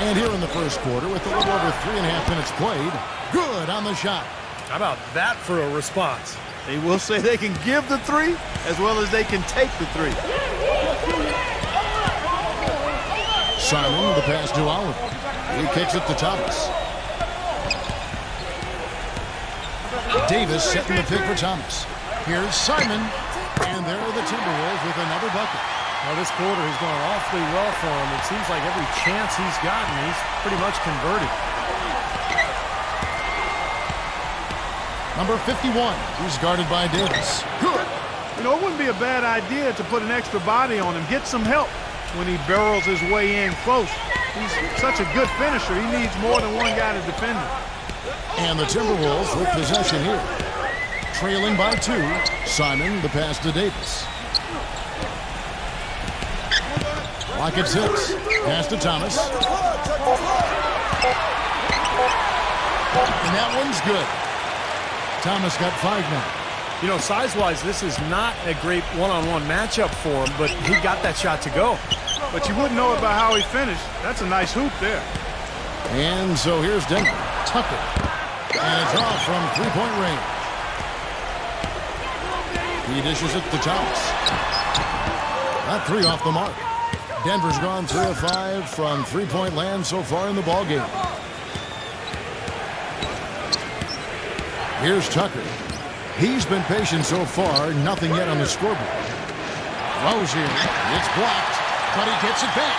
And here in the first quarter, with a little over 3.5 minutes played, good on the shot. How about that for a response? They will say they can give the three as well as they can take the three. Simon, the pass to Oliver. He kicks it to Thomas. Davis setting the pick for Thomas. Here's Simon. And there are the Timberwolves with another bucket. Well, this quarter has gone awfully well for him. It seems like every chance he's gotten, he's pretty much converted. Number 51, who's guarded by Davis. Good. You know, it wouldn't be a bad idea to put an extra body on him, get some help when he barrels his way in close. He's such a good finisher. He needs more than one guy to defend him. And the Timberwolves with possession here. Trailing by 2. Simon, the pass to Davis. Clock at 6. Pass to Thomas. And that one's good. Thomas got 5 now. You know, size-wise, this is not a great one-on-one matchup for him, but he got that shot to go. But you wouldn't know it by how he finished. That's a nice hoop there. And so here's Denver. Tucker. And it's off from three-point range. He dishes it to Thomas. That 3 off the mark. Denver's gone 3 of 5 from three-point land so far in the ballgame. Here's Tucker. He's been patient so far. Nothing yet on the scoreboard. Rose here. It's blocked, but he gets it back.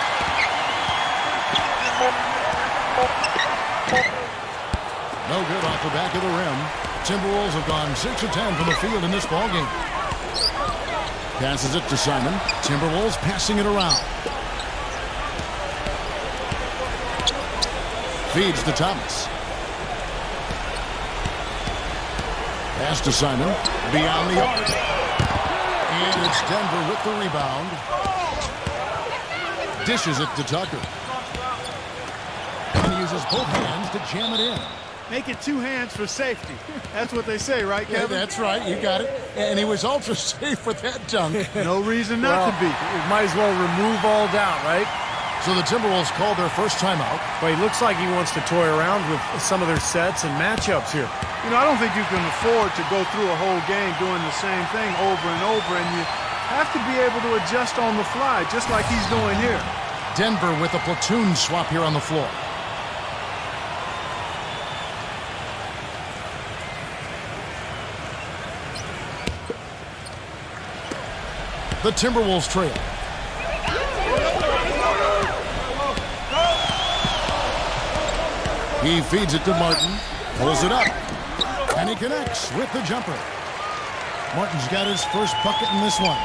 No good off the back of the rim. Timberwolves have gone 6 of 10 from the field in this ballgame. Passes it to Simon. Timberwolves passing it around. Feeds to Thomas. Pass to Simon. Beyond the arc. And it's Denver with the rebound. Dishes it to Tucker. And he uses both hands to jam it in. Make it 2 hands for safety. That's what they say, right, Kevin? Yeah, that's right. You got it. And he was ultra safe with that dunk. No reason not to be. It might as well remove all doubt, right? So the Timberwolves called their first timeout. Well, he looks like he wants to toy around with some of their sets and matchups here. You know, I don't think you can afford to go through a whole game doing the same thing over and over, and you have to be able to adjust on the fly, just like he's doing here. Denver with a platoon swap here on the floor. The Timberwolves trail. He feeds it to Martin, pulls it up, and he connects with the jumper. Martin's got his first bucket in this one.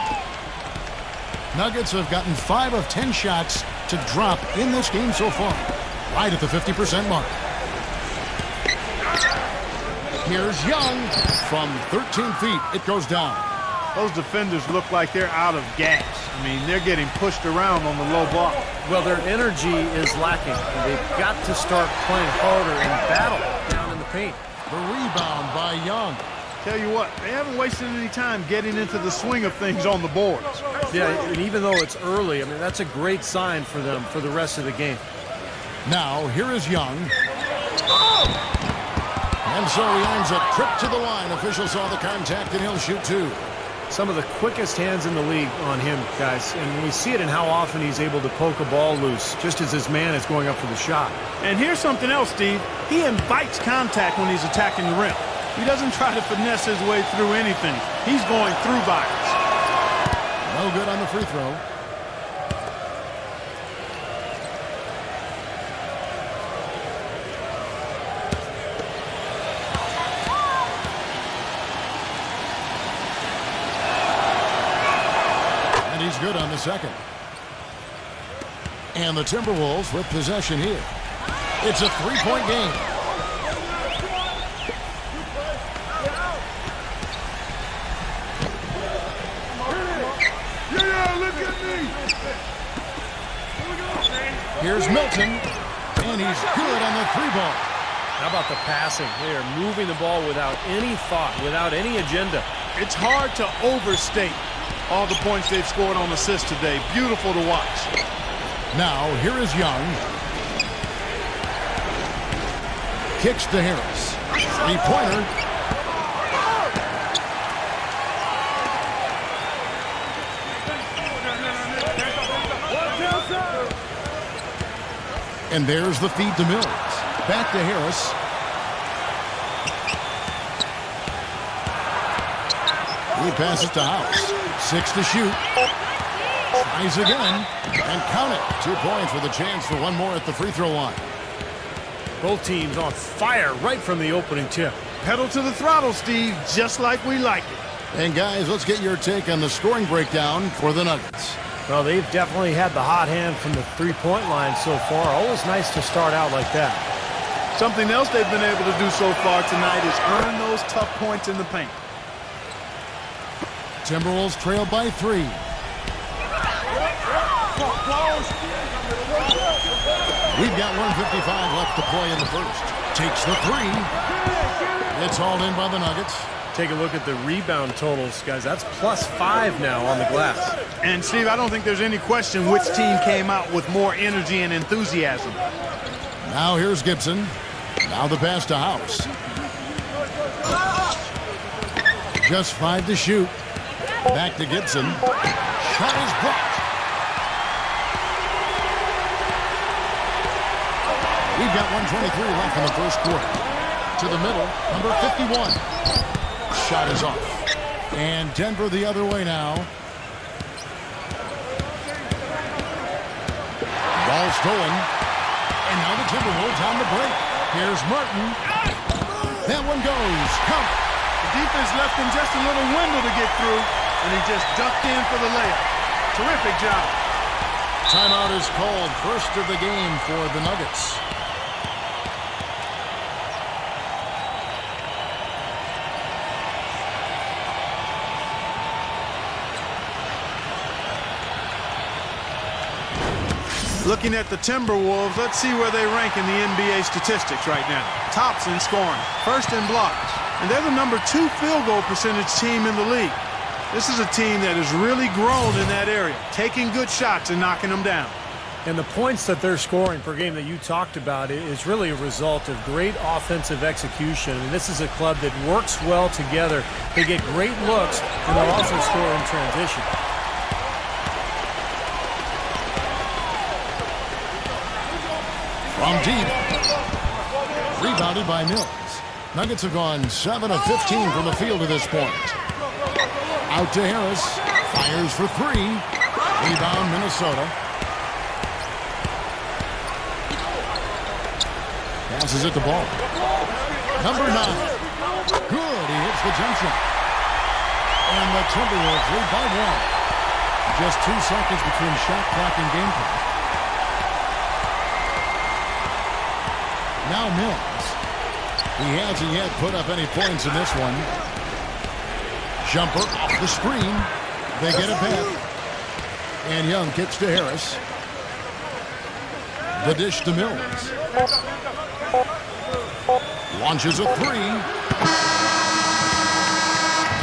Nuggets have gotten 5 of 10 shots to drop in this game so far, right at the 50% mark. Here's Young from 13 feet. It goes down. Those defenders look like they're out of gas. I mean, they're getting pushed around on the low block. Well, their energy is lacking. They've got to start playing harder and battle down in the paint. The rebound by Young. Tell you what, they haven't wasted any time getting into the swing of things on the boards. Yeah, and even though it's early, I mean, that's a great sign for them for the rest of the game. Now, here is Young. And so he earns a trip to the line. Official saw the contact, and he'll shoot 2. Some of the quickest hands in the league on him, guys. And we see it in how often he's able to poke a ball loose, just as his man is going up for the shot. And here's something else, Steve. He invites contact when he's attacking the rim. He doesn't try to finesse his way through anything. He's going through bodies. No good on the free throw. And he's good on the second. And the Timberwolves with possession here. It's a 3-point game. Here's Milton, and he's good on the 3-ball. How about the passing? They are moving the ball without any thought, without any agenda. It's hard to overstate all the points they've scored on assists today. Beautiful to watch. Now, here is Young. Kicks to Harris. Three-pointer. And there's the feed to Mills. Back to Harris. He passes to House. 6 to shoot. Tries again. And count it. 2 points with a chance for one more at the free throw line. Both teams on fire right from the opening tip. Pedal to the throttle, Steve, just like we like it. And guys, let's get your take on the scoring breakdown for the Nuggets. Well, they've definitely had the hot hand from the three-point line so far. Always nice to start out like that. Something else they've been able to do so far tonight is earn those tough points in the paint. Timberwolves trail by 3. We've got 1:55 left to play in the first. Takes the 3. It's hauled in by the Nuggets. Take a look at the rebound totals, guys. That's +5 now on the glass. And, Steve, I don't think there's any question which team came out with more energy and enthusiasm. Now here's Gibson. Now the pass to House. Just 5 to shoot. Back to Gibson. Shot is blocked. We've got 1:23 left in the first quarter. To the middle, number 51. Shot is off. And Denver the other way now. Ball stolen. And now the Timberwolves on the break. Here's Martin. That one goes. Count. The defense left him just a little window to get through, and he just ducked in for the layup. Terrific job. Timeout is called. First of the game for the Nuggets. Looking at the Timberwolves, let's see where they rank in the NBA statistics right now. Tops in scoring, first in blocks, and they're the number 2 field goal percentage team in the league. This is a team that has really grown in that area, taking good shots and knocking them down. And the points that they're scoring per game that you talked about is really a result of great offensive execution. And this is a club that works well together. They get great looks, and they'll also score in transition. From deep. Rebounded by Mills. Nuggets have gone 7 of 15 from the field to this point. Out to Harris. Fires for 3. Rebound Minnesota. Passes it to Ball. Number 9. Good. He hits the jump shot. And the Timberwolves lead by 1. Just 2 seconds between shot clock and game clock. Now Mills. He hasn't yet put up any points in this one. Jumper off the screen. They get it back. And Young kicks to Harris. The dish to Mills. Launches a 3.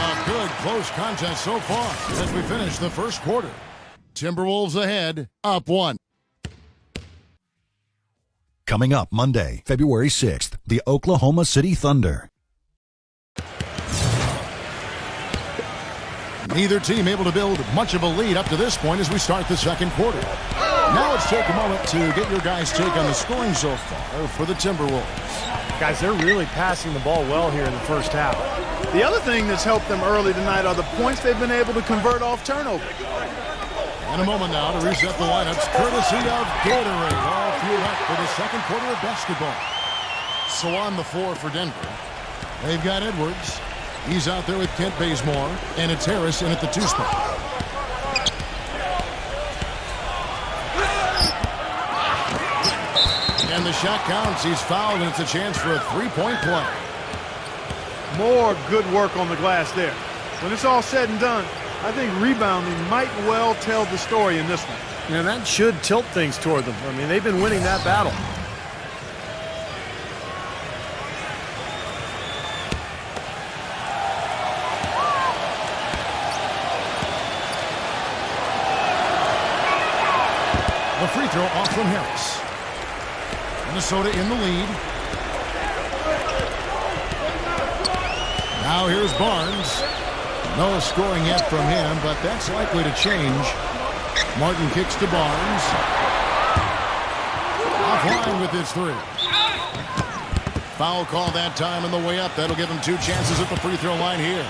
A good close contest so far as we finish the first quarter. Timberwolves ahead, up 1. Coming up Monday, February 6th, the Oklahoma City Thunder. Neither team able to build much of a lead up to this point as we start the second quarter. Now let's take a moment to get your guys' take on the scoring so far for the Timberwolves. Guys, they're really passing the ball well here in the first half. The other thing that's helped them early tonight are the points they've been able to convert off turnover. In a moment now to reset the lineups, courtesy of Gatorade, all fueled up for the second quarter of basketball. So on the floor for Denver, they've got Edwards. He's out there with Kent Bazemore, and it's Harris in at the 2 spot. And the shot counts. He's fouled, and it's a chance for a 3-point play. More good work on the glass there. When it's all said and done, I think rebounding might well tell the story in this one. And that should tilt things toward them. I mean, they've been winning that battle. The free throw off from Harris. Minnesota in the lead. Now here's Barnes. No scoring yet from him, but that's likely to change. Martin kicks to Barnes. Offline with his three. Foul call that time on the way up. That'll give him 2 chances at the free throw line here.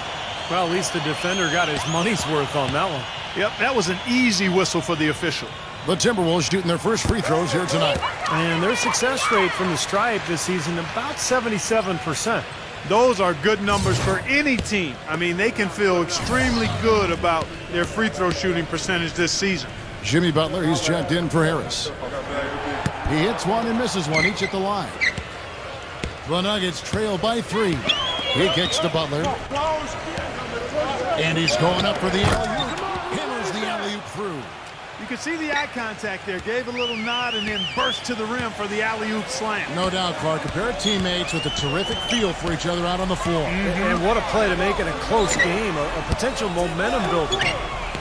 Well, at least the defender got his money's worth on that one. Yep, that was an easy whistle for the official. The Timberwolves shooting their first free throws here tonight. And their success rate from the stripe this season, about 77%. Those are good numbers for any team. I mean, they can feel extremely good about their free throw shooting percentage this season. Jimmy Butler, he's checked in for Harris. He hits one and misses one, each at the line. The Nuggets trail by 3. He kicks to Butler. And he's going up for the alley-oop. Hammers the alley-oop through. You can see the eye contact there. Gave a little nod and then burst to the rim for the alley-oop slam. No doubt, Clark. A pair of teammates with a terrific feel for each other out on the floor. And what a play to make it a close game, a potential momentum builder.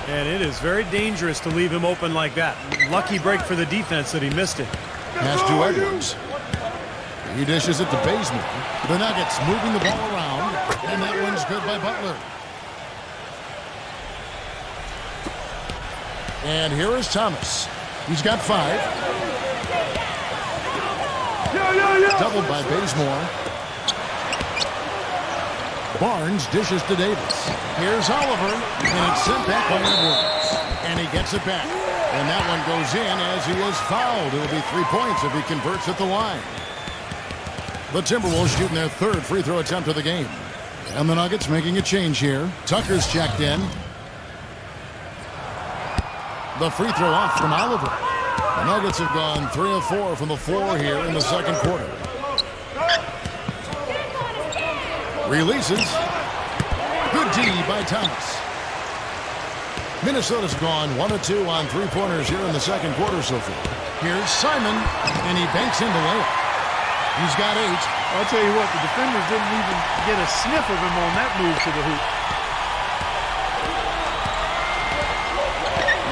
And it is very dangerous to leave him open like that. Lucky break for the defense that he missed it. Pass to Edwards. He dishes it to Bazemore. The Nuggets moving the ball around, and that one's good by Butler. And here is Thomas. He's got 5. Doubled by Bazemore. Barnes dishes to Davis. Here's Oliver, and it's sent back by Edwards. And he gets it back. And that one goes in as he is fouled. It'll be 3 points if he converts at the line. The Timberwolves shooting their 3rd free throw attempt of the game. And the Nuggets making a change here. Tucker's checked in. The free throw off from Oliver. The Nuggets have gone 3 of 4 from the floor here in the second quarter. Releases. Good D by Thomas. Minnesota's gone 1 of 2 on 3-pointers here in the second quarter so far. Here's Simon, and he banks in the layup. He's got 8. I'll tell you what, the defenders didn't even get a sniff of him on that move to the hoop.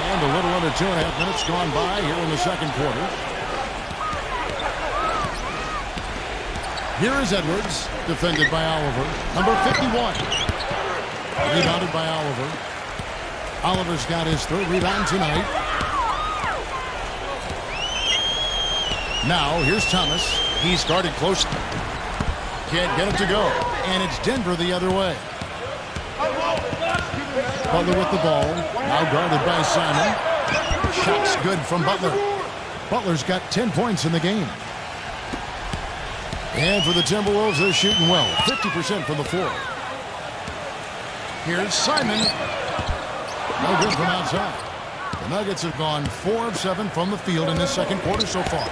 And a little under 2.5 minutes gone by here in the second quarter. Here is Edwards, defended by Oliver. Number 51. Rebounded by Oliver. Oliver's got his 3rd rebound tonight. Now, here's Thomas. He's guarded closely. Can't get it to go. And it's Denver the other way. Butler with the ball. Now guarded by Simon. Shots good from Butler. Butler's got 10 points in the game. And for the Timberwolves, they're shooting well. 50% from the floor. Here's Simon. No good from outside. The Nuggets have gone 4 of 7 from the field in this second quarter so far.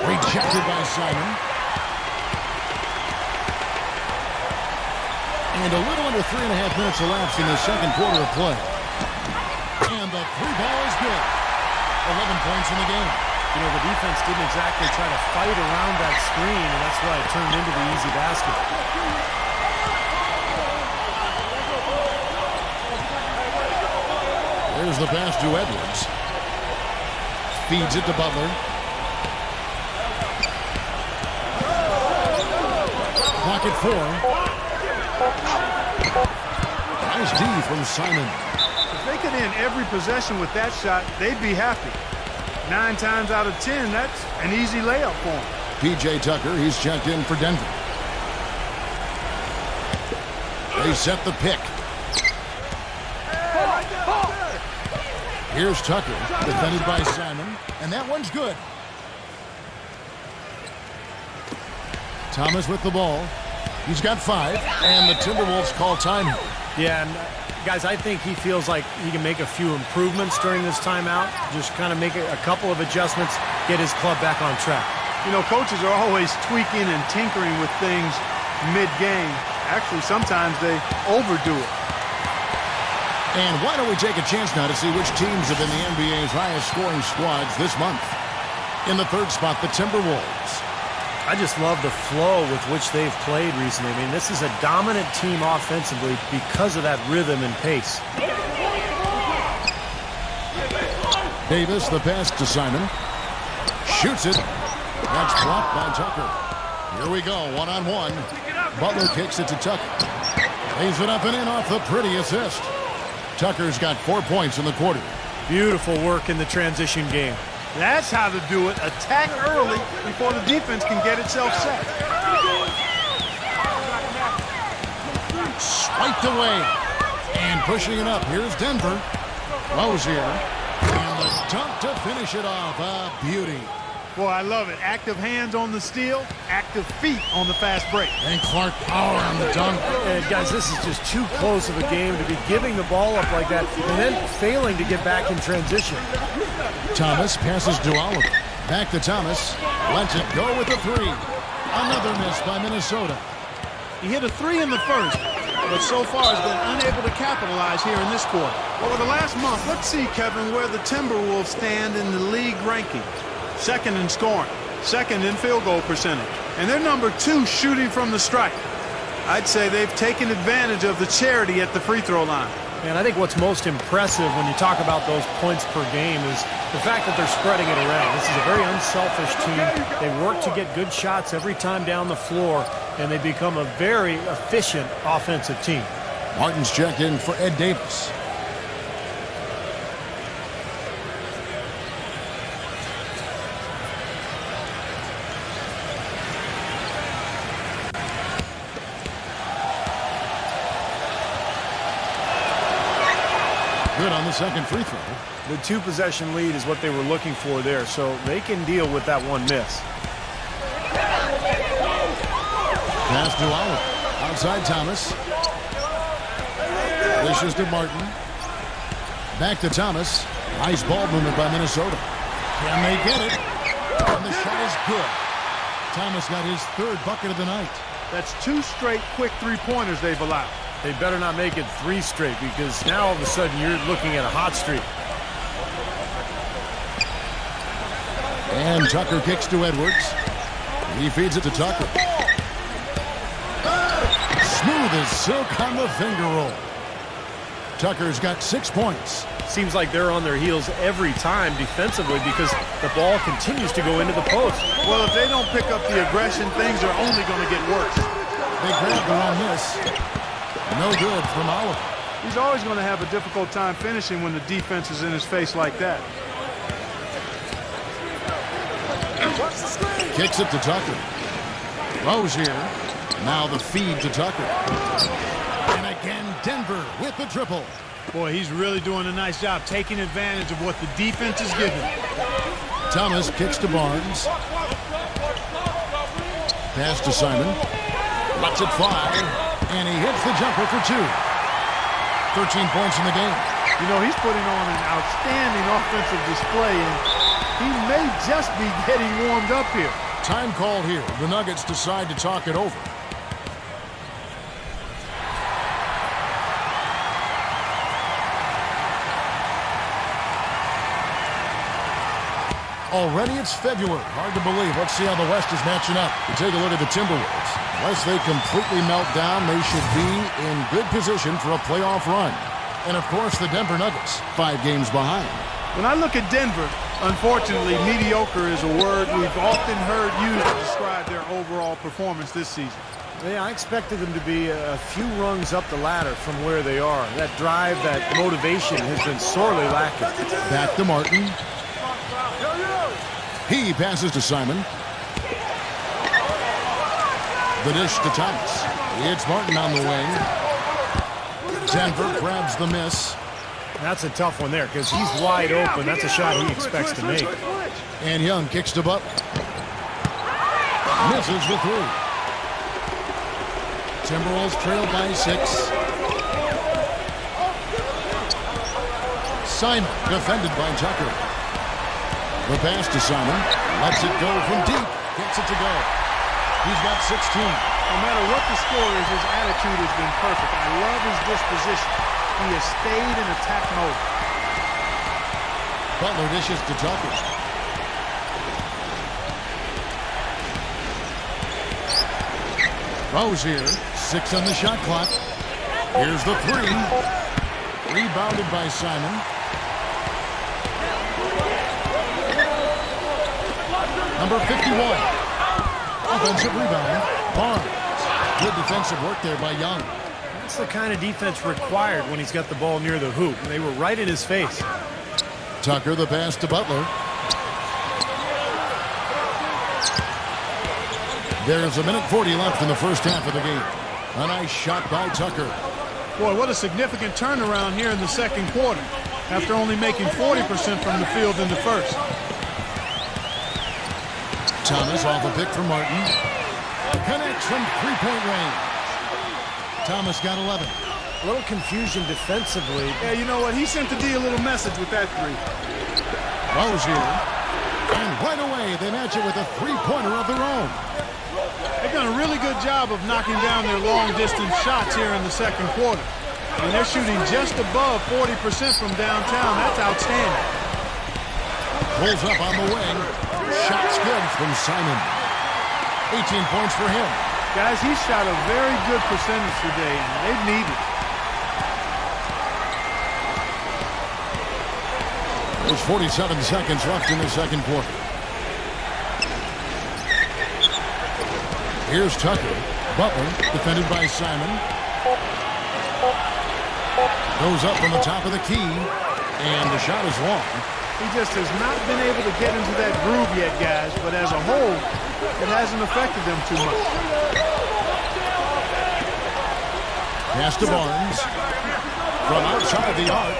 Rejected by Simon. And a little under 3.5 minutes elapsed in the second quarter of play. And the 3 ball is good. 11 points in the game. You know, the defense didn't exactly try to fight around that screen, and that's why it turned into the easy basket. There's the pass to Edwards. Feeds it to Butler. Clock at 4. Nice D from Simon. If they could end every possession with that shot, they'd be happy. 9 times out of 10, that's an easy layup for him. P.J. Tucker, he's checked in for Denver. They set the pick. Here's Tucker, defended by Simon, and that one's good. Thomas with the ball. He's got 5, and the Timberwolves call time. Yeah, and guys, I think he feels like he can make a few improvements during this timeout. Just kind of make a couple of adjustments, get his club back on track. You know, coaches are always tweaking and tinkering with things mid-game. Actually, sometimes they overdo it. And why don't we take a chance now to see which teams have been the NBA's highest scoring squads this month. In the 3rd spot, the Timberwolves. I just love the flow with which they've played recently. I mean, this is a dominant team offensively because of that rhythm and pace. Davis, the pass to Simon. Shoots it. That's blocked by Tucker. Here we go, 1-on-1. Butler kicks it to Tucker. Lays it up and in off the pretty assist. Tucker's got 4 points in the quarter. Beautiful work in the transition game. That's how to do it. Attack early before the defense can get itself set. Swiped away. And pushing it up. Here's Denver. Rozier. And the dunk to finish it off. A beauty. Boy, I love it. Active hands on the steal, active feet on the fast break. And Clark power on the dunk. And guys, this is just too close of a game to be giving the ball up like that and then failing to get back in transition. Thomas passes to Oliver. Back to Thomas. Lets it go with the three. Another miss by Minnesota. He hit a three in the first, but so far has been unable to capitalize here in this quarter. Over the last month, let's see, Kevin, where the Timberwolves stand in the league ranking. Second in scoring, second in field goal percentage, and they're number 2 shooting from the stripe. I'd say they've taken advantage of the charity at the free throw line. And I think what's most impressive when you talk about those points per game is the fact that they're spreading it around. This is a very unselfish team. They work to get good shots every time down the floor, and they become a very efficient offensive team. Martin's checked in for Ed Davis. Good on the second free throw. The 2-possession lead is what they were looking for there, so they can deal with that one miss. Pass to Oliver. Outside Thomas. Dishes to Martin. Back to Thomas. Nice ball movement by Minnesota. Can they get it? And the shot is good. Thomas got his 3rd bucket of the night. That's 2 straight quick three-pointers they've allowed. They better not make it 3 straight, because now all of a sudden you're looking at a hot streak. And Tucker kicks to Edwards. He feeds it to Tucker. Smooth as silk on the finger roll. Tucker's got 6 points. Seems like they're on their heels every time defensively because the ball continues to go into the post. Well, if they don't pick up the aggression, things are only going to get worse. They grab the wrong miss. No good from Oliver. He's always going to have a difficult time finishing when the defense is in his face like that. Kicks it to Tucker. Rozier. Now the feed to Tucker. And again, Denver with the triple. Boy, he's really doing a nice job taking advantage of what the defense is giving. Thomas kicks to Barnes. Pass to Simon. Lets it fly. And he hits the jumper for 2. 13 points in the game. You know, he's putting on an outstanding offensive display, and he may just be getting warmed up here. Time called here. The Nuggets decide to talk it over. Already it's February. Hard to believe. Let's see how the West is matching up. We take a look at the Timberwolves. Unless they completely melt down, they should be in good position for a playoff run. And, of course, the Denver Nuggets, 5 games behind. When I look at Denver, unfortunately, mediocre is a word we've often heard used to describe their overall performance this season. Yeah, I expected them to be a few rungs up the ladder from where they are. That drive, that motivation has been sorely lacking. Back to Martin. He passes to Simon. The dish to Thomas. It's Martin on the wing. Denver grabs the miss. That's a tough one there because he's wide open. That's a shot he expects to make. And Young kicks to Butler. Misses the 3. Timberwolves trail by 6. Simon defended by Tucker. The pass to Simon. Lets it go from deep. Gets it to go. He's got 16. No matter what the score is, his attitude has been perfect. I love his disposition. He has stayed in attack mode. Butler dishes to Tucker. Rozier, 6 on the shot clock. Here's the 3. Rebounded by Simon. Number 51. Offensive rebound. Barnes. Good defensive work there by Young. That's the kind of defense required when he's got the ball near the hoop. They were right in his face. Tucker, the pass to Butler. There's a minute 40 left in the first half of the game. A nice shot by Tucker. Boy, what a significant turnaround here in the second quarter after only making 40% from the field in the first. Thomas off a pick from Martin. Connects from three-point range. Thomas got 11. A little confusion defensively. Yeah, you know what? He sent the D a little message with that three. Rose here. And right away, they match it with a three-pointer of their own. They've done a really good job of knocking down their long-distance shots here in the second quarter. And they're shooting just above 40% from downtown. That's outstanding. Pulls up on the wing. Shot's good from Simon. 18 points for him. Guys, he shot a very good percentage today, and they need it. There's 47 seconds left in the second quarter. Here's Tucker. Butler, defended by Simon. Goes up from the top of the key, and the shot is long. He just has not been able to get into that groove yet, guys, but as a whole, it hasn't affected them too much. Pass to Barnes. From outside the arc.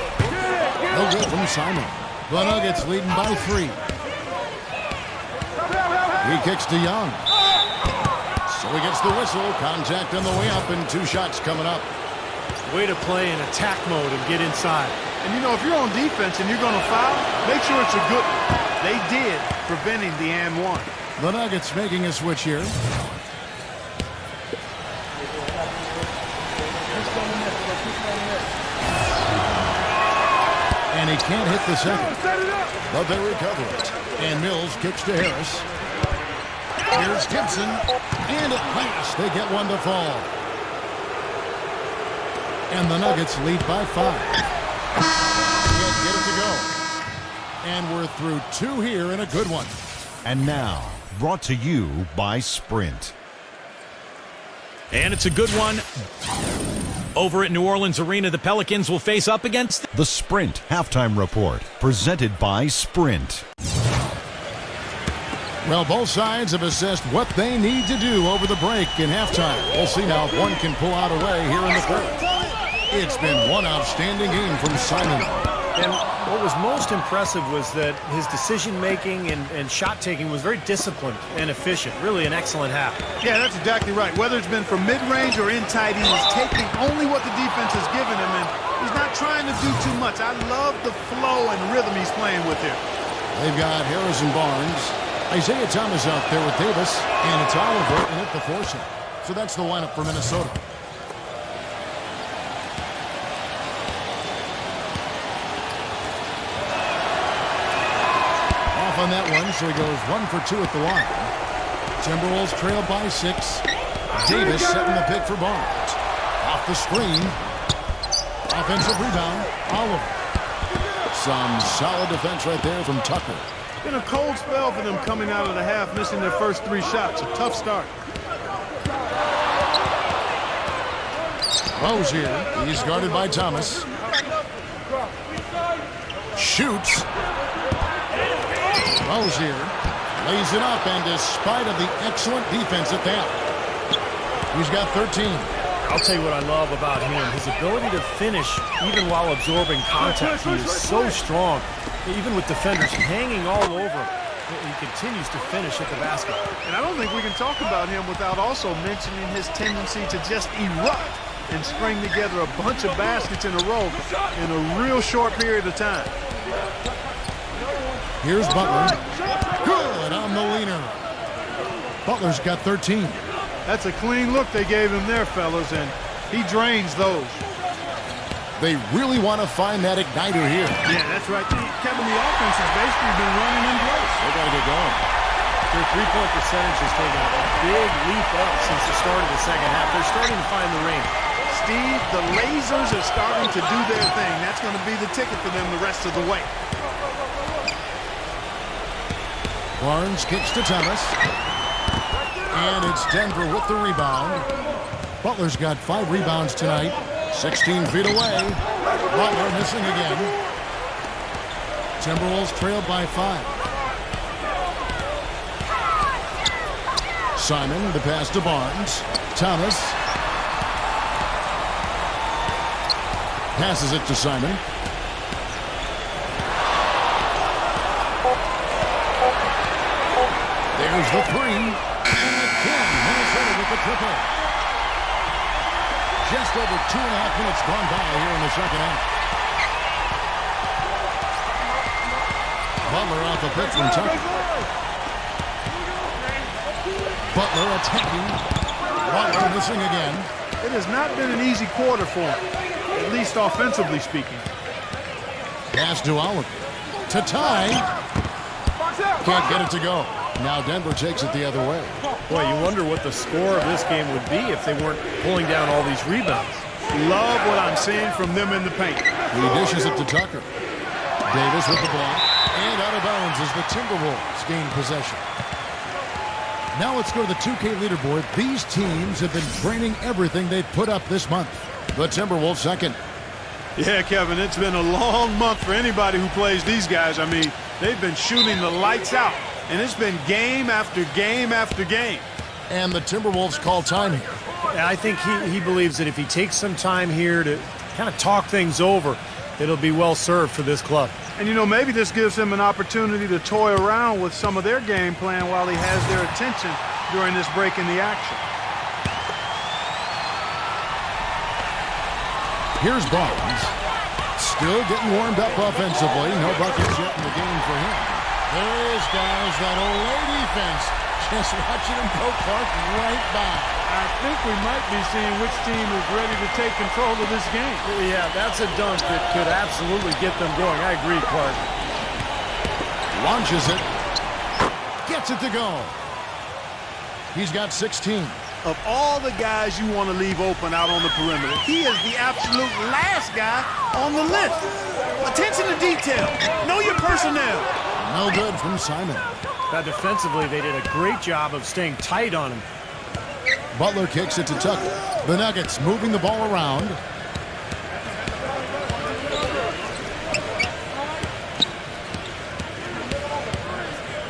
No good from Simon. The Nuggets leading by 3. He kicks to Young. So he gets the whistle. Contact on the way up, and 2 shots coming up. Way to play in attack mode and get inside. And, you know, if you're on defense and you're going to foul, make sure it's a good one. They did, preventing the and one. The Nuggets making a switch here. And he can't hit the second. But they recover it. And Mills kicks to Harris. Here's Gibson. And at last, they get one to fall. And the Nuggets lead by 5. Can't get it to go. And we're through 2 here in a good one. And now, brought to you by Sprint. And it's a good one. Over at New Orleans Arena, the Pelicans will face up against The Sprint Halftime Report, presented by Sprint. Well, both sides have assessed what they need to do over the break in halftime. We'll see now if one can pull out away here in the fourth. It's been one outstanding game from Simon. And what was most impressive was that his decision-making and shot-taking was very disciplined and efficient. Really an excellent half. Yeah, that's exactly right. Whether it's been from mid-range or in tight, he is taking only what the defense has given him, and he's not trying to do too much. I love the flow and rhythm he's playing with here. They've got Harris and Barnes. Isaiah Thomas out there with Davis, and it's Oliver in at the foursome. So that's the lineup for Minnesota. Off on that one, so he goes 1 for 2 at the line. Timberwolves trail by 6. Davis setting the pick for Barnes. Off the screen. Offensive rebound, Oliver. Some solid defense right there from Tucker. Been a cold spell for them coming out of the half, missing their first 3 shots. A tough start. Rose here. He's guarded by Thomas. Shoots. Rose here. Lays it up, and despite of the excellent defense at that, he's got 13. I'll tell you what I love about him. His ability to finish even while absorbing contact. He is so strong. Even with defenders hanging all over him, he continues to finish at the basket. And I don't think we can talk about him without also mentioning his tendency to just erupt and string together a bunch of baskets in a row in a real short period of time. Here's Butler. Good on the leaner. Butler's got 13. That's a clean look they gave him there, fellas, and he drains those. They really want to find that igniter here. Yeah, that's right. Kevin, the offense has basically been running in place. They got to get going. Their three-point percentage has taken a big leap up since the start of the second half. They're starting to find the range. Steve, the lasers are starting to do their thing. That's going to be the ticket for them the rest of the way. Barnes kicks to Thomas. And it's Denver with the rebound. Butler's got 5 rebounds tonight. 16 feet away. Butler missing again. Timberwolves trailed by 5. Simon, the pass to Barnes. Thomas passes it to Simon. There's the 3. And again, Minnesota with the triple. Just over 2.5 minutes gone by here in the second half. Butler off the pick from Tucker. Butler attacking. Butler missing again. It has not been an easy quarter for him, at least offensively speaking. Pass to Oliver. To tie. Can't get it to go. Now Denver takes it the other way. Boy, you wonder what the score of this game would be if they weren't pulling down all these rebounds. Love what I'm seeing from them in the paint. He dishes it to Tucker. Davis with the block. And out of bounds as the Timberwolves gain possession. Now let's go to the 2K leaderboard. These teams have been training everything they've put up this month. The Timberwolves second. Yeah, Kevin, it's been a long month for anybody who plays these guys. I mean, they've been shooting the lights out. And it's been game after game after game. And the Timberwolves call time here. And I think he believes that if he takes some time here to kind of talk things over, it'll be well served for this club. And, you know, maybe this gives him an opportunity to toy around with some of their game plan while he has their attention during this break in the action. Here's Barnes. Still getting warmed up offensively. No buckets yet in the game for him. There is, guys, that Olay defense. Just watching him go, Clark, right by. I think we might be seeing which team is ready to take control of this game. Yeah, that's a dunk that could absolutely get them going. I agree, Clark. Launches it. Gets it to go. He's got 16. Of all the guys you want to leave open out on the perimeter, he is the absolute last guy on the list. Attention to detail. Know your personnel. No good from Simon. Defensively, they did a great job of staying tight on him. Butler kicks it to Tucker. The Nuggets moving the ball around.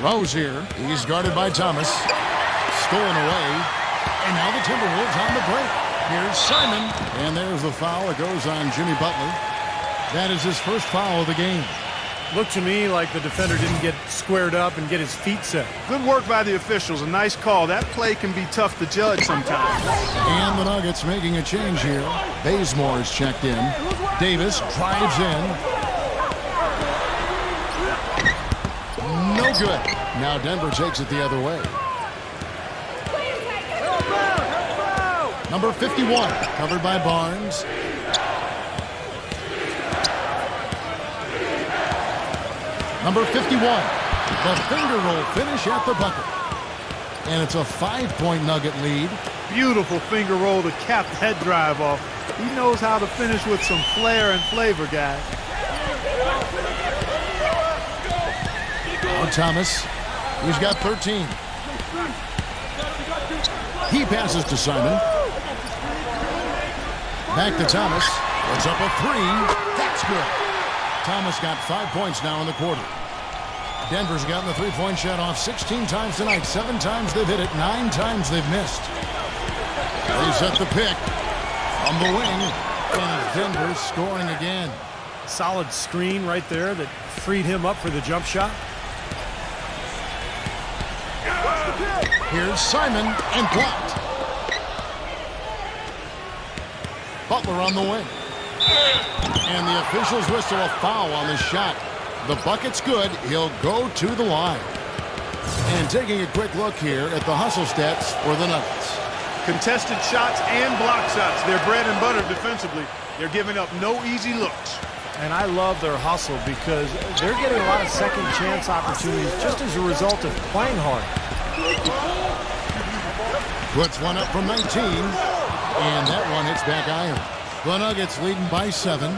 Rose here. He's guarded by Thomas. Stolen away. And now the Timberwolves on the break. Here's Simon. And there's the foul. It goes on Jimmy Butler. That is his first foul of the game. Looked to me like the defender didn't get squared up and get his feet set. Good work by the officials. A nice call. That play can be tough to judge sometimes. And the Nuggets making a change here. Bazemore is checked in. Davis drives in. No good. Now Denver takes it the other way. Number 51, covered by Barnes. Number 51, the finger roll finish at the bucket. And it's a 5-point Nugget lead. Beautiful finger roll to cap that drive off. He knows how to finish with some flair and flavor, guys. Now Thomas, he's got 13. He passes to Simon. Back to Thomas. Puts up a 3. That's good. Thomas got 5 points now in the quarter. Denver's gotten the three-point shot off 16 times tonight. 7 times they've hit it. 9 times they've missed. They set the pick from the wing. And Denver scoring again. Solid screen right there that freed him up for the jump shot. Here's Simon and blocked. Butler on the wing. And the officials whistle a foul on the shot. The bucket's good. He'll go to the line. And taking a quick look here at the hustle stats for the Nuggets. Contested shots and block shots. They're bread and butter defensively. They're giving up no easy looks. And I love their hustle because they're getting a lot of second chance opportunities just as a result of playing hard. Puts one up from 19. And that one hits back iron. The Nuggets leading by 7.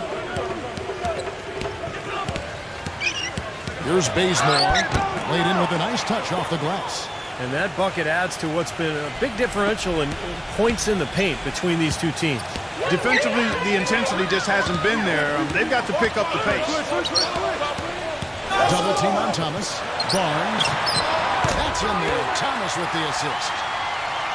Here's Bazemore. Laid in with a nice touch off the glass. And that bucket adds to what's been a big differential in points in the paint between these two teams. Defensively, the intensity just hasn't been there. They've got to pick up the pace. Double team on Thomas. Barnes. That's in there. Thomas with the assist.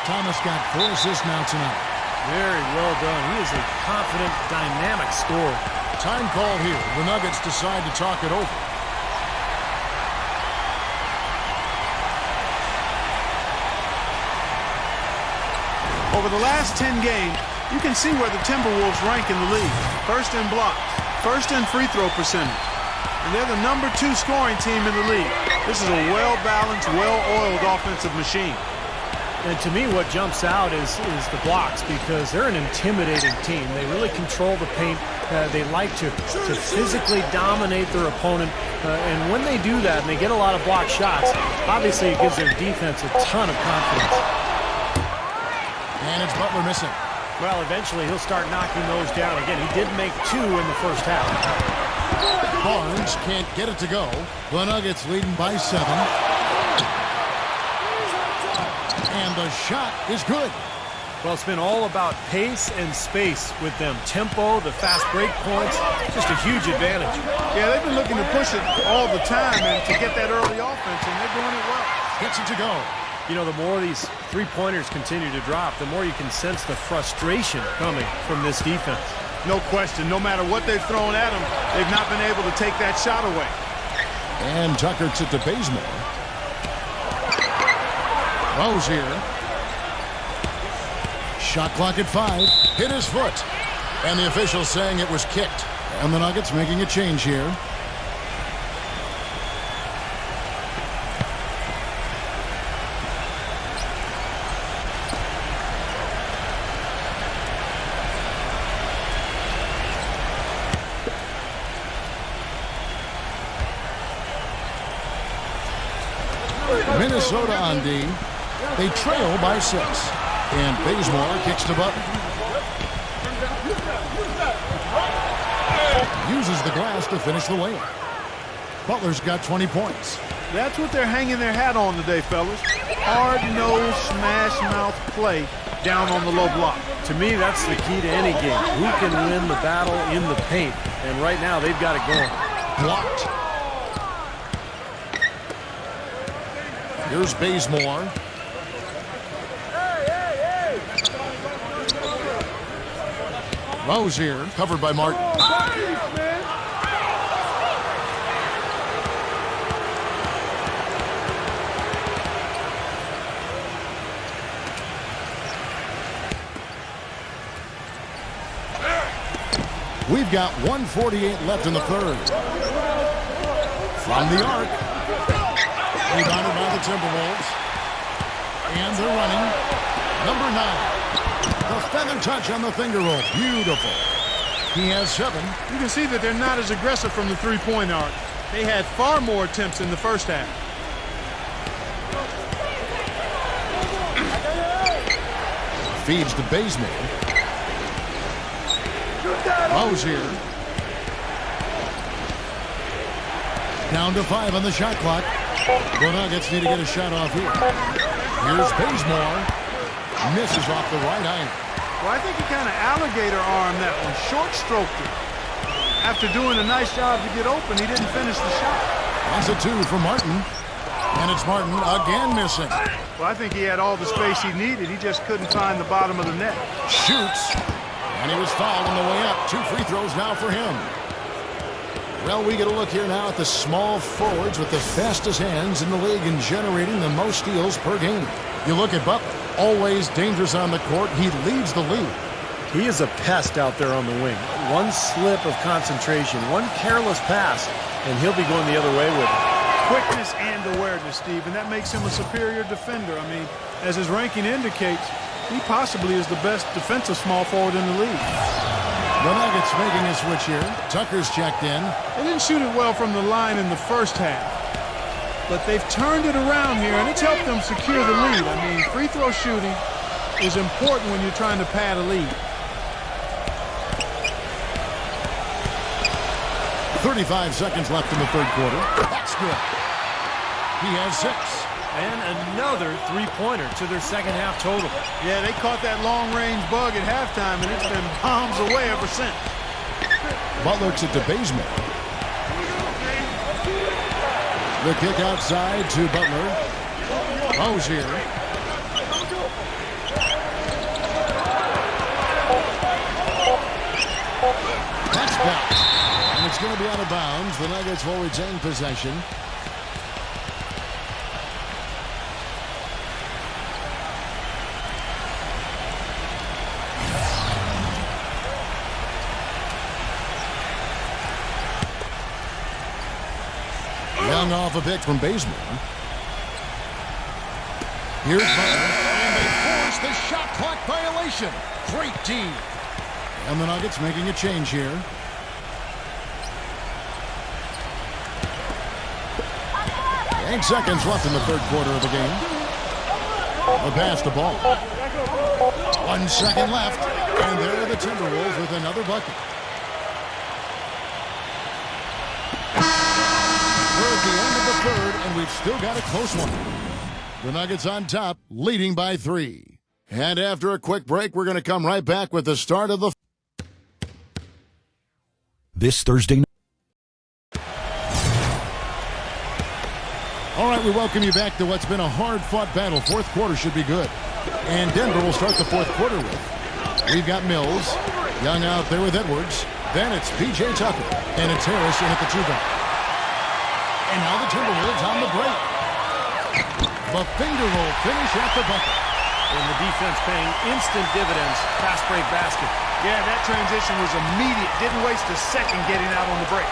Thomas got 4 assists now tonight. Very well done. He is a confident, dynamic scorer. Time call here. The Nuggets decide to talk it over. Over the last 10 games, you can see where the Timberwolves rank in the league. First in blocks, first in free throw percentage. And they're the #2 scoring team in the league. This is a well-balanced, well-oiled offensive machine. And to me, what jumps out is the blocks, because they're an intimidating team. They really control the paint. They like to physically dominate their opponent. And when they do that and they get a lot of block shots, obviously it gives their defense a ton of confidence. And it's Butler missing. Well, eventually he'll start knocking those down again. He did make 2 in the first half. Barnes can't get it to go. The Nuggets leading by 7. And the shot is good. Well, it's been all about pace and space with them. Tempo, the fast break points, just a huge advantage. Yeah, they've been looking to push it all the time and to get that early offense, and they're doing it well. Gets it to go. You know, the more these three-pointers continue to drop, the more you can sense the frustration coming from this defense. No question. No matter what they've thrown at them, they've not been able to take that shot away. And Tucker's it to Bazemore. Rose here. Shot clock at 5. Hit his foot. And the officials saying it was kicked. And the Nuggets making a change here. Minnesota on D. They trail by 6. And Bazemore kicks to Butler. Uses the glass to finish the layup. Butler's got 20 points. That's what they're hanging their hat on today, fellas. Hard-nosed, smash-mouth play down on the low block. To me, that's the key to any game. Who can win the battle in the paint? And right now, they've got it going. Blocked. Here's Bazemore. Rose here, covered by Martin. We've got 1:48 left in the third. From the arc. Rebounded by the Timberwolves. And they're running. Number 9. The feather touch on the finger roll. Beautiful. He has 7. You can see that they're not as aggressive from the three-point arc. They had far more attempts in the first half. Feeds to Bazemore. Rose here. Down to 5 on the shot clock. The Nuggets need to get a shot off here. Here's Bazemore. Misses off the right iron. Well, I think he kind of alligator-armed that one. Short-stroked it. After doing a nice job to get open, he didn't finish the shot. That's a 2 for Martin. And it's Martin again missing. Well, I think he had all the space he needed. He just couldn't find the bottom of the net. Shoots. And he was fouled on the way up. 2 free throws now for him. Well, we get a look here now at the small forwards with the fastest hands in the league and generating the most steals per game. You look at Butler, always dangerous on the court. He leads the league. He is a pest out there on the wing. One slip of concentration, one careless pass, and he'll be going the other way with it. Quickness and awareness, Steve, and that makes him a superior defender. I mean, as his ranking indicates, he possibly is the best defensive small forward in the league. The Nuggets making a switch here. Tucker's checked in. They didn't shoot it well from the line in the first half, but they've turned it around here, and it's helped them secure the lead. I mean, free throw shooting is important when you're trying to pad a lead. 35 seconds left in the third quarter. That's good. He has 6. And another three-pointer to their second half total. Yeah, they caught that long-range bug at halftime, and it's been bombs away ever since. Butler to Bazemore. The kick outside to Butler. Rose here. That's blocked. And it's going to be out of bounds. The Nuggets will retain possession. Young off a pick from Bazemore. Here's Butler, and they force the shot clock violation. Great D. And the Nuggets making a change here. Eight seconds left in the third quarter of the game. The pass to Ball. 1 second left, and there are the Timberwolves with another bucket. We're at the end of the third, and we've still got a close one. The Nuggets on top, leading by 3. And after a quick break, we're going to come right back with the start of the... This Thursday night. All right, we welcome you back to what's been a hard-fought battle. Fourth quarter should be good. And Denver will start the fourth quarter with. We've got Mills, Young out there with Edwards. Then it's P.J. Tucker, and it's Harris in at the 2-guard. And now the Timberwolves on the break. The finger roll finish at the bucket. And the defense paying instant dividends. Fast break basket. Yeah, that transition was immediate. Didn't waste a second getting out on the break.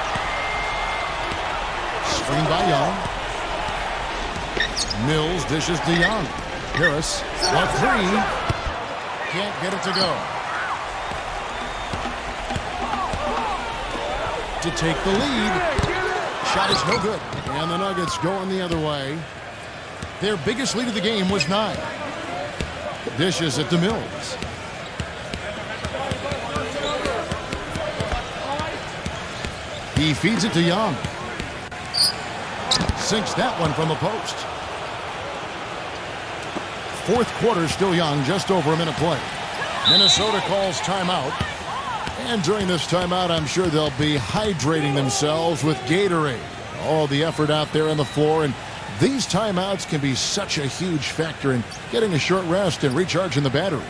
Screen by Young. Mills dishes to Young. Harris, a three. Can't get it to go. To take the lead. Shot is no good. And the Nuggets going the other way. Their biggest lead of the game was 9. Dishes it to Mills. He feeds it to Young. Sinks that one from the post. Fourth quarter still young, just over a minute play. Minnesota calls timeout. And during this timeout, I'm sure they'll be hydrating themselves with Gatorade. All the effort out there on the floor, and these timeouts can be such a huge factor in getting a short rest and recharging the battery.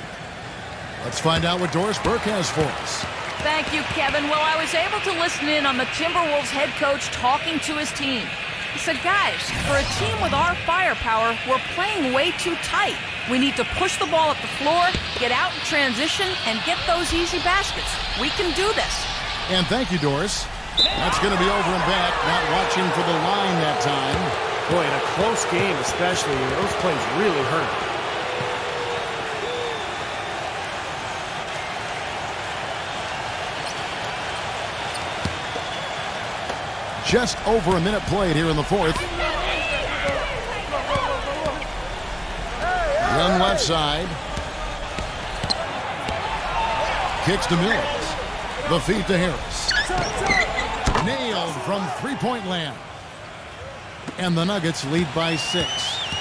Let's find out what Doris Burke has for us. Thank you, Kevin. Well, I was able to listen in on the Timberwolves head coach talking to his team. He said, guys, for a team with our firepower, we're playing way too tight. We need to push the ball up the floor, get out in transition, and get those easy baskets. We can do this. And thank you, Doris. That's going to be over and back, not watching for the line that time. Boy, in a close game especially, those plays really hurt. Just over a minute played here in the fourth. Young left side. Kicks to Mills. The feed to Harris. Nailed from three-point land. And the Nuggets lead by 6.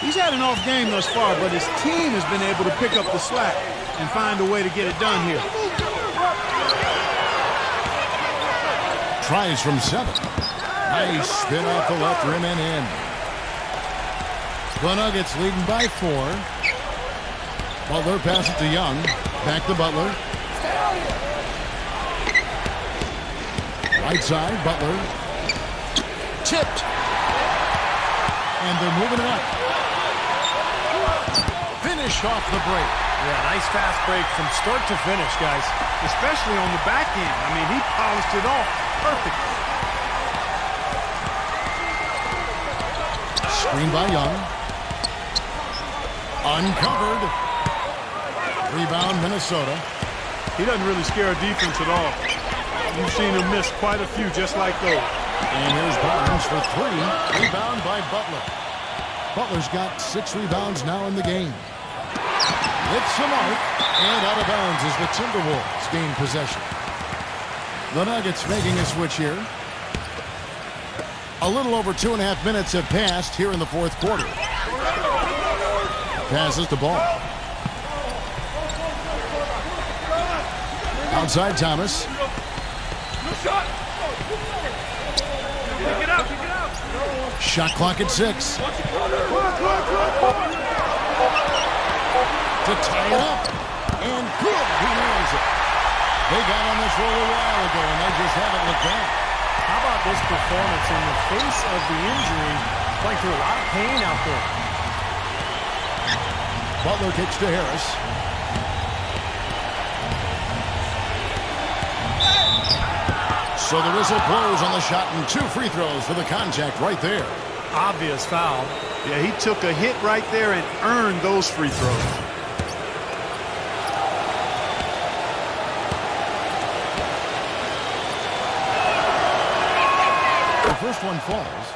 He's had an off game thus far, but his team has been able to pick up the slack and find a way to get it done here. Tries from 7. Nice spin off the left rim and in. The Nuggets leading by 4. Butler passes it to Young. Back to Butler. Right side, Butler. Tipped. And they're moving it up. Finish off the break. Yeah, nice fast break from start to finish, guys. Especially on the back end. I mean, he polished it off perfectly. Screen by Young. Uncovered. Rebound, Minnesota. He doesn't really scare a defense at all. You've seen him miss quite a few just like those. And here's Barnes for 3. Rebound by Butler. Butler's got 6 rebounds now in the game. Hits the mark. And out of bounds as the Timberwolves gain possession. The Nuggets making a switch here. A little over 2.5 minutes have passed here in the fourth quarter. Passes the ball. Outside Thomas. Shot clock at 6. To tie it up. And good. He nails it. They got on this roll a while ago, and they just haven't looked back. How about this performance in the face of the injury? Playing through a lot of pain out there. Butler kicks to Harris. So the whistle blows on the shot, and 2 free throws for the contact right there. Obvious foul. Yeah, he took a hit right there and earned those free throws. The first one falls.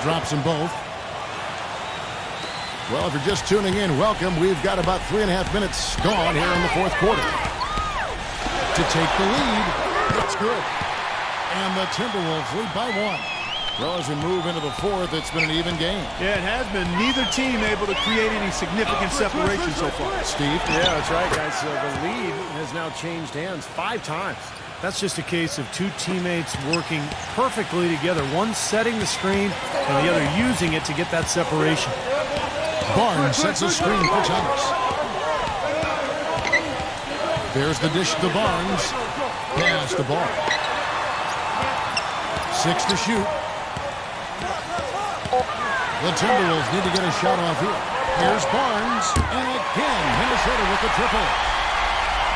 Drops them both. Well, if you're just tuning in, welcome. We've got about 3.5 minutes gone here in the fourth quarter. To take the lead, it's good. And the Timberwolves lead by 1. Well, as we move into the fourth, it's been an even game. Yeah, it has been. Neither team able to create any significant separation so far. Steve? Yeah, that's right, guys. The lead has now changed hands 5 times. That's just a case of 2 teammates working perfectly together. One setting the screen and the other using it to get that separation. Barnes sets a screen for Thomas. There's the dish to Barnes. Pass the ball. 6 to shoot. The Timberwolves need to get a shot off here. Here's Barnes. And again, Minnesota with the triple.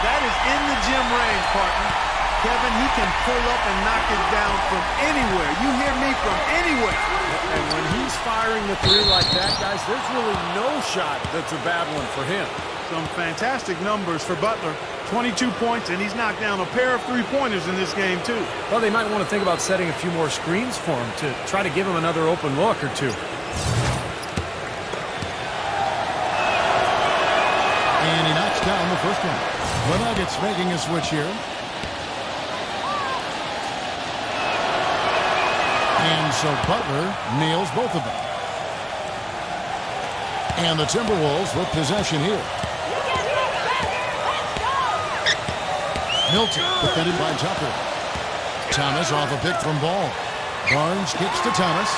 That is in the gym range, partner. Kevin, he can pull up and knock it down from anywhere. You hear me? From anywhere. And when he's firing the 3 like that, guys, there's really no shot that's a bad one for him. Some fantastic numbers for Butler. 22 points, and he's knocked down a pair of 3-pointers in this game, too. Well, they might want to think about setting a few more screens for him to try to give him another open look or 2. And he knocks down the first one. The Nuggets making a switch here. And so Butler nails both of them. And the Timberwolves with possession here. Milton defended by Tucker. Thomas off a pick from Ball. Barnes kicks to Thomas.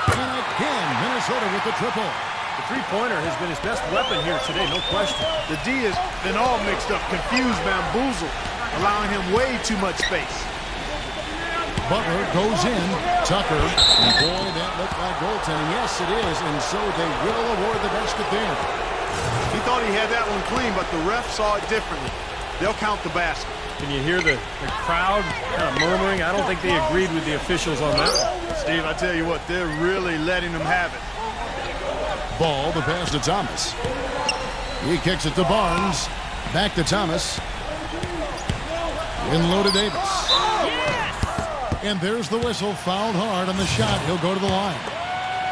And again, Minnesota with the triple. The 3-pointer has been his best weapon here today, no question. The D has been all mixed up, confused, bamboozled, allowing him way too much space. Butler goes in. Tucker. And boy, that looked like goaltending. Yes, it is. And so they will award the basket there. He thought he had that one clean, but the ref saw it differently. They'll count the basket. Can you hear the crowd kind of murmuring? I don't think they agreed with the officials on that one. Steve, I tell you what, they're really letting them have it. Ball, the pass to Thomas. He kicks it to Barnes. Back to Thomas. In low to Davis. And there's the whistle. Fouled hard on the shot. He'll go to the line.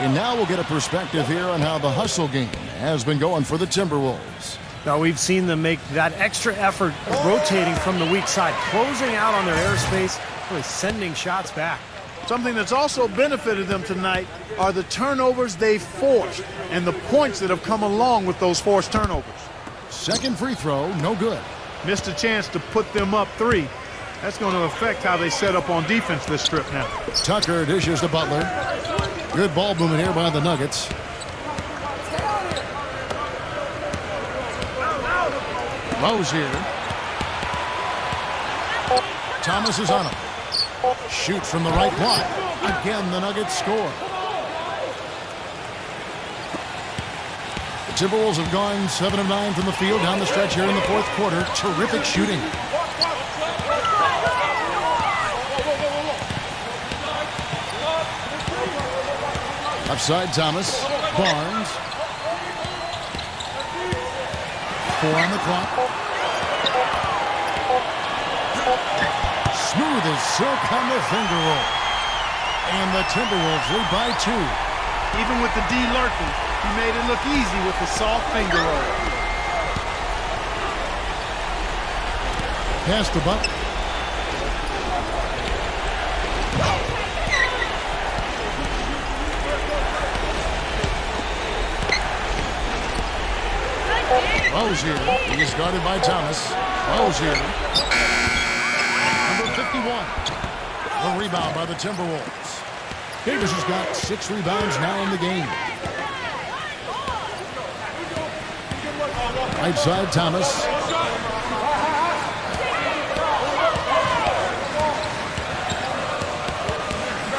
And now we'll get a perspective here on how the hustle game has been going for the Timberwolves. Now we've seen them make that extra effort rotating from the weak side, closing out on their airspace, really sending shots back. Something that's also benefited them tonight are the turnovers they've forced and the points that have come along with those forced turnovers. Second free throw, no good. Missed a chance to put them up 3. That's going to affect how they set up on defense this trip now. Tucker dishes to Butler. Good ball movement here by the Nuggets. Lowe's here. Thomas is on him. Shoots from the right block. Again, the Nuggets score. The Timberwolves have gone 7 of 9 from the field down the stretch here in the fourth quarter. Terrific shooting. Upside Thomas. Barnes. 4 on the clock. Smooth as silk on the finger roll. And the Timberwolves lead by 2. Even with the D lurking, he made it look easy with the soft finger roll. Pass the buck. Rozier. He's guarded by Thomas. Rozier. Number 51. The rebound by the Timberwolves. Davis has got 6 rebounds now in the game. Right side, Thomas.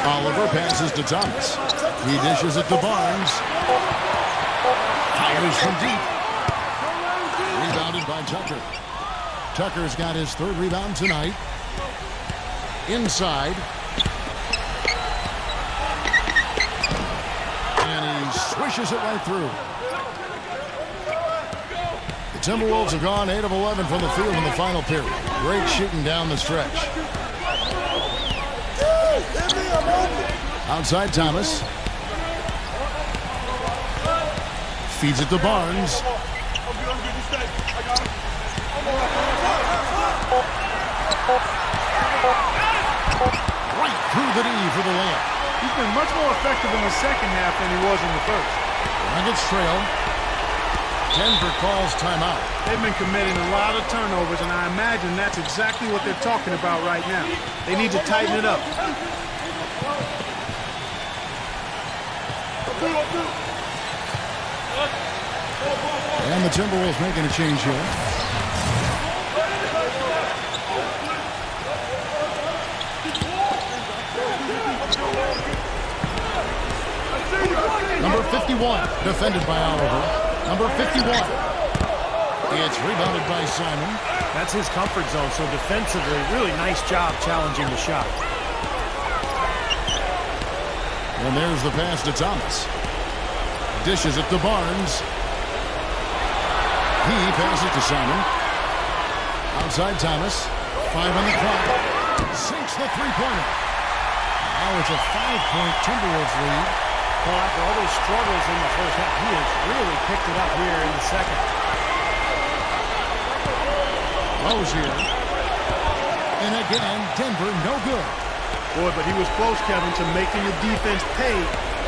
Oliver passes to Thomas. He dishes it to Barnes. Fires from deep. Rebounded by Tucker. Tucker's got his 3rd rebound tonight. Inside. And he swishes it right through. The Timberwolves have gone 8 of 11 from the field in the final period. Great shooting down the stretch. Outside Thomas. Feeds it to Barnes. Right through the knee for the layup. He's been much more effective in the second half than he was in the first. Nuggets trail. Denver calls timeout. They've been committing a lot of turnovers, and I imagine that's exactly what they're talking about right now. They need to tighten it up. And the Timberwolves making a change here. Number 51, defended by Oliver. Number 51. It's rebounded by Simon. That's his comfort zone, so defensively, really nice job challenging the shot. And there's the pass to Thomas. Dishes it to Barnes. He passes to Simon. Outside Thomas. 5 on the clock. Sinks the three-pointer. Now it's a 5-point Timberwolves lead. Well, after all those struggles in the first half, he has really picked it up here in the second. Rozier. And again, Denver no good. Boy, but he was close, Kevin, to making the defense pay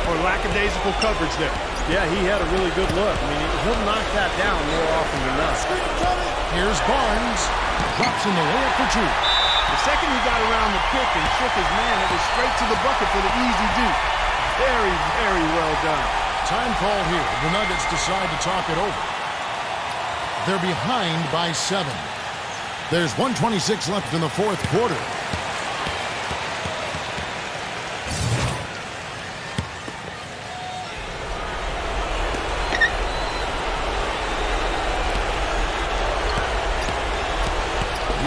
for lackadaisical coverage there. Yeah, he had a really good look. I mean, he'll knock that down more often than not. Here's Barnes. Drops in the layup for 2. The second he got around the pick and shook his man, it was straight to the bucket for the easy deuce. Very, very well done. Time call here. The Nuggets decide to talk it over. They're behind by 7. There's 1:26 left in the 4th quarter.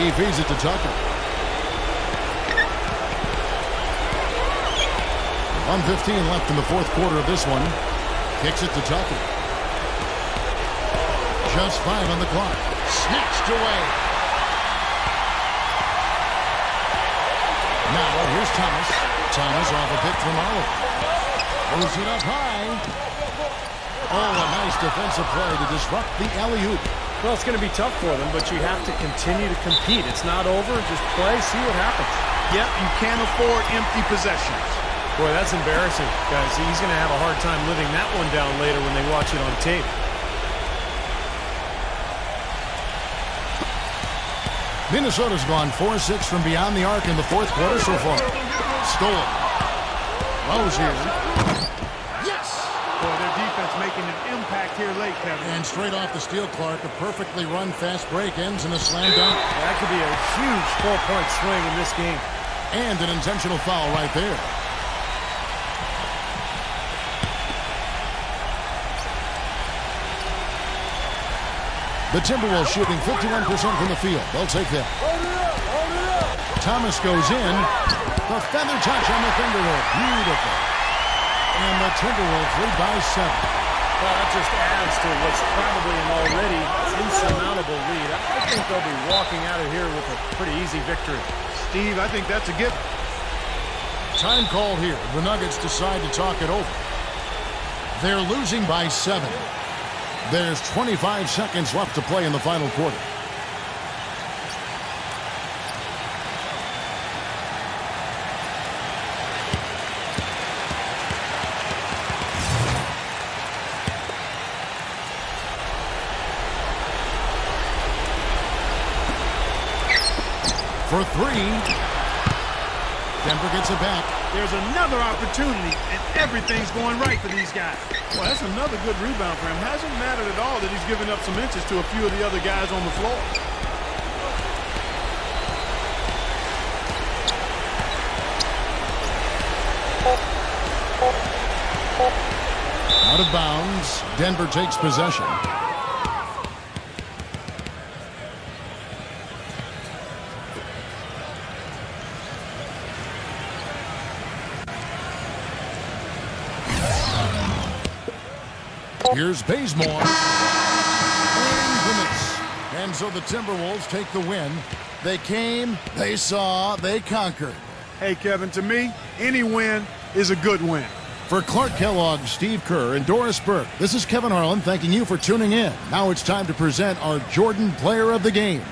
He feeds it to Tucker. 1:15 left in the 4th quarter of this one. Kicks it to Tucker. Just 5 on the clock. Snatched away. Now here's Thomas. Thomas off a pick from Oliver. Moves it up high. Oh, a nice defensive play to disrupt the alley-oop. Well, it's going to be tough for them, but you have to continue to compete. It's not over. Just play, see what happens. Yep, you can't afford empty possessions. Boy, that's embarrassing, guys. He's going to have a hard time living that one down later when they watch it on tape. Minnesota's gone 4-6 from beyond the arc in the 4th quarter so far. Stolen. Rozier. Yes! Boy, their defense making an impact here late, Kevin. And straight off the steal, Clark, a perfectly run fast break ends in a slam dunk. That could be a huge 4-point swing in this game. And an intentional foul right there. The Timberwolves shooting 51% from the field. They'll take that. Thomas goes in. The feather touch on the finger roll. Beautiful. And the Timberwolves lead by 7. Well, that just adds to what's probably an already insurmountable lead. I think they'll be walking out of here with a pretty easy victory. Steve, I think that's a given. Time called here. The Nuggets decide to talk it over. They're losing by 7. There's 25 seconds left to play in the final quarter. For 3. Denver gets it back. There's another opportunity, and everything's going right for these guys. Well, that's another good rebound for him. Hasn't mattered at all that he's given up some inches to a few of the other guys on the floor. Out of bounds. Denver takes possession. Here's Bazemore. And so the Timberwolves take the win. They came, they saw, they conquered. Hey, Kevin, to me, any win is a good win. For Clark Kellogg, Steve Kerr, and Doris Burke, this is Kevin Harlan thanking you for tuning in. Now it's time to present our Jordan Player of the Game.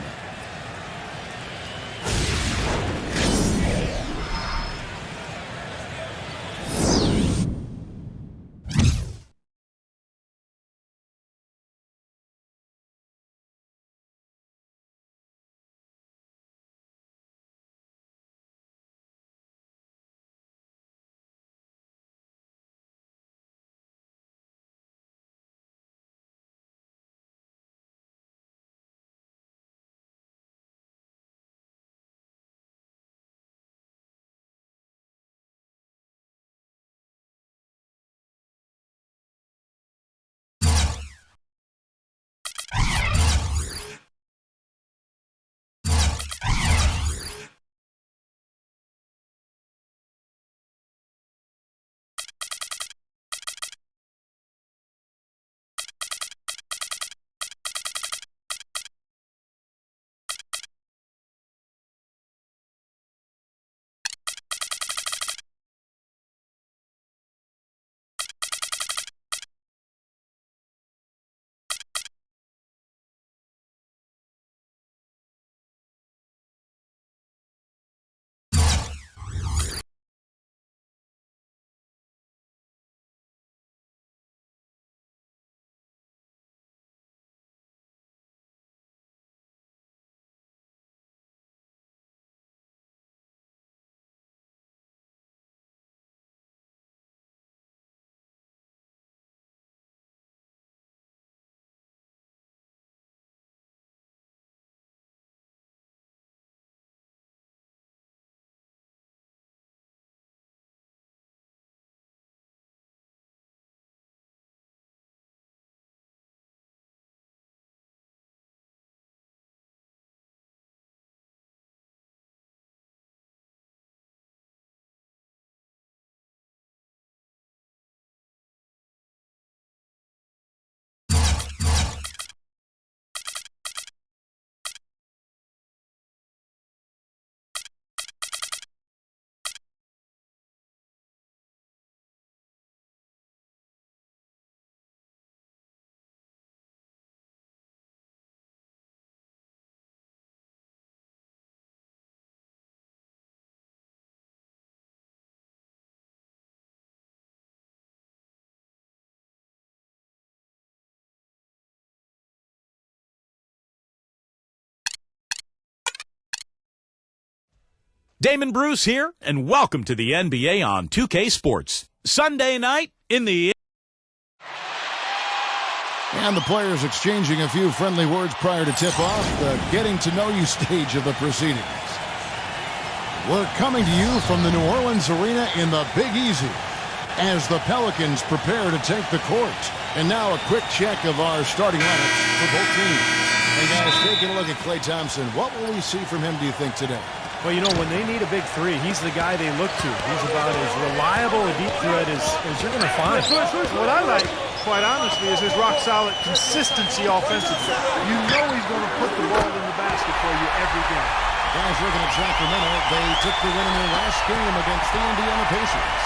Damon Bruce here, and welcome to the NBA on 2K Sports. Sunday night in the... And the players exchanging a few friendly words prior to tip-off, the getting-to-know-you stage of the proceedings. We're coming to you from the New Orleans Arena in the Big Easy as the Pelicans prepare to take the court. And now a quick check of our starting lineups for both teams. Hey guys, taking a look at Klay Thompson. What will we see from him, do you think, today? Well, you know, when they need a big three, he's the guy they look to. He's about as reliable a deep threat as you're going to find. What I like, quite honestly, is his rock-solid consistency offensively. You know he's going to put the ball in the basket for you every game. Guys, looking at Sacramento, they took the win in their last game against the Indiana Pacers.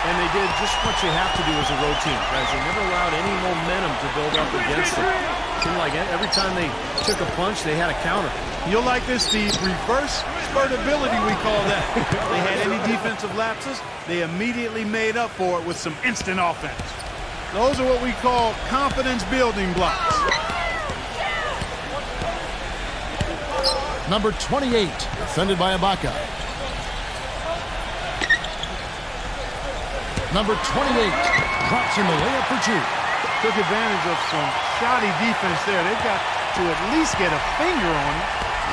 And they did just what you have to do as a road team, guys. They never allowed any momentum to build up against them. It seemed like every time they took a punch, they had a counter. You'll like this, Steve. Reverse spurtability, we call that. They had any defensive lapses, they immediately made up for it with some instant offense. Those are what we call confidence building blocks. Number 28, defended by Ibaka. Number 28, drops in the layup for two. Took advantage of some shoddy defense there. They've got to at least get a finger on it.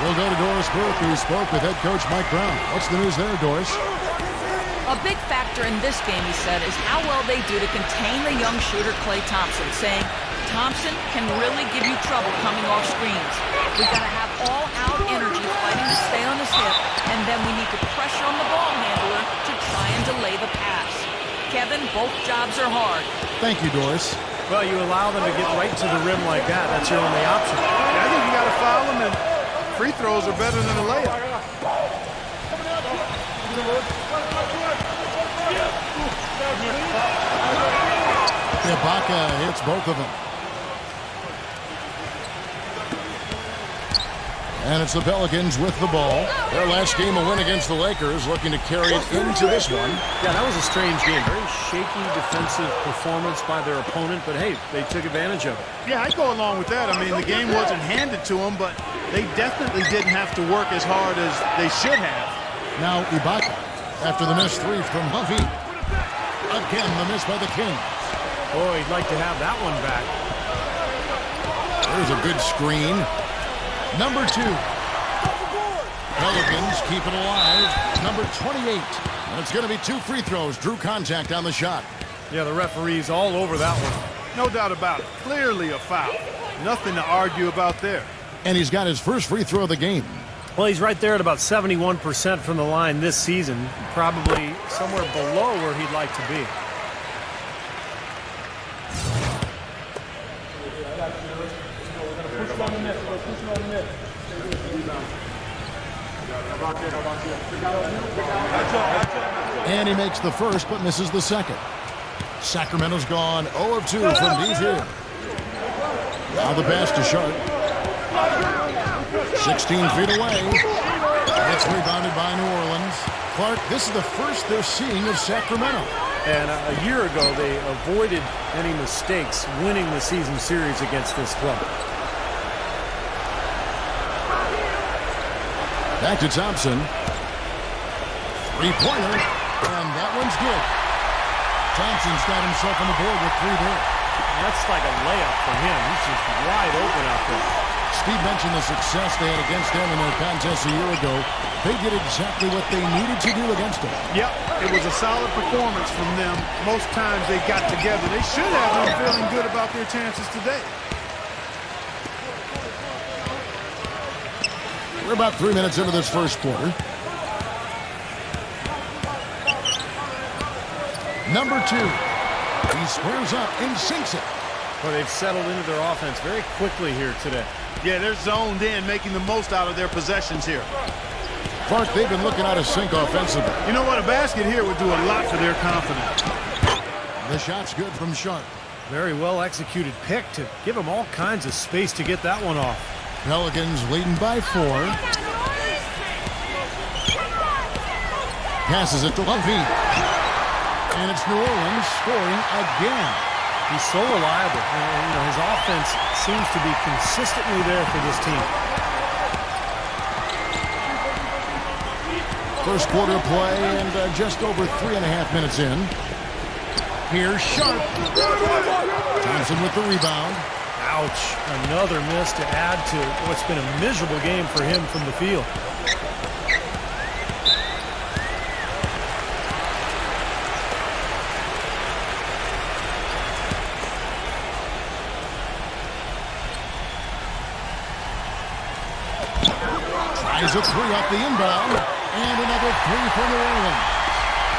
We'll go to Doris Burke, who spoke with head coach Mike Brown. What's the news there, Doris? A big factor in this game, he said, is how well they do to contain the young shooter Klay Thompson, saying Thompson can really give you trouble coming off screens. We got to have all-out energy fighting to stay on his hip, and then we need to pressure on the ball handler to try and delay the pass. Kevin, both jobs are hard. Thank you, Doris. Well, you allow them to get right to the rim like that. That's your only option. I think you got to foul them, and free throws are better than a layup. Ibaka hits both of them. And it's the Pelicans with the ball. Their last game, a win against the Lakers, looking to carry it into this one. Yeah, that was a strange game. Very shaky defensive performance by their opponent, but hey, they took advantage of it. Yeah, I go along with that. I mean, the game wasn't handed to them, but they definitely didn't have to work as hard as they should have. Now Ibaka, after the missed three from Huffy. Again, the miss by the Kings. Boy, he'd like to have that one back. There's a good screen. Number 2. Pelicans keep it alive. Number 28. And it's going to be 2 free throws. Drew contact on the shot. Yeah, the referee's all over that one. No doubt about it. Clearly a foul. Nothing to argue about there. And he's got his first free throw of the game. Well, he's right there at about 71% from the line this season. Probably somewhere below where he'd like to be. And he makes the first, but misses the second. Sacramento's gone 0 of 2 from deep here. Now the pass to Sharp. 16 feet away. It's rebounded by New Orleans. Clark, this is the first they're seeing of Sacramento. And a year ago, they avoided any mistakes winning the season series against this club. Back to Thompson. Three-pointer, and that one's good. Thompson's got himself on the board with 3 there. That's like a layup for him. He's just wide open out there. Steve mentioned the success they had against them in their contest a year ago. They did exactly what they needed to do against them. Yep, it was a solid performance from them. Most times they got together. They should have been feeling good about their chances today. We're about 3 minutes into this first quarter. Number 2. He squares up and sinks it. Well, they've settled into their offense very quickly here today. Yeah, they're zoned in, making the most out of their possessions here. Clark, they've been looking out of sync offensively. You know what? A basket here would do a lot for their confidence. The shot's good from Sharp. Very well executed pick to give them all kinds of space to get that one off. Pelicans leading by 4. Passes it to Huffy. And it's New Orleans scoring again. He's so reliable. And, you know, his offense seems to be consistently there for this team. First quarter play and just over 3.5 minutes in. Here's Sharp. Thompson with the rebound. Ouch. Another miss to add to what's been a miserable game for him from the field. Tries a 3 off the inbound. And another 3 for New Orleans.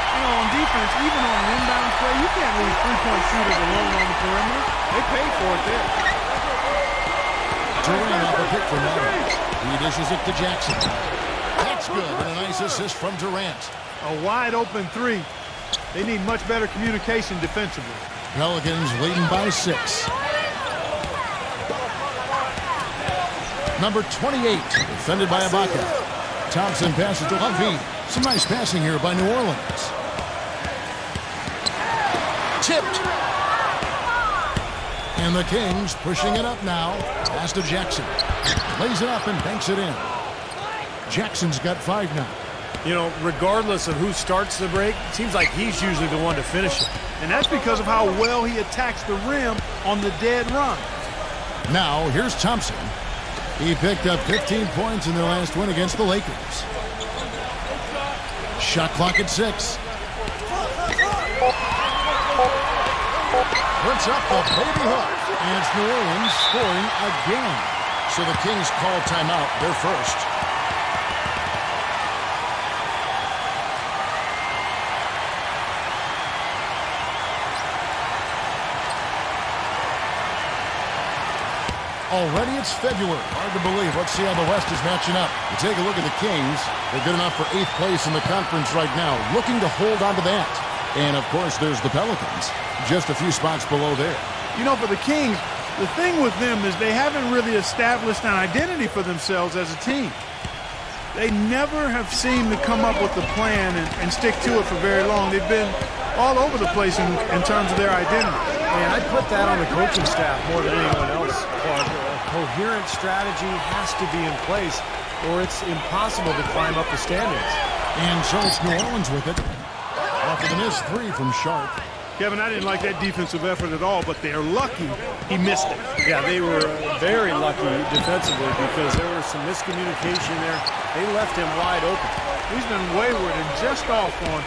You know, on defense, even on an inbound play, you can't leave three-point shooters alone on the perimeter. They paid for it there. Durant off a pick from Adams. He dishes it to Jackson. That's good, and a nice assist from Durant. A wide open three. They need much better communication defensively. Pelicans leading by 6. Number 28, defended by Ibaka. Thompson passes to Levine. Some nice passing here by New Orleans. Tipped. And the Kings pushing it up now. Pass to Jackson. Lays it up and banks it in. Jackson's got 5 now. You know, regardless of who starts the break, it seems like he's usually the one to finish it. And that's because of how well he attacks the rim on the dead run. Now, here's Thompson. He picked up 15 points in their last win against the Lakers. Shot clock at 6. Puts up the baby hook. And it's New Orleans scoring again. So the Kings call timeout, their first. Already it's February. Hard to believe. Let's see how the West is matching up. You take a look at the Kings. They're good enough for 8th place in the conference right now. Looking to hold on to that. And, of course, there's the Pelicans. Just a few spots below there. You know, for the Kings, the thing with them is they haven't really established an identity for themselves as a team. They never have seemed to come up with a plan and stick to it for very long. They've been all over the place in terms of their identity. And I'd put that on the coaching staff more than anyone else, Clark. A coherent strategy has to be in place, or it's impossible to climb up the standings. And so it's New Orleans with it. Off of the missed 3 from Sharp. Kevin, I didn't like that defensive effort at all, but they're lucky he missed it. Yeah, they were very lucky defensively because there was some miscommunication there. They left him wide open. He's been wayward and just off on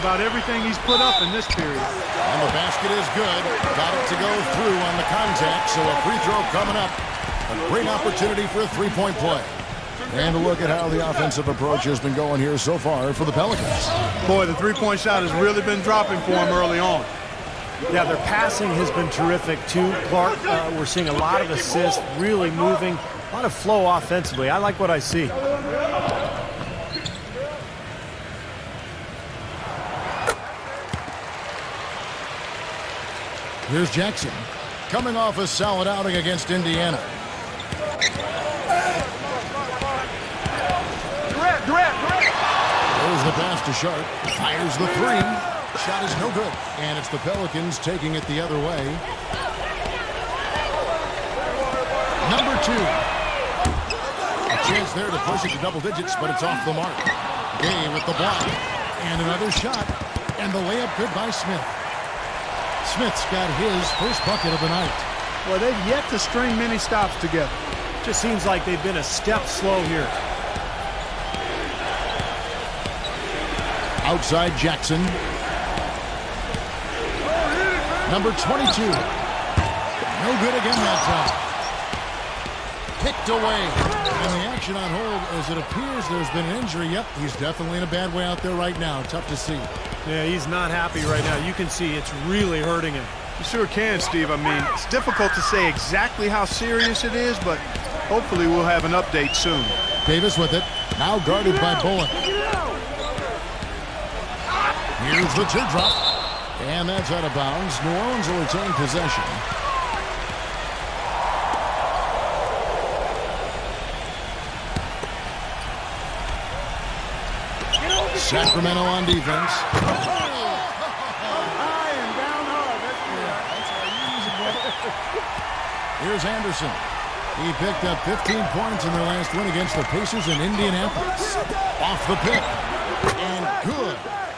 about everything he's put up in this period. And the basket is good. Got it to go through on the contact, so a free throw coming up. A great opportunity for a three-point play. And a look at how the offensive approach has been going here so far for the Pelicans. Boy, the three-point shot has really been dropping for him early on. Yeah, their passing has been terrific too, Clark. We're seeing a lot of assists, really moving, a lot of flow offensively. I like what I see. Here's Jackson, coming off a solid outing against Indiana. There's the pass to Sharp. Fires the 3. Shot is no good. And it's the Pelicans taking it the other way. Number 2. A chance there to push it to double digits, but it's off the mark. Gay with the block. And another shot. And the layup good by Smith. Smith's got his first bucket of the night. Well, they've yet to string many stops together. Just seems like they've been a step slow here. Outside Jackson. Number 22. No good again that time. Picked away. And the action on hold as it appears there's been an injury. Yep, he's definitely in a bad way out there right now. Tough to see. Yeah, he's not happy right now. You can see it's really hurting him. You sure can, Steve. I mean, it's difficult to say exactly how serious it is, but hopefully we'll have an update soon. Davis with it. Now guarded by Bullock. Here's the teardrop. And that's out of bounds. New Orleans will retain possession. Sacramento on defense. High and down hard. Here's Anderson. He picked up 15 points in their last win against the Pacers in Indianapolis. Off the pick. And good.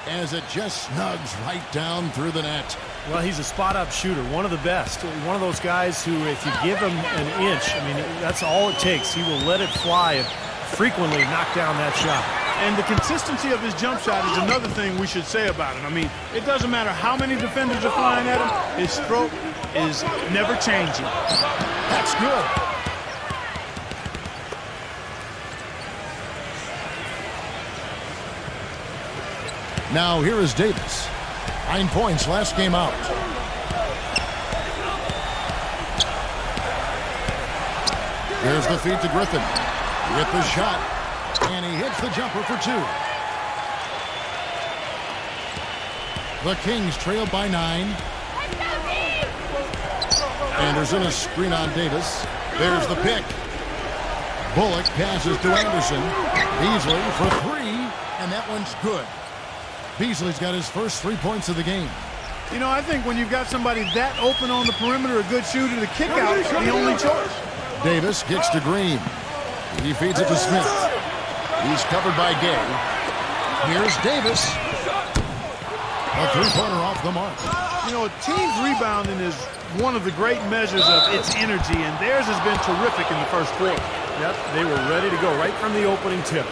As it just snugs right down through the net. Well, he's a spot-up shooter, one of the best. One of those guys who, if you give him an inch, I mean, that's all it takes. He will let it fly and frequently knock down that shot. And the consistency of his jump shot is another thing we should say about it. I mean, it doesn't matter how many defenders are flying at him. His stroke is never changing. That's good. Now here is Davis. 9 points last game out. Here's the feed to Griffin. With the shot. And he hits the jumper for 2. The Kings trail by 9. Anderson a screen on Davis. There's the pick. Bullock passes to Anderson. Beasley for 3, and that one's good. Beasley's got his first 3 points of the game. You know, I think when you've got somebody that open on the perimeter, a good shooter, the kick out is the only choice. Davis kicks to Green. He feeds it to Smith. He's covered by Gay. Here's Davis. A 3-pointer off the mark. You know, a team's rebounding is one of the great measures of its energy, and theirs has been terrific in the first quarter. Yep, they were ready to go right from the opening tip.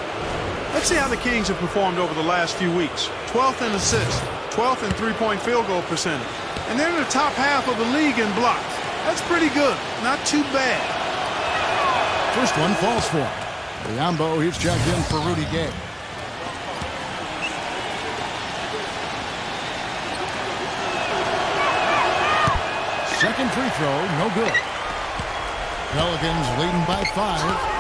Let's see how the Kings have performed over the last few weeks. 12th in assists, 12th in three-point field goal percentage. And they're in the top half of the league in blocks. That's pretty good. Not too bad. First one falls for him. Biombo, he's checked in for Rudy Gay. Second free throw, no good. Pelicans leading by 5.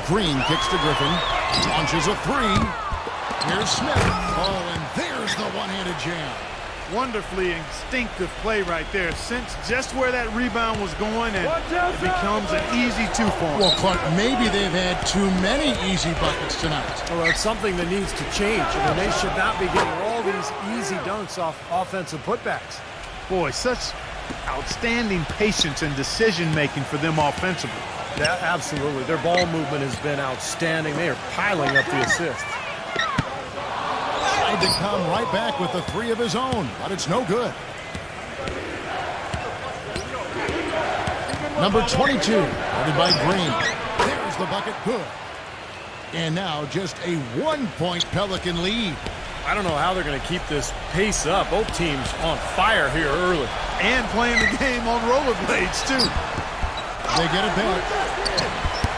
Green kicks to Griffin. Launches a 3. Here's Smith. Oh, and there's the one-handed jam. Wonderfully instinctive play right there. Sense just where that rebound was going, and it becomes an easy 2 for him. Well, Clark, maybe they've had too many easy buckets tonight. Well, it's something that needs to change. I mean, they should not be getting all these easy dunks off offensive putbacks. Boy, such outstanding patience and decision-making for them offensively. Yeah, absolutely. Their ball movement has been outstanding. They are piling up the assists. Tried to come right back with the 3 of his own, but it's no good. Number 22, headed by Green. There's the bucket, good. And now just a 1-point Pelican lead. I don't know how they're going to keep this pace up. Both teams on fire here early. And playing the game on rollerblades, too. They get it back.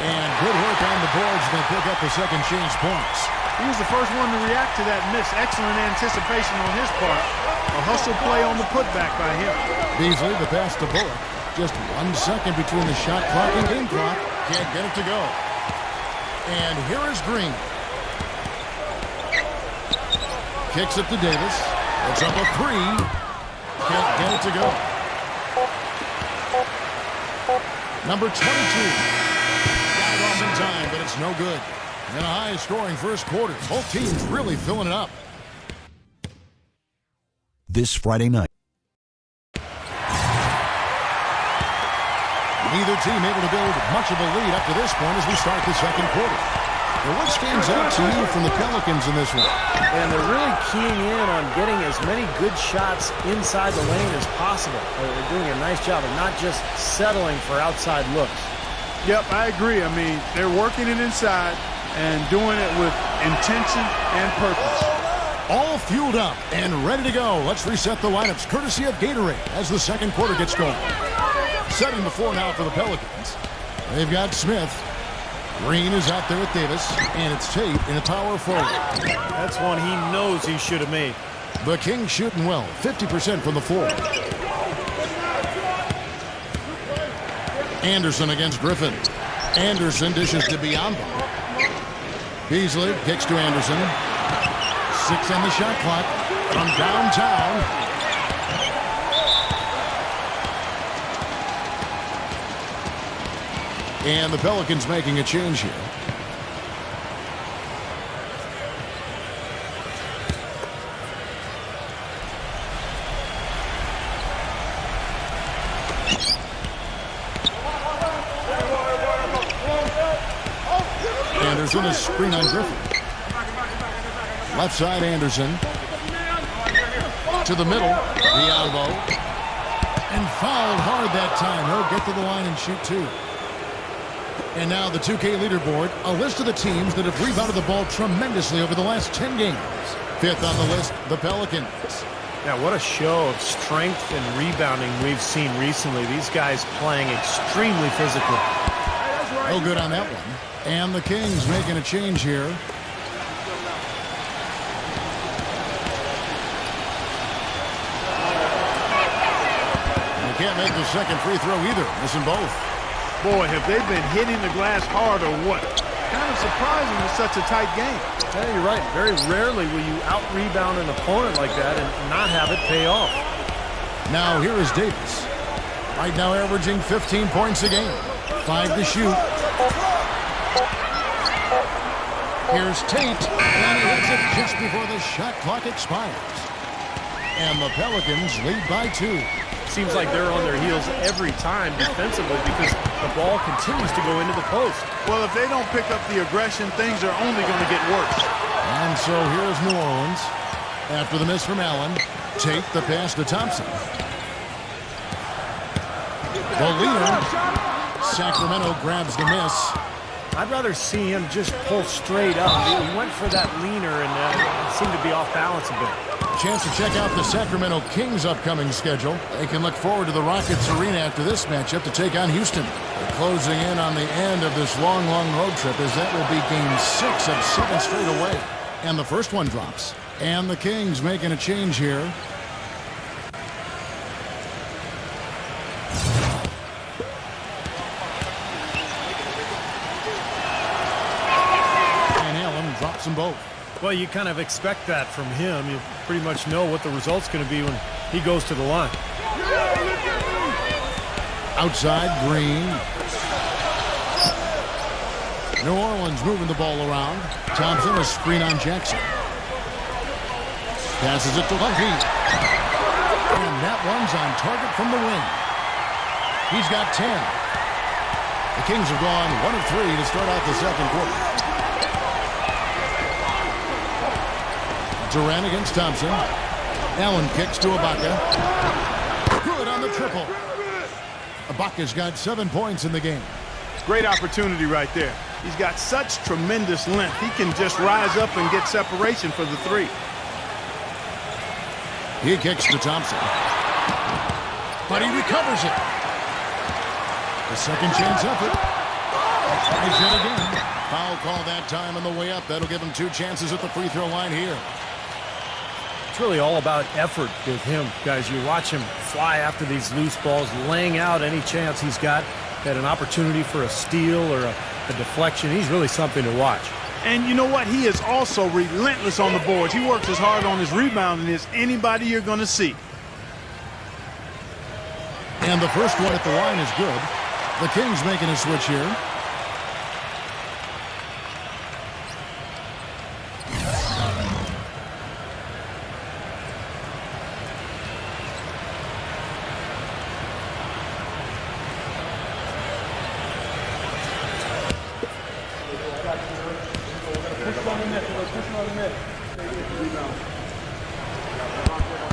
And good work on the boards. They pick up the second chance points. He was the first one to react to that miss. Excellent anticipation on his part. A hustle play on the putback by him. Beasley, the pass to Bullock. Just 1 second between the shot clock and game clock. Can't get it to go. And here is Green. Kicks it to Davis. It's up a 3. Can't get it to go. Number 22. Got it off in time, but it's no good. And a high-scoring first quarter. Both teams really filling it up. This Friday night. Neither team able to build much of a lead up to this point as we start the second quarter. Well, what stands out to you from the Pelicans in this one? And they're really keying in on getting as many good shots inside the lane as possible. They're doing a nice job of not just settling for outside looks. Yep, I agree. I mean, they're working it inside and doing it with intention and purpose. All fueled up and ready to go. Let's reset the lineups courtesy of Gatorade as the second quarter gets going. Setting the floor now for the Pelicans. They've got Smith. Green is out there with Davis, and it's Tate in a power forward. That's one he knows he should have made. The Kings shooting well, 50% from the floor. Anderson against Griffin. Anderson dishes to Biombo. Beasley kicks to Anderson. 6 on the shot clock from downtown. And the Pelicans making a change here. Anderson a screen on Griffin. Left side Anderson. To the middle. Biombo. And fouled hard that time. He'll get to the line and shoot 2. And now the 2K leaderboard, a list of the teams that have rebounded the ball tremendously over the last 10 games. 5th on the list, the Pelicans. Yeah, what a show of strength and rebounding we've seen recently. These guys playing extremely physical. No good on that one. And the Kings making a change here. They can't make the second free throw either, missing both. Boy, have they been hitting the glass hard or what? Kind of surprising with such a tight game. Yeah, you're right. Very rarely will you out-rebound an opponent like that and not have it pay off. Now here is Davis. Right now averaging 15 points a game. 5 to shoot. Here's Tate, and he hits it just before the shot clock expires. And the Pelicans lead by 2. Seems like they're on their heels every time defensively because the ball continues to go into the post. Well, if they don't pick up the aggression, things are only going to get worse. And so here's New Orleans. After the miss from Allen, Tate the pass to Thompson. The leader, Sacramento grabs the miss. I'd rather see him just pull straight up. He went for that leaner and seemed to be off balance a bit. Chance to check out the Sacramento Kings' upcoming schedule. They can look forward to the Rockets Arena after this matchup to take on Houston. They're closing in on the end of this long, long road trip as that will be game 6 of 7 straight away. And the first one drops. And the Kings making a change here. And Allen drops them both. Well, you kind of expect that from him. You pretty much know what the result's going to be when he goes to the line. Outside, Green. New Orleans moving the ball around. Thompson, a screen on Jackson. Passes it to Lumpy. And that one's on target from the wing. He's got 10. The Kings have gone 1 of 3 to start out the second quarter. Durant against Thompson. Allen kicks to Ibaka. Good on the triple. Ibaka's got 7 points in the game. Great opportunity right there. He's got such tremendous length. He can just rise up and get separation for the 3. He kicks to Thompson. But he recovers it. The second chance effort. Tries it again. Foul call that time on the way up. That'll give him 2 chances at the free throw line here. It's really all about effort with him, guys. You watch him fly after these loose balls, laying out any chance he's got at an opportunity for a steal or a deflection. He's really something to watch. And you know what? He is also relentless on the boards. He works as hard on his rebounding as anybody you're going to see. And the first one at the line is good. The Kings making a switch here.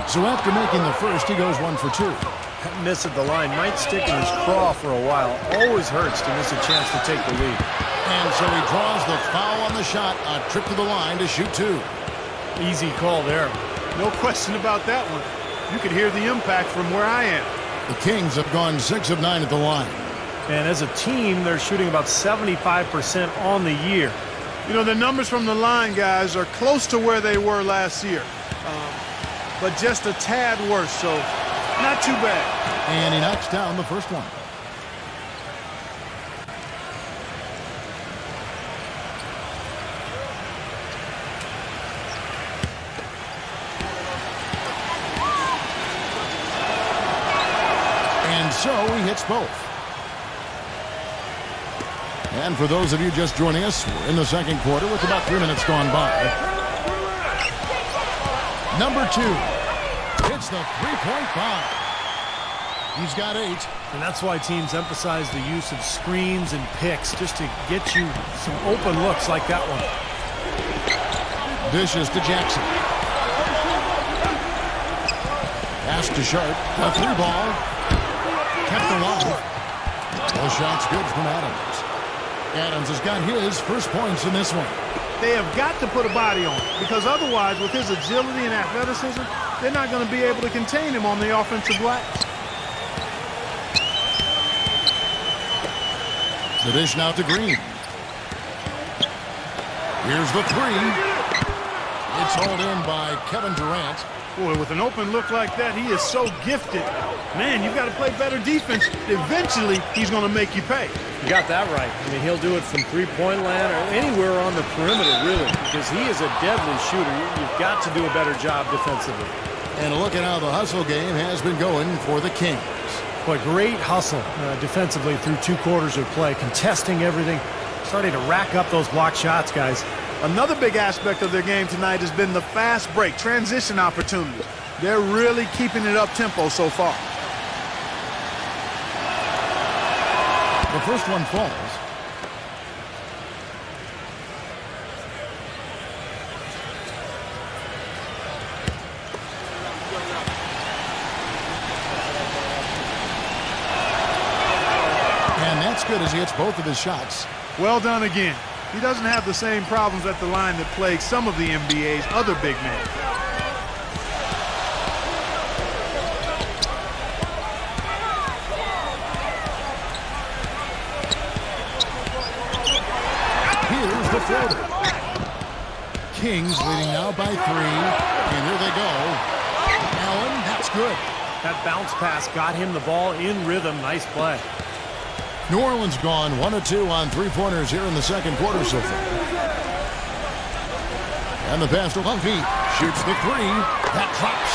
So after making the first, he goes 1 for 2. That miss at the line might stick in his craw for a while. Always hurts to miss a chance to take the lead. And so he draws the foul on the shot. A trip to the line to shoot 2. Easy call there. No question about that one. You could hear the impact from where I am. The Kings have gone 6 of 9 at the line. And as a team, they're shooting about 75% on the year. You know, the numbers from the line, guys, are close to where they were last year. But just a tad worse, so not too bad. And he knocks down the first one. And so he hits both. And for those of you just joining us, we're in the second quarter with about 3 minutes gone by. Number 2 hits the three-point bomb. He's got 8. And that's why teams emphasize the use of screens and picks just to get you some open looks like that one. Dishes to Jackson. Pass to Sharp. A 3-ball. Kept alive. The shot's good from Adams. Adams has got his first points in this one. They have got to put a body on it, because otherwise, with his agility and athleticism, they're not going to be able to contain him on the offensive glass. The dish now to Green. Here's the 3. It's hauled in by Kevin Durant. Boy, with an open look like that, he is so gifted. Man, you've got to play better defense. Eventually, he's going to make you pay. You got that right. I mean, he'll do it from three-point land or anywhere on the perimeter, really, because he is a deadly shooter. You've got to do a better job defensively. And a look at how the hustle game has been going for the Kings. But great hustle defensively through 2 quarters of play, contesting everything, starting to rack up those block shots, guys. Another big aspect of their game tonight has been the fast break, transition opportunities. They're really keeping it up-tempo so far. The first one falls. And that's good as he hits both of his shots. Well done again. He doesn't have the same problems at the line that plague some of the NBA's other big men. Here's the floater. Kings leading now by 3. And here they go. Allen, that's good. That bounce pass got him the ball in rhythm. Nice play. New Orleans gone 1 of 2 on 3-pointers here in the second quarter so far. And the pass to Lumpy. Shoots the 3. That drops.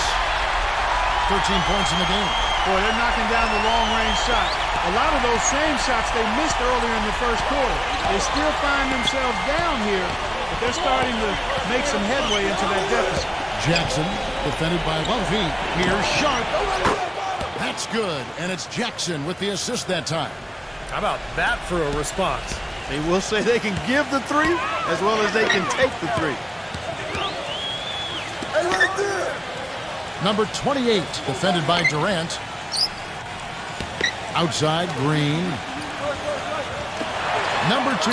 13 points in the game. Boy, they're knocking down the long-range shots. A lot of those same shots they missed earlier in the first quarter. They still find themselves down here, but they're starting to make some headway into that deficit. Jackson, defended by Lumpy. Here's Sharp. That's good, and it's Jackson with the assist that time. How about that for a response? They will say they can give the 3 as well as they can take the 3. Number 28, defended by Durant. Outside, Green. Number 2.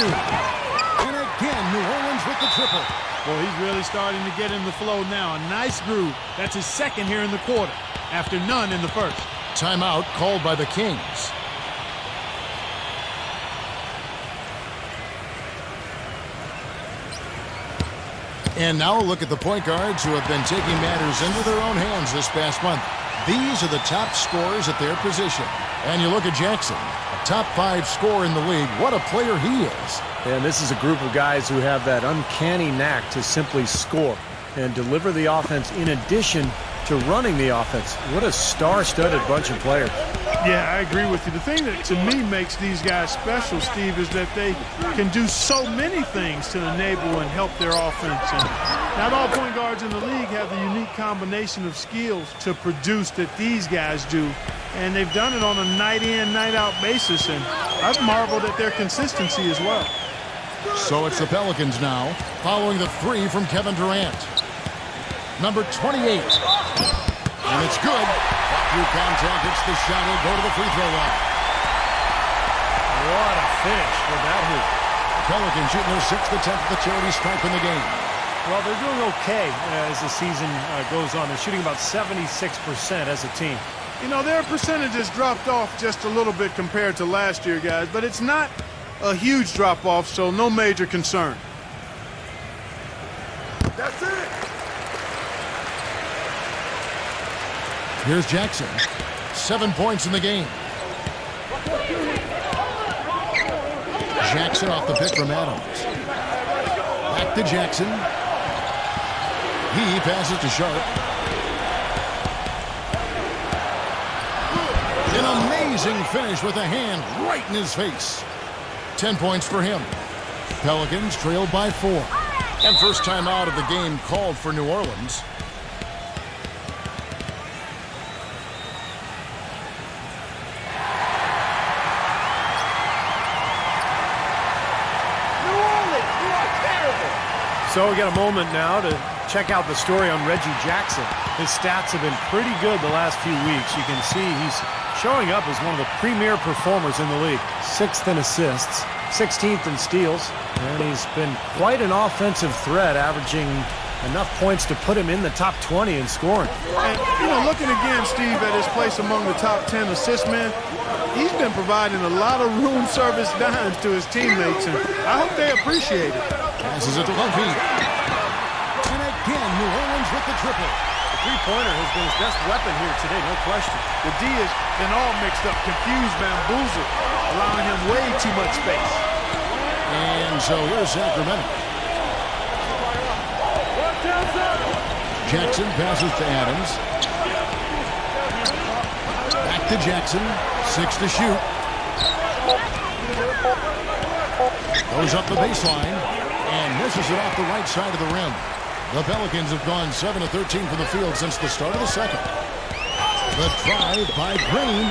And again, New Orleans with the triple. Well, he's really starting to get in the flow now. A nice groove. That's his second here in the quarter, after none in the first. Timeout called by the Kings. And now a look at the point guards who have been taking matters into their own hands this past month. These are the top scorers at their position. And you look at Jackson, a top 5 scorer in the league. What a player he is. And this is a group of guys who have that uncanny knack to simply score and deliver the offense in addition to running the offense. What a star-studded bunch of players. Yeah, I agree with you. The thing that, to me, makes these guys special, Steve, is that they can do so many things to enable and help their offense. And not all point guards in the league have the unique combination of skills to produce that these guys do. And they've done it on a night-in, night-out basis. And I've marveled at their consistency as well. So it's the Pelicans now, following the 3 from Kevin Durant. Number 28. And it's good. Through contact, hits the shot. He'll go to the free throw line. What a finish with that hoop. Pelicans shooting their 6th attempt at the charity stripe in the game. Well, they're doing okay as the season goes on. They're shooting about 76% as a team. You know, their percentages dropped off just a little bit compared to last year, guys, but it's not a huge drop-off, so no major concern. That's it. Here's Jackson. 7 points in the game. Jackson off the pick from Adams. Back to Jackson. He passes to Sharp. An amazing finish with a hand right in his face. 10 points for him. Pelicans trailed by 4. And first time out of the game called for New Orleans. So we got a moment now to check out the story on Reggie Jackson. His stats have been pretty good the last few weeks. You can see he's showing up as one of the premier performers in the league. 6th in assists, 16th in steals, and he's been quite an offensive threat, averaging enough points to put him in the top 20 in scoring. And, you know, looking again, Steve, at his place among the top 10 assist men, he's been providing a lot of room service dimes to his teammates, and I hope they appreciate it. Passes it to Lumpy. And again, New Orleans with the triple. The three-pointer has been his best weapon here today, no question. The D has been all mixed up, confused, bamboozled, allowing him way too much space. And so here's Sacramento. Jackson passes to Adams. Back to Jackson. 6 to shoot. Goes up the baseline and misses it off the right side of the rim. The Pelicans have gone 7 of 13 from the field since the start of the second. The drive by Green.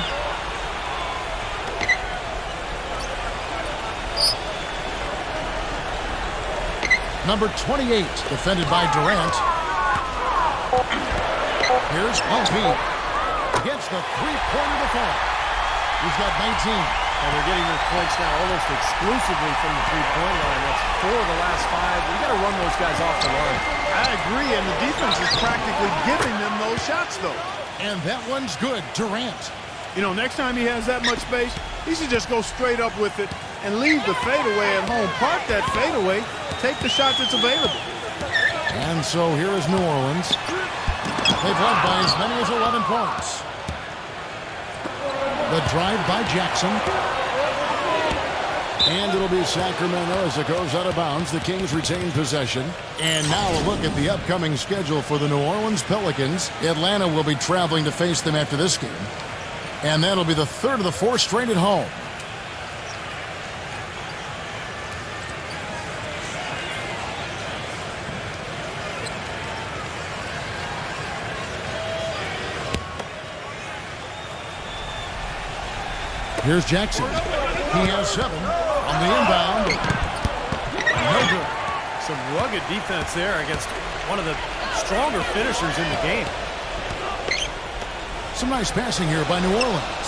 Number 28, defended by Durant. Here's Maltby. Gets the three-pointer to fall. He's got 19. And they're getting their points now almost exclusively from the three-point line. That's 4 of the last 5. You got to run those guys off the line. I agree, and the defense is practically giving them those shots, though. And that one's good. Durant. You know, next time he has that much space, he should just go straight up with it and leave the fadeaway at home. Park that fadeaway. Take the shot that's available. And so here is New Orleans. They've led by as many as 11 points. The drive by Jackson. And it'll be Sacramento as it goes out of bounds. The Kings retain possession. And now a look at the upcoming schedule for the New Orleans Pelicans. Atlanta will be traveling to face them after this game. And that'll be the third of the 4 straight at home. Here's Jackson. He has 7 on the inbound. No good. Some rugged defense there against one of the stronger finishers in the game. Some nice passing here by New Orleans.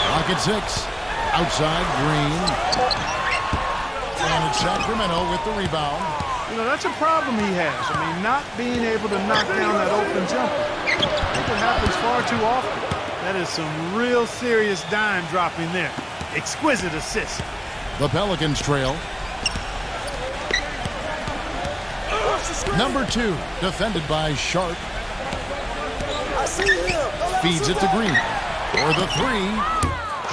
Pocket 6. Outside, Green. And it's Sacramento with the rebound. You know, that's a problem he has. I mean, not being able to knock down that open jumper. I think it happens far too often. That is some real serious dime dropping there. Exquisite assist. The Pelicans trail. Number 2, defended by Sharp. Feeds it to Green. For the 3.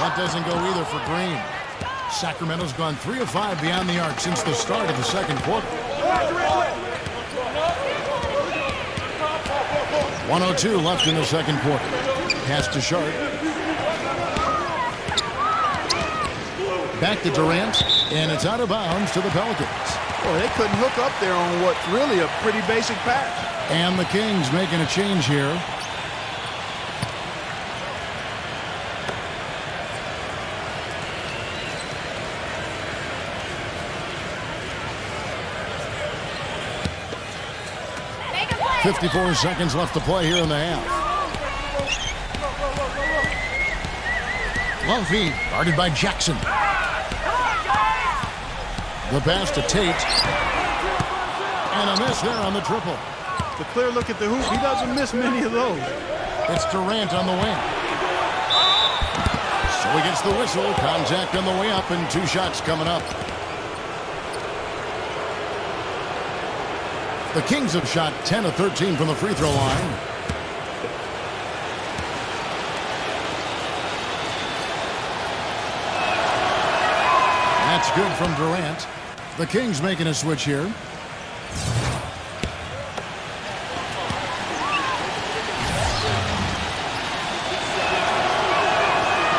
That doesn't go either for Green. Sacramento's gone 3 of 5 beyond the arc since the start of the second quarter. 1:02 left in the second quarter. Pass to Sharp. Back to Durant, and it's out of bounds to the Pelicans. Well, they couldn't hook up there on what's really a pretty basic pass. And the Kings making a change here. .54 seconds left to play here in the half. Long feed, guarded by Jackson. The pass to Tate. And a miss there on the triple. The clear look at the hoop, he doesn't miss many of those. It's Durant on the wing. So he gets the whistle. Contact on the way up and 2 shots coming up. The Kings have shot 10 of 13 from the free throw line. That's good from Durant. The Kings making a switch here.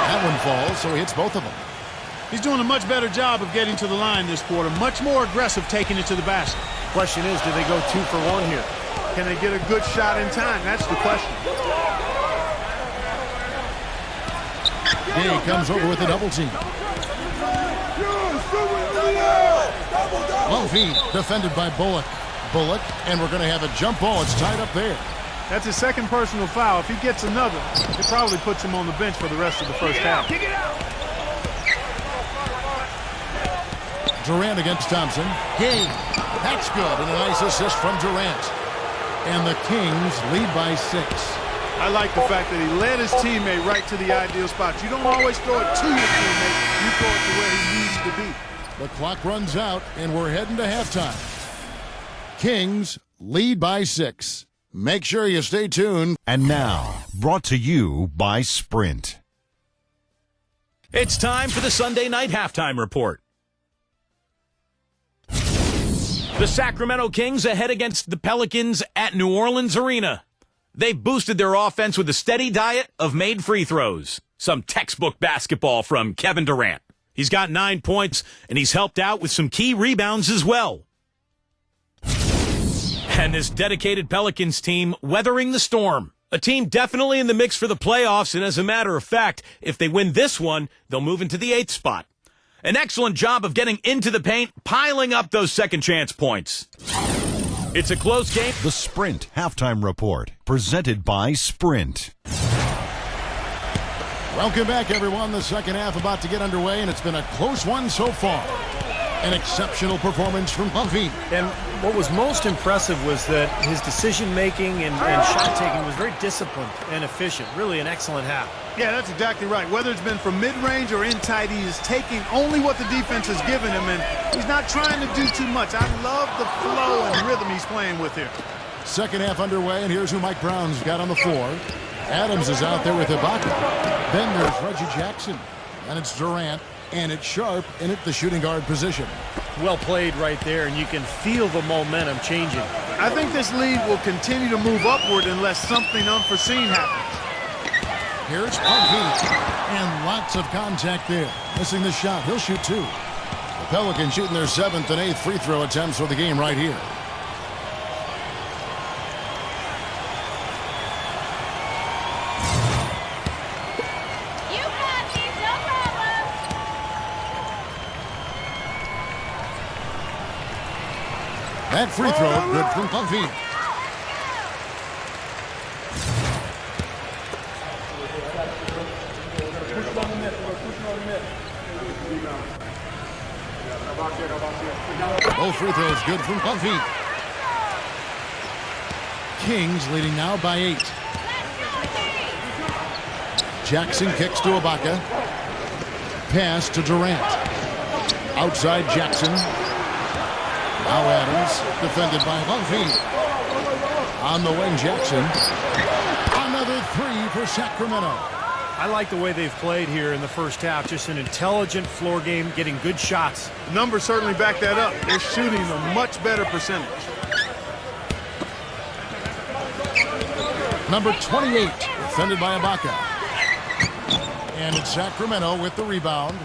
That one falls, so he hits both of them. He's doing a much better job of getting to the line this quarter. Much more aggressive taking it to the basket. Question is, do they go 2 for 1 here? Can they get a good shot in time? That's the question. Day comes over with a double team. Low feed, defended by Bullock. Bullock, and we're going to have a jump ball. It's tied up there. That's his second personal foul. If he gets another, it probably puts him on the bench for the rest of the first half. Durant against Thompson. Game. That's good, and a nice assist from Durant. And the Kings lead by 6. I like the fact that he led his teammate right to the ideal spot. You don't always throw it to your teammate. You throw it to where he needs to be. The clock runs out, and we're heading to halftime. Kings lead by 6. Make sure you stay tuned. And now, brought to you by Sprint. It's time for the Sunday night halftime report. The Sacramento Kings ahead against the Pelicans at New Orleans Arena. They've boosted their offense with a steady diet of made free throws. Some textbook basketball from Kevin Durant. He's got 9 points, and he's helped out with some key rebounds as well. And this dedicated Pelicans team weathering the storm. A team definitely in the mix for the playoffs, and as a matter of fact, if they win this one, they'll move into the 8th spot. An excellent job of getting into the paint, piling up those second chance points. It's a close game. The Sprint Halftime Report, presented by Sprint. Welcome back, everyone. The second half about to get underway, and it's been a close one so far. An exceptional performance from Puffy. And what was most impressive was that his decision-making and shot-taking was very disciplined and efficient. Really an excellent half. Yeah, that's exactly right. Whether it's been from mid-range or in tight, he is taking only what the defense has given him, and he's not trying to do too much. I love the flow and rhythm he's playing with here. Second half underway, and here's who Mike Brown's got on the floor. Adams is out there with Ibaka. Then there's Reggie Jackson. And it's Durant. And it's Sharp in at the shooting guard position. Well played right there, and you can feel the momentum changing. I think this lead will continue to move upward unless something unforeseen happens. Here's Puffy. And lots of contact there. Missing the shot. He'll shoot 2. The Pelicans shooting their 7th and 8th free throw attempts for the game right here. That free throw, good from Puffy. Both free throws good from Puffy. Kings leading now by 8. Jackson kicks to Ibaka. Pass to Durant. Outside Jackson. Now Adams, defended by Puffy. On the wing, Jackson. Another 3 for Sacramento. I like the way they've played here in the first half. Just an intelligent floor game, getting good shots. The numbers certainly back that up. They're shooting a much better percentage. Number 28, defended by Ibaka. And it's Sacramento with the rebound.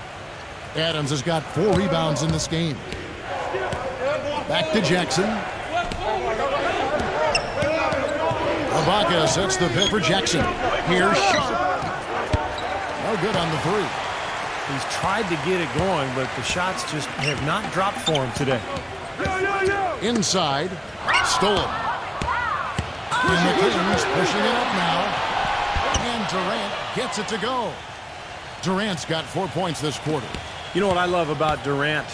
Adams has got 4 rebounds in this game. Back to Jackson. Ibaka sets the pick for Jackson. Here's Sharp. No good on the 3. He's tried to get it going, but the shots just have not dropped for him today. Inside. Stolen. And the Kings pushing it up now. And Durant gets it to go. Durant's got 4 points this quarter. You know what I love about Durant,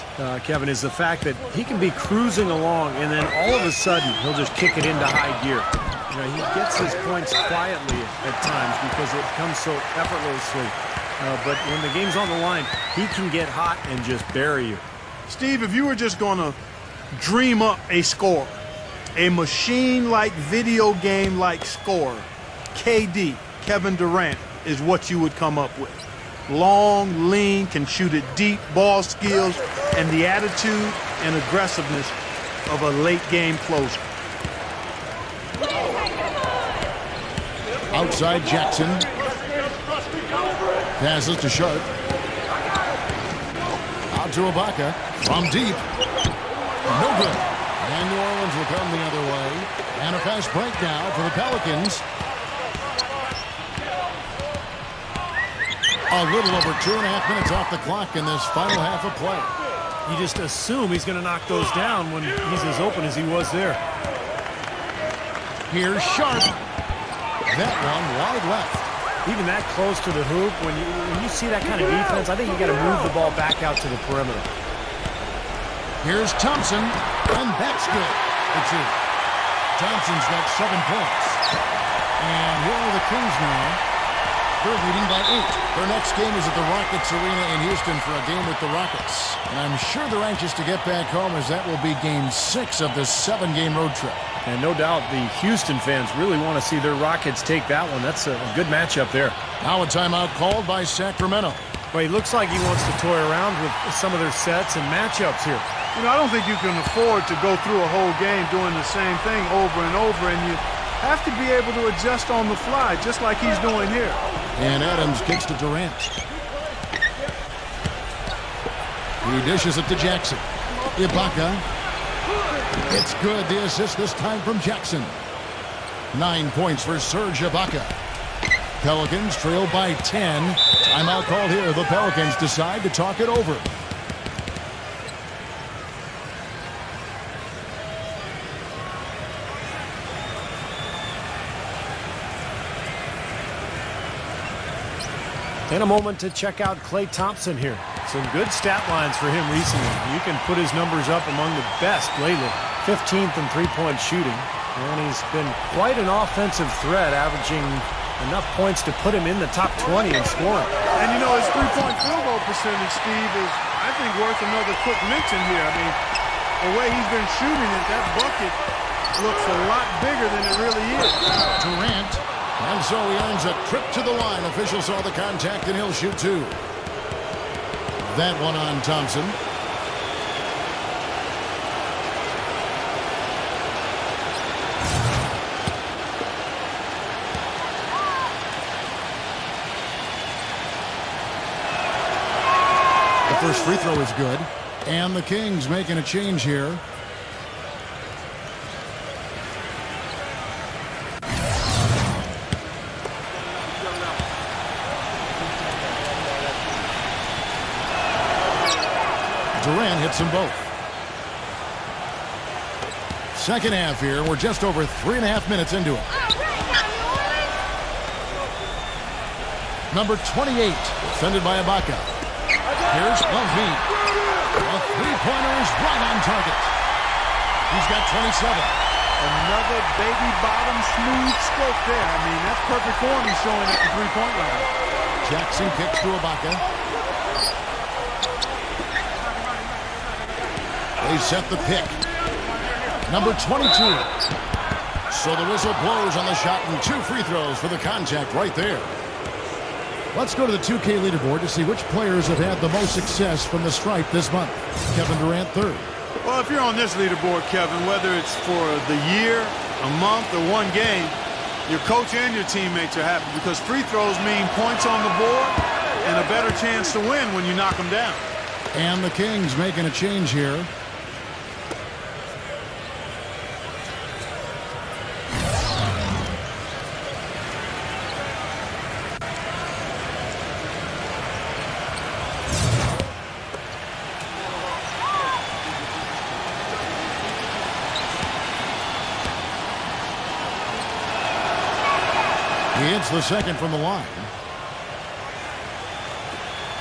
Kevin, is the fact that he can be cruising along, and then all of a sudden he'll just kick it into high gear. You know, he gets his points quietly at times because it comes so effortlessly. But when the game's on the line, he can get hot and just bury you. Steve, if you were just going to dream up a score, a machine-like, video game-like score, KD, Kevin Durant, is what you would come up with. Long, lean, can shoot it deep, ball skills, and the attitude and aggressiveness of a late-game closer. Outside Jackson. Passes to Sharp. Out to Ibaka. From deep. No good. And New Orleans will come the other way. And a fast break now for the Pelicans. A little over 2.5 minutes off the clock in this final half of play. You just assume he's going to knock those down when he's as open as he was there. Here's Sharp. That one wide left. Even that close to the hoop, when you see that kind of defense, I think you got to move the ball back out to the perimeter. Here's Thompson, and that's good. It's it. Thompson's got 7 points. And here are the Kings now. They're leading by 8. Their next game is at the Rockets Arena in Houston for a game with the Rockets. And I'm sure they're anxious to get back home, as that will be game 6 of this 7-game road trip. And no doubt the Houston fans really want to see their Rockets take that one. That's a good matchup there. Now a timeout called by Sacramento. Well, he looks like he wants to toy around with some of their sets and matchups here. You know, I don't think you can afford to go through a whole game doing the same thing over and over, and you have to be able to adjust on the fly, just like he's doing here. And Adams kicks to Durant. He dishes it to Jackson. Ibaka. It's good. The assist this time from Jackson. 9 points for Serge Ibaka. Pelicans trail by 10. Timeout called here. The Pelicans decide to talk it over. And a moment to check out Klay Thompson here. Some good stat lines for him recently. You can put his numbers up among the best lately. 15th in three-point shooting. And he's been quite an offensive threat, averaging enough points to put him in the top 20 in scoring. And, you know, his three-point field goal percentage, Steve, is, I think, worth another quick mention here. I mean, the way he's been shooting it, that bucket looks a lot bigger than it really is. Durant. And so he earns a trip to the line. Official saw the contact, and he'll shoot 2. That one on Thompson. The first free throw is good. And the Kings making a change here. Durant hits them both. Second half here. We're just over 3.5 minutes into it. Number 28, defended by Ibaka. Here's Lovey. A three-pointer is right on target. He's got 27. Another baby bottom smooth stroke there. I mean, that's perfect form he's showing at the three-point line. Jackson kicks to Ibaka. They set the pick. Number 22. So the whistle blows on the shot and 2 free throws for the contact right there. Let's go to the 2K leaderboard to see which players have had the most success from the stripe this month. Kevin Durant third. Well, if you're on this leaderboard, Kevin, whether it's for the year, a month, or one game, your coach and your teammates are happy because free throws mean points on the board and a better chance to win when you knock them down. And the Kings making a change here. He hits the second from the line.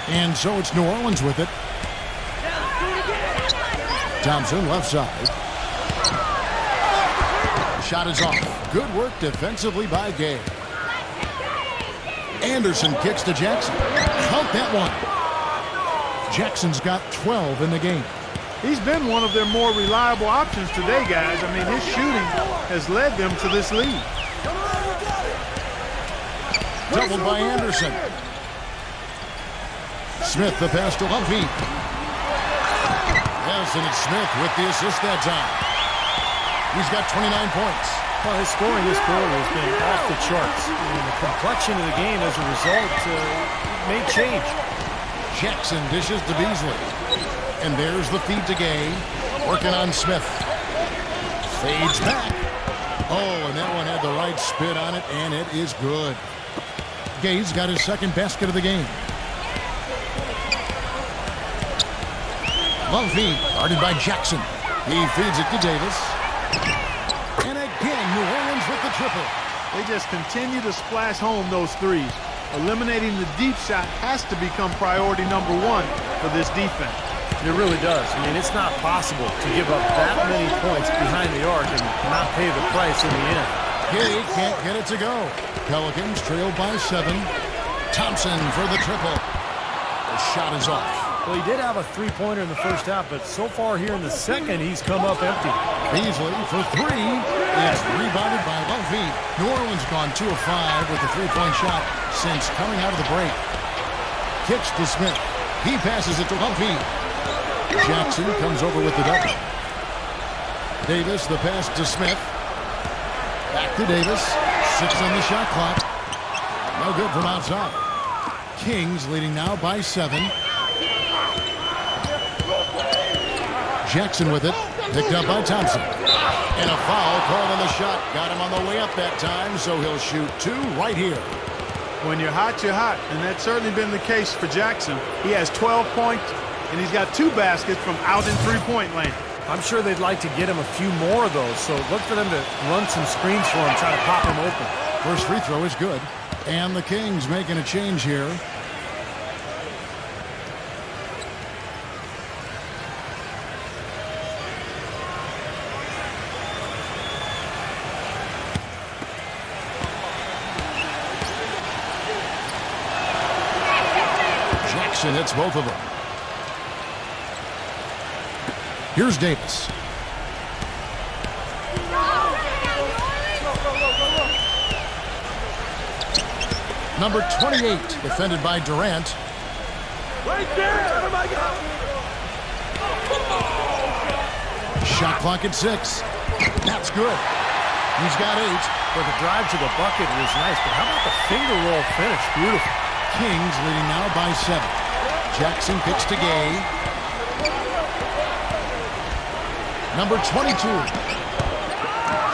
And so it's New Orleans with it. Thompson left side. Shot is off. Good work defensively by Gay. Anderson kicks to Jackson. Count that one. Jackson's got 12 in the game. He's been one of their more reliable options today, guys. I mean, his shooting has led them to this lead. Doubled by Anderson. Smith the pass to Lumpy. Yes, and it's Smith with the assist that time. He's got 29 points. Well, his scoring this quarter has been off the charts. And the complexion of the game as a result may change. Jackson dishes to Beasley. And there's the feed to Gay. Working on Smith. Fades back. Oh, and that one had the right spin on it, and it is good. Gay's got his second basket of the game. Lovey, guarded by Jackson. He feeds it to Davis. And again, New Orleans with the triple. They just continue to splash home those threes. Eliminating the deep shot has to become priority number 1 for this defense. It really does. I mean, it's not possible to give up that many points behind the arc and not pay the price in the end. Gay can't get it to go. Pelicans trail by 7. Thompson for the triple. The shot is off. Well, he did have a three-pointer in the first half, but so far here in the second, he's come up empty. Beasley for three. It's rebounded by Lumpy. New Orleans gone 2 of 5 with the three-point shot since coming out of the break. Kicks to Smith. He passes it to Lumpy. Jackson comes over with the double. Davis, the pass to Smith. Back to Davis. 6 on the shot clock. No good from outside. Kings leading now by 7. Jackson with it. Picked up by Thompson. And a foul called on the shot. Got him on the way up that time, so he'll shoot 2 right here. When you're hot, you're hot. And that's certainly been the case for Jackson. He has 12 points, and he's got 2 baskets from out in three-point lane. I'm sure they'd like to get him a few more of those, so look for them to run some screens for him, try to pop him open. First free throw is good. And the Kings making a change here. Jackson hits both of them. Here's Davis. Number 28, defended by Durant. Right there! Oh my God! Shot clock at 6. That's good. He's got 8. But the drive to the bucket was nice, but how about the finger roll finish? Beautiful. Kings leading now by 7. Jackson kicks to Gay. Number 22.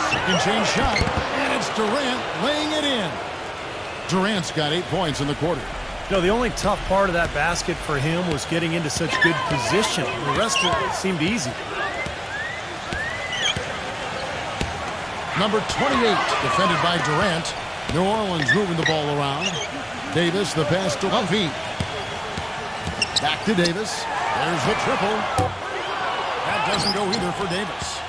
Second change shot. And it's Durant laying it in. Durant's got 8 points in the quarter. You know, the only tough part of that basket for him was getting into such good position. The rest of it seemed easy. Number 28, defended by Durant. New Orleans moving the ball around. Davis, the pass to Lumpy. Back to Davis. There's the triple. That doesn't go either for Davis.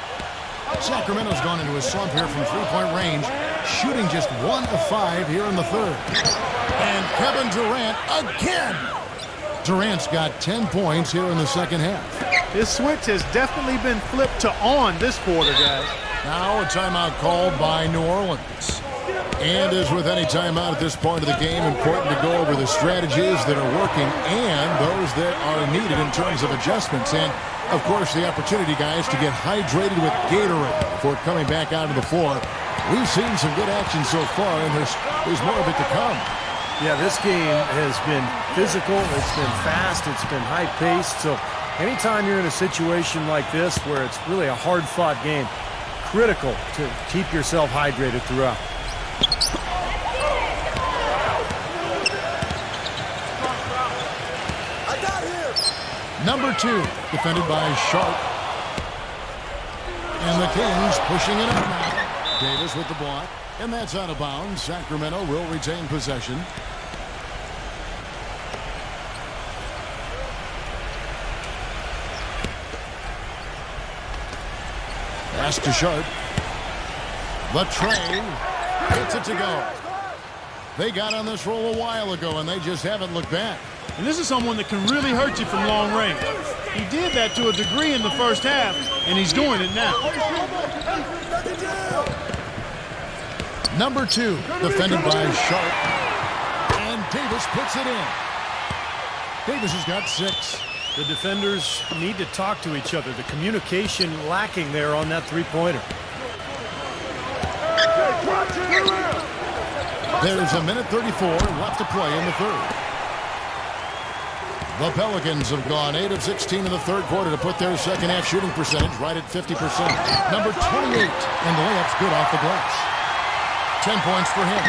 Sacramento's gone into a slump here from three-point range, shooting just 1 of 5 here in the third. And Kevin Durant again. Durant's got 10 points here in the second half. This switch has definitely been flipped to on this quarter, guys. Now a timeout called by New Orleans. And as with any timeout at this point of the game, important to go over the strategies that are working and those that are needed in terms of adjustments. And, of course, the opportunity, guys, to get hydrated with Gatorade before coming back onto the floor. We've seen some good action so far, and there's more of it to come. Yeah, this game has been physical, it's been fast, it's been high-paced. So anytime you're in a situation like this where it's really a hard-fought game, critical to keep yourself hydrated throughout. Number 2, defended by Sharp. And the Kings pushing it up now. Davis with the block, and that's out of bounds. Sacramento will retain possession. Pass to Sharp. The tray. Gets it to go. They got on this roll a while ago, and they just haven't looked back. And this is someone that can really hurt you from long range. He did that to a degree in the first half, and he's doing it now. Number 2, defended by Sharp. And Davis puts it in. Davis has got 6. The defenders need to talk to each other. The communication lacking there on that three-pointer. There's a minute 34 left to play in the third. The Pelicans have gone 8 of 16 in the third quarter to put their second half shooting percentage right at 50%. Number 28, and the layup's good off the glass. 10 points for him.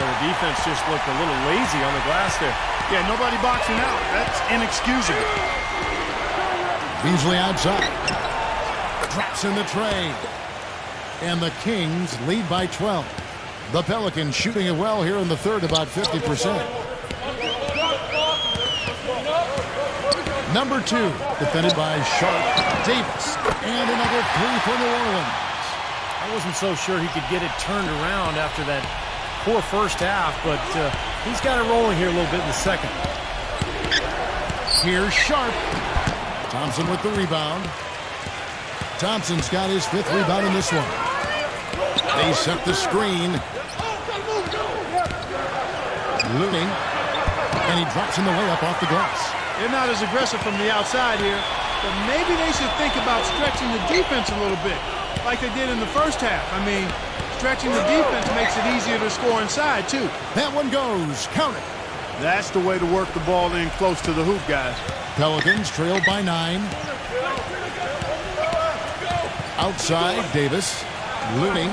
Well, the defense just looked a little lazy on the glass there. Yeah, nobody boxing out. That's inexcusable. Beasley outside. Drops in the tray. And the Kings lead by 12. The Pelicans shooting it well here in the third, about 50%. Number 2, defended by Sharp. Davis. And another 3 for New Orleans. I wasn't so sure he could get it turned around after that poor first half, but He's got it rolling here a little bit in the second. Here's Sharp. Thompson with the rebound. Thompson's got his 5th rebound in this one. They set the screen. Looney. And he drops in the layup off the glass. They're not as aggressive from the outside here, but maybe they should think about stretching the defense a little bit, like they did in the first half. I mean, stretching the defense makes it easier to score inside, too. That one goes. Count it. That's the way to work the ball in close to the hoop, guys. Pelicans trailed by 9. Outside, Davis. Looney.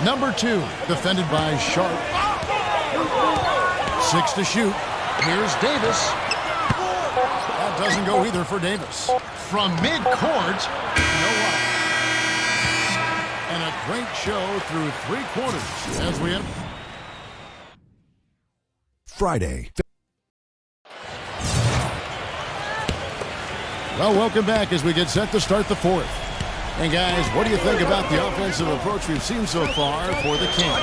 Number 2, defended by Sharp. 6 to shoot. Here's Davis. That doesn't go either for Davis. From midcourt, no one. And a great show through 3 quarters as we end. Friday. Well, welcome back as we get set to start the 4th. And guys, what do you think about the offensive approach we've seen so far for the Kings?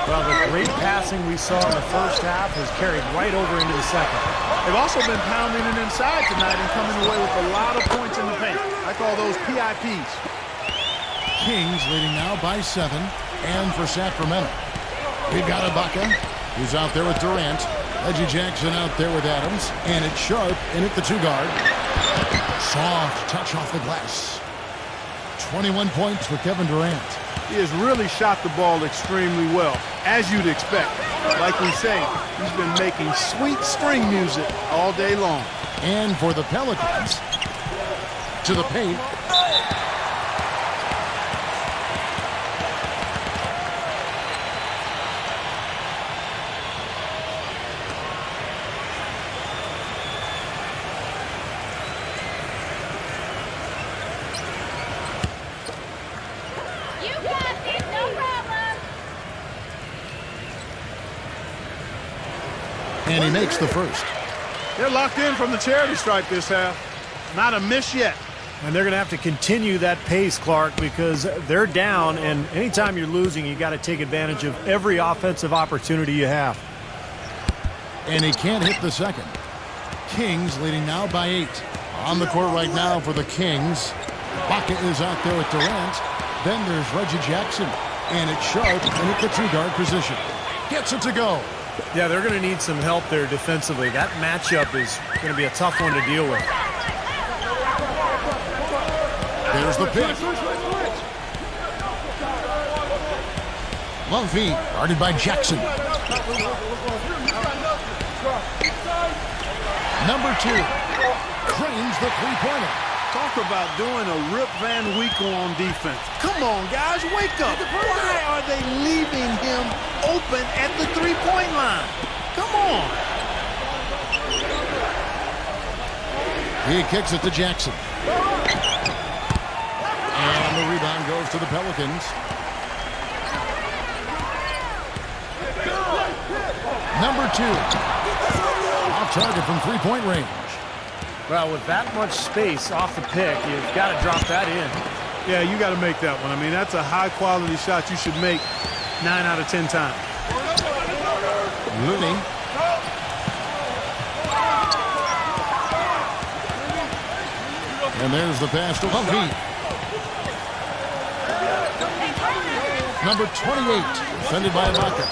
Well, the great passing we saw in the first half has carried right over into the second. They've also been pounding it inside tonight and coming away with a lot of points in the paint. I call those PIPs. Kings leading now by 7. And for Sacramento, we've got Ibaka, who's out there with Durant. Reggie Jackson out there with Adams. And it's Sharp in at the 2-guard. Soft touch off the glass. 21 points for Kevin Durant. He has really shot the ball extremely well, as you'd expect. Like we say, he's been making sweet string music all day long. And for the Pelicans, to the paint. And he makes the first. They're locked in from the charity stripe this half. Not a miss yet. And they're going to have to continue that pace, Clark, because they're down, and anytime you're losing, you got to take advantage of every offensive opportunity you have. And he can't hit the second. Kings leading now by 8. On the court right now for the Kings. Ibaka is out there with Durant. Then there's Reggie Jackson. And it's Sharp in at the 2-guard position. Gets it to go. Yeah, they're going to need some help there defensively. That matchup is going to be a tough one to deal with. There's the pick. Lumpy, guarded by Jackson. Number 2, cranes the 3-pointer. Talk about doing a Rip Van Winkle on defense. Come on, guys, wake up. Why are they leaving him open at the 3-point line? Come on. He kicks it to Jackson. And the rebound goes to the Pelicans. Number 2. Off target from 3-point range. Well, with that much space off the pick, you've got to drop that in. Yeah, you got to make that one. I mean, that's a high-quality shot you should make 9 out of 10 times. Looney. And there's the pass to Lumpy. Number 28, defended by Ibaka.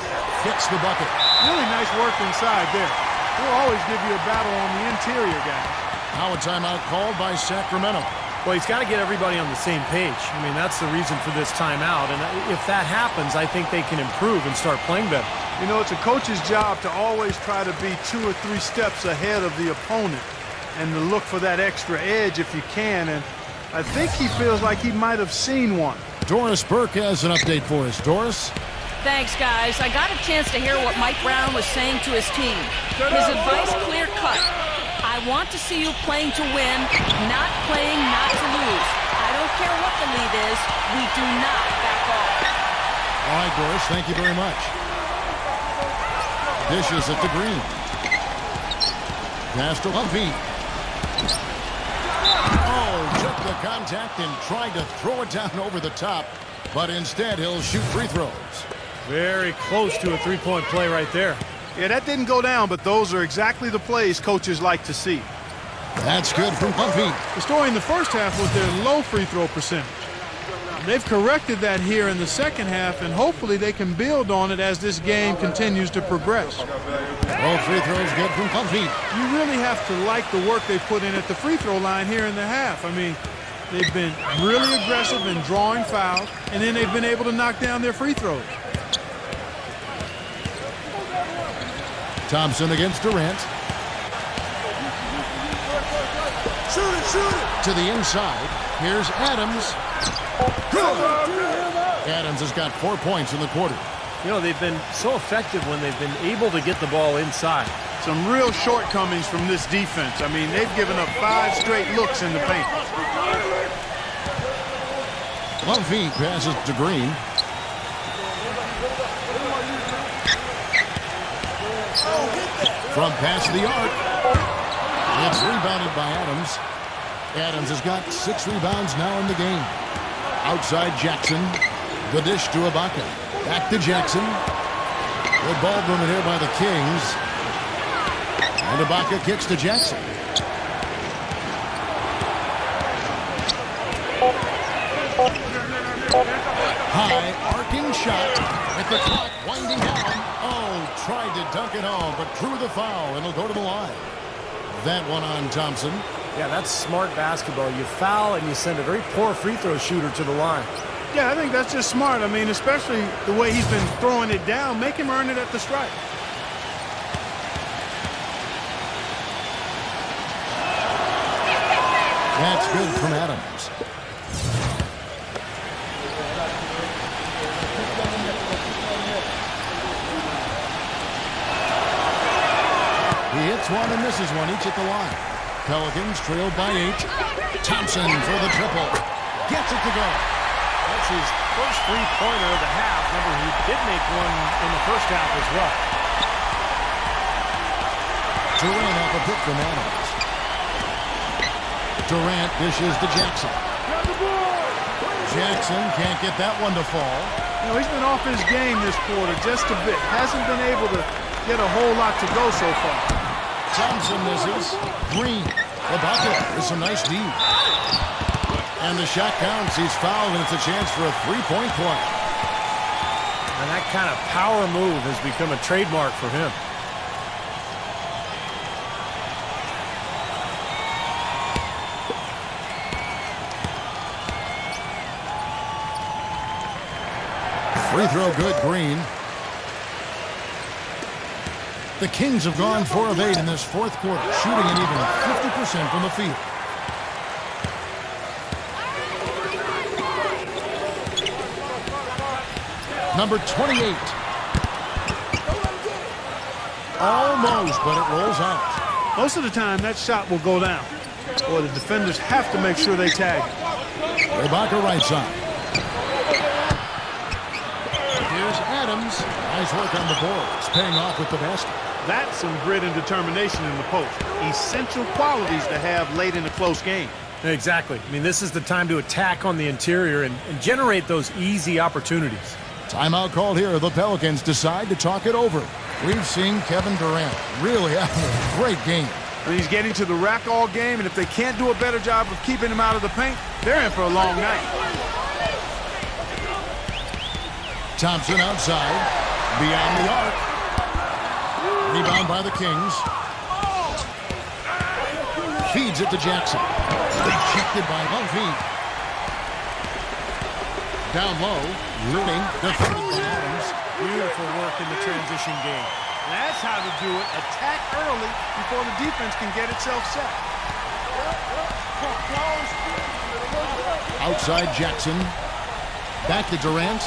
Hits the bucket. Really nice work inside there. We'll always give you a battle on the interior, guys. Now a timeout called by Sacramento. Well, he's got to get everybody on the same page. I mean, that's the reason for this timeout. And if that happens, I think they can improve and start playing better. You know, it's a coach's job to always try to be 2 or 3 steps ahead of the opponent and to look for that extra edge if you can. And I think he feels like he might have seen one. Doris Burke has an update for us. Doris? Thanks, guys. I got a chance to hear what Mike Brown was saying to his team. His advice clear-cut. I want to see you playing to win, not playing not to lose. I don't care what the lead is. We do not back off. All right, Doris, thank you very much. Dishes at the green. Pass to Lumpy. Oh, took the contact and tried to throw it down over the top, but instead he'll shoot free throws. Very close to a three-point play right there. Yeah, that didn't go down, but those are exactly the plays coaches like to see. That's good from Buffy. The story in the first half was their low free throw percentage. They've corrected that here in the second half, and hopefully they can build on it as this game continues to progress. Both free throws good from Buffy. You really have to like the work they put in at the free throw line here in the half. I mean, they've been really aggressive in drawing fouls, and then they've been able to knock down their free throws. Thompson against Durant. Shoot it! To the inside. Here's Adams. Good. Adams has got 4 points in the quarter. You know, they've been so effective when they've been able to get the ball inside. Some real shortcomings from this defense. I mean, they've given up 5 straight looks in the paint. Buffy passes to Green. From past the arc. It's rebounded by Adams. Adams has got 6 rebounds now in the game. Outside Jackson. The dish to Ibaka. Back to Jackson. Good ball movement here by the Kings. And Ibaka kicks to Jackson. High arcing shot with the clock winding down. Oh, tried to dunk it home, but drew the foul, and it'll go to the line. That one on Thompson. Yeah, that's smart basketball. You foul and you send a very poor free throw shooter to the line. Yeah, I think that's just smart. I mean, especially the way he's been throwing it down. Make him earn it at the stripe. That's good from Adams. He hits one and misses one, each at the line. Pelicans trailed by 8. Thompson for the triple. Gets it to go. That's his first three-pointer of the half. Remember, he did make one in the first half as well. Durant off a pick from Adams. Durant dishes to Jackson. Jackson can't get that one to fall. You know, he's been off his game this quarter just a bit. Hasn't been able to get a whole lot to go so far. Thompson misses. Green. Ibaka with some nice D. And the shot counts. He's fouled, and it's a chance for a three-point play. And that kind of power move has become a trademark for him. Free throw good, Green. The Kings have gone 4 of 8 in this fourth quarter, shooting an even 50% from the field. Number 28. Almost, but it rolls out. Most of the time, that shot will go down. Or the defenders have to make sure they tag it. Ibaka right side. Here's Adams. Nice work on the boards, paying off with the basket. That's some grit and determination in the post. Essential qualities to have late in a close game. Exactly. I mean, this is the time to attack on the interior and generate those easy opportunities. Timeout called here. The Pelicans decide to talk it over. We've seen Kevin Durant really having a great game. And he's getting to the rack all game, and if they can't do a better job of keeping him out of the paint, they're in for a long night. Thompson outside, beyond the arc. Rebound by the Kings. Feeds it to Jackson. Rejected by Buffy. Down low, Rooney, defended by Adams. Beautiful work in the transition game. That's how to do it. Attack early before the defense can get itself set. Outside Jackson. Back to Durant.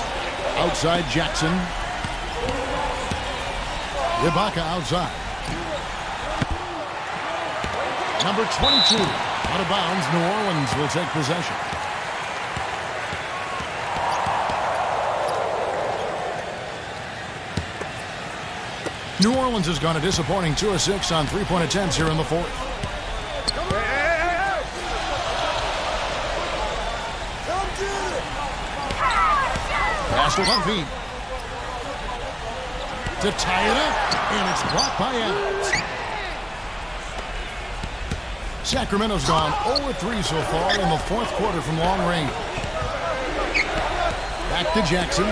Outside Jackson. Ibaka outside. Number 22. Out of bounds. New Orleans will take possession. New Orleans has gone a disappointing 2 of 6 on three-point attempts here in the fourth. Pass to 1 feet. to tie it up, and it's blocked by Adams. Sacramento's gone 0-3 so far in the fourth quarter from long range. Back to Jackson.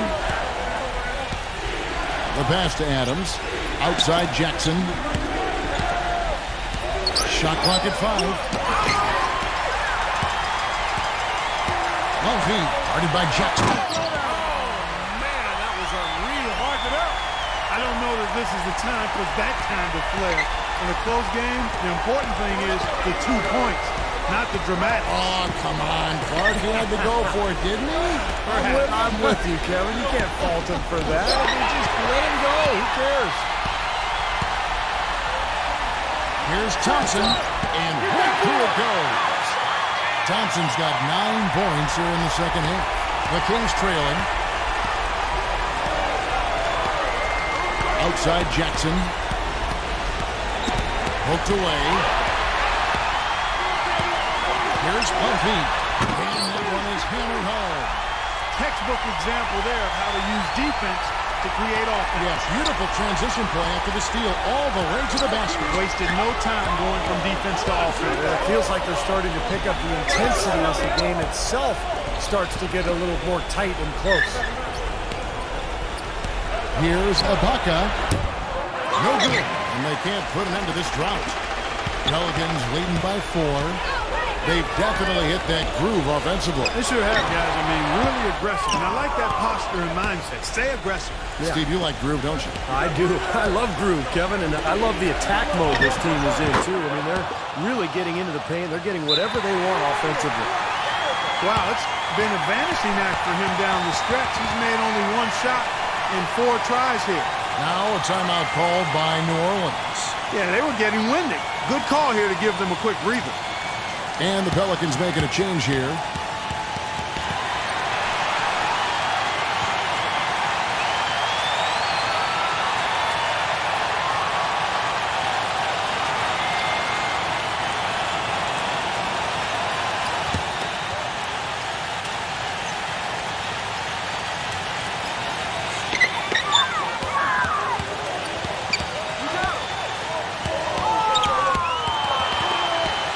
The pass to Adams. Outside Jackson. Shot clock at 5. Long feed. Guarded by Jackson. Man, that was a real hard to know. I don't know that this is the time for that kind of flair. In a close game, the important thing is the 2 points, not the dramatic. Oh, come on, Clark. He had to go for it, didn't he? I'm with you, Kevin. You can't fault him for that. I mean, just let him go. Who cares? Here's Thompson, and right through it goes. Thompson's got 9 points here in the second half. The Kings trailing. Outside Jackson. Poked away. Here's Bumpy. And that one is hammered home. Textbook example there of how to use defense to create offense. Yes, beautiful transition play after the steal all the way to the basket. Wasted no time going from defense to offense. It feels like they're starting to pick up the intensity as the game itself starts to get a little more tight and close. Here's Ibaka. No good. And they can't put an end to this drought. Pelicans leading by 4. They've definitely hit that groove offensively. They sure have, guys. I mean, really aggressive. And I like that posture and mindset. Stay aggressive. Yeah. Steve, you like groove, don't you? I do. I love groove, Kevin, and I love the attack mode this team is in, too. I mean, they're really getting into the paint. They're getting whatever they want offensively. Wow, it's been a vanishing act for him down the stretch. He's made only 1 shot in 4 tries here. Now a timeout called by New Orleans. Yeah, they were getting winded. Good call here to give them a quick breather. And the Pelicans making a change here.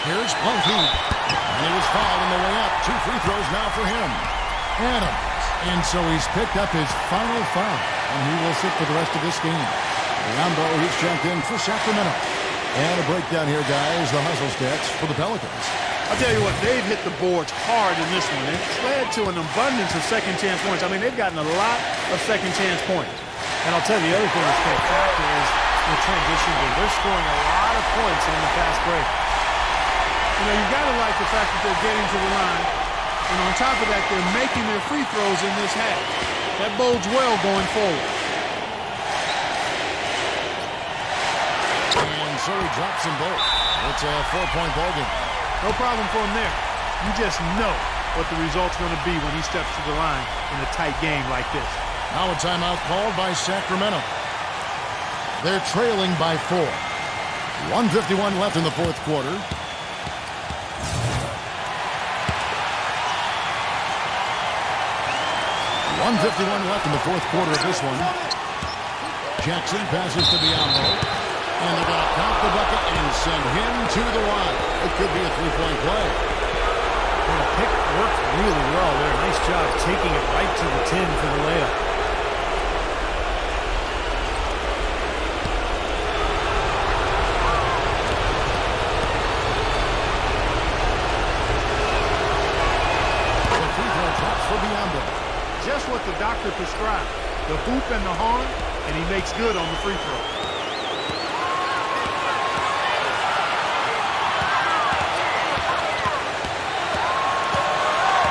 Here's Bunky. And he was fouled on the way up. 2 free throws now for him. Adams. And so he's picked up his final foul. And he will sit for the rest of this game. Rambo, he's checked in for Sacramento. And a breakdown here, guys. The hustle stats for the Pelicans. I'll tell you what, they've hit the boards hard in this one. It's led to an abundance of second-chance points. I mean, they've gotten a lot of second-chance points. And I'll tell you, the other thing that's been a factor is the transition game. They're scoring a lot of points on the fast break. You know, you've got to like the fact that they're getting to the line. And on top of that, they're making their free throws in this half. That bodes well going forward. And so he drops them both. It's a 4-point ball game. No problem for him there. You just know what the result's going to be when he steps to the line in a tight game like this. Now a timeout called by Sacramento. They're trailing by 4. 1:51 left in the fourth quarter. 1:51 left in the fourth quarter of this one. Jackson passes to Biombo. And they're going to count the bucket and send him to the line. It could be a 3-point play. And the pick worked really well there. Nice job taking it right to the 10 for the layup. The free throw drops for Biombo. Just what the doctor prescribed. The hoop and the horn, and he makes good on the free throw.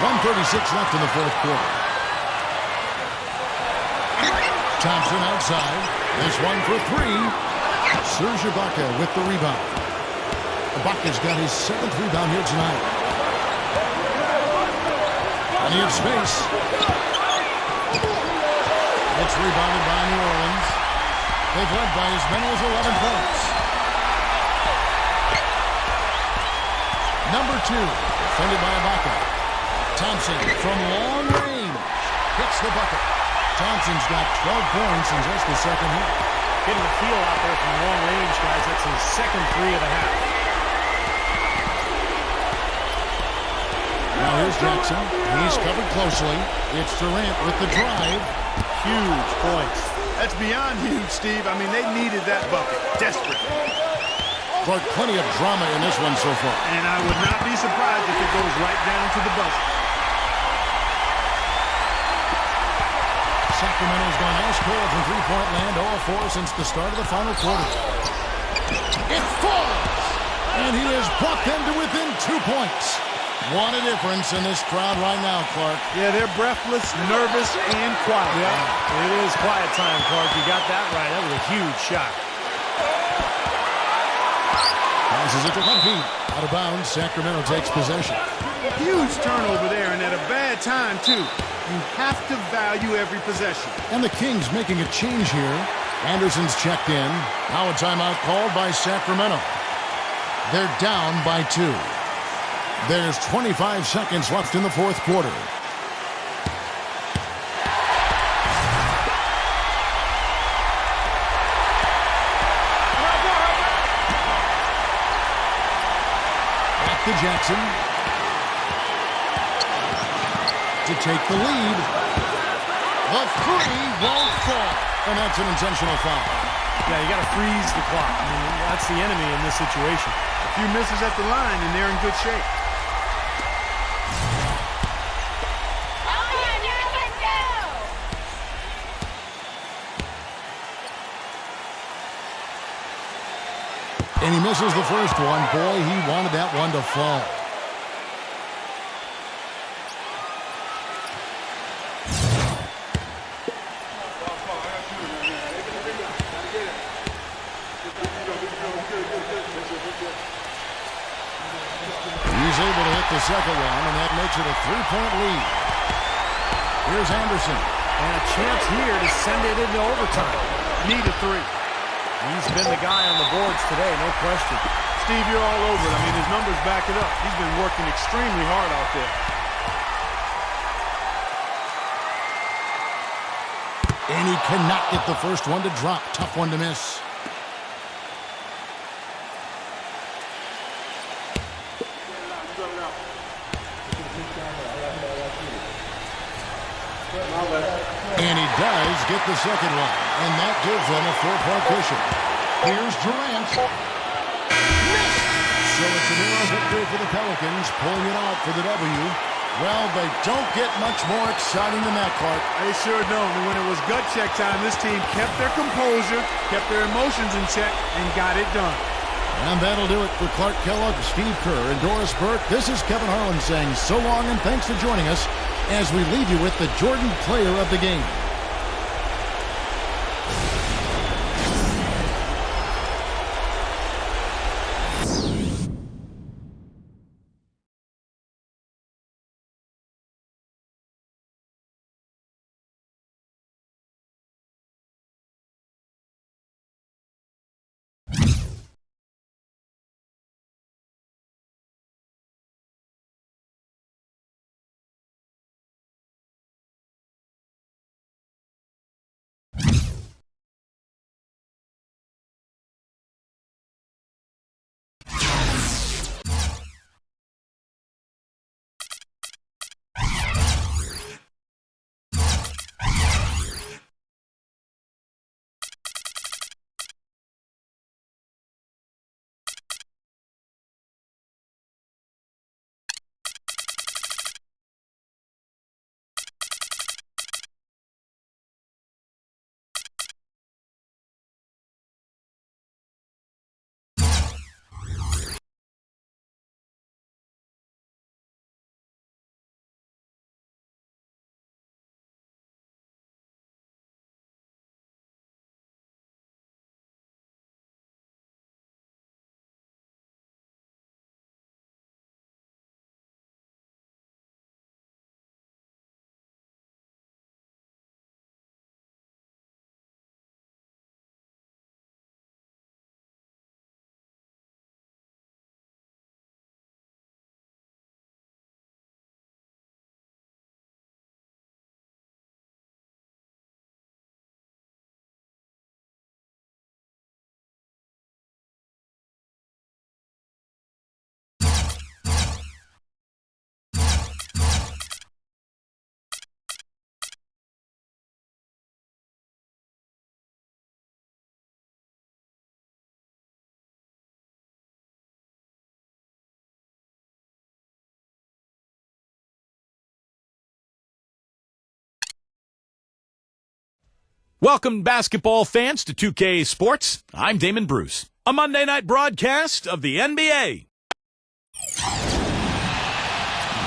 1:36 left in the fourth quarter. Thompson outside. This one for 3. Serge Ibaka with the rebound. Ibaka's got his 7th rebound here tonight. Plenty of space. It's rebounded by New Orleans. They've led by as many as 11 points. Number 2, defended by Ibaka. Thompson from long range hits the bucket. Thompson's got 12 points in just the second half. Getting the feel out there from long range, guys. That's his second three of the half. Now here's Jackson. He's covered closely. It's Durant with the drive. Huge points. That's beyond huge, Steve. I mean, they needed that bucket. Desperate. Clark, plenty of drama in this one so far. And I would not be surprised if it goes right down to the buzzer. Sacramento's gone ice cold from three-point land, 0-4 since the start of the final quarter. It falls! And he has brought them to within 2 points. What a difference in this crowd right now, Clark. Yeah, they're breathless, nervous, and quiet. Yeah, it is quiet time, Clark. You got that right. That was a huge shot. Passes it to Lumpy. Out of bounds, Sacramento takes possession. Huge turnover there, and at a bad time, too. You have to value every possession. And the Kings making a change here. Anderson's checked in. Now a timeout called by Sacramento. They're down by 2. There's 25 seconds left in the fourth quarter. Back to Jackson. To take the lead. The three won't fall. And that's an intentional foul. Yeah, you got to freeze the clock. I mean, that's the enemy in this situation. A few misses at the line, and they're in good shape. And he misses the first one. Boy, he wanted that one to fall. He's able to hit the second one, and that makes it a 3-point lead. Here's Anderson. And a chance here to send it into overtime. Need a three. He's been the guy on the boards today, no question. Steve, you're all over it. I mean, his numbers back it up. He's been working extremely hard out there. And he cannot get the first one to drop. Tough one to miss. And he does get the second one. And that gives them a 4-point cushion. Here's Durant. Missed! So it's a narrow victory for the Pelicans, pulling it out for the W. Well, they don't get much more exciting than that, Clark. They sure don't. And when it was gut check time, this team kept their composure, kept their emotions in check, and got it done. And that'll do it for Clark Kellogg, Steve Kerr, and Doris Burke. This is Kevin Harlan saying so long and thanks for joining us as we leave you with the Jordan Player of the Game. Welcome, basketball fans, to 2K Sports. I'm Damon Bruce. A Monday night broadcast of the NBA.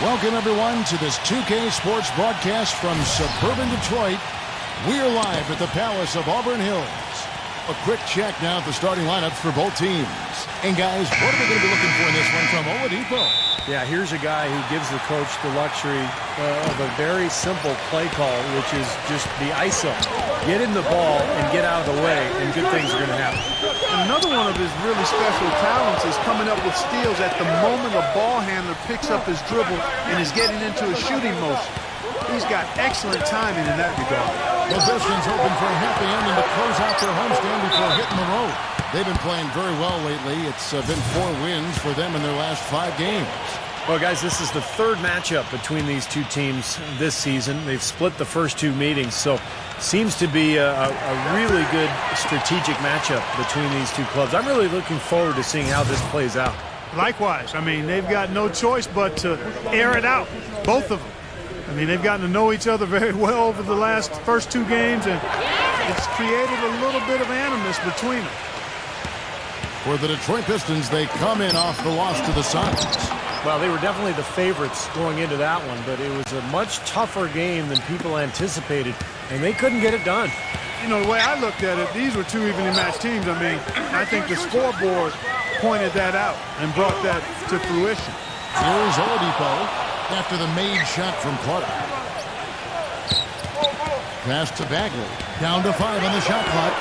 Welcome, everyone, to this 2K Sports broadcast from suburban Detroit. We're live at the Palace of Auburn Hills. A quick check now at the starting lineups for both teams. And, guys, what are we going to be looking for in this one from Oladipo? Yeah, here's a guy who gives the coach the luxury of a very simple play call, which is just the ISO. Get in the ball and get out of the way, and good things are going to happen. Another one of his really special talents is coming up with steals at the moment a ball handler picks up his dribble and is getting into a shooting motion. He's got excellent timing in that regard. The Pistons hoping for a happy ending to close out their homestand before hitting the road. They've been playing very well lately. It's been 4 wins for them in their last 5 games. Well, guys, this is the third matchup between these two teams this season. They've split the first 2 meetings, so seems to be a really good strategic matchup between these two clubs. I'm really looking forward to seeing how this plays out. Likewise, I mean, they've got no choice but to air it out, both of them. I mean, they've gotten to know each other very well over the first 2 games, and it's created a little bit of animus between them. For the Detroit Pistons, they come in off the loss to the Suns. Well, they were definitely the favorites going into that one, but it was a much tougher game than people anticipated, and they couldn't get it done. You know, the way I looked at it, these were 2 evenly matched teams. I mean, I think the scoreboard pointed that out and brought that to fruition. Here's Oladipo after the made shot from Clark. Pass to Bagley. Down to 5 on the shot clock.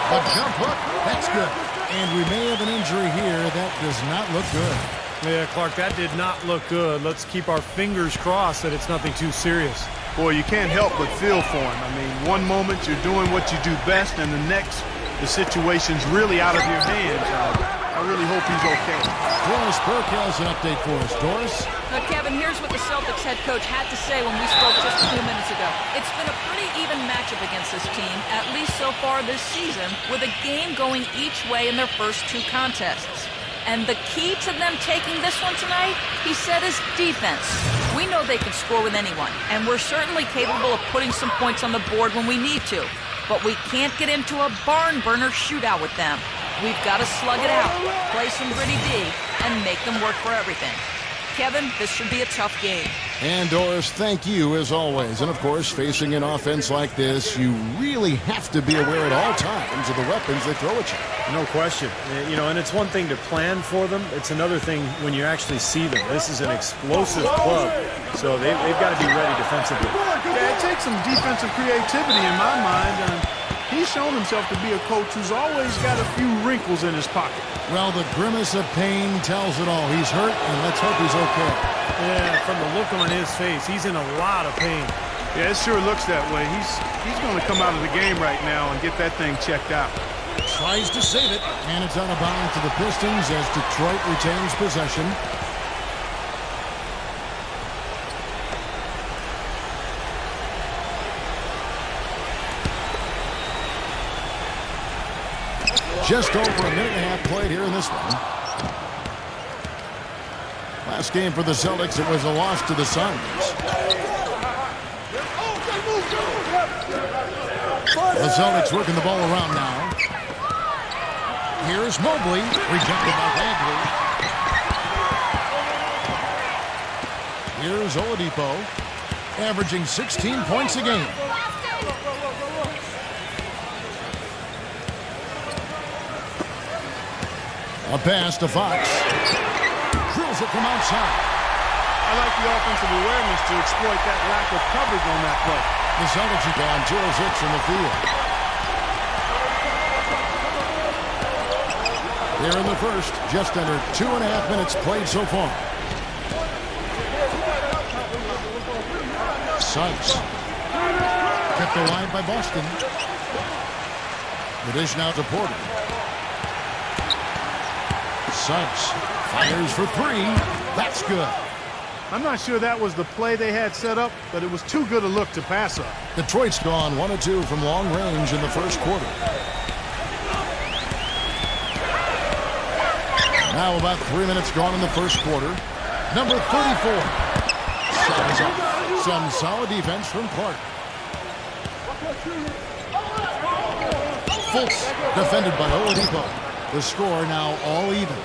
A jump hook. That's good. And we may have an injury here. That does not look good. Yeah, Clark, that did not look good. Let's keep our fingers crossed that it's nothing too serious. Boy, you can't help but feel for him. I mean, one moment you're doing what you do best, and the next, the situation's really out of your hands. I really hope he's okay. Doris Burke has an update for us. Doris? Kevin, here's what the Celtics head coach had to say when we spoke just a few minutes ago. It's been a pretty even matchup against this team, at least so far this season, with a game going each way in their first 2 contests. And the key to them taking this one tonight, he said, is defense. We know they can score with anyone, and we're certainly capable of putting some points on the board when we need to. But we can't get into a barn burner shootout with them. We've got to slug it out, play some gritty D, and make them work for everything. Kevin, this should be a tough game. And Doris, thank you as always. And of course, facing an offense like this, you really have to be aware at all times of the weapons they throw at you. No question. You know, and it's one thing to plan for them. It's another thing when you actually see them. This is an explosive club, so they've got to be ready defensively. Yeah, it takes some defensive creativity in my mind. And he's shown himself to be a coach who's always got a few wrinkles in his pocket. Well, the grimace of pain tells it all. He's hurt, and let's hope he's okay. Yeah, from the look on his face, he's in a lot of pain. Yeah, it sure looks that way. He's going to come out of the game right now and get that thing checked out. Tries to save it, and it's out of bounds to the Pistons as Detroit retains possession. Just over a minute and a half played here in this one. Last game for the Celtics, it was a loss to the Suns. The Celtics working the ball around now. Here's Mobley, rejected by Bagley. Here's Oladipo, averaging 16 points a game. A pass to Fox. Drills it from outside. I like the offensive awareness to exploit that lack of coverage on that play. The Celtics are down 2-6 from the field. Here in the first, just under 2.5 minutes played so far. Suggs. Kept alive by Boston. The dish now to Porter. Suggs fires for 3. That's good. I'm not sure that was the play they had set up, but it was too good a look to pass up. Detroit's gone 1 of 2 from long range in the first quarter. Now about 3 minutes gone in the first quarter. Number 34. Shot is up. Some solid defense from Clark. Fultz defended by Oladipo. The score now all even.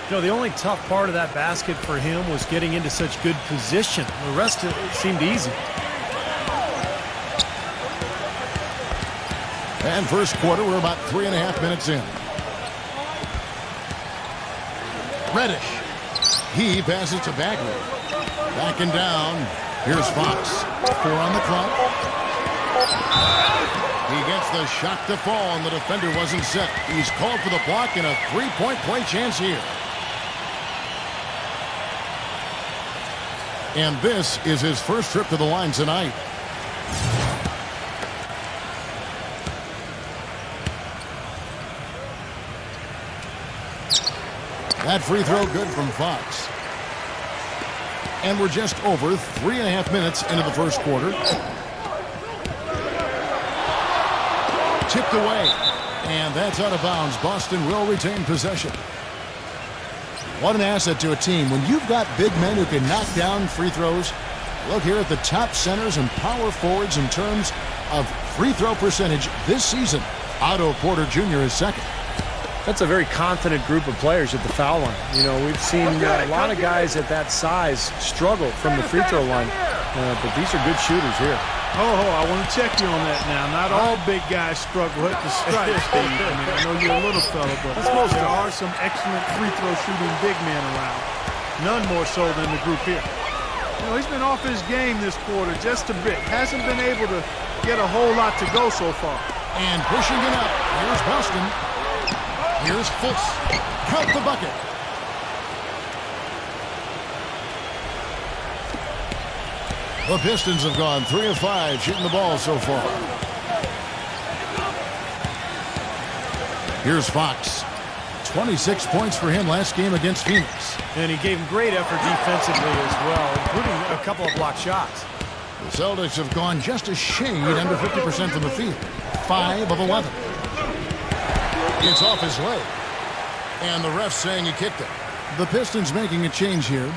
You know, the only tough part of that basket for him was getting into such good position. The rest of it seemed easy. And first quarter, we're about 3.5 minutes in. Reddish. He passes to Bagley. Backing down. Here's Fox. 4 on the clock. He gets the shot to fall, and the defender wasn't set. He's called for the block and a three-point play chance here. And this is his first trip to the line tonight. That free throw good from Fox. And we're just over 3.5 minutes into the first quarter. Tipped away. And that's out of bounds. Boston will retain possession. What an asset to a team when you've got big men who can knock down free throws. Look here at the top centers and power forwards in terms of free throw percentage this season. Otto Porter Jr. is second. That's a very confident group of players at the foul line. You know, we've seen a lot of guys at that size struggle from the free throw line, but these are good shooters here. I want to check you on that now. Not all big guys struggle at the stripe, Steve. I mean, I know you're a little fella, but there are some excellent free throw shooting big men around. None more so than the group here. You know, he's been off his game this quarter just a bit. Hasn't been able to get a whole lot to go so far. And pushing it up. Here's Boston. Here's Fultz. Count the bucket. The Pistons have gone 3 of 5 shooting the ball so far. Here's Fox. 26 points for him last game against Phoenix. And he gave him great effort defensively as well, including a couple of blocked shots. The Celtics have gone just a shade under 50% from the field. 5 of 11. It's off his leg. And the ref saying he kicked it. The Pistons making a change here.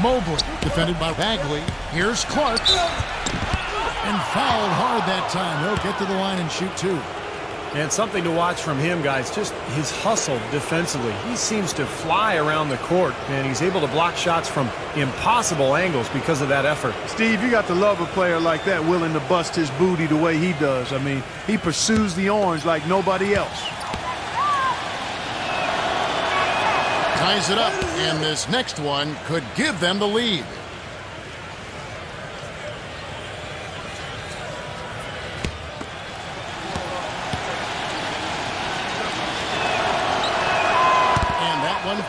Mobley, defended by Bagley. Here's Clark. And fouled hard that time. He'll get to the line and shoot 2. And something to watch from him, guys, just his hustle defensively. He seems to fly around the court, and he's able to block shots from impossible angles because of that effort. Steve, you got to love a player like that willing to bust his booty the way he does. I mean, he pursues the orange like nobody else. Ties it up, and this next one could give them the lead.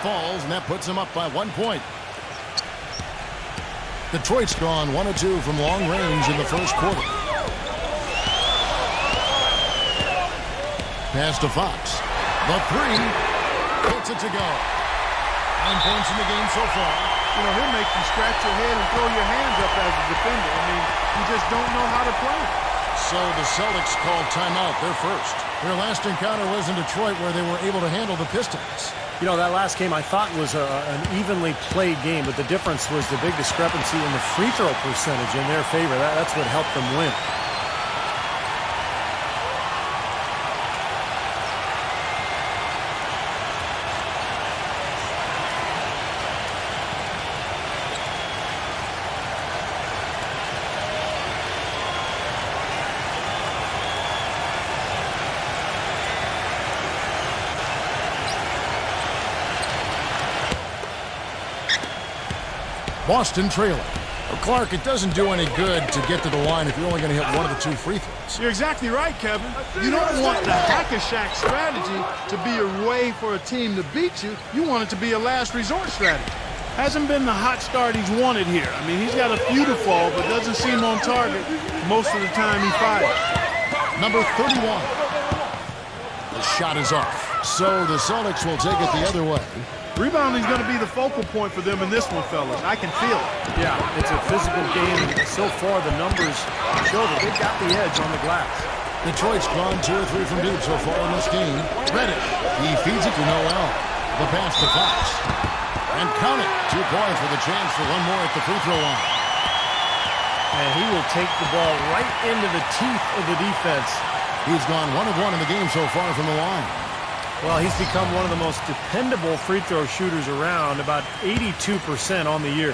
Falls, and that puts him up by 1 point. Detroit's gone 1 of 2 from long range in the first quarter. Pass to Fox. The 3 puts it to go. 9 points in the game so far. You know, he'll make you scratch your head and throw your hands up as a defender. I mean, you just don't know how to play. So the Celtics called timeout. They're first. Their last encounter was in Detroit, where they were able to handle the Pistons. You know, that last game I thought was an evenly played game, but the difference was the big discrepancy in the free throw percentage in their favor. That's what helped them win. Boston trailing. Well, Clark, it doesn't do any good to get to the line if you're only going to hit one of the 2 free throws. You're exactly right, Kevin. You don't want the hack-a-shack strategy to be a way for a team to beat you. You want it to be a last resort strategy. Hasn't been the hot start he's wanted here. I mean, he's got a few to fall, but doesn't seem on target most of the time he fires. Number 31. The shot is off. So the Celtics will take it the other way. Rebounding is going to be the focal point for them in this one, fellas. I can feel it. Yeah, it's a physical game, and so far the numbers show that they've got the edge on the glass. Detroit's gone 2 or 3 from deep so far in this game. Reddish, he feeds it to Noel. The pass to Fox. And count it. 2 points with a chance for one more at the free throw line. And he will take the ball right into the teeth of the defense. He's gone 1 of 1 in the game so far from the line. Well, he's become one of the most dependable free throw shooters around, about 82% on the year.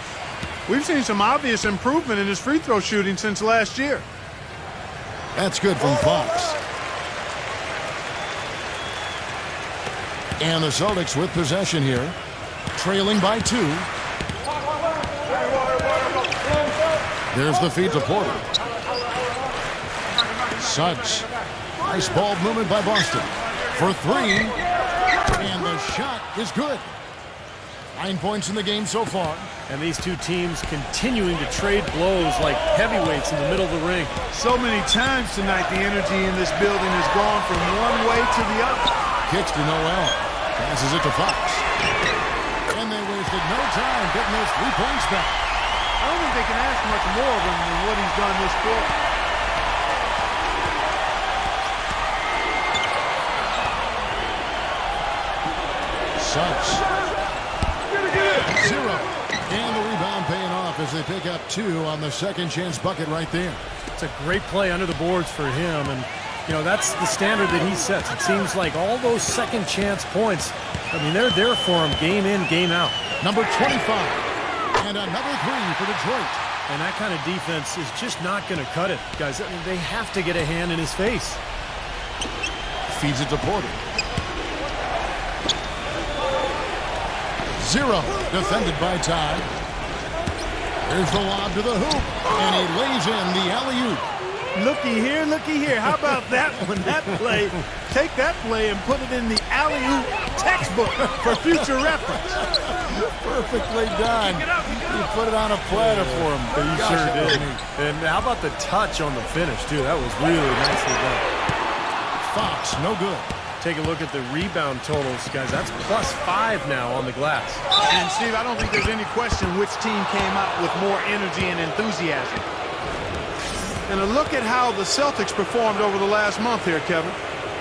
We've seen some obvious improvement in his free throw shooting since last year. That's good from Fox. And the Celtics with possession here, trailing by 2. There's the feed to Porter. Suggs. Nice ball movement by Boston. For 3. And the shot is good. 9 points in the game so far. And these two teams continuing to trade blows like heavyweights in the middle of the ring. So many times tonight the energy in this building has gone from one way to the other. Kicks to Noel. Passes it to Fox. And they wasted no time getting those 3 points back. I don't think they can ask much more of him than what he's done this quarter. Suggs. 0. And the rebound paying off as they pick up 2 on the second chance bucket right there. It's a great play under the boards for him, and you know that's the standard that he sets. It seems like all those second chance points, I mean, they're there for him game in, game out. Number 25. And another 3 for Detroit. And that kind of defense is just not going to cut it, guys. I mean, they have to get a hand in his face. Feeds it to Porter. 0. Defended by Ty. There's the lob to the hoop. And he lays in the alley-oop. Looky here. How about that one? That play. Take that play and put it in the alley-oop textbook for future reference. Perfectly done. He put it on a platter for him. He sure did. And how about the touch on the finish, too? That was really nicely done. Fox, no good. Take a look at the rebound totals, guys. That's +5 now on the glass. And, Steve, I don't think there's any question which team came out with more energy and enthusiasm. And a look at how the Celtics performed over the last month here, Kevin.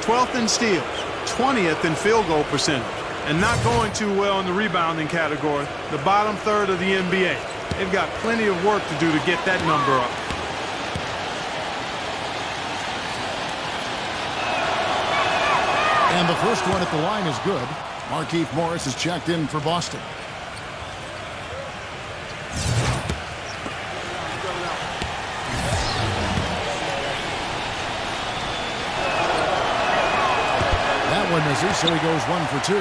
12th in steals, 20th in field goal percentage, and not going too well in the rebounding category, the bottom third of the NBA. They've got plenty of work to do to get that number up. And the first one at the line is good. Markieff Morris is checked in for Boston. That one misses, so he goes 1 for 2.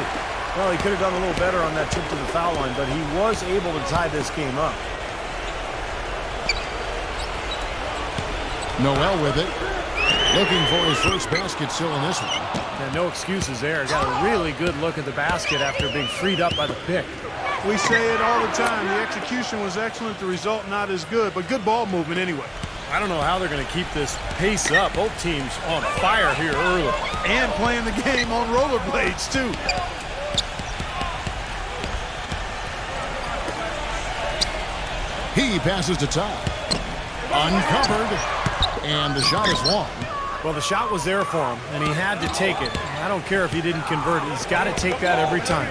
Well, he could have done a little better on that trip to the foul line, but he was able to tie this game up. Noel with it. Looking for his first basket still in this one. And no excuses there. Got a really good look at the basket after being freed up by the pick. We say it all the time. The execution was excellent. The result not as good, but good ball movement anyway. I don't know how they're going to keep this pace up. Both teams on fire here early. And playing the game on rollerblades, too. He passes to Ty. Uncovered. And the shot is long. Well, the shot was there for him, and he had to take it. I don't care if he didn't convert. He's got to take that every time.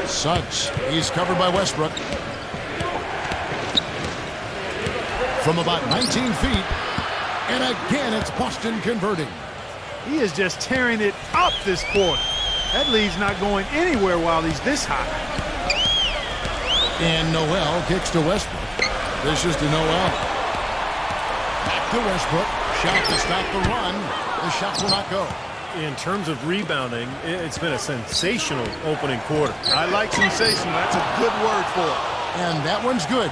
Suggs. He's covered by Westbrook. From about 19 feet. And again, it's Boston converting. He is just tearing it up this quarter. That lead's not going anywhere while he's this high. And Noel kicks to Westbrook. This is to Noel. Back to Westbrook. Shot to stop the run. The shot will not go. In terms of rebounding, it's been a sensational opening quarter. I like sensational. That's a good word for it. And that one's good.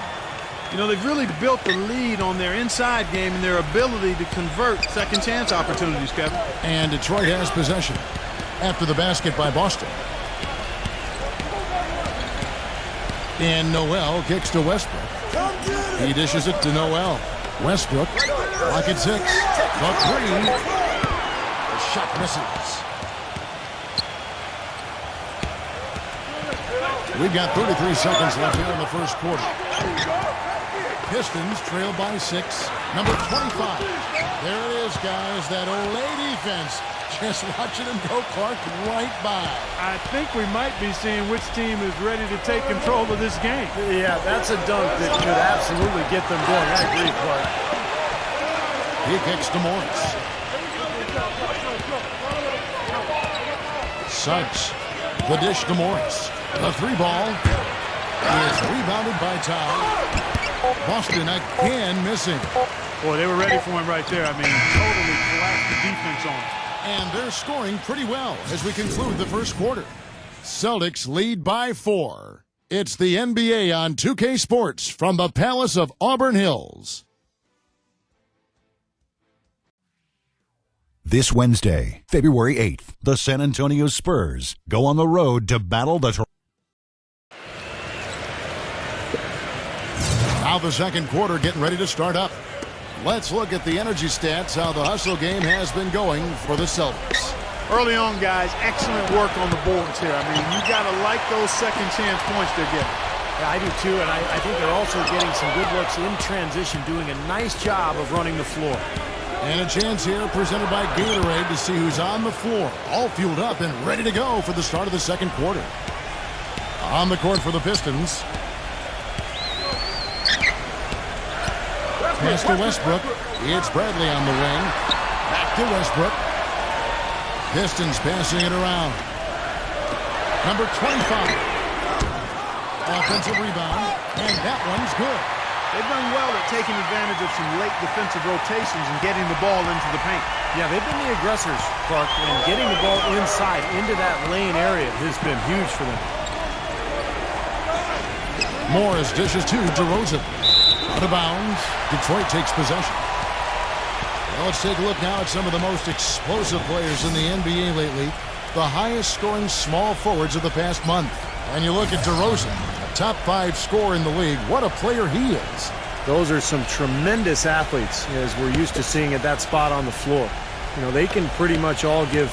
You know, they've really built the lead on their inside game and their ability to convert second chance opportunities, Kevin. And Detroit has possession after the basket by Boston. And Noel kicks to Westbrook. He dishes it to Noel. Westbrook, pocket 6, the 3. The shot misses. We've got 33 seconds left here in the first quarter. Pistons trail by 6. Number 25. There it is, guys. That Olay defense. Just watching him go, Clark, right by. I think we might be seeing which team is ready to take control of this game. Yeah, that's a dunk that could absolutely get them going. I agree, Clark. He kicks to Morris. Suggs. The dish to Morris. The 3-ball is rebounded by Tao. Boston again missing. Boy, they were ready for him right there. I mean, totally collapsed the defense on him. And they're scoring pretty well as we conclude the first quarter. Celtics lead by 4. It's the NBA on 2K Sports from the Palace of Auburn Hills. This Wednesday, February 8th, the San Antonio Spurs go on the road to battle the Now the second quarter getting ready to start up. Let's look at the energy stats, how the hustle game has been going for the Celtics. Early on, guys, excellent work on the boards here. I mean, you got to like those second chance points they're getting. Yeah, I do too, and I think they're also getting some good looks in transition, doing a nice job of running the floor. And a chance here presented by Gatorade to see who's on the floor, all fueled up and ready to go for the start of the second quarter. On the court for the Pistons. Pass to Westbrook. It's Bradley on the wing. Back to Westbrook. Pistons passing it around. Number 25. Offensive rebound. And that one's good. They've done well at taking advantage of some late defensive rotations and getting the ball into the paint. Yeah, they've been the aggressors, Clark, and getting the ball inside into that lane area has been huge for them. Morris dishes to DeRozan. Out of bounds. Detroit takes possession. Well, let's take a look now at some of the most explosive players in the NBA lately. The highest scoring small forwards of the past month. And you look at DeRozan, top 5 scorer in the league. What a player he is. Those are some tremendous athletes, as we're used to seeing at that spot on the floor. You know, they can pretty much all give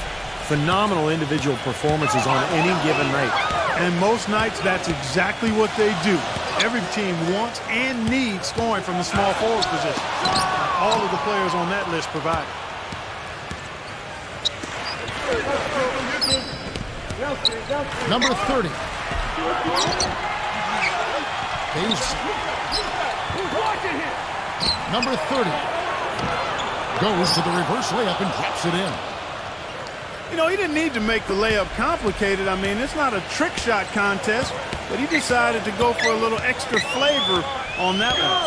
phenomenal individual performances on any given night. And most nights, that's exactly what they do. Every team wants and needs scoring from the small forward position. All of the players on that list provide. Number 30. Number 30 goes to the reverse layup and drops it in. You know, he didn't need to make the layup complicated. I mean, it's not a trick shot contest, but he decided to go for a little extra flavor on that one.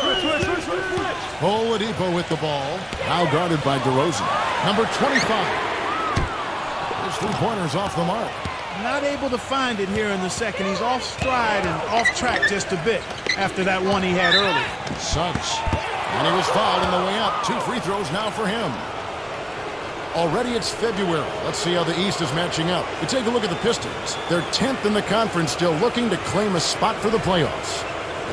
Oladipo with the ball. Now guarded by DeRozan. Number 25. His 3-pointers off the mark. Not able to find it here in the second. He's off stride and off track just a bit after that one he had early. Suggs. And he was fouled on the way up. 2 free throws now for him. Already it's February. Let's see how the East is matching up. We take a look at the Pistons. They're 10th in the conference, still looking to claim a spot for the playoffs.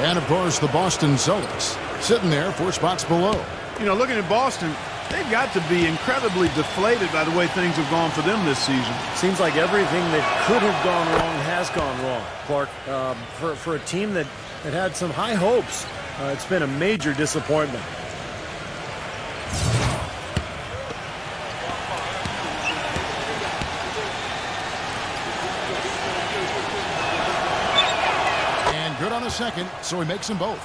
And, of course, the Boston Celtics sitting there 4 spots below. You know, looking at Boston, they've got to be incredibly deflated by the way things have gone for them this season. Seems like everything that could have gone wrong has gone wrong, Clark. For a team that had some high hopes, it's been a major disappointment. Good on the second, so he makes them both.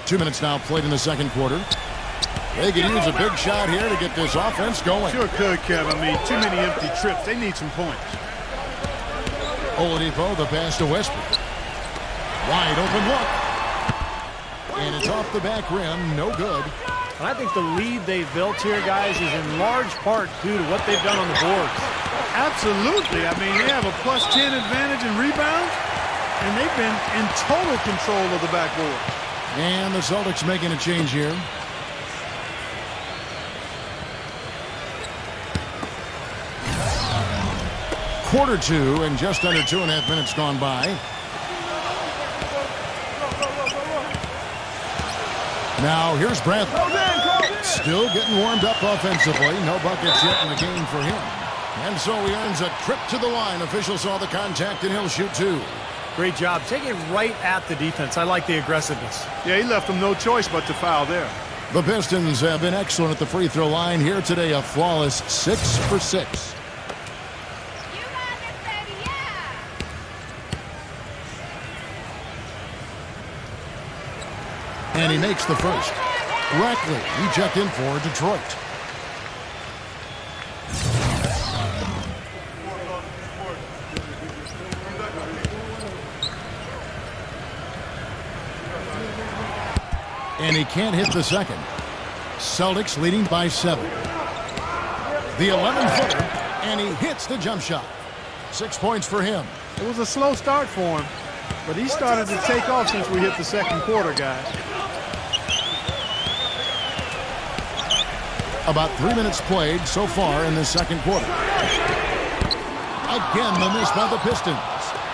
2 minutes now played in the second quarter. They could use a big shot here to get this offense going. Sure could, Kev. I mean, too many empty trips. They need some points. Oladipo, the pass to Westbrook. Wide open look. And it's off the back rim, no good. And I think the lead they've built here, guys, is in large part due to what they've done on the boards. Absolutely. I mean, they have a +10 advantage in rebounds, and they've been in total control of the backboard. And the Celtics making a change here. Quarter 2 and just under 2.5 minutes gone by. Now here's Bradley. Still getting warmed up offensively. No buckets yet in the game for him. And so he earns a trip to the line. Officials saw the contact, and he'll shoot 2. Great job. Take it right at the defense. I like the aggressiveness. Yeah, he left them no choice but to foul there. The Pistons have been excellent at the free throw line here today. A flawless 6 for 6. And he makes the first. Reckley, he checked in for Detroit. And he can't hit the second. Celtics leading by 7. The 11-footer, and he hits the jump shot. 6 points for him. It was a slow start for him, but he started to take off since we hit the second quarter, guys. About 3 minutes played so far in the second quarter. Again, the miss by the Pistons.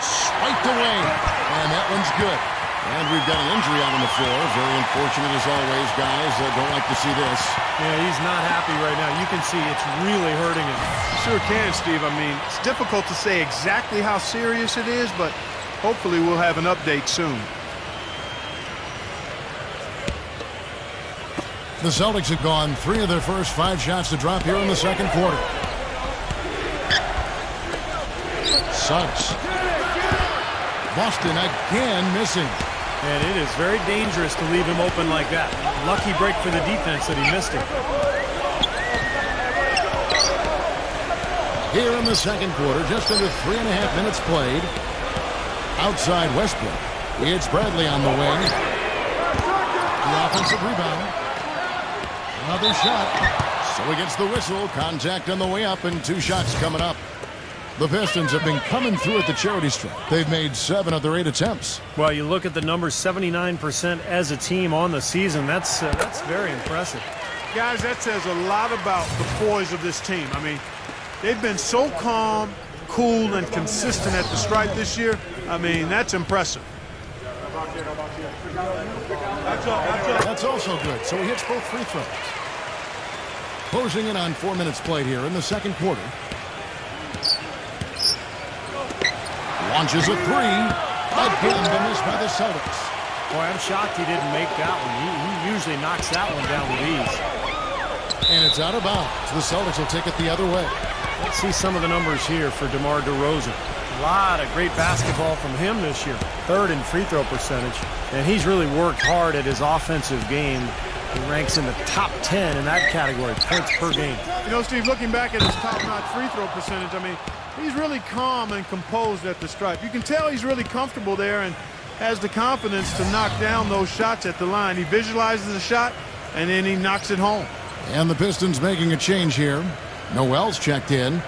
Swiped away, and that one's good. And we've got an injury out on the floor. Very unfortunate as always, guys. Don't like to see this. Yeah, he's not happy right now. You can see it's really hurting him. Sure can, Steve. I mean, it's difficult to say exactly how serious it is, but hopefully we'll have an update soon. The Celtics have gone 3 of their first 5 shots to drop here in the second quarter. Suggs. Boston again missing. And it is very dangerous to leave him open like that. Lucky break for the defense that he missed it. Here in the second quarter, just under 3.5 minutes played. Outside Westbrook. It's Bradley on the wing. The offensive rebound. Another shot. So he gets the whistle. Contact on the way up, and 2 shots coming up. The Pistons have been coming through at the charity stripe. They've made 7 of their 8 attempts. Well, you look at the numbers, 79% as a team on the season. That's very impressive. Guys, that says a lot about the poise of this team. I mean, they've been so calm, cool, and consistent at the stripe this year. I mean, that's impressive. That's also good. So he hits both free throws. Closing in on 4 minutes played here in the second quarter. Launches a 3. Again, the miss by the Celtics. Boy, I'm shocked he didn't make that one. He usually knocks that one down with ease. And it's out of bounds. The Celtics will take it the other way. Let's see some of the numbers here for DeMar DeRozan. A lot of great basketball from him this year. 3rd in free throw percentage. And he's really worked hard at his offensive game. He ranks in the top 10 in that category, points per game. You know, Steve, looking back at his top-notch free throw percentage, I mean, he's really calm and composed at the stripe. You can tell he's really comfortable there and has the confidence to knock down those shots at the line. He visualizes the shot, and then he knocks it home. And the Pistons making a change here. Noel's checked in.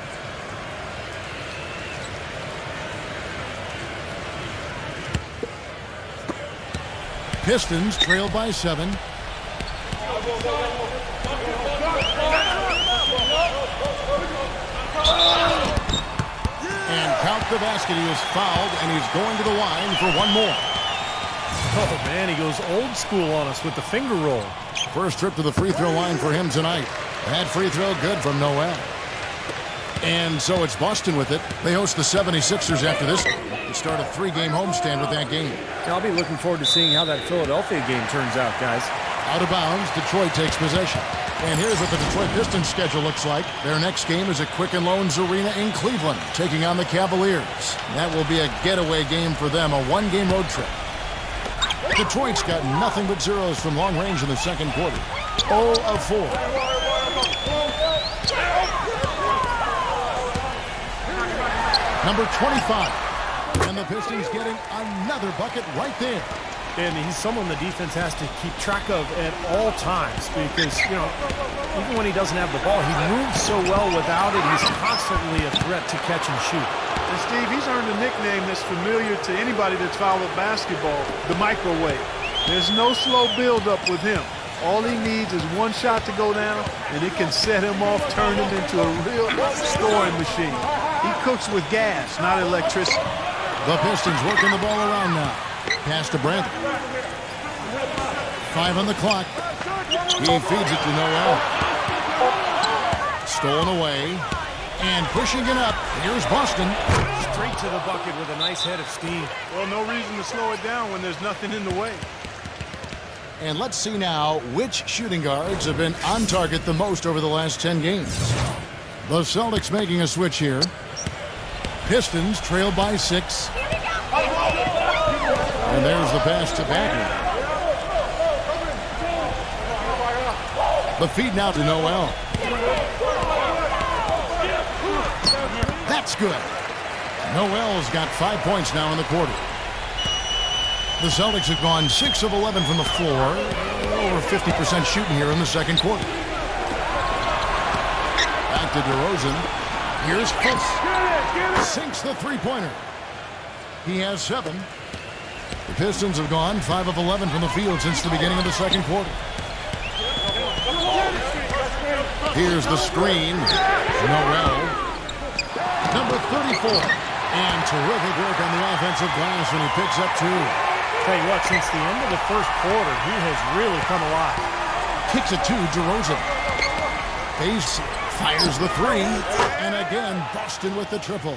Pistons trail by 7. And count the basket. He is fouled, and he's going to the line for 1 more. Oh, man, he goes old school on us with the finger roll. First trip to the free throw line for him tonight. That free throw good from Noel. And so it's Boston with it. They host the 76ers after this. They start a 3-game homestand with that game. I'll be looking forward to seeing how that Philadelphia game turns out, guys. Out of bounds, Detroit takes possession. And here's what the Detroit Pistons schedule looks like. Their next game is at Quicken Loans Arena in Cleveland, taking on the Cavaliers. That will be a getaway game for them, a 1-game road trip. Detroit's got nothing but zeros from long range in the second quarter. 0 of 4. Number 25. And the Pistons getting another bucket right there. And he's someone the defense has to keep track of at all times because, you know, even when he doesn't have the ball, he moves so well without it. He's constantly a threat to catch and shoot. And, Steve, he's earned a nickname that's familiar to anybody that's followed basketball, the microwave. There's no slow build-up with him. All he needs is 1 shot to go down, and it can set him off, turn him into a real scoring machine. He cooks with gas, not electricity. The Pistons working the ball around now. Pass to Brandon. 5 on the clock. He feeds it to Noel. Stolen away. And pushing it up, here's Boston. Straight to the bucket with a nice head of steam. Well, no reason to slow it down when there's nothing in the way. And let's see now which shooting guards have been on target the most over the last 10 games. The Celtics making a switch here. Pistons trail by 6. And there's the pass to Bagley. The feed now to Noel. That's good. Noel's got 5 points now in the quarter. The Celtics have gone 6 of 11 from the floor. Over 50% shooting here in the second quarter. Back to DeRozan. Here's Fultz. Sinks the three-pointer. He has 7. The Pistons have gone 5 of 11 from the field since the beginning of the second quarter. Here's the screen. Noel. Number 34. And terrific work on the offensive glass, and he picks up 2. Tell you what, since the end of the first quarter, he has really come alive. Kicks it to DeRozan. Base fires the 3. And again, Boston with the triple.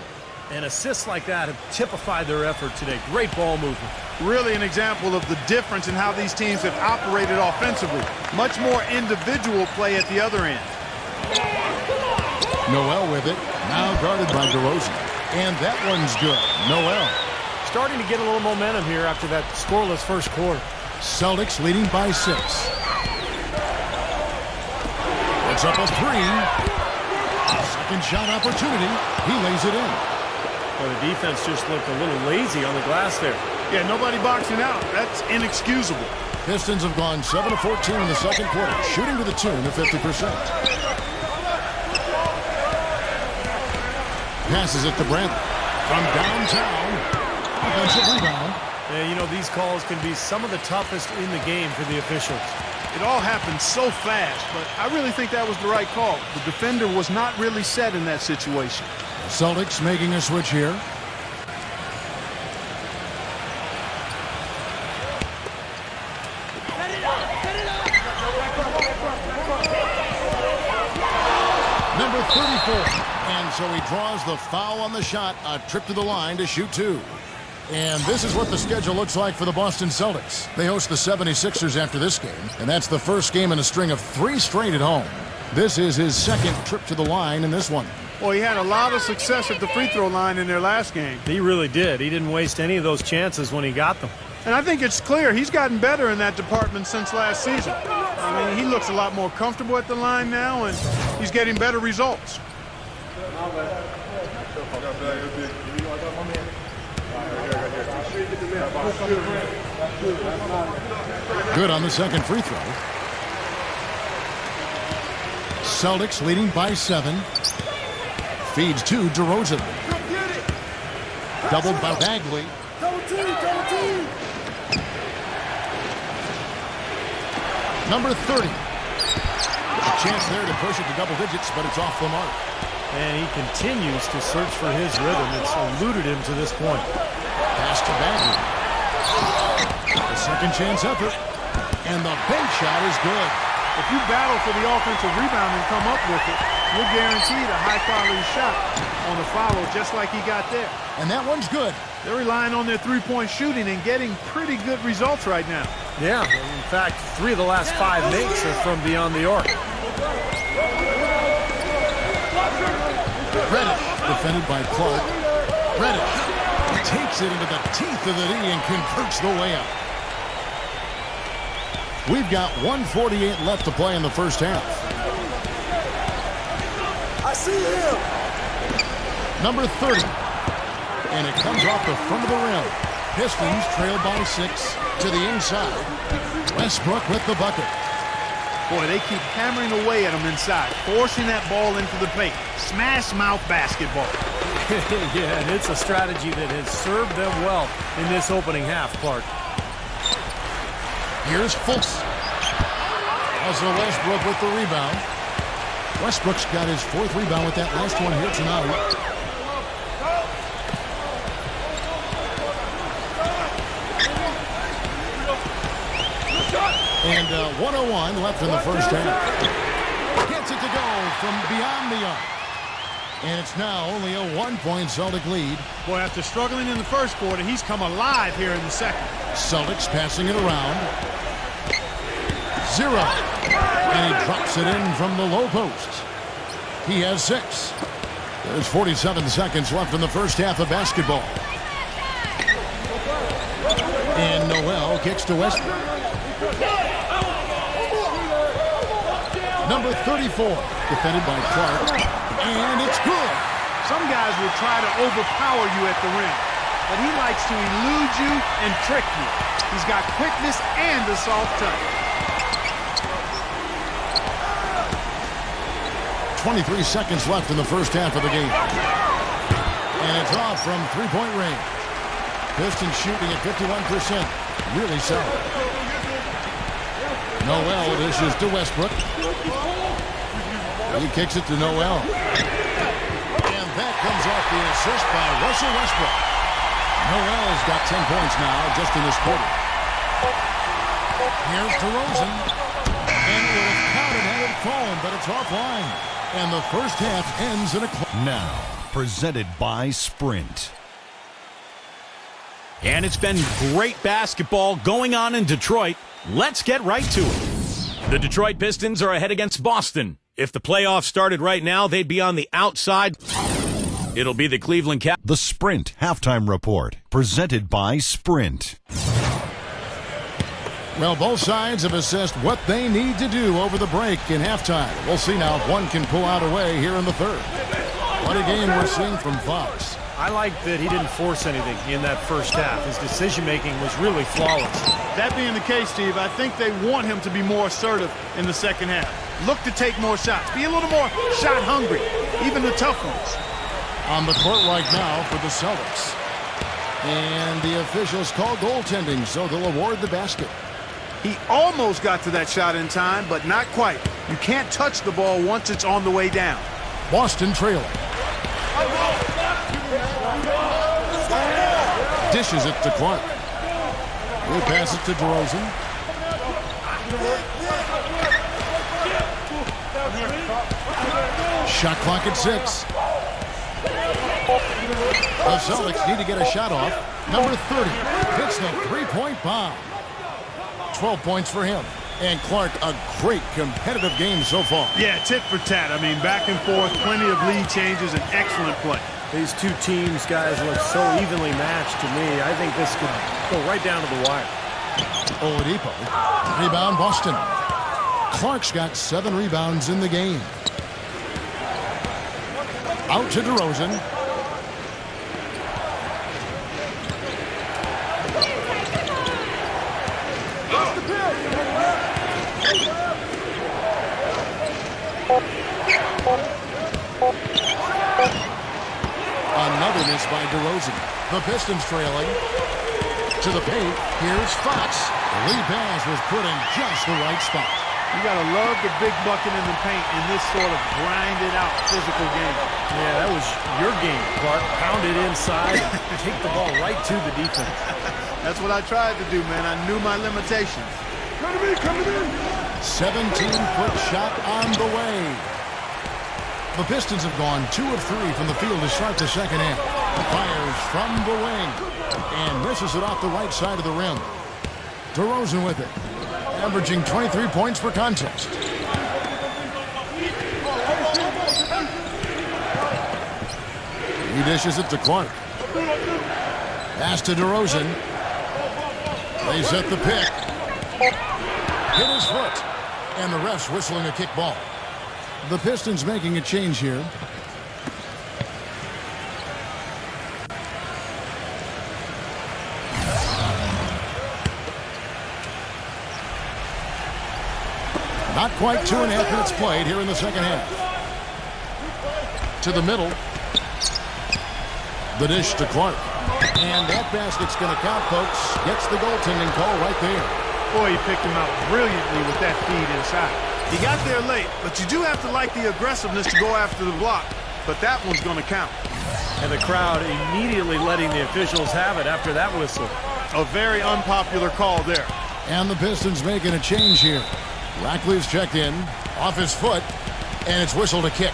And assists like that have typified their effort today. Great ball movement. Really an example of the difference in how these teams have operated offensively. Much more individual play at the other end. Noel with it. Now guarded by DeRozan. And that one's good. Noel. Starting to get a little momentum here after that scoreless first quarter. Celtics leading by 6. It's up a 3. Second shot opportunity. He lays it in. Well, the defense just looked a little lazy on the glass there. Yeah, nobody boxing out. That's inexcusable. Pistons have gone 7 of 14 in the second quarter, shooting to the tune of 50%. Passes it to Brent from downtown. Offensive rebound. Yeah, you know, these calls can be some of the toughest in the game for the officials. It all happened so fast, but I really think that was the right call. The defender was not really set in that situation. Celtics making a switch here. Number 34. And so he draws the foul on the shot. A trip to the line to shoot 2. And this is what the schedule looks like for the Boston Celtics. They host the 76ers after this game, and that's the first game in a string of 3 straight at home. This is his second trip to the line in this one. Well, he had a lot of success at the free throw line in their last game. He really did. He didn't waste any of those chances when he got them. And I think it's clear he's gotten better in that department since last season. I mean, he looks a lot more comfortable at the line now, and he's getting better results. Good on the second free throw. Celtics leading by 7. Feeds to DeRozan. Doubled by Bagley. Number 30. A chance there to push it to double digits, but it's off the mark. And he continues to search for his rhythm. It's eluded him to this point. Pass to Bagley. The second chance effort. And the bank shot is good. If you battle for the offensive rebound and come up with it, you're guaranteed a high-quality shot on the follow, just like he got there. And that one's good. They're relying on their three-point shooting and getting pretty good results right now. Yeah, in fact, 3 of the last 5 makes are from beyond the arc. Reddish, defended by Clark. Reddish takes it into the teeth of the D and converts the layup. We've got 1:48 left to play in the first half. I see him. Number 30. And it comes off the front of the rim. Pistons trail by 6 to the inside. Westbrook with the bucket. Boy, they keep hammering away at him inside, forcing that ball into the paint. Smash mouth basketball. Yeah, and it's a strategy that has served them well in this opening half, Clark. Here's Fultz. Russell Westbrook with the rebound. Westbrook's got his 4th rebound with that last one here tonight. And 1:01 left in the first half. Gets it to go from beyond the arc. And it's now only a 1-point Celtic lead. Boy, after struggling in the first quarter, he's come alive here in the second. Celtics passing it around. 0. And he drops it in from the low post. He has 6. There's 47 seconds left in the first half of basketball. And Noel kicks to Westbrook. Number 34, defended by Clark. And it's good. Some guys will try to overpower you at the rim, but he likes to elude you and trick you. He's got quickness and a soft touch. 23 seconds left in the first half of the game. And it's off from three-point range. Pistons shooting at 51%. Really solid. Noel dishes to Westbrook. He kicks it to Noel. And that comes off the assist by Russell Westbrook. Noel's got 10 points now just in this quarter. Here's DeRozan. And it would have counted had it fallen, but it's offline. And the first half ends in a Now, presented by Sprint. And it's been great basketball going on in Detroit. Let's get right to it. The Detroit Pistons are ahead against Boston. If the playoffs started right now, they'd be on the outside. It'll be the Cleveland Cavaliers. The Sprint Halftime Report, presented by Sprint. Well, both sides have assessed what they need to do over the break in halftime. We'll see now if one can pull out a way here in the third. What a game we're seeing from Fox. I like that he didn't force anything in that first half. His decision-making was really flawless. That being the case, Steve, I think they want him to be more assertive in the second half. Look to take more shots. Be a little more shot hungry, even the tough ones. On the court right now for the Celtics. And the officials call goaltending, so they'll award the basket. He almost got to that shot in time, but not quite. You can't touch the ball once it's on the way down. Boston trailing. Dishes it to Clark. He'll pass it to DeRozan. Shot clock at 6. The Celtics need to get a shot off. Number 30 hits the three-point bomb. 12 points for him. And Clark, a great competitive game so far. Yeah, tit for tat. I mean, back and forth, plenty of lead changes, and excellent play. These two teams, guys, look so evenly matched to me. I think this could go right down to the wire. Oladipo. Rebound, Boston. Clark's got 7 rebounds in the game. Out to DeRozan. Another miss by DeRozan. The Pistons trailing. To the paint. Here's Fox. The lead pass was put in just the right spot. You got to love the big bucket in the paint in this sort of grinded-out physical game. Yeah, that was your game, Clark. Pound it inside and take the ball right to the defense. That's what I tried to do, man. I knew my limitations. Coming in. 17-foot shot on the way. The Pistons have gone 2 of 3 from the field to start the second half. Fires from the wing and misses it off the right side of the rim. DeRozan with it, averaging 23 points per contest. He dishes it to Clark. Pass to DeRozan. They set the pick. Hit his foot. And the ref's whistling a kick ball. The Pistons making a change here. Not quite 2.5 minutes played here in the second half. To the middle. The dish to Clark. And that basket's going to count, folks. Gets the goaltending call right there. Boy, he picked him out brilliantly with that feed inside. He got there late, but you do have to like the aggressiveness to go after the block. But that one's going to count. And the crowd immediately letting the officials have it after that whistle. A very unpopular call there. And the Pistons making a change here. Rackley's checked in, off his foot, and it's whistled a kick.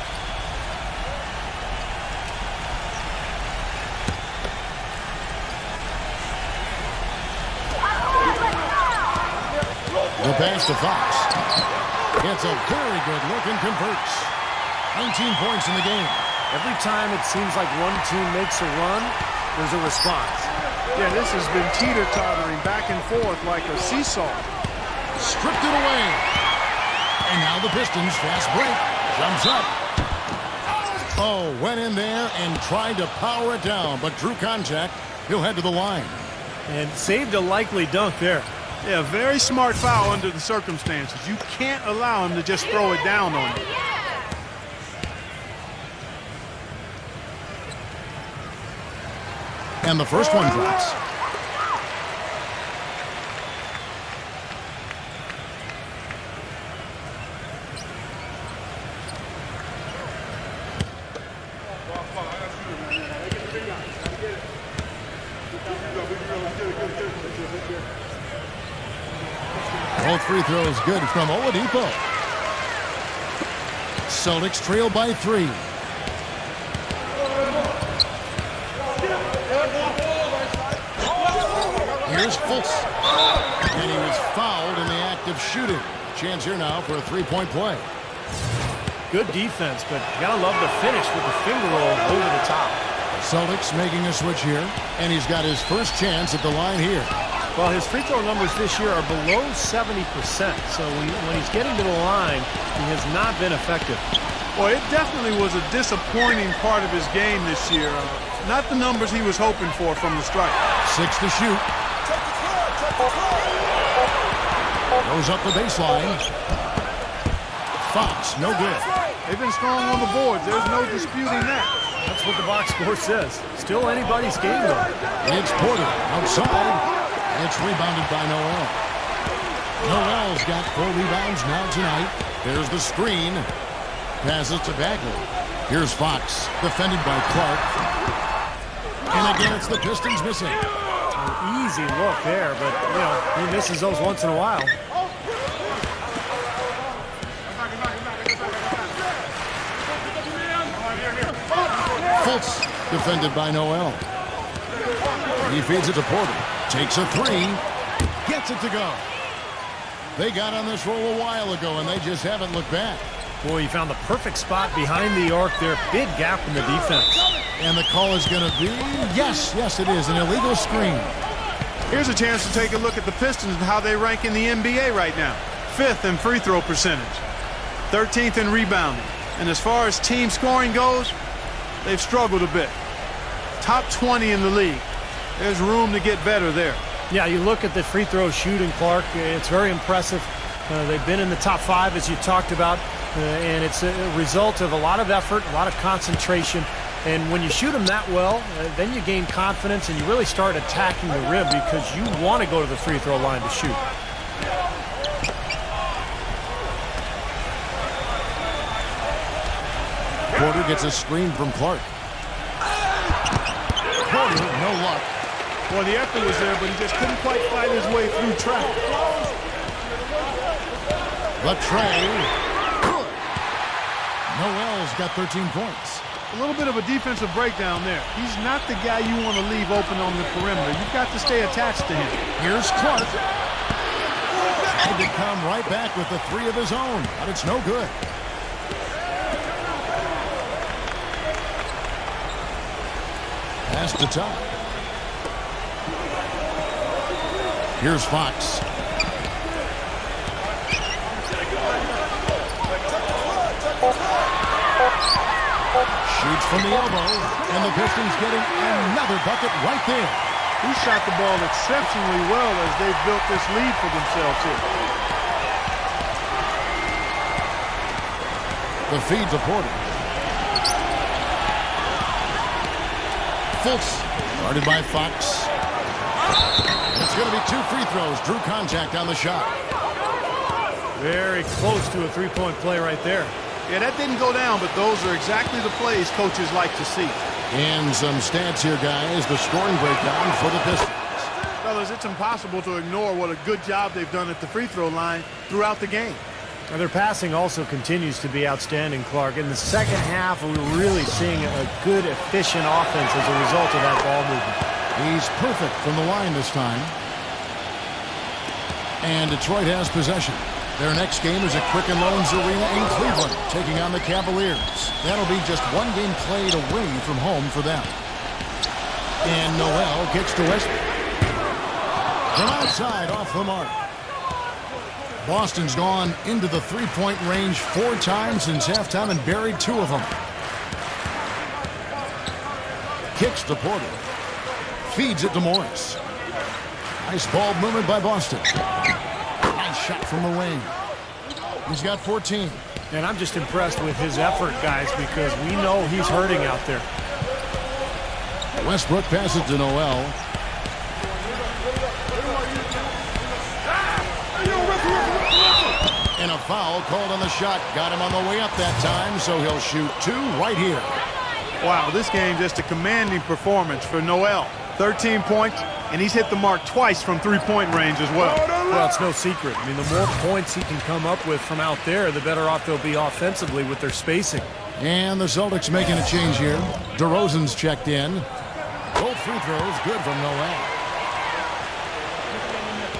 The pass to Fox. Gets a very good look and converts. 19 points in the game. Every time it seems like one team makes a run, there's a response. Yeah, this has been teeter-tottering back and forth like a seesaw. Stripped it away. And now the Pistons fast break. Jumps up. Oh, went in there and tried to power it down, but drew contact. He'll head to the line. And saved a likely dunk there. Yeah, very smart foul under the circumstances. You can't allow him to just throw it down on you. And the first one drops. All free throws good from Oladipo. Celtics trail by 3. Here's Fultz. And he was fouled in the act of shooting. Chance here now for a three-point play. Good defense, but you gotta love the finish with the finger roll over the top. Celtics making a switch here, and he's got his first chance at the line here. Well, his free throw numbers this year are below 70%, so when he's getting to the line, he has not been effective. Well, it definitely was a disappointing part of his game this year. Not the numbers he was hoping for from the stripe. 6 to shoot. Goes up the baseline. Fox, no good. They've been strong on the boards. There's no disputing that. That's what the box score says. Still anybody's game, though. It's Porter outside. It's rebounded by Noel. Noel's got 4 rebounds now tonight. There's the screen. Passes to Bagley. Here's Fox, defended by Clark. And again, it's the Pistons missing. An easy look there, but, you know, he misses those once in a while. Fultz, defended by Noel. He feeds it to Porter. Takes a 3. Gets it to go. They got on this roll a while ago, and they just haven't looked back. Boy, he found the perfect spot behind the arc there. Big gap in the defense. And the call is going to be, yes, it is, an illegal screen. Here's a chance to take a look at the Pistons and how they rank in the NBA right now. 5th in free throw percentage. 13th in rebounding. And as far as team scoring goes, they've struggled a bit. Top 20 in the league. There's room to get better there. Yeah, you look at the free throw shooting, Clark. It's very impressive. They've been in the top 5, as you talked about, and it's a result of a lot of effort, a lot of concentration. And when you shoot them that well, then you gain confidence and you really start attacking the rim because you want to go to the free throw line to shoot. Porter gets a screen from Clark. Porter, no luck. Well, the effort was there, but he just couldn't quite fight his way through traffic. The tray. Good. Noel's got 13 points. A little bit of a defensive breakdown there. He's not the guy you want to leave open on the perimeter. You've got to stay attached to him. Here's Clark. Tried to come right back with the 3 of his own, but it's no good. Pass to top. Here's Fox. Shoots from the elbow, and the Pistons getting another bucket right there. He shot the ball exceptionally well as they've built this lead for themselves here. The feed to Porter. Fultz, guarded by Fox. It's going to be 2 free throws. Drew contact on the shot. Very close to a three-point play right there. Yeah, that didn't go down, but those are exactly the plays coaches like to see. And some stats here, guys. The scoring breakdown for the Pistons. Fellas, it's impossible to ignore what a good job they've done at the free throw line throughout the game. And their passing also continues to be outstanding, Clark. In the second half, we're really seeing a good, efficient offense as a result of that ball movement. He's perfect from the line this time. And Detroit has possession. Their next game is at Quicken Loans Arena in Cleveland, taking on the Cavaliers. That'll be just one game played away from home for them. And Noel kicks to Westbrook. From outside, off the mark. Boston's gone into the three-point range 4 times since halftime and buried 2 of them. Kicks to Porter. Feeds it to Morris. Nice ball movement by Boston. Nice shot from the wing. He's got 14. And I'm just impressed with his effort, guys, because we know he's hurting out there. Westbrook passes to Noel. And a foul called on the shot. Got him on the way up that time, so he'll shoot 2 right here. Wow, this game just a commanding performance for Noel. 13 points, and he's hit the mark twice from three-point range as well. Well, it's no secret. I mean, the more points he can come up with from out there, the better off they'll be offensively with their spacing. And the Celtics making a change here. DeRozan's checked in. Both free throws good from Noel.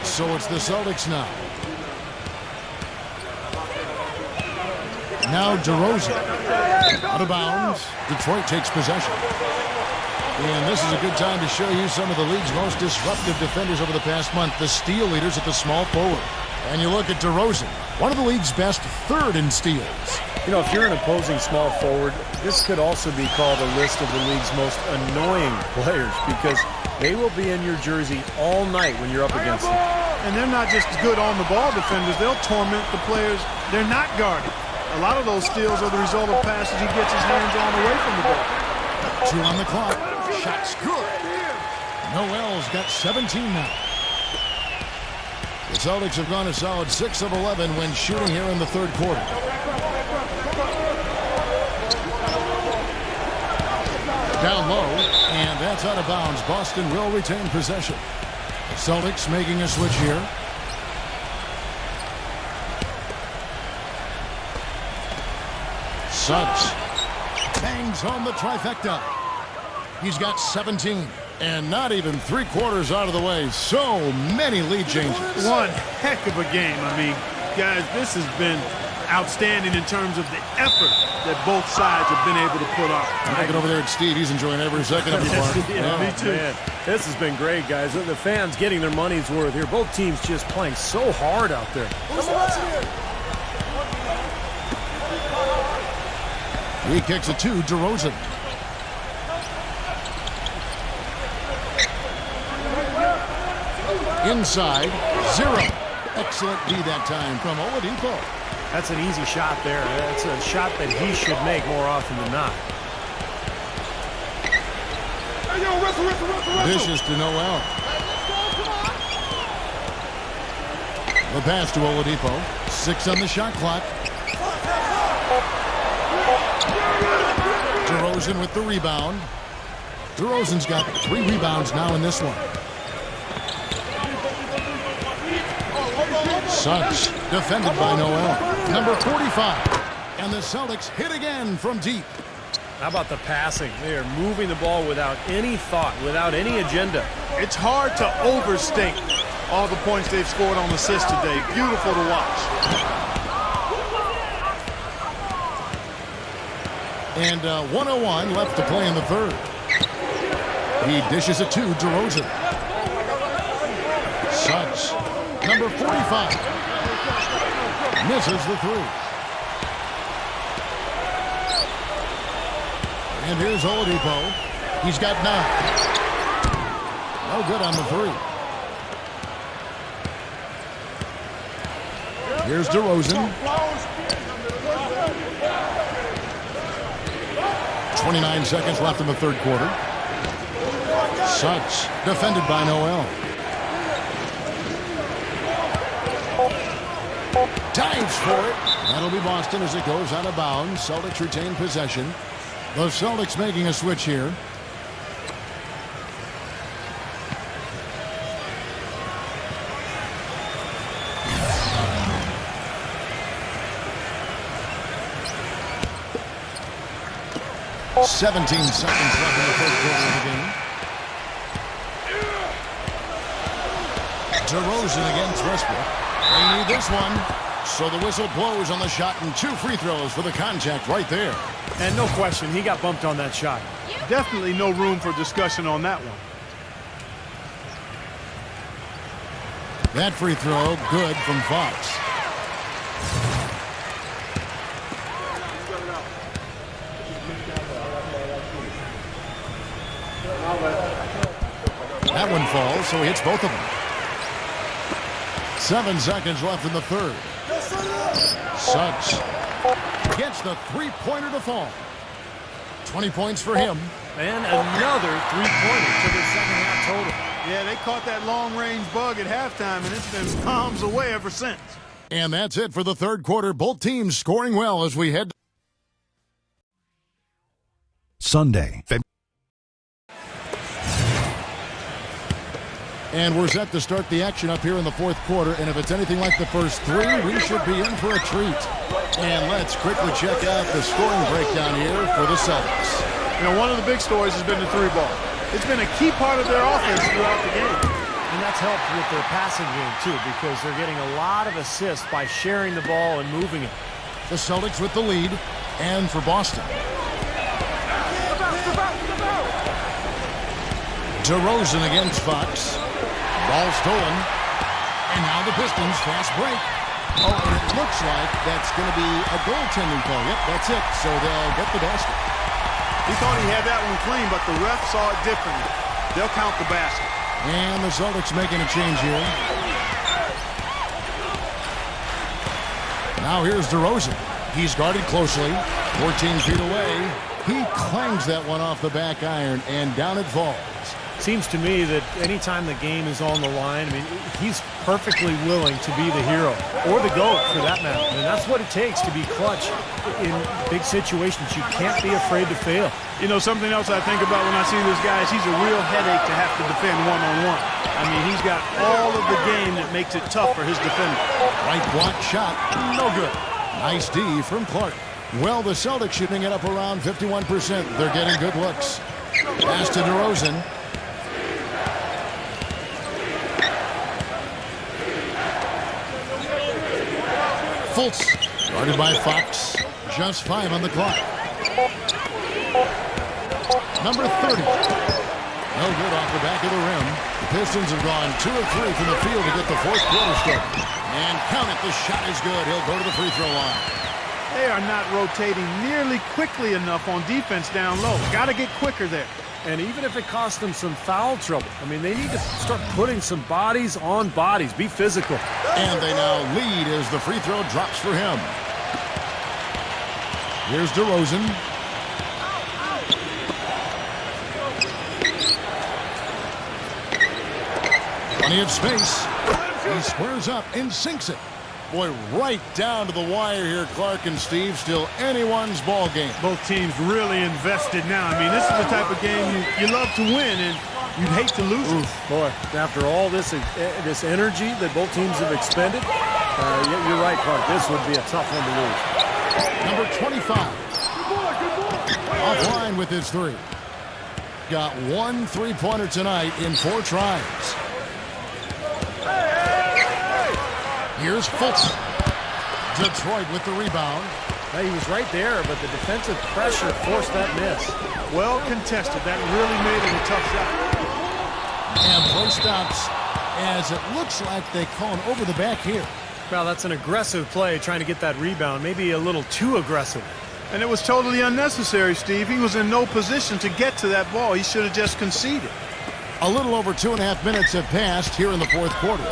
So it's the Celtics now. Now DeRozan. Out of bounds. Detroit takes possession. And this is a good time to show you some of the league's most disruptive defenders over the past month, the steal leaders at the small forward. And you look at DeRozan, one of the league's best, 3rd in steals. You know, if you're an opposing small forward, this could also be called a list of the league's most annoying players because they will be in your jersey all night when you're up against them. And they're not just good on-the-ball defenders. They'll torment the players they're not guarding. A lot of those steals are the result of passes he gets his hands on away from the ball. 2 on the clock. Shot's good. Noel's got 17 now. The Celtics have gone a solid 6 of 11 when shooting here in the 3rd quarter. Down low, and that's out of bounds. Boston will retain possession. The Celtics making a switch here. Suggs bangs home the trifecta. He's got 17, and not even 3/4 out of the way. So many lead changes. One heck of a game. I mean, guys, this has been outstanding in terms of the effort that both sides have been able to put on. Looking over there at Steve. He's enjoying every second of the part. Me too. Man, this has been great, guys. The fans getting their money's worth here. Both teams just playing so hard out there. He kicks it to DeRozan. Inside, 0. Excellent D that time from Oladipo. That's an easy shot there. That's a shot that he should make more often than not. Dishes to Noel. The pass to Oladipo. 6 on the shot clock. DeRozan with the rebound. DeRozan's got 3 rebounds now in this one. Suggs defended by Noel. Number 45. And the Celtics hit again from deep. How about the passing? They are moving the ball without any thought, without any agenda. It's hard to overstate all the points they've scored on assists today. Beautiful to watch. And 1:01 left to play in the 3rd. He dishes it to DeRozan. Suggs, number 45. Misses the 3. And here's Oladipo. He's got 9. No good on the 3. Here's DeRozan. 29 seconds left in the 3rd quarter. Suggs defended by Noel. Dives for it. That'll be Boston as it goes out of bounds. Celtics retain possession. The Celtics making a switch here. – 17 seconds left in the 1st quarter of the game. DeRozan against Westbrook. They need this one. So the whistle blows on the shot and 2 free throws for the contact right there. And no question, he got bumped on that shot. Definitely no room for discussion on that one. That free throw good from Fox. That one falls, so he hits both of them. 7 seconds left in the third. Suggs gets the three-pointer to fall. 20 points for him. And another three-pointer to the second half total. Yeah, they caught that long-range bug at halftime, and it's been bombs away ever since. And that's it for the third quarter. Both teams scoring well as we head. Sunday, And we're set to start the action up here in the fourth quarter. And if it's anything like the first 3, we should be in for a treat. And let's quickly check out the scoring breakdown here for the Celtics. You know, one of the big stories has been the 3-ball. It's been a key part of their offense throughout the game. And that's helped with their passing game, too, because they're getting a lot of assists by sharing the ball and moving it. The Celtics with the lead. And for Boston, DeRozan against Fox. Ball stolen. And now the Pistons fast break. Oh, and it looks like that's going to be a goaltending call. Yep, that's it. So they'll get the basket. He thought he had that one clean, but the ref saw it differently. They'll count the basket. And the Celtics making a change here. Now here's DeRozan. He's guarded closely. 14 feet away. He clangs that one off the back iron, and down it falls. Seems to me that anytime the game is on the line, I mean, he's perfectly willing to be the hero, or the GOAT for that matter. And that's what it takes to be clutch in big situations. You can't be afraid to fail. You know, something else I think about when I see this guy is he's a real headache to have to defend one-on-one. I mean, he's got all of the game that makes it tough for his defender. Right block shot, no good. Nice D from Clark. Well, the Celtics shooting it up around 51%. They're getting good looks. Pass to DeRozan. Fultz, guarded by Fox. Just 5 on the clock. Number 30. No good off the back of the rim. The Pistons have gone 2 of 3 from the field to get the fourth quarter started. And count it, the shot is good. He'll go to the free throw line. They are not rotating nearly quickly enough on defense down low. Got to get quicker there. And even if it costs them some foul trouble, I mean, they need to start putting some bodies on bodies. Be physical. And they now lead as the free throw drops for him. Here's DeRozan. Plenty of space. He squares up and sinks it. Boy, right down to the wire here, Clark and Steve. Still anyone's ball game. Both teams really invested now. I mean, this is the type of game you love to win, and you'd hate to lose it. Boy, after all this energy that both teams have expended, you're right, Clark. This would be a tough one to lose. Number 25. Offline with his 3. Got 1 3-pointer tonight in 4 tries. Here's Fultz. Detroit with the rebound. He was right there, but the defensive pressure forced that miss. Well contested. That really made it a tough shot. And play stops as it looks like they call him over the back here. Well, that's an aggressive play trying to get that rebound. Maybe a little too aggressive. And it was totally unnecessary, Steve. He was in no position to get to that ball. He should have just conceded. A little over 2.5 minutes have passed here in the fourth quarter.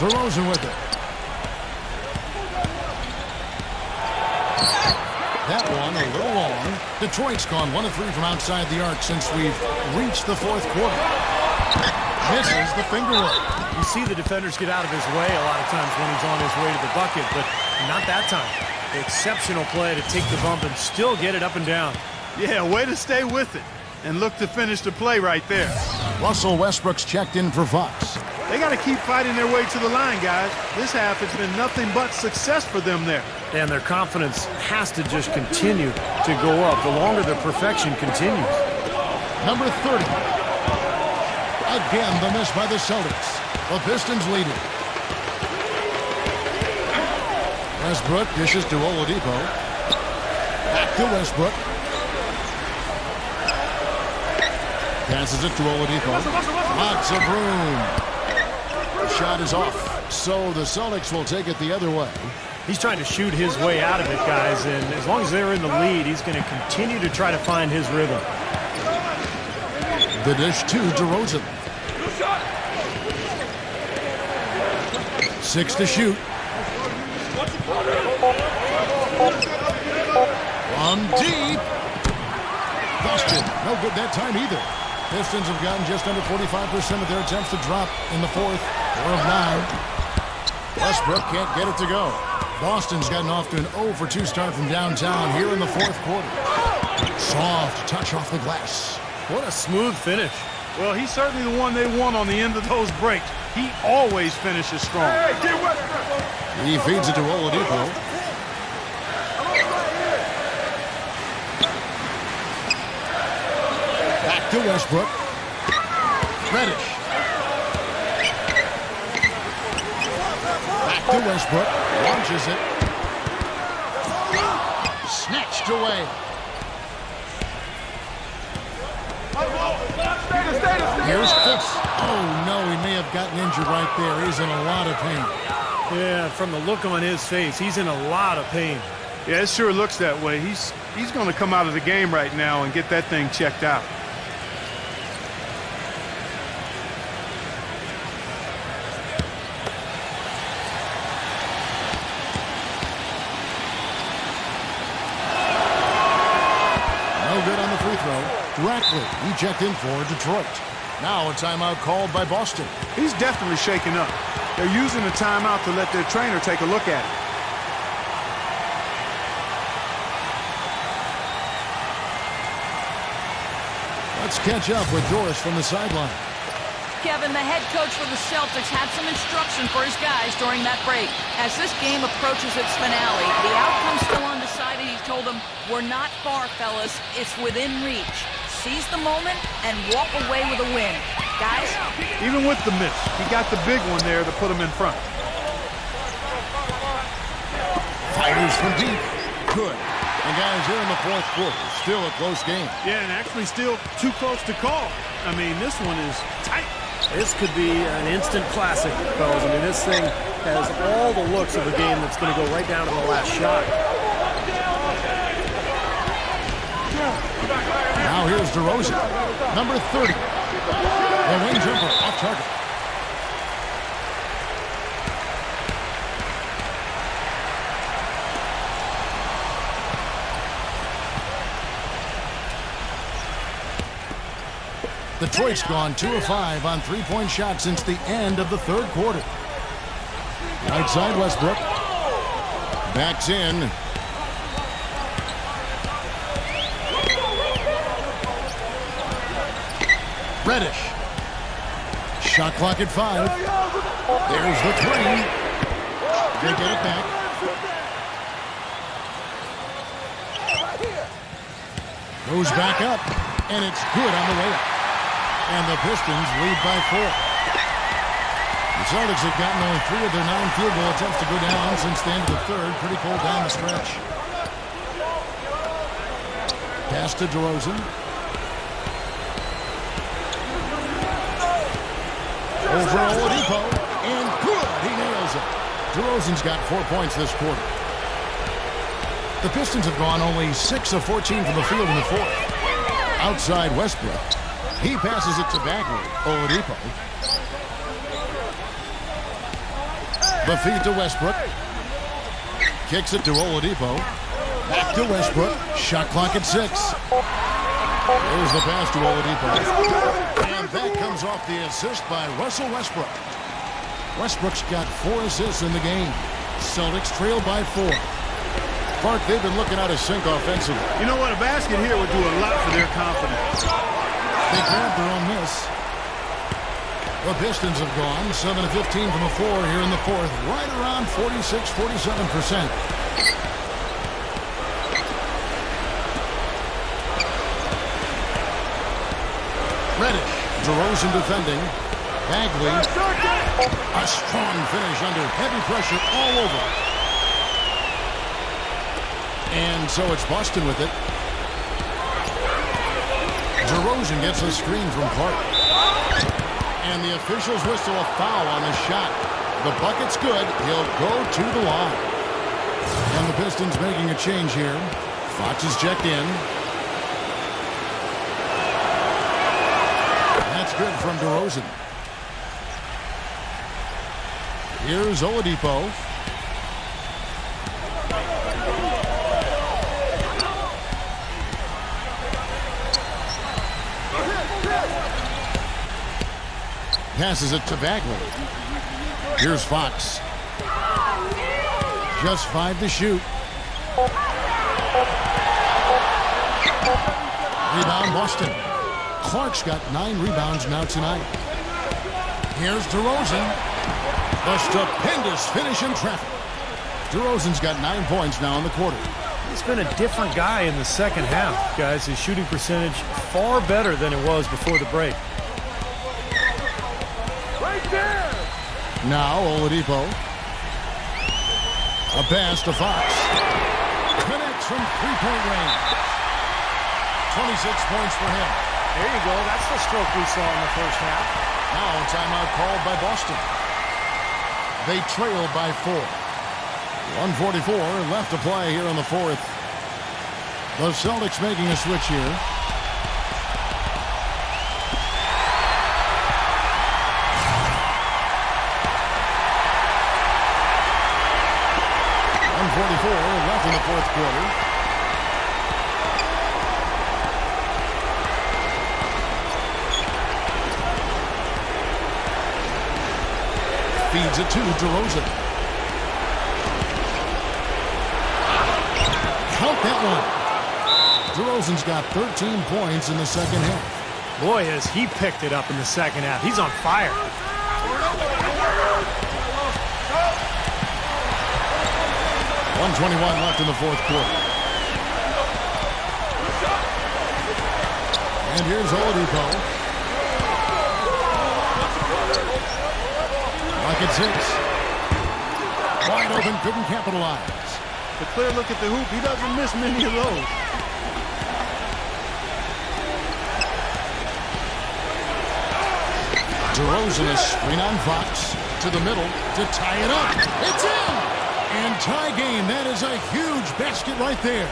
DeRozan with it. That one a little long. Detroit's gone 1 of 3 from outside the arc since we've reached the fourth quarter. Misses the finger roll. You see the defenders get out of his way a lot of times when he's on his way to the bucket, but not that time. Exceptional play to take the bump and still get it up and down. Yeah, way to stay with it and look to finish the play right there. Russell Westbrook's checked in for Fox. They got to keep fighting their way to the line, guys. This half has been nothing but success for them there. And their confidence has to just continue to go up the longer the perfection continues. Number 30. Again, the miss by the Celtics. The Pistons lead it. Westbrook dishes to Oladipo. Back to Westbrook. Passes it to Oladipo. Lots of room. The shot is off. So the Celtics will take it the other way. He's trying to shoot his way out of it, guys, and as long as they're in the lead, he's going to continue to try to find his rhythm. The dish to DeRozan. 6 to shoot. One deep. Busted. No good that time either. Pistons have gotten just under 45% of their attempts to drop in the fourth. 4 of 9. Westbrook can't get it to go. Boston's gotten off to an 0 for 2 start from downtown here in the fourth quarter. Soft touch off the glass. What a smooth finish. Well, he's certainly the one they want on the end of those breaks. He always finishes strong. He feeds it to Oladipo. Back to Westbrook. Reddish. Back to Westbrook. Launches it. Snatched away. Here's Fitz. Oh, no, he may have gotten injured right there. He's in a lot of pain. Yeah, from the look on his face, he's in a lot of pain. Yeah, it sure looks that way. He's going to come out of the game right now and get that thing checked out. No good on the free throw. Directly, he checked in for Detroit. Now a timeout called by Boston. He's definitely shaken up. They're using the timeout to let their trainer take a look at it. Let's catch up with Doris from the sideline. Kevin, the head coach for the Celtics had some instruction for his guys during that break. As this game approaches its finale, the outcome's still undecided. He told them, "We're not far, fellas. It's within reach. Seize the moment and walk away with a win." Guys? Even with the miss, he got the big one there to put him in front. Fires from deep. Good. And guys, here in the fourth quarter, still a close game. Yeah, and actually still too close to call. I mean, this one is tight. This could be an instant classic, fellas. I mean, this thing has all the looks of a game that's going to go right down to the last shot. Now here's DeRozan, number 30. The wing jumper off target. Detroit's gone 2 of 5 on three-point shots since the end of the third quarter. Right side, Westbrook. Backs in. Reddish. Shot clock at 5. There's the 3. They get it back. Goes back up, and it's good on the way up. And the Pistons lead by 4. The Celtics have gotten only 3 of their 9 field goal attempts to go down since the end of the third. Pretty cold down the stretch. Pass to DeRozan. Over Oladipo. And good. He nails it. DeRozan's got 4 points this quarter. The Pistons have gone only 6 of 14 from the field in the fourth. Outside Westbrook. He passes it to Bagley. Oladipo. The feed to Westbrook. Kicks it to Oladipo. Back to Westbrook. Shot clock at 6. There's the pass to Oladipo. And that comes off the assist by Russell Westbrook. Westbrook's got 4 assists in the game. Celtics trail by 4. Clark, they've been looking out of sync offensively. You know what? A basket here would do a lot for their confidence. They grabbed their own miss. The Pistons have gone 7 of 15 from the floor here in the fourth. Right around 46-47%. Reddish DeRozan defending. Bagley. A strong finish under heavy pressure all over. And so it's Boston with it. DeRozan gets a screen from Clark. And the officials whistle a foul on the shot. The bucket's good. He'll go to the line. And the Pistons making a change here. Fox is checked in. That's good from DeRozan. Here's Oladipo. Passes it to Bagley. Here's Fox. Just 5 to shoot. Rebound Boston. Clark's got 9 rebounds now tonight. Here's DeRozan. The stupendous finish in traffic. DeRozan's got 9 points now in the quarter. He's been a different guy in the second half, guys. His shooting percentage far better than it was before the break. Right there. Now Oladipo. A pass to Fox. Connects from three-point range. 26 points for him. There you go. That's the stroke we saw in the first half. Now a timeout called by Boston. They trail by 4. 1:44 left to play here in the fourth. The Celtics making a switch here. Left in the fourth quarter. Feeds it to DeRozan. Count that one. DeRozan's got 13 points in the second half. Boy, has he picked it up in the second half. He's on fire. 1:21 left in the fourth quarter. And here's Oladipo. Rockets hits. Wide open, couldn't capitalize. The clear look at the hoop. He doesn't miss many of those. DeRozan is screen on Fox to the middle to tie it up. It's in! And tie game. That is a huge basket right there.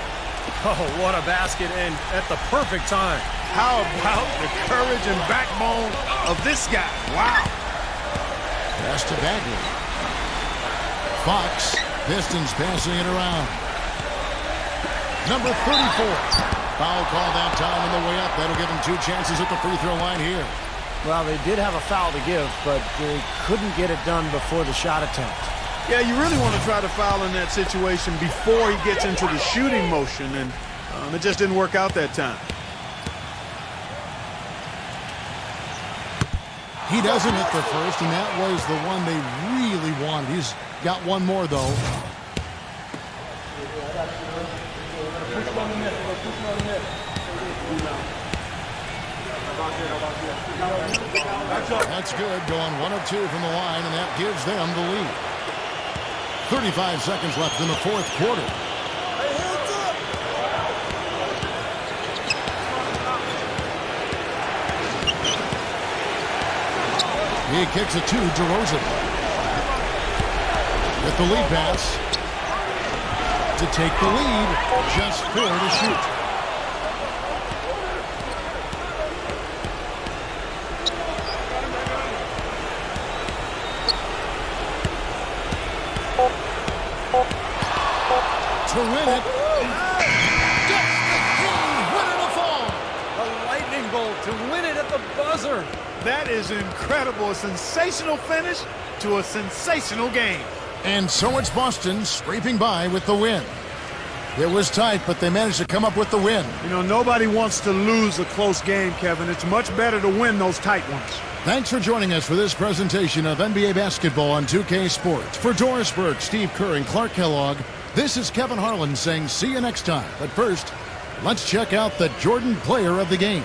Oh, what a basket, and at the perfect time. How about the courage and backbone of this guy? Wow. Pass to Bagley. Fox. Pistons passing it around. Number 34. Foul call that time on the way up. That'll give him 2 chances at the free throw line here. Well, they did have a foul to give, but they couldn't get it done before the shot attempt. Yeah, you really want to try to foul in that situation before he gets into the shooting motion, and it just didn't work out that time. He doesn't hit the first, and that was the one they really wanted. He's got one more, though. That's good, going 1 of 2 from the line, and that gives them the lead. 35 seconds left in the fourth quarter. He kicks it to DeRozan. With the lead pass. To take the lead, just 4 to shoot. To win it. Gets the game winner to fall. A lightning bolt to win it at the buzzer. That is incredible. A sensational finish to a sensational game. And so it's Boston scraping by with the win. It was tight, but they managed to come up with the win. You know, nobody wants to lose a close game, Kevin. It's much better to win those tight ones. Thanks for joining us for this presentation of NBA basketball on 2K Sports. For Doris Burke, Steve Kerr, and Clark Kellogg, this is Kevin Harlan saying see you next time. But first, let's check out the Jordan player of the game.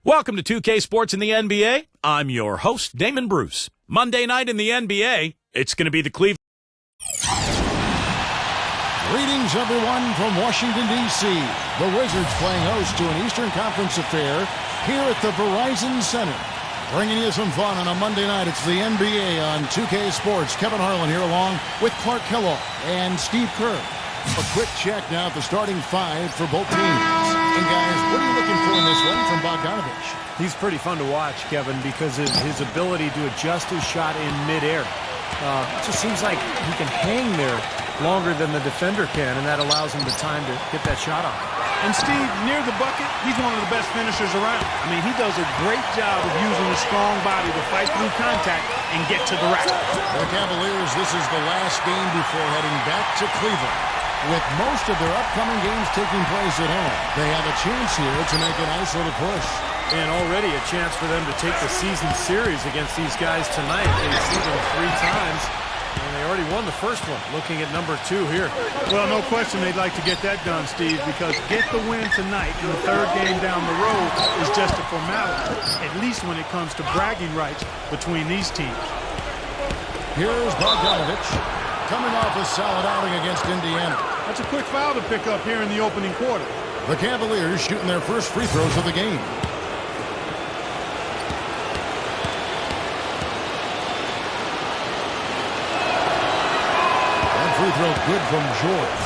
Welcome to 2K Sports in the NBA. I'm your host, Damon Bruce. Monday night in the NBA, it's going to be the Cleveland. Greetings, everyone, from Washington, D.C. The Wizards playing host to an Eastern Conference affair here at the Verizon Center. Bringing you some fun on a Monday night. It's the NBA on 2K Sports. Kevin Harlan here along with Clark Kellogg and Steve Kerr. A quick check now at the starting five for both teams. And guys, what are you looking for in this one from Bogdanovich? He's pretty fun to watch, Kevin, because of his ability to adjust his shot in midair. It just seems like he can hang there longer than the defender can, and that allows him the time to get that shot off. And Steve, near the bucket, he's one of the best finishers around. I mean, he does a great job of using his strong body to fight through contact and get to the rack. For the Cavaliers, this is the last game before heading back to Cleveland. With most of their upcoming games taking place at home, they have a chance here to make a nice little push. And already a chance for them to take the season series against these guys tonight. They've seen them 3 times, and they already won the first one. Looking at number 2 here. Well, no question they'd like to get that done, Steve, because get the win tonight in the 3rd game down the road is just a formality, at least when it comes to bragging rights between these teams. Here's Bogdanovich, coming off a solid outing against Indiana. That's a quick foul to pick up here in the opening quarter. The Cavaliers shooting their first free throws of the game. That free throw good from George.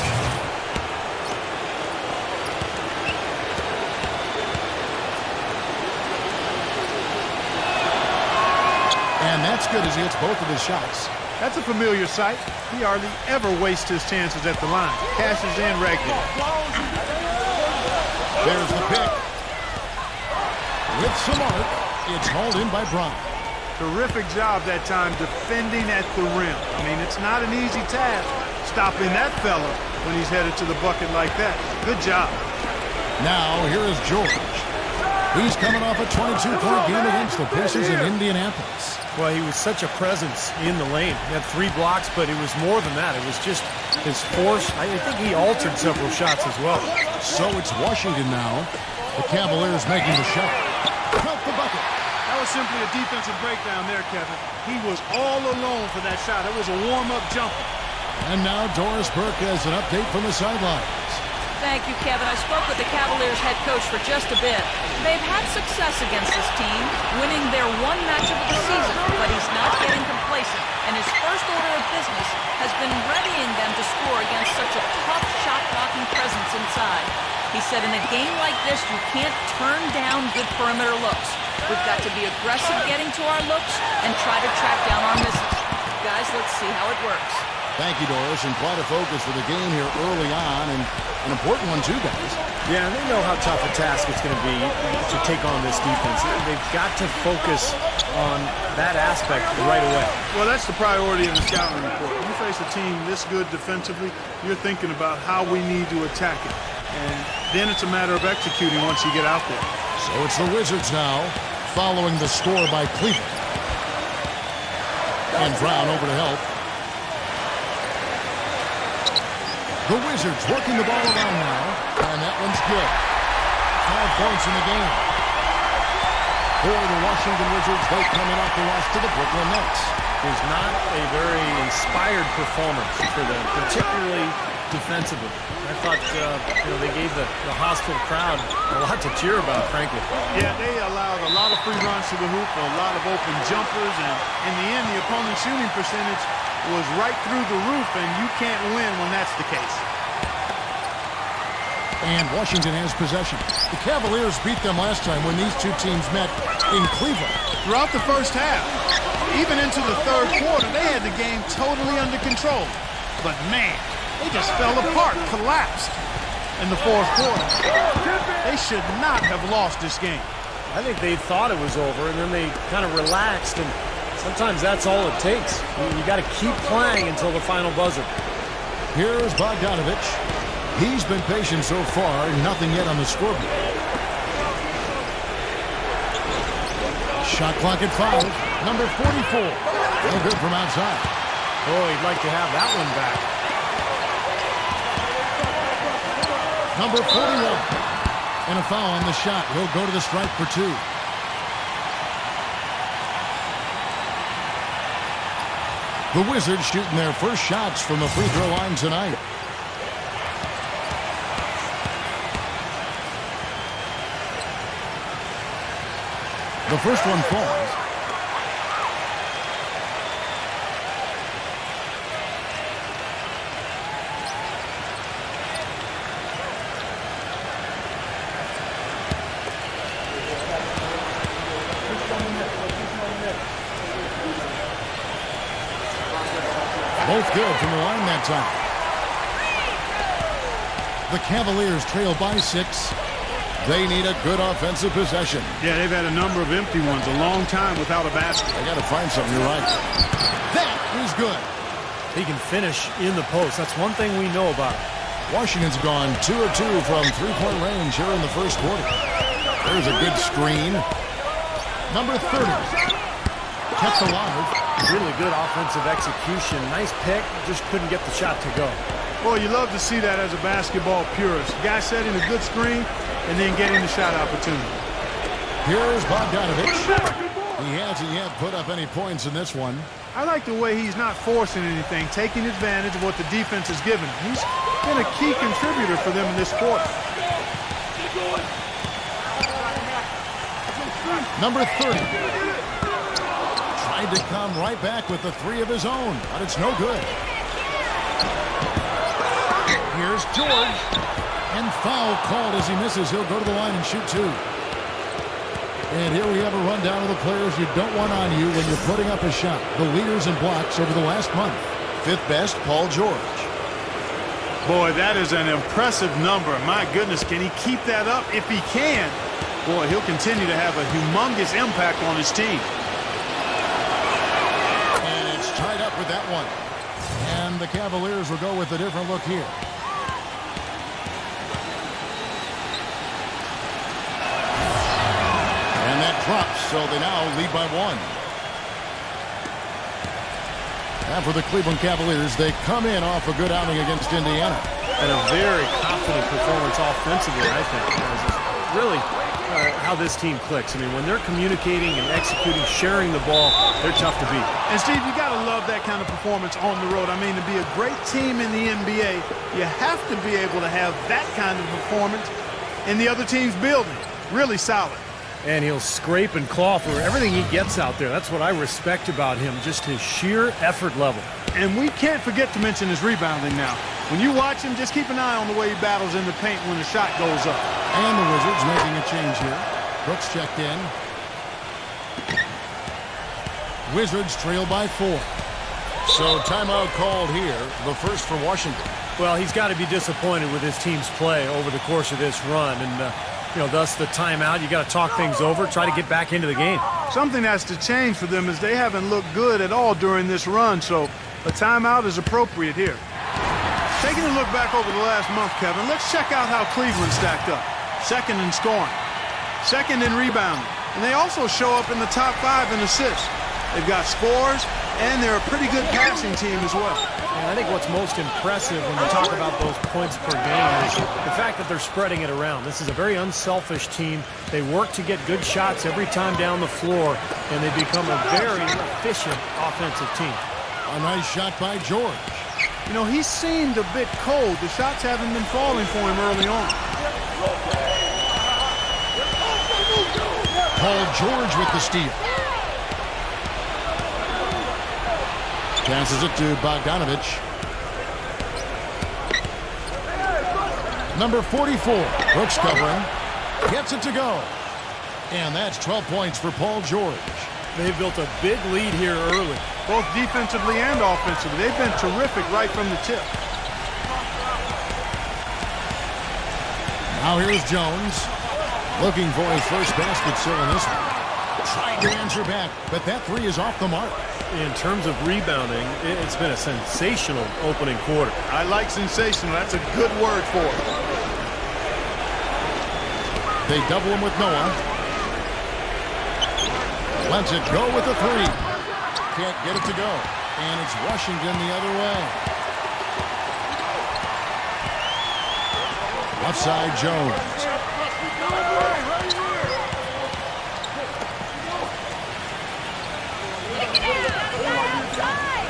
And that's good as he hits both of his shots. That's a familiar sight. He hardly ever wastes his chances at the line. Cashes in regularly. There's the pick. With some arc, it's hauled in by Bryant. Terrific job that time defending at the rim. I mean, it's not an easy task stopping that fella when he's headed to the bucket like that. Good job. Now, here is George. He's coming off a 22-point game against the Pacers in Indianapolis. Well, he was such a presence in the lane. He had 3 blocks, but it was more than that. It was just his force. I think he altered several shots as well. So it's Washington now. The Cavaliers making the shot. Count the bucket. That was simply a defensive breakdown there, Kevin. He was all alone for that shot. It was a warm-up jumper. And now Doris Burke has an update from the sidelines. Thank you, Kevin. I spoke with the Cavaliers head coach for just a bit. They've had success against this team, winning their 1 matchup of the season, but he's not getting complacent, and his first order of business has been readying them to score against such a tough shot-blocking presence inside. He said in a game like this, you can't turn down good perimeter looks. We've got to be aggressive getting to our looks and try to track down our misses. Guys, let's see how it works. Thank you, Doris, and quite a focus for the game here early on, and an important one too, guys. Yeah, and they know how tough a task it's going to be to take on this defense. They've got to focus on that aspect right away. Well, that's the priority in the scouting report. When you face a team this good defensively, you're thinking about how we need to attack it. And then it's a matter of executing once you get out there. So it's the Wizards now, following the score by Cleveland. And Brown over to help. The Wizards working the ball around now, and that one's good. 5 points in the game. For the Washington Wizards, they coming off the loss to the Brooklyn Nets. It was not a very inspired performance for them, particularly defensively. I thought they gave the hostile crowd a lot to cheer about, frankly. Yeah, they allowed a lot of free runs to the hoop, a lot of open jumpers, and in the end, the opponent's shooting percentage was right through the roof, and you can't win when that's the case. And Washington has possession. The Cavaliers beat them last time when these two teams met in Cleveland. Throughout the first half, even into the 3rd quarter, they had the game totally under control. But man, they just fell apart, collapsed in the 4th quarter. They should not have lost this game. I think they thought it was over, and then they kind of relaxed, and sometimes that's all it takes. You got to keep playing until the final buzzer. Here's Bogdanovich. He's been patient so far, nothing yet on the scoreboard. Shot clock at 5. Number 44. No good from outside. Oh, he'd like to have that one back. Number 41. And a foul on the shot. He'll go to the strike for 2. The Wizards shooting their first shots from the free throw line tonight. The first one falls. Both good from the line that time. The Cavaliers trail by 6. They need a good offensive possession. Yeah, they've had a number of empty ones, a long time without a basket. They got to find something. You're right. That is good. He can finish in the post. That's one thing we know about him. Washington's gone 2 of 2 from three-point range here in the first quarter. There's a good screen. Number 30. Kept alive. Really good offensive execution. Nice pick. Just couldn't get the shot to go. Boy, you love to see that as a basketball purist. Guy setting a good screen and then getting the shot opportunity. Here's Bogdanovich. He hasn't yet put up any points in this one. I like the way he's not forcing anything, taking advantage of what the defense has given. He's been a key contributor for them in this quarter. Number 30. Tried to come right back with the 3 of his own, but it's no good. Here's George. And foul called as he misses. He'll go to the line and shoot 2. And here we have a rundown of the players you don't want on you when you're putting up a shot. The leaders in blocks over the last month. 5th best, Paul George. Boy, that is an impressive number. My goodness, can he keep that up? If he can, boy, he'll continue to have a humongous impact on his team. And it's tied up with that one. And the Cavaliers will go with a different look here. And that drops, so they now lead by 1. And for the Cleveland Cavaliers, they come in off a good outing against Indiana. And a very confident performance offensively, I think. It's really how this team clicks. I mean, when they're communicating and executing, sharing the ball, they're tough to beat. And, Steve, you got to love that kind of performance on the road. I mean, to be a great team in the NBA, you have to be able to have that kind of performance in the other team's building. Really solid. And he'll scrape and claw for everything he gets out there. That's what I respect about him, just his sheer effort level. And we can't forget to mention his rebounding now. When you watch him, just keep an eye on the way he battles in the paint when the shot goes up. And the Wizards making a change here. Brooks checked in. Wizards trail by 4. So timeout called here, the first for Washington. Well, he's got to be disappointed with his team's play over the course of this run. And, thus the timeout. You got to talk things over, try to get back into the game. Something has to change for them as they haven't looked good at all during this run. So a timeout is appropriate here. Taking a look back over the last month, Kevin, let's check out how Cleveland stacked up. 2nd in scoring, 2nd in rebounding, and they also show up in the top 5 in assists. They've got scores, and they're a pretty good passing team as well. And I think what's most impressive when we talk about those points per game is the fact that they're spreading it around. This is a very unselfish team. They work to get good shots every time down the floor, and they become a very efficient offensive team. A nice shot by George. You know, he seemed a bit cold. The shots haven't been falling for him early on. Paul George with the steal. Passes it to Bogdanovich. Number 44, Brooks covering. Gets it to go. And that's 12 points for Paul George. They've built a big lead here early. Both defensively and offensively. They've been terrific right from the tip. Now here's Jones. Looking for his first basket still in this one. Trying to answer back, but that 3 is off the mark. In terms of rebounding, it's been a sensational opening quarter. I like sensational. That's a good word for it. They double him with Noah. Lets it go with the 3. Can't get it to go. And it's Washington the other way. Outside Jones.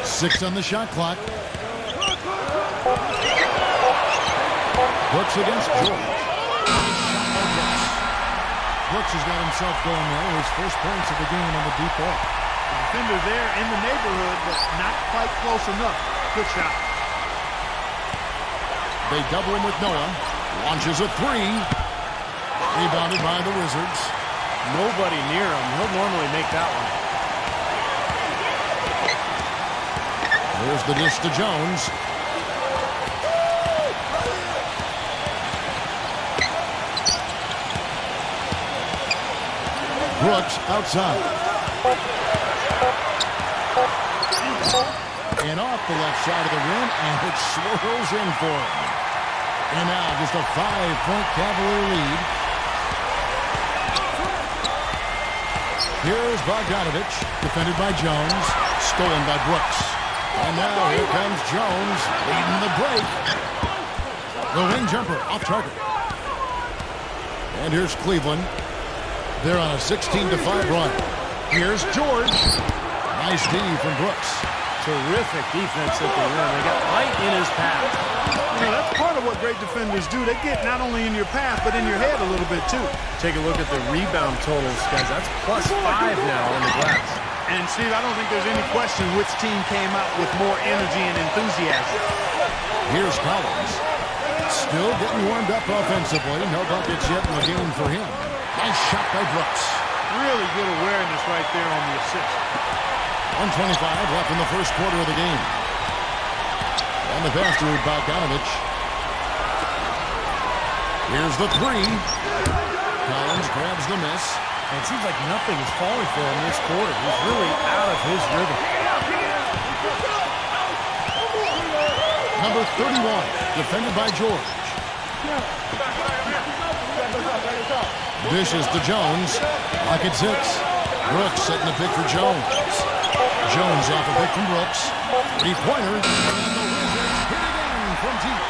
Six on the shot clock. Brooks against George. Brooks has got himself going there. His first points of the game on the deep ball. Defender there in the neighborhood, but not quite close enough. Good shot. They double him with Noah. Launches a three. Rebounded by the Wizards. Nobody near him. He'll normally make that one. There's the dish to Jones. Brooks outside. And off the left side of the rim, and it swirls in for him. And now just a 5-point Cavalier lead. Here's Bogdanovich, defended by Jones, stolen by Brooks. And now here comes Jones, leading the break. The wing jumper off target. And here's Cleveland. They're on a 16-5 run. Here's George. Nice D from Brooks. Terrific defense at the rim. They got right in his path. You know, that's part of what great defenders do. They get not only in your path, but in your head a little bit, too. Take a look at the rebound totals, guys. That's +5 now on the glass. And, Steve, I don't think there's any question which team came out with more energy and enthusiasm. Here's Collins. Still getting warmed up offensively. No buckets yet in the game for him. Nice shot by Brooks. Really good awareness right there on the assist. 1:25 left in the first quarter of the game. And the pass to Bogdanovich. Here's the three. Collins grabs the miss. And it seems like nothing is falling for him this quarter. He's really out of his rhythm. Number 31, defended by George. Dishes to Jones. Pocket six. Brooks setting the pick for Jones. Jones off a pick from Brooks. Three-pointer. And the Wizards hit again from deep.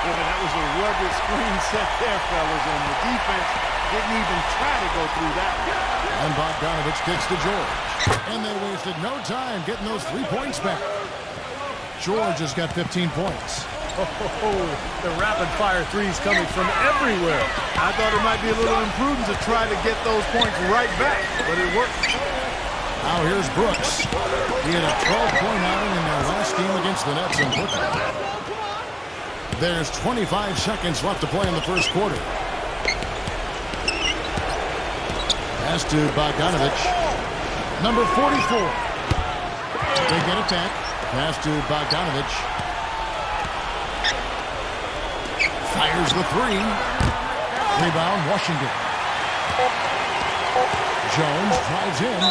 Boy, that was a rugged screen set there, fellas, and the defense didn't even try to go through that. And Bogdanovich kicks to George. And they wasted no time getting those 3 points back. George has got 15 points. The rapid-fire threes coming from everywhere. I thought it might be a little imprudent to try to get those points right back, but it worked. Now here's Brooks. He had a 12-point outing in their last game against the Nets in Brooklyn. There's 25 seconds left to play in the first quarter. Pass to Bogdanovich. Number 44. They get attack. Pass to Bogdanovich. Fires the three. Rebound, Washington. Jones drives in.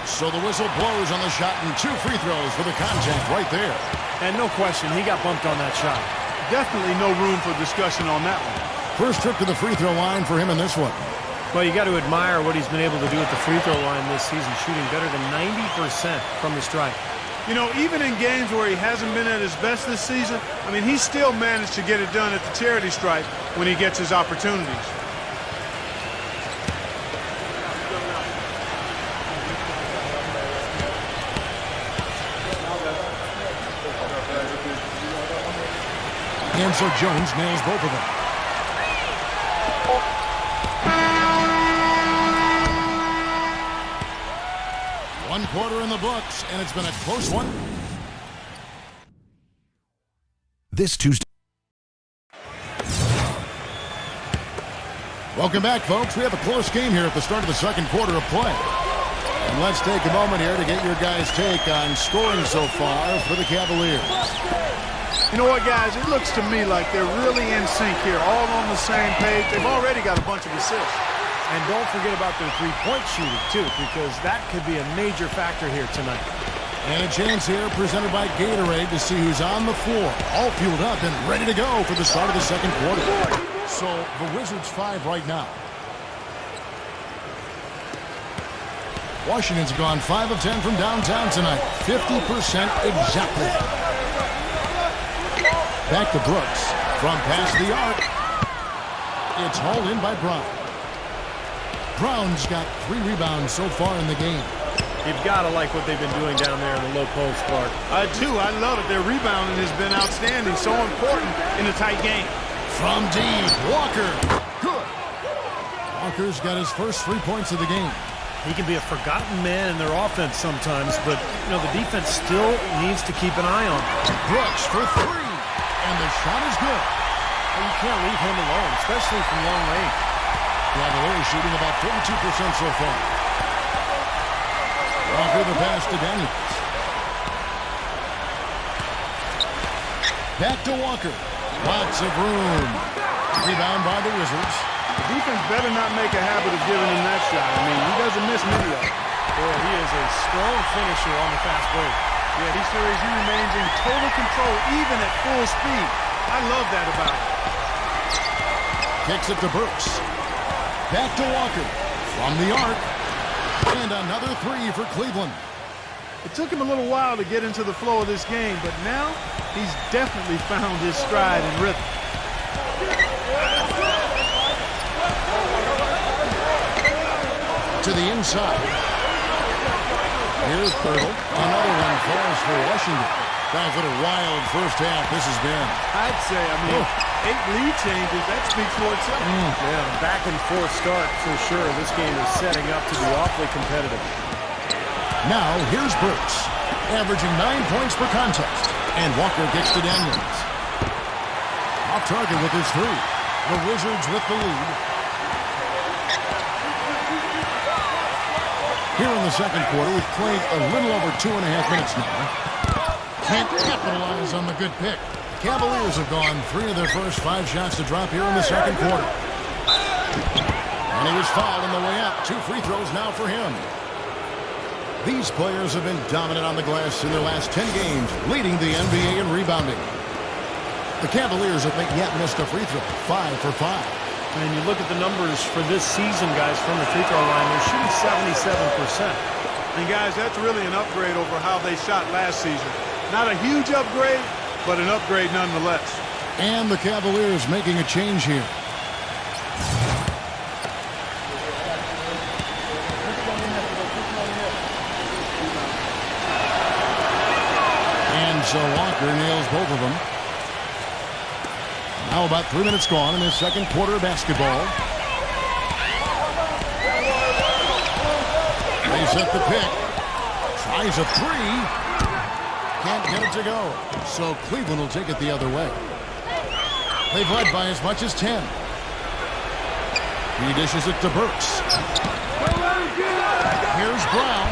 So the whistle blows on the shot and 2 free throws for the contact right there. And no question, he got bumped on that shot. Definitely no room for discussion on that one. First trip to the free throw line for him in this one. Well, you got to admire what he's been able to do at the free throw line this season, shooting better than 90% from the stripe. You know, even in games where he hasn't been at his best this season, I mean, he still managed to get it done at the charity stripe when he gets his opportunities. And so Jones nails both of them. One quarter in the books, and it's been a close one. This Tuesday. Welcome back, folks. We have a close game here at the start of the second quarter of play. And let's take a moment here to get your guys' take on scoring so far for the Cavaliers. You know what, guys? It looks to me like they're really in sync here, all on the same page. They've already got a bunch of assists. And don't forget about their three-point shooting, too, because that could be a major factor here tonight. And a chance here presented by Gatorade to see who's on the floor, all fueled up and ready to go for the start of the second quarter. So the Wizards 5 right now. Washington's gone 5 of 10 from downtown tonight. 50% exactly. Back to Brooks from past the arc. It's hauled in by Brown. Brown's got 3 rebounds so far in the game. You've got to like what they've been doing down there in the low post, Clark. I do. I love it. Their rebounding has been outstanding. So important in a tight game. From deep, Walker. Good. Walker's got his first 3 points of the game. He can be a forgotten man in their offense sometimes, but, you know, the defense still needs to keep an eye on him. Brooks for 3. And the shot is good. Well, you can't leave him alone, especially from long range. Cavaliers shooting about 42% so far. Walker the pass to Daniels. Back to Walker. Lots of room. Rebound by the Wizards. The defense better not make a habit of giving him that shot. I mean, he doesn't miss many of them. Boy, he is a strong finisher on the fast break. Yeah, he sure is. He remains in total control, even at full speed. I love that about him. Kicks it to Brooks. Back to Walker. From the arc. And another 3 for Cleveland. It took him a little while to get into the flow of this game, but now he's definitely found his stride and rhythm. To the inside. Here's Pirtle. Another one falls for Washington. Guys, what a wild first half this has been. I'd say, 8 lead changes, that speaks for itself. Yeah, back and forth start for sure. This game is setting up to be awfully competitive. Now, here's Brooks, averaging 9 points per contest. And Walker kicks to Daniels. Off target with his 3. The Wizards with the lead. Here in the second quarter, we've played a little over 2.5 minutes now. Can't capitalize on the good pick. Cavaliers have gone 3 of their first 5 shots to drop here in the second quarter. And he was fouled on the way up. 2 free throws now for him. These players have been dominant on the glass in their last 10 games, leading the NBA in rebounding. The Cavaliers have yet missed a free throw, 5 for 5. And you look at the numbers for this season, guys, from the free throw line, they're shooting 77%. And guys, that's really an upgrade over how they shot last season. Not a huge upgrade, but an upgrade nonetheless. And the Cavaliers making a change here. And so Walker nails both of them. Now about 3 minutes gone in this second quarter of basketball. They set the pick. Tries a 3. Can't get it to go. So Cleveland will take it the other way. They've led by as much as 10. He dishes it to Burks. Here's Brown.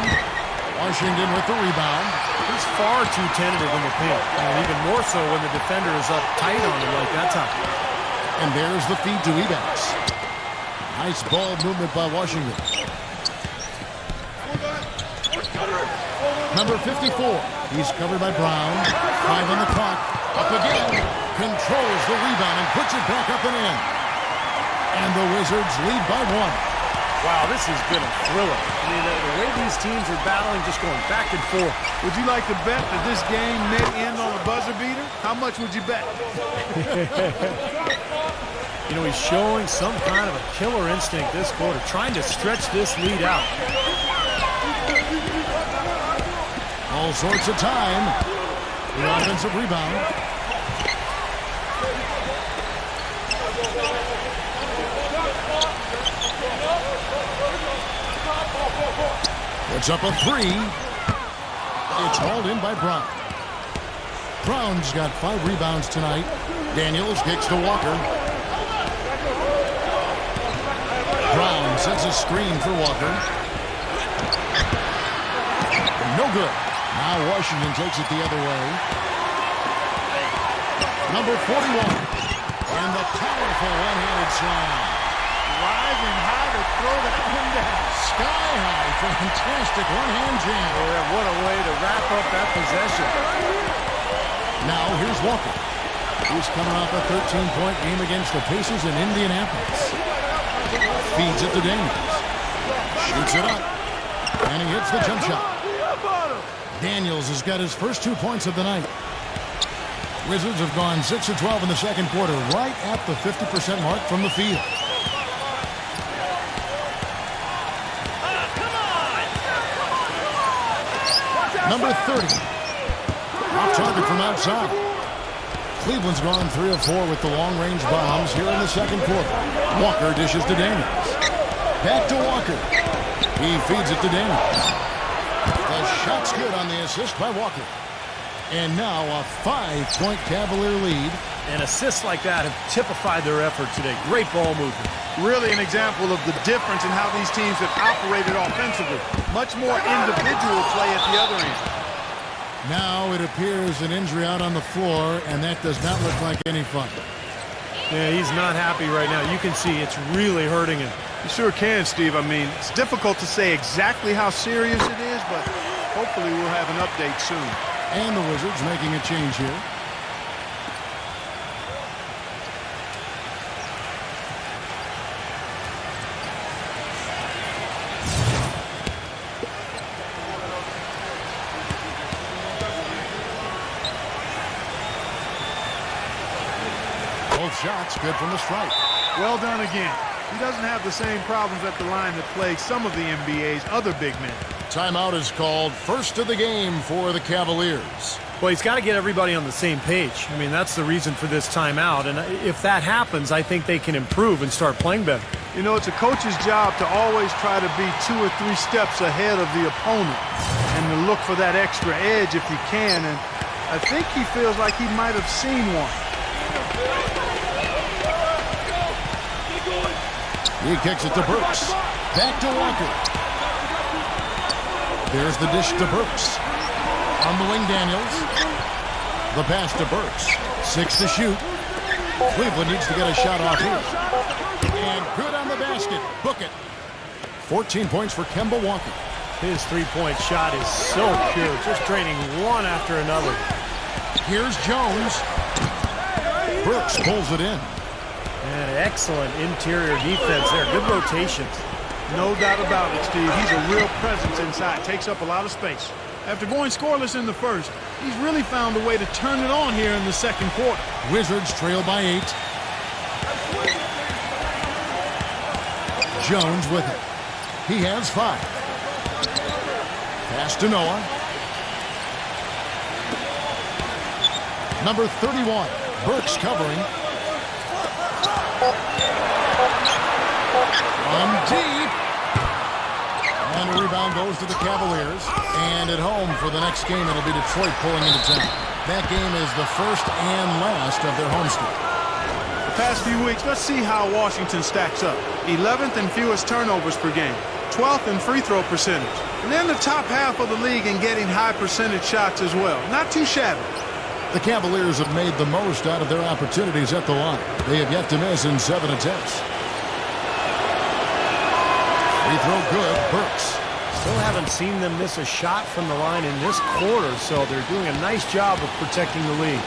Washington with the rebound. He's far too tentative in the paint, and even more so when the defender is up tight on him like that time. And there's the feed to Ebanks. Nice ball movement by Washington. Number 54. He's covered by Brown. 5 on the clock. Up again. Controls the rebound and puts it back up and in. And the Wizards lead by 1. Wow, this has been a thriller. I mean, the way these teams are battling, just going back and forth. Would you like to bet that this game may end on a buzzer beater? How much would you bet? You know, he's showing some kind of a killer instinct this quarter, trying to stretch this lead out. All sorts of time. The offensive rebound. Puts up a 3. It's hauled in by Brown. Brown's got 5 rebounds tonight. Daniels kicks to Walker. Brown sets a screen for Walker. No good. Now Washington takes it the other way. Number 41. And the powerful one-handed slam. Rising high to throw that one down. Sky high. Fantastic one-hand jam. Yeah, what a way to wrap up that possession. Now here's Walker. He's coming off a 13-point game against the Pacers in Indianapolis. Feeds it to Daniels. Shoots it up. And he hits the jump shot. Daniels has got his first 2 points of the night. Wizards have gone 6 of 12 in the second quarter, right at the 50% mark from the field. Number 30. Off target from outside. Cleveland's gone 3 of 4 with the long-range bombs here in the second quarter. Walker dishes to Daniels. Back to Walker. He feeds it to Daniels. The shot's good on the assist by Walker. And now a 5-point Cavalier lead. And assists like that have typified their effort today. Great ball movement. Really an example of the difference in how these teams have operated offensively. Much more individual play at the other end. Now it appears an injury out on the floor, and that does not look like any fun. Yeah, he's not happy right now. You can see it's really hurting him. You sure can, Steve. I mean, it's difficult to say exactly how serious it is, but hopefully we'll have an update soon. And the Wizards making a change here. Both shots good from the stripe. Well done again. He doesn't have the same problems at the line that plague some of the NBA's other big men. Timeout is called. First of the game for the Cavaliers. Well, he's got to get everybody on the same page. I mean, that's the reason for this timeout. And if that happens, I think they can improve and start playing better. You know, it's a coach's job to always try to be 2 or 3 steps ahead of the opponent and to look for that extra edge if you can. And I think he feels like he might have seen one. He kicks it to Burks. Back to Walker. There's the dish to Burks. On the wing, Daniels. The pass to Burks. 6 to shoot. Cleveland needs to get a shot off here. And good on the basket. Book it. 14 points for Kemba Walker. His three-point shot is so pure, just draining one after another. Here's Jones. Burks pulls it in. And excellent interior defense there. Good rotations. No doubt about it, Steve. He's a real presence inside. Takes up a lot of space. After going scoreless in the first, he's really found a way to turn it on here in the second quarter. Wizards trail by 8. Jones with it. He has 5. Pass to Noah. Number 31. Burks covering. On deep. And the rebound goes to the Cavaliers. And at home for the next game, it'll be Detroit pulling into town. That game is the first and last of their homestand. The past few weeks, let's see how Washington stacks up. 11th in fewest turnovers per game. 12th in free throw percentage. And then the top half of the league in getting high percentage shots as well. Not too shabby. The Cavaliers have made the most out of their opportunities at the line. They have yet to miss in 7 attempts. Free throw good, Burks. Still haven't seen them miss a shot from the line in this quarter, so they're doing a nice job of protecting the lead.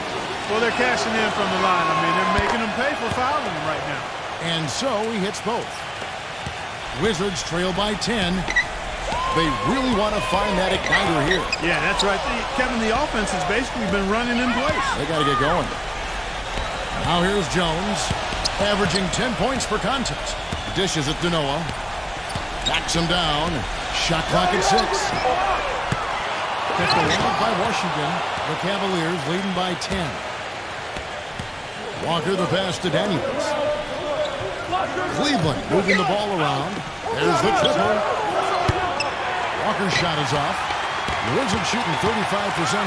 Well, they're cashing in from the line. I mean, they're making them pay for fouling them right now. And so he hits both. Wizards trail by 10. They really want to find that igniter here. Yeah, that's right. Kevin, the offense has basically been running in place. They got to get going. Now here's Jones, averaging 10 points per contest. Dishes it to Noah. Backs him down. Shot clock at 6. Kept alive by Washington. The Cavaliers leading by 10. Walker the pass to Daniels. Cleveland moving the ball around. There's the triple. Walker's shot is off. The Wizards shooting 35%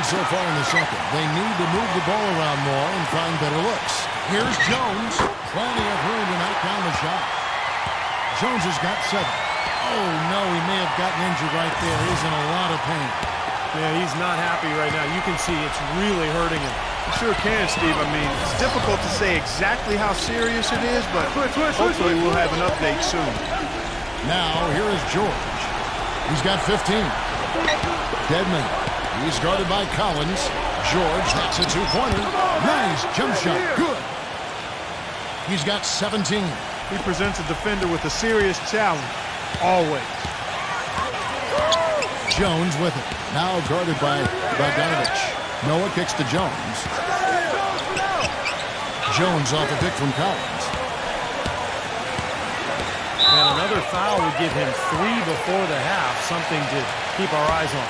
so far in the second. They need to move the ball around more and find better looks. Here's Jones. Plenty of room to knock down the shot. Jones has got 7. Oh, no, he may have gotten injured right there. He's in a lot of pain. Yeah, he's not happy right now. You can see it's really hurting him. You sure can, Steve. I mean, it's difficult to say exactly how serious it is, but hopefully we'll have an update soon. Now, here is George. He's got 15. Deadman. He's guarded by Collins. George knocks a 2-pointer. Nice jump shot. Good. He's got 17. He presents a defender with a serious challenge. Always. Jones with it. Now guarded by Bogdanovich. Noah kicks to Jones. Jones off a pick from Collins. And another foul would give him 3 before the half, something to keep our eyes on.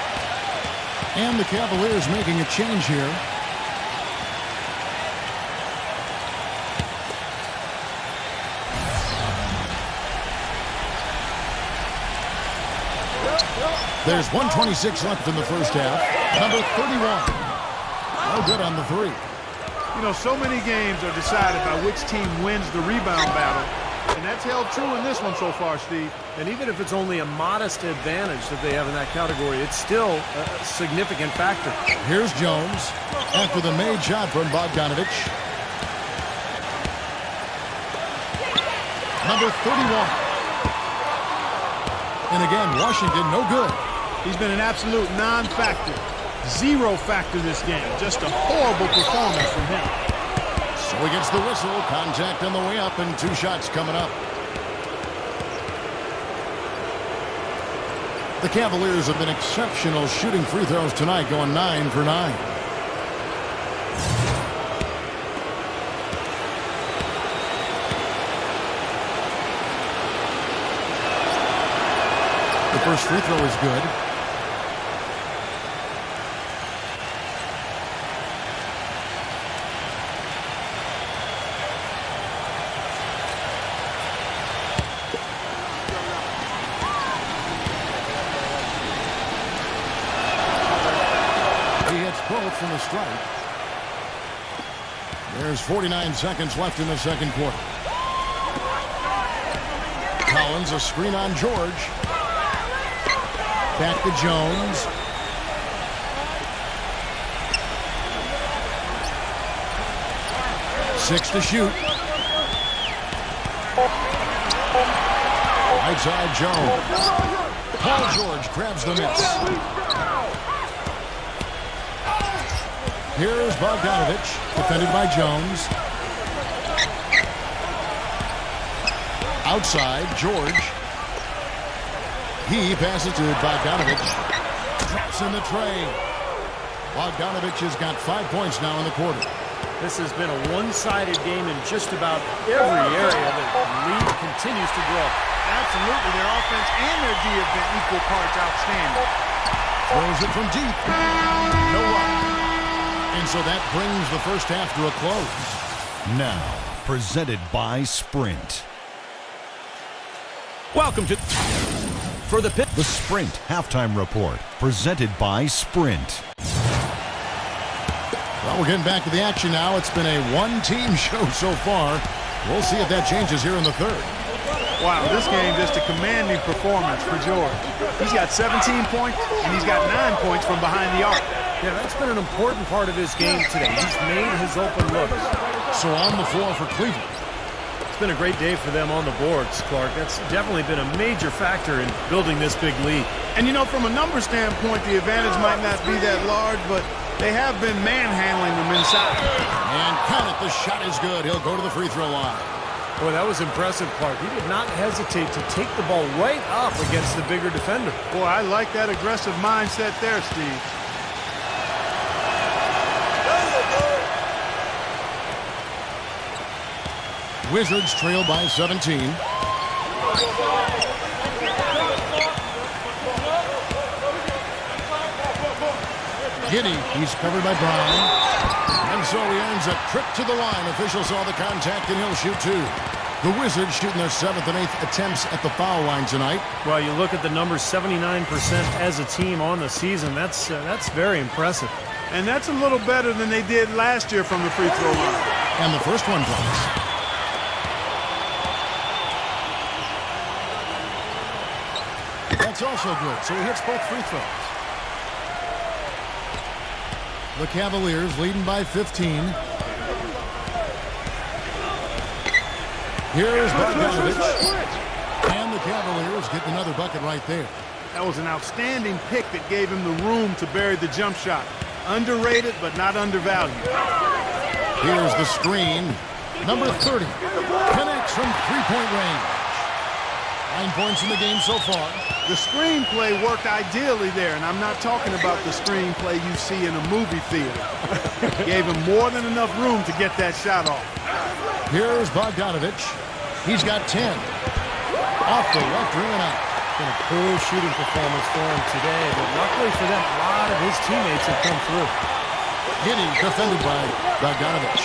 And the Cavaliers making a change here. There's 1:26 left in the first half. Number 31. No good on the 3. You know, so many games are decided by which team wins the rebound battle. And that's held true in this one so far, Steve. And even if it's only a modest advantage that they have in that category, it's still a significant factor. Here's Jones after the made shot from Bogdanovich. Number 31. And again, Washington no good. He's been an absolute non-factor. 0 factor this game. Just a horrible performance from him. So he gets the whistle. Contact on the way up and 2 shots coming up. The Cavaliers have been exceptional shooting free throws tonight, going 9 for 9. The first free throw is good. Both from the strike. There's 49 seconds left in the second quarter. Collins, a screen on George. Back to Jones. Six to shoot. Right side, Jones. Paul George grabs the miss. Here's Bogdanovich, defended by Jones. Outside, George. He passes to Bogdanovich. Drops in the tray. Bogdanovich has got 5 points now in the quarter. This has been a one-sided game in just about every area. The lead continues to grow. Absolutely. Their offense and their D have been equal parts outstanding. Throws it from deep. No luck. And so that brings the first half to a close. Now, presented by Sprint. Welcome to The Sprint Halftime Report, presented by Sprint. Well, we're getting back to the action now. It's been a one-team show so far. We'll see if that changes here in the third. Wow, this game just a commanding performance for George. He's got 17 points, and he's got 9 points from behind the arc. Yeah, that's been an important part of his game today. He's made his open looks. So on the floor for Cleveland. It's been a great day for them on the boards, Clark. That's definitely been a major factor in building this big lead. And, you know, from a number standpoint, the advantage might not be that large, but they have been manhandling them inside. And count it, the shot is good. He'll go to the free throw line. Boy, that was impressive, Clark. He did not hesitate to take the ball right up against the bigger defender. Boy, I like that aggressive mindset there, Steve. Wizards trail by 17. Giddey, he's covered by Brown. And so he earns a trip to the line. Officials saw the contact and he'll shoot 2. The Wizards shooting their 7th and 8th attempts at the foul line tonight. Well, you look at the numbers, 79% as a team on the season. That's very impressive. And that's a little better than they did last year from the free throw line. And the first one goes. That's also good, so he hits both free throws. The Cavaliers leading by 15. Here's Bogdanovich. And the Cavaliers getting another bucket right there. That was an outstanding pick that gave him the room to bury the jump shot. Underrated, but not undervalued. Here's the screen. Number 30 connects from three-point range. 9 points in the game so far. The screenplay worked ideally there, and I'm not talking about the screenplay you see in a movie theater. Gave him more than enough room to get that shot off. Here's Bogdanovich. He's got 10. Off the left ring and out. Been a poor shooting performance for him today, but luckily for them, a lot of his teammates have come through. Hitting defended by Bogdanovich.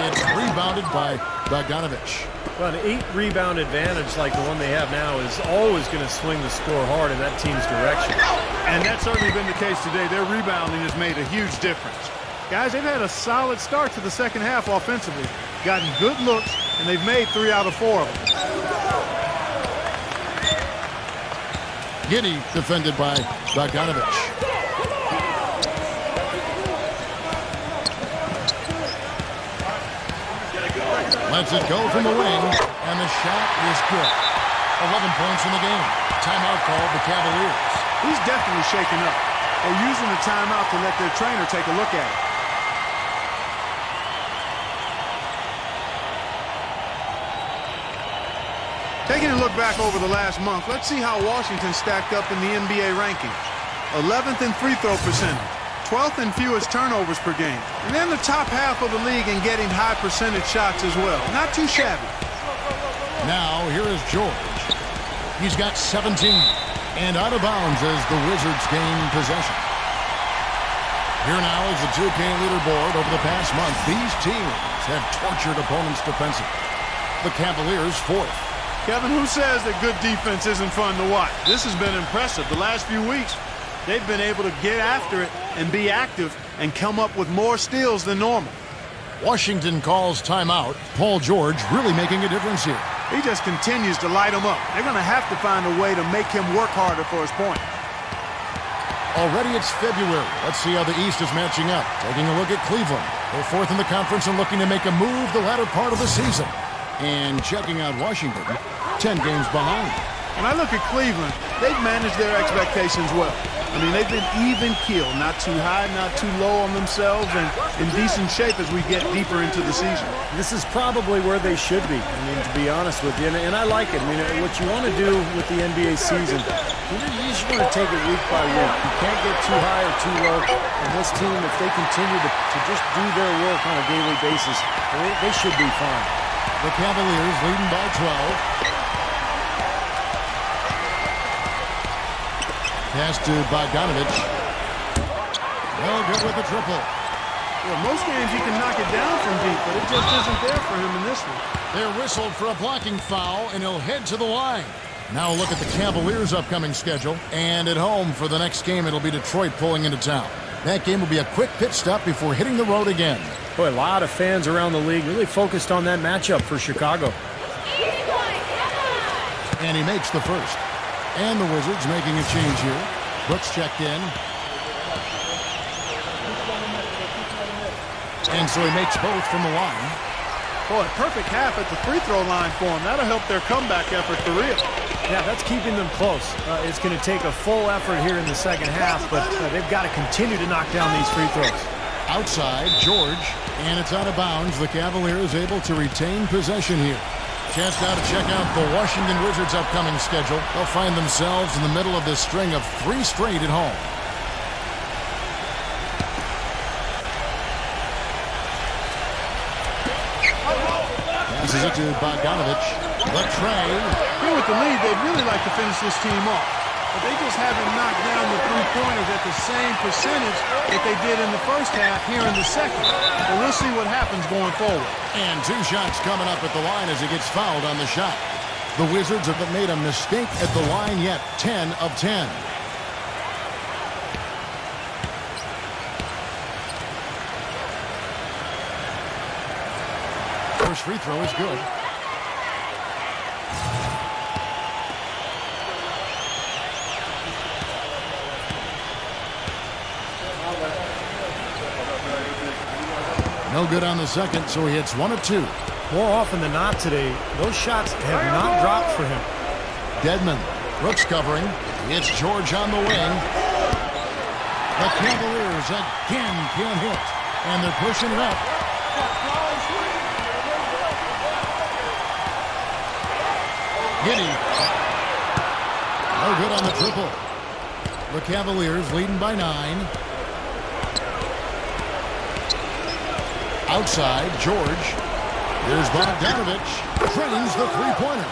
It's rebounded by Bogdanovich. Well, an 8-rebound advantage like the one they have now is always going to swing the score hard in that team's direction. And that's certainly been the case today. Their rebounding has made a huge difference. Guys, they've had a solid start to the second half offensively. Gotten good looks, and they've made 3 out of 4 of them. Giddy defended by Bogdanovich. Lets it go from the wing, and the shot is good. 11 points in the game. Timeout called the Cavaliers. He's definitely shaken up. They're using the timeout to let their trainer take a look at it. Taking a look back over the last month, let's see how Washington stacked up in the NBA ranking. 11th in free throw percentage, 12th in fewest turnovers per game, and then the top half of the league in getting high percentage shots as well. Not too shabby. Now here is George. He's got 17, and out of bounds as the Wizards gain possession. Here now is the 2K leaderboard. Over the past month, these teams have tortured opponents defensively. The Cavaliers 4th. Kevin, who says that good defense isn't fun to watch? This has been impressive. The last few weeks, they've been able to get after it and be active and come up with more steals than normal. Washington calls timeout. Paul George really making a difference here. He just continues to light them up. They're going to have to find a way to make him work harder for his point. Already it's February. Let's see how the East is matching up. Taking a look at Cleveland. They're 4th in the conference and looking to make a move the latter part of the season. And checking out Washington, 10 games behind. When I look at Cleveland, they've managed their expectations well. I mean, they've been even keeled, not too high, not too low on themselves, and in decent shape as we get deeper into the season. This is probably where they should be, I mean, to be honest with you, and I like it. I mean, what you want to do with the NBA season, you just want to take it week by week. You can't get too high or too low. And this team, if they continue to just do their work on a daily basis, they should be fine. The Cavaliers leading by 12. Pass to Bogdanovich. Well, good with the triple. Well, most games he can knock it down from deep, but it just isn't there for him in this one. They're whistled for a blocking foul, and he'll head to the line. Now look at the Cavaliers' upcoming schedule. And at home for the next game, it'll be Detroit pulling into town. That game will be a quick pit stop before hitting the road again. Boy, a lot of fans around the league really focused on that matchup for Chicago. And he makes the first. And the Wizards making a change here. Brooks checked in. And so he makes both from the line. Boy, perfect half at the free throw line for him. That'll help their comeback effort for real. Yeah, that's keeping them close. It's going to take a full effort here in the second half, but they've got to continue to knock down these free throws. Outside, George, and it's out of bounds. The Cavaliers able to retain possession here. Chance now to check out the Washington Wizards' upcoming schedule. They'll find themselves in the middle of this string of 3 straight at home. Passes it to Bogdanovich. The tray. Here with the lead, they'd really like to finish this team off. But they just haven't knocked down the three-pointers at the same percentage that they did in the first half here in the second. But we'll see what happens going forward. And 2 shots coming up at the line as he gets fouled on the shot. The Wizards haven't made a mistake at the line yet. 10 of 10. First free throw is good. No good on the second, so he hits 1 of 2. More often than not today, those shots have not dropped for him. Dedmon. Brooks covering. It's George on the wing. The Cavaliers again can't hit. And they're pushing it up. McKinney. No good on the triple. The Cavaliers leading by 9. Outside, George. Here's Bogdanovich. Drains the three-pointer.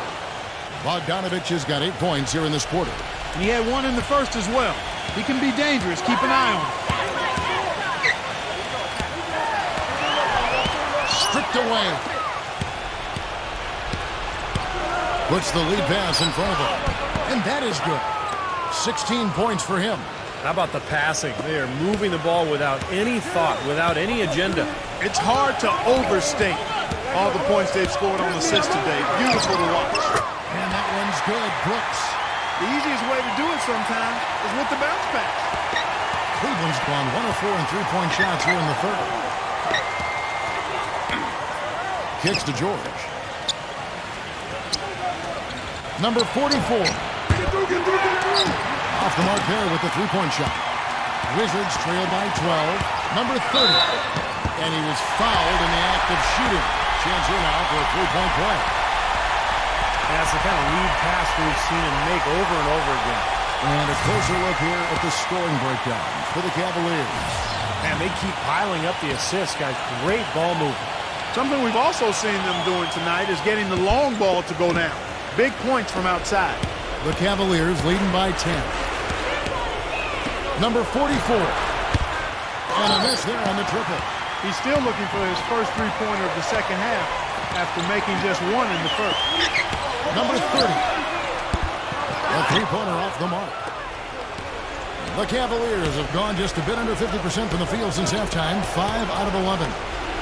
Bogdanovich has got 8 points here in this quarter. And he had 1 in the first as well. He can be dangerous. Keep an eye on him. Stripped away. Puts the lead pass in front of him. And that is good. 16 points for him. How about the passing? They are moving the ball without any thought, without any agenda. It's hard to overstate all the points they've scored on assists today. Beautiful to watch. And that one's good. Brooks. The easiest way to do it sometimes is with the bounce pass. Cleveland's gone 1 of 4 in three-point shots here in the third. Kicks to George. Number 44. Off the mark there with the three-point shot. Wizards trail by 12. Number 30. And he was fouled in the act of shooting. Chance here now for a three-point play. That's the kind of lead pass we've seen him make over and over again. And a closer look here at the scoring breakdown for the Cavaliers. Man, they keep piling up the assists, guys. Great ball movement. Something we've also seen them doing tonight is getting the long ball to go down. Big points from outside. The Cavaliers leading by 10. Number 44. And a miss there on the triple. He's still looking for his first three-pointer of the second half after making just 1 in the first. Number 30. A three-pointer off the mark. The Cavaliers have gone just a bit under 50% from the field since halftime. 5 out of 11.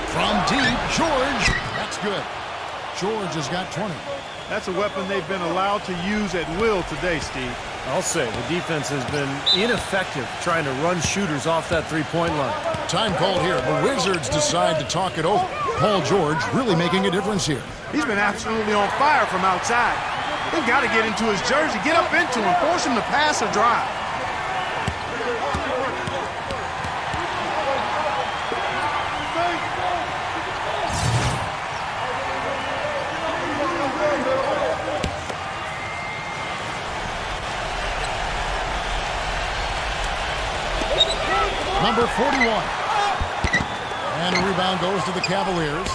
From deep, George. That's good. George has got 20. That's a weapon they've been allowed to use at will today, Steve. I'll say the defense has been ineffective trying to run shooters off that three-point line. Time called here. The Wizards decide to talk it over. Paul George really making a difference here. He's been absolutely on fire from outside. They've got to get into his jersey, get up into him, force him to pass or drive. Number 41. And a rebound goes to the Cavaliers.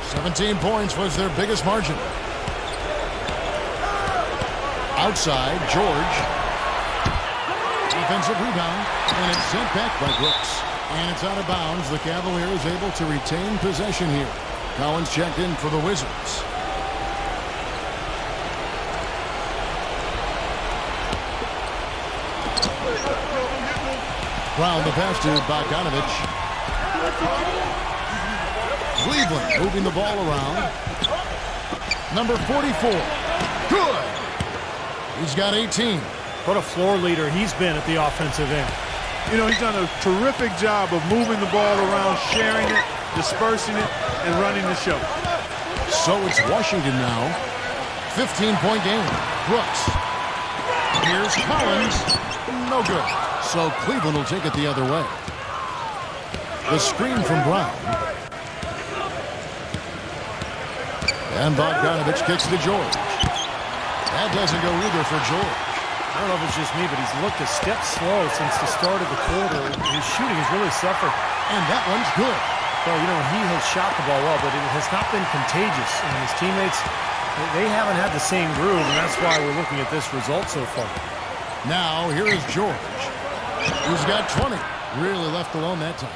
17 points was their biggest margin. Outside, George. Defensive rebound. And it's sent back by Brooks. And it's out of bounds. The Cavaliers able to retain possession here. Collins checked in for the Wizards. Brown the pass to Bogdanovich. Cleveland moving the ball around. Number 44. Good. He's got 18. What a floor leader he's been at the offensive end. You know, he's done a terrific job of moving the ball around, sharing it, dispersing it, and running the show. So it's Washington now. 15-point game. Brooks. Here's Collins. No good. So Cleveland will take it the other way. The screen from Brown. And Bogdanovich kicks to George. That doesn't go either for George. I don't know if it's just me, but he's looked a step slow since the start of the quarter. His shooting has really suffered. And that one's good. Well, you know, he has shot the ball well, but it has not been contagious. And his teammates, they haven't had the same groove, and that's why we're looking at this result so far. Now, here is George. He's got 20. Really left alone that time.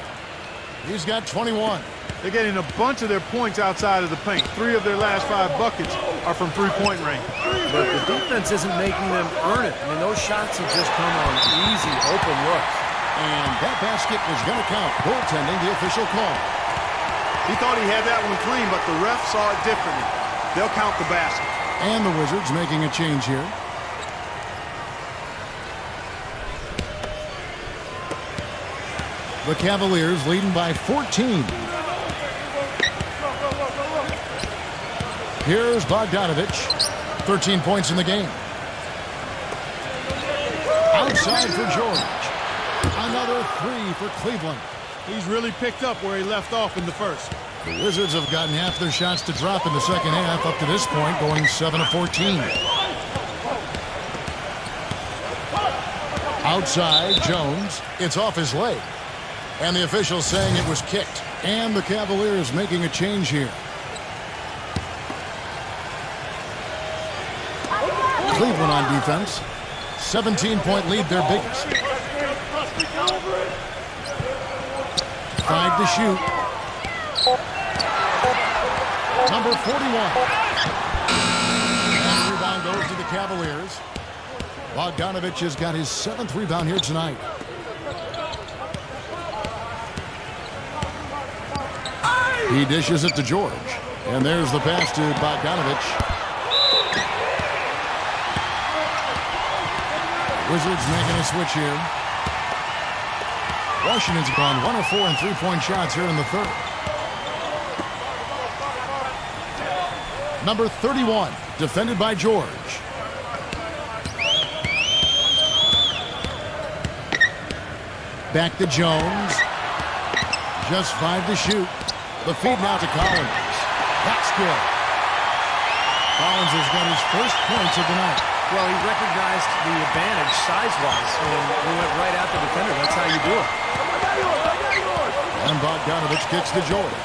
He's got 21. They're getting a bunch of their points outside of the paint. 3 of their last 5 buckets are from three-point range. But the defense isn't making them earn it. I mean, those shots have just come on easy, open looks. And that basket is going to count. Goaltending, the official call. He thought he had that one clean, but the ref saw it differently. They'll count the basket. And the Wizards making a change here. The Cavaliers leading by 14. Here's Bogdanovich. 13 points in the game. Outside for George. Another 3 for Cleveland. He's really picked up where he left off in the first. The Wizards have gotten half their shots to drop in the second half up to this point, going 7 of 14. Outside, Jones. It's off his leg. And the official saying it was kicked. And the Cavaliers making a change here. Cleveland on defense. 17-point lead, their biggest. 5 to shoot. Number 41. And the rebound goes to the Cavaliers. Bogdanovich has got his 7th rebound here tonight. He dishes it to George. And there's the pass to Bogdanovich. Wizards making a switch here. Washington's gone 1 of 4 in three-point shots here in the third. Number 31, defended by George. Back to Jones. Just 5 to shoot. The feed now to Collins. That's good. Collins has got his first points of the night. Well, he recognized the advantage size-wise, and he went right at the defender. That's how you do it. And Bogdanovich kicks to George.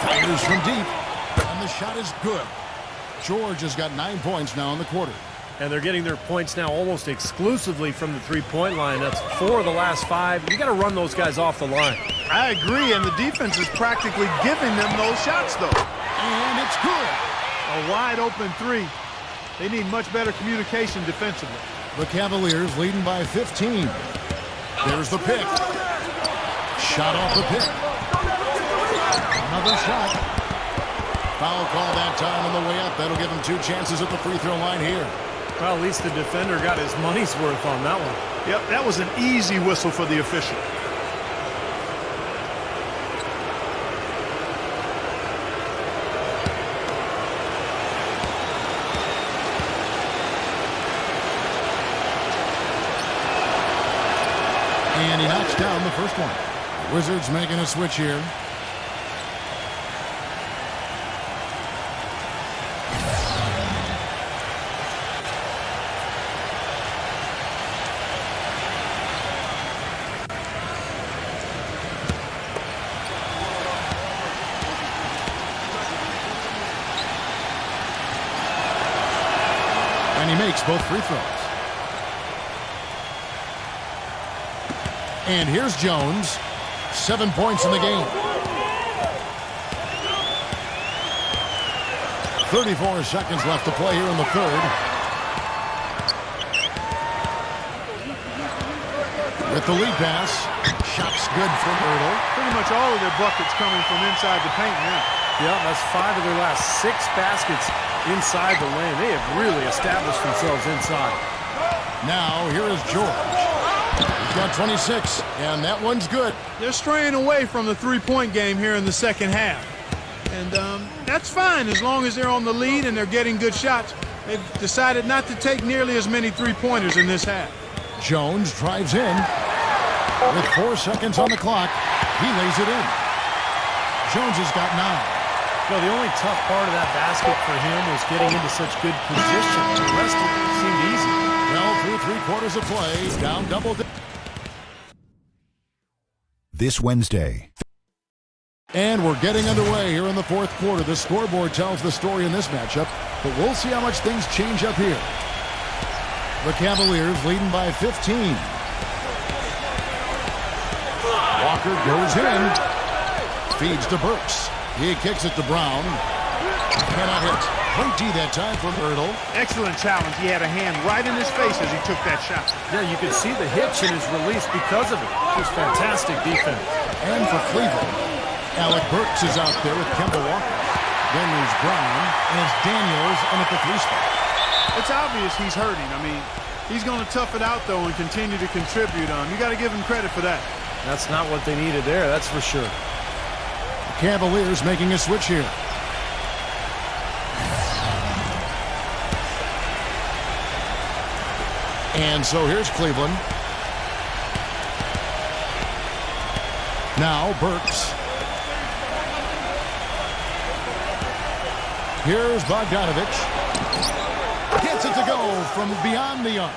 Fires from deep. And the shot is good. George has got 9 points now in the quarter. And they're getting their points now almost exclusively from the three-point line. That's 4 of the last 5. You got to run those guys off the line. I agree, and the defense is practically giving them those shots, though. And it's good. A wide-open 3. They need much better communication defensively. The Cavaliers leading by 15. There's the pick. Shot off the pick. Another shot. Foul call that time on the way up. That'll give him 2 chances at the free throw line here. Well, at least the defender got his money's worth on that one. Yep, that was an easy whistle for the official. And he knocks down the first one. The Wizards making a switch here. And he makes both free throws. And here's Jones. 7 points in the game. 34 seconds left to play here in the third. With the lead pass. Shot's good from Ertl. Pretty much all of their buckets coming from inside the paint now. Yeah, that's 5 of their last 6 baskets inside the lane. They have really established themselves inside. Now, here is George. He's got 26, and that one's good. They're straying away from the three-point game here in the second half. And that's fine as long as they're on the lead and they're getting good shots. They've decided not to take nearly as many three-pointers in this half. Jones drives in. With 4 seconds on the clock, he lays it in. Jones has got 9. Well, the only tough part of that basket for him was getting into such good position. The rest of it seemed easy. Well, through 3 quarters of play, down double digits. This Wednesday. And we're getting underway here in the fourth quarter. The scoreboard tells the story in this matchup, but we'll see how much things change up here. The Cavaliers leading by 15. Walker goes in. Feeds to Burks. He kicks it to Brown. Cannot hit. Point D that time from Ertl. Excellent challenge. He had a hand right in his face as he took that shot. Yeah, you could see the hitch in his release because of it. Just fantastic defense. And for Cleveland, Alec Burks is out there with Kemba Walker. Then there's Brown, and it's Daniels in at the 3 spot. It's obvious he's hurting. I mean, he's going to tough it out, though, and continue to contribute. You got to give him credit for that. That's not what they needed there, that's for sure. The Cavaliers making a switch here. And so here's Cleveland. Now Burks. Here's Bogdanovich. Gets it to go from beyond the arc.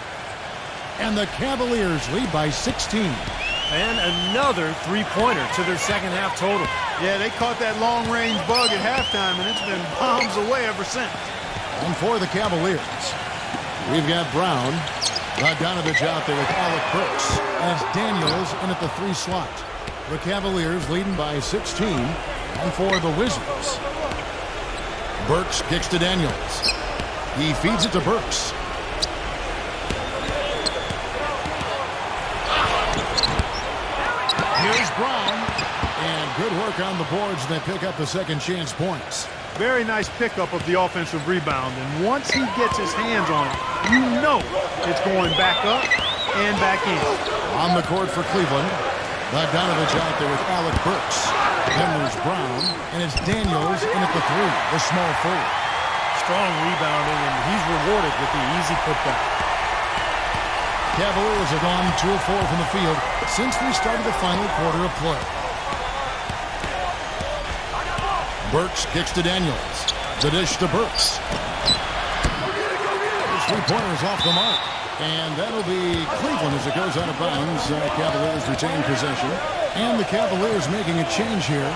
And the Cavaliers lead by 16. And another three-pointer to their second half total. Yeah, they caught that long-range bug at halftime, and it's been bombs away ever since. And for the Cavaliers, we've got Brown. Bogdanovich out there with Alec Burks. And it's Daniels in at the 3 slot. The Cavaliers leading by 16. And for the Wizards, Burks kicks to Daniels. He feeds it to Burks. Here's Brown. And good work on the boards. They pick up the second chance points. Very nice pickup of the offensive rebound. And once he gets his hands on it, you know it's going back up and back in. On the court for Cleveland, Bogdanovich out there with Alec Burks. Then there's Brown, and it's Daniels in at the 3, the small forward. Strong rebounding, and he's rewarded with the easy putback. Cavaliers have gone 2 of 4 from the field since we started the final quarter of play. Burks kicks to Daniels. The dish to Burks. His three-pointer's off the mark. And that'll be Cleveland as it goes out of bounds. Cavaliers retain possession. And the Cavaliers making a change here.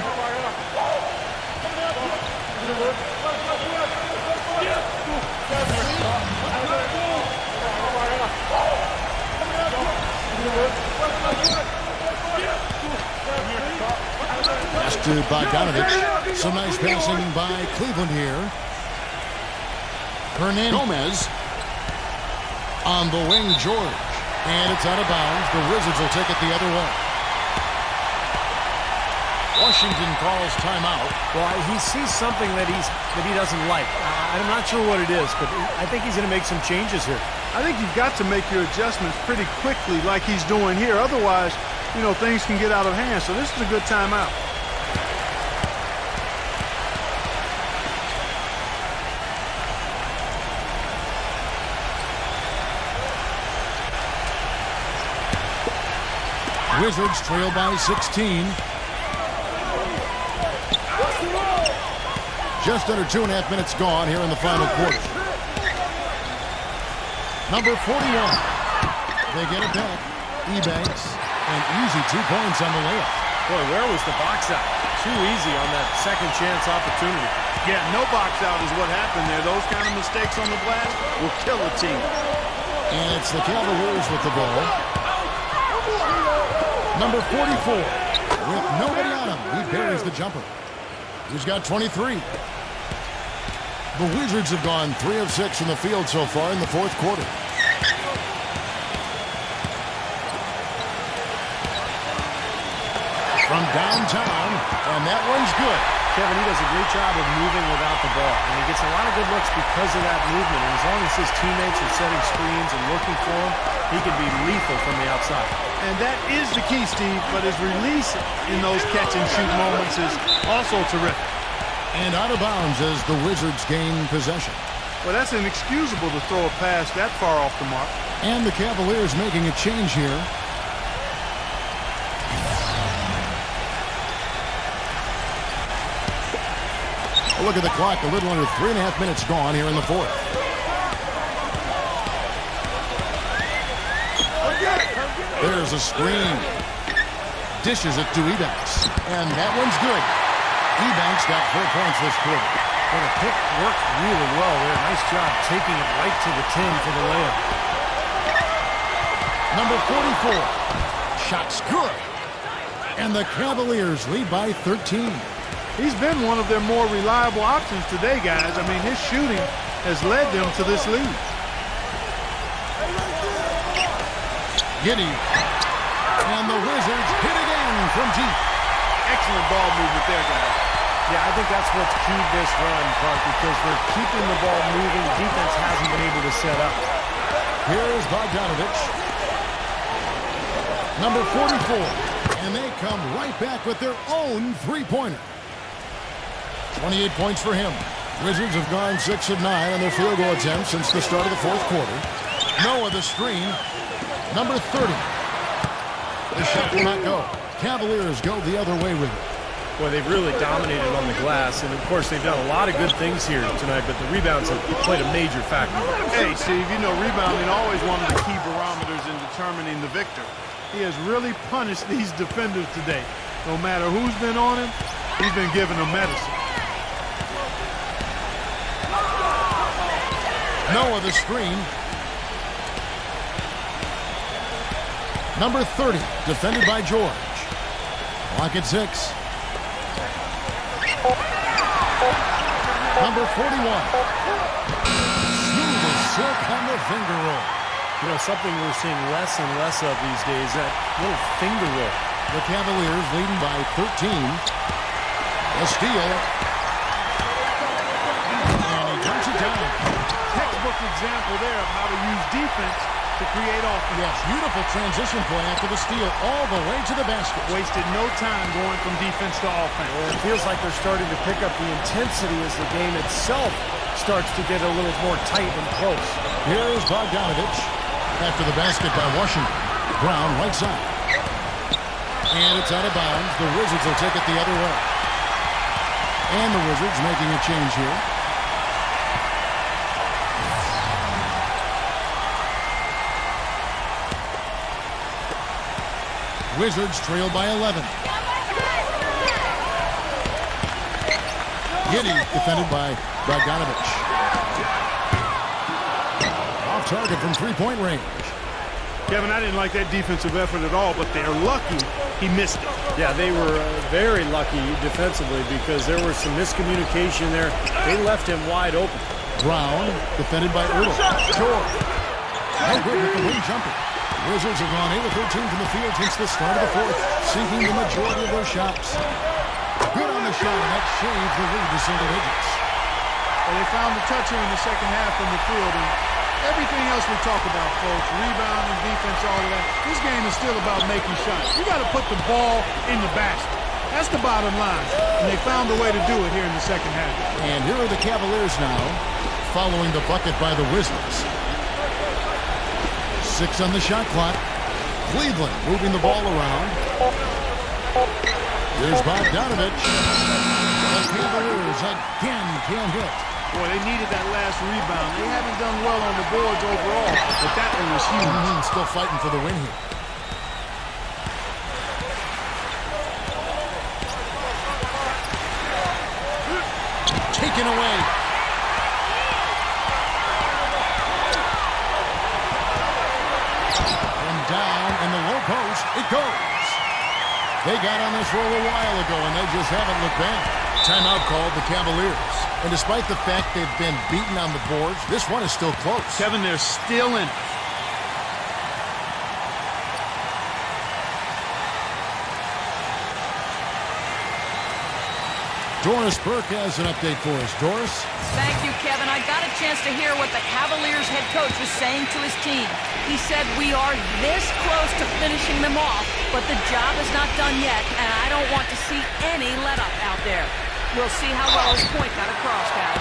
Pass to Bogdanovich. Some nice passing by Cleveland here. Hernandez Gomez on the wing, George. And it's out of bounds. The Wizards will take it the other way. Washington calls timeout. Well, he sees something that he doesn't like. I'm not sure what it is, but I think he's going to make some changes here. I think you've got to make your adjustments pretty quickly like he's doing here. Otherwise, you know, things can get out of hand. So this is a good timeout. Wizards trail by 16. Just under 2.5 minutes gone here in the final quarter. Number 41. They get it back. Ebanks. An easy 2 points on the layup. Boy, where was the box out? Too easy on that second chance opportunity. Yeah, no box out is what happened there. Those kind of mistakes on the glass will kill a team. And it's the Cavaliers with the ball. Number 44. With nobody on him. He buries the jumper. He's got 23. The Wizards have gone 3 of 6 in the field so far in the fourth quarter. From downtown, and that one's good. Kevin, he does a great job of moving without the ball, and he gets a lot of good looks because of that movement. And as long as his teammates are setting screens and looking for him, he can be lethal from the outside. And that is the key, Steve, but his release in those catch-and-shoot moments is also terrific. And out of bounds as the Wizards gain possession. Well, that's inexcusable to throw a pass that far off the mark. And the Cavaliers making a change here. A look at the clock, a little under 3.5 minutes gone here in the fourth. There's a screen. Dishes it to Ebanks. And that one's good. Ebanks got 4 points this quarter. Well, the pick worked really well there. Nice job taking it right to the 10 for the layup. Number 44. Shot's good. And the Cavaliers lead by 13. He's been one of their more reliable options today, guys. I mean, his shooting has led them to this lead. Giddey. And the Wizards hit again from deep. Excellent ball movement there, guys. Yeah, I think that's what's keyed this run, Clark, because they're keeping the ball moving. The defense hasn't been able to set up. Here's Bogdanovich. Number 44. And they come right back with their own three-pointer. 28 points for him. Wizards have gone 6 of 9 on their field goal attempts since the start of the fourth quarter. Noah the screen. Number 30. The shot will not go. Cavaliers go the other way with it. Well, they've really dominated on the glass, and of course they've done a lot of good things here tonight, but the rebounds have played a major factor. Hey, Steve, you know rebounding always one of the key barometers in determining the victor. He has really punished these defenders today. No matter who's been on him, he's been giving them medicine. Noah the screen. Number 30, defended by George. Clock at 6. Number 41. Smooth as silk on the finger roll. You know, something we're seeing less and less of these days, that little finger roll. The Cavaliers leading by 13. A steal. And he comes it down. Textbook example there of how to use defense to create offense. Yes, beautiful transition play after the steal all the way to the basket. Wasted no time going from defense to offense. Well, it feels like they're starting to pick up the intensity as the game itself starts to get a little more tight and close. Here is Bogdanovich after the basket by Washington. Brown right side. And it's out of bounds. The Wizards will take it the other way. And the Wizards making a change here. Wizards trail by 11. Giddey defended by Bogdanovich. Off target from three-point range. Kevin, I didn't like that defensive effort at all, but they're lucky he missed it. Yeah, they were very lucky defensively because there was some miscommunication there. They left him wide open. Brown defended by Ertl. George. No good with the wing jumper. Wizards have gone 8 of 13 from the field since the start of the fourth, sinking the majority of their shots. Good on the shot, and that shaves the lead to single digits. Well, they found the toucher in the second half from the field, and everything else we talk about, folks, rebounding, defense, all of that, this game is still about making shots. You got to put the ball in the basket. That's the bottom line, and they found a way to do it here in the second half. And here are the Cavaliers now, following the bucket by the Wizards. 6 on the shot clock. Cleveland moving the ball around. Here's Bogdanovich. The Cavaliers again can't hit. Boy, they needed that last rebound. They haven't done well on the boards overall, but that one was huge. Still fighting for the win here. Taken away. Down in the low post, it goes. They got on this roll a while ago, and they just haven't looked back. Timeout called the Cavaliers. And despite the fact they've been beaten on the boards, this one is still close. Kevin, they're still in. Doris Burke has an update for us. Doris? Thank you, Kevin. I got a chance to hear what the Cavaliers head coach was saying to his team. He said, we are this close to finishing them off, but the job is not done yet, and I don't want to see any let-up out there. We'll see how well his point got across, guys.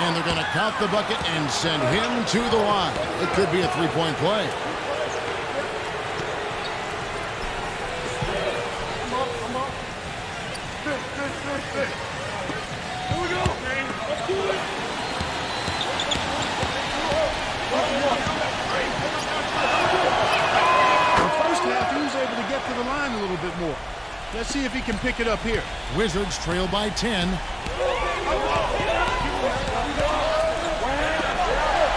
And they're going to count the bucket and send him to the line. It could be a three-point play. More. Let's see if he can pick it up here. Wizards trail by 10.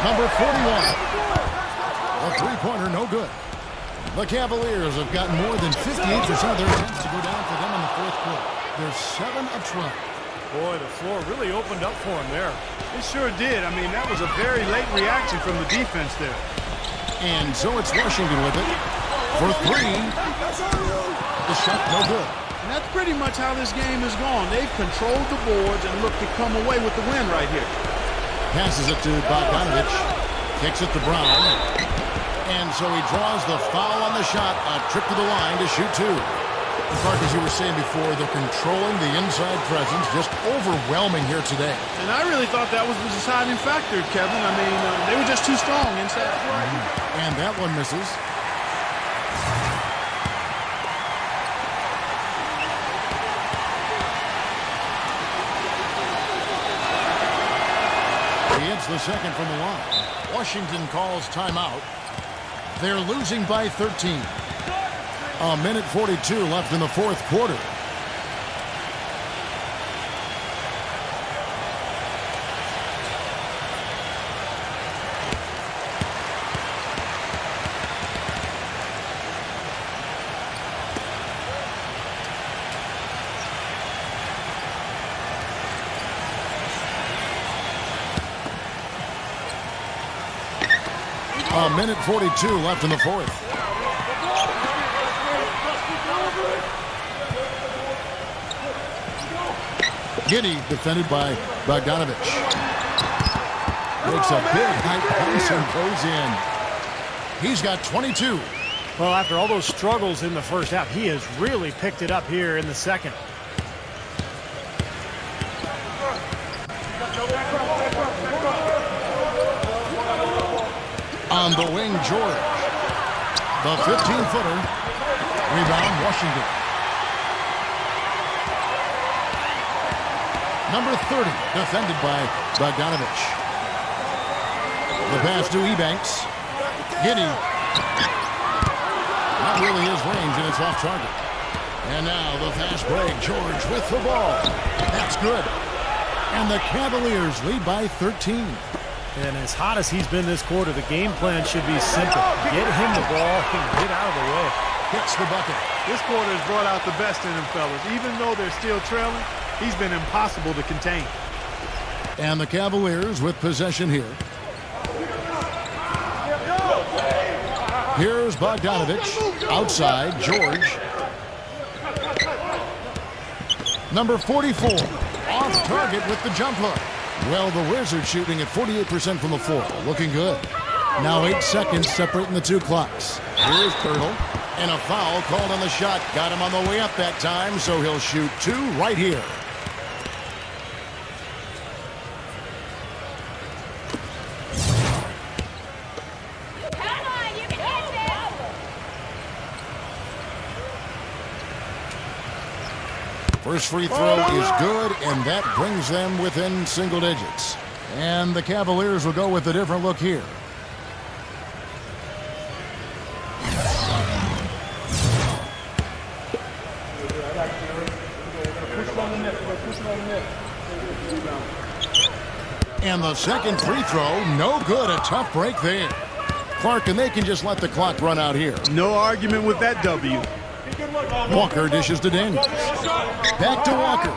Number 41. A three-pointer, no good. The Cavaliers have gotten more than 58% of their attempts to go down for them in the fourth quarter. They're 7 of 12. Boy, the floor really opened up for him there. It sure did. I mean, that was a very late reaction from the defense there. And so it's Washington with it. For 3. The shot no good. And that's pretty much how this game has gone. They've controlled the boards and looked to come away with the win right here. Passes it to Bogdanovich. Kicks it to Brown. And so he draws the foul on the shot. A trip to the line to shoot 2. Clark, as you were saying before, they're controlling the inside presence. Just overwhelming here today. And I really thought that was the deciding factor, Kevin. I mean, they were just too strong inside. And that one misses. He hits the second from the line. Washington calls timeout. They're losing by 13. A minute 42 left in the fourth quarter. A minute 42 left in the fourth. Giddy defended by Bogdanovich. Makes a big high pass and goes in. He's got 22. Well, after all those struggles in the first half, he has really picked it up here in the second. On the wing, George. The 15-footer. Rebound, Washington. Number 30, defended by Bogdanovich. The pass to Ebanks. Giddy. Not really his range, and it's off target. And now the fast break. George with the ball. That's good. And the Cavaliers lead by 13. And as hot as he's been this quarter, the game plan should be simple. Get him the ball and get out of the way. Hits the bucket. This quarter has brought out the best in him, fellas. Even though they're still trailing, he's been impossible to contain. And the Cavaliers with possession here. Here's Bogdanovich. Outside, George. Number 44. Off target with the jump hook. Well, the Wizards shooting at 48% from the floor. Looking good. Now 8 seconds separating the two clocks. Here's Turtle. And a foul called on the shot. Got him on the way up that time, so he'll shoot 2 right here. First free throw is good, and that brings them within single digits. And the Cavaliers will go with a different look here. And the second free throw, no good. A tough break there. Clark, and they can just let the clock run out here. No argument with that W. Walker dishes to Daniels. Back to Walker.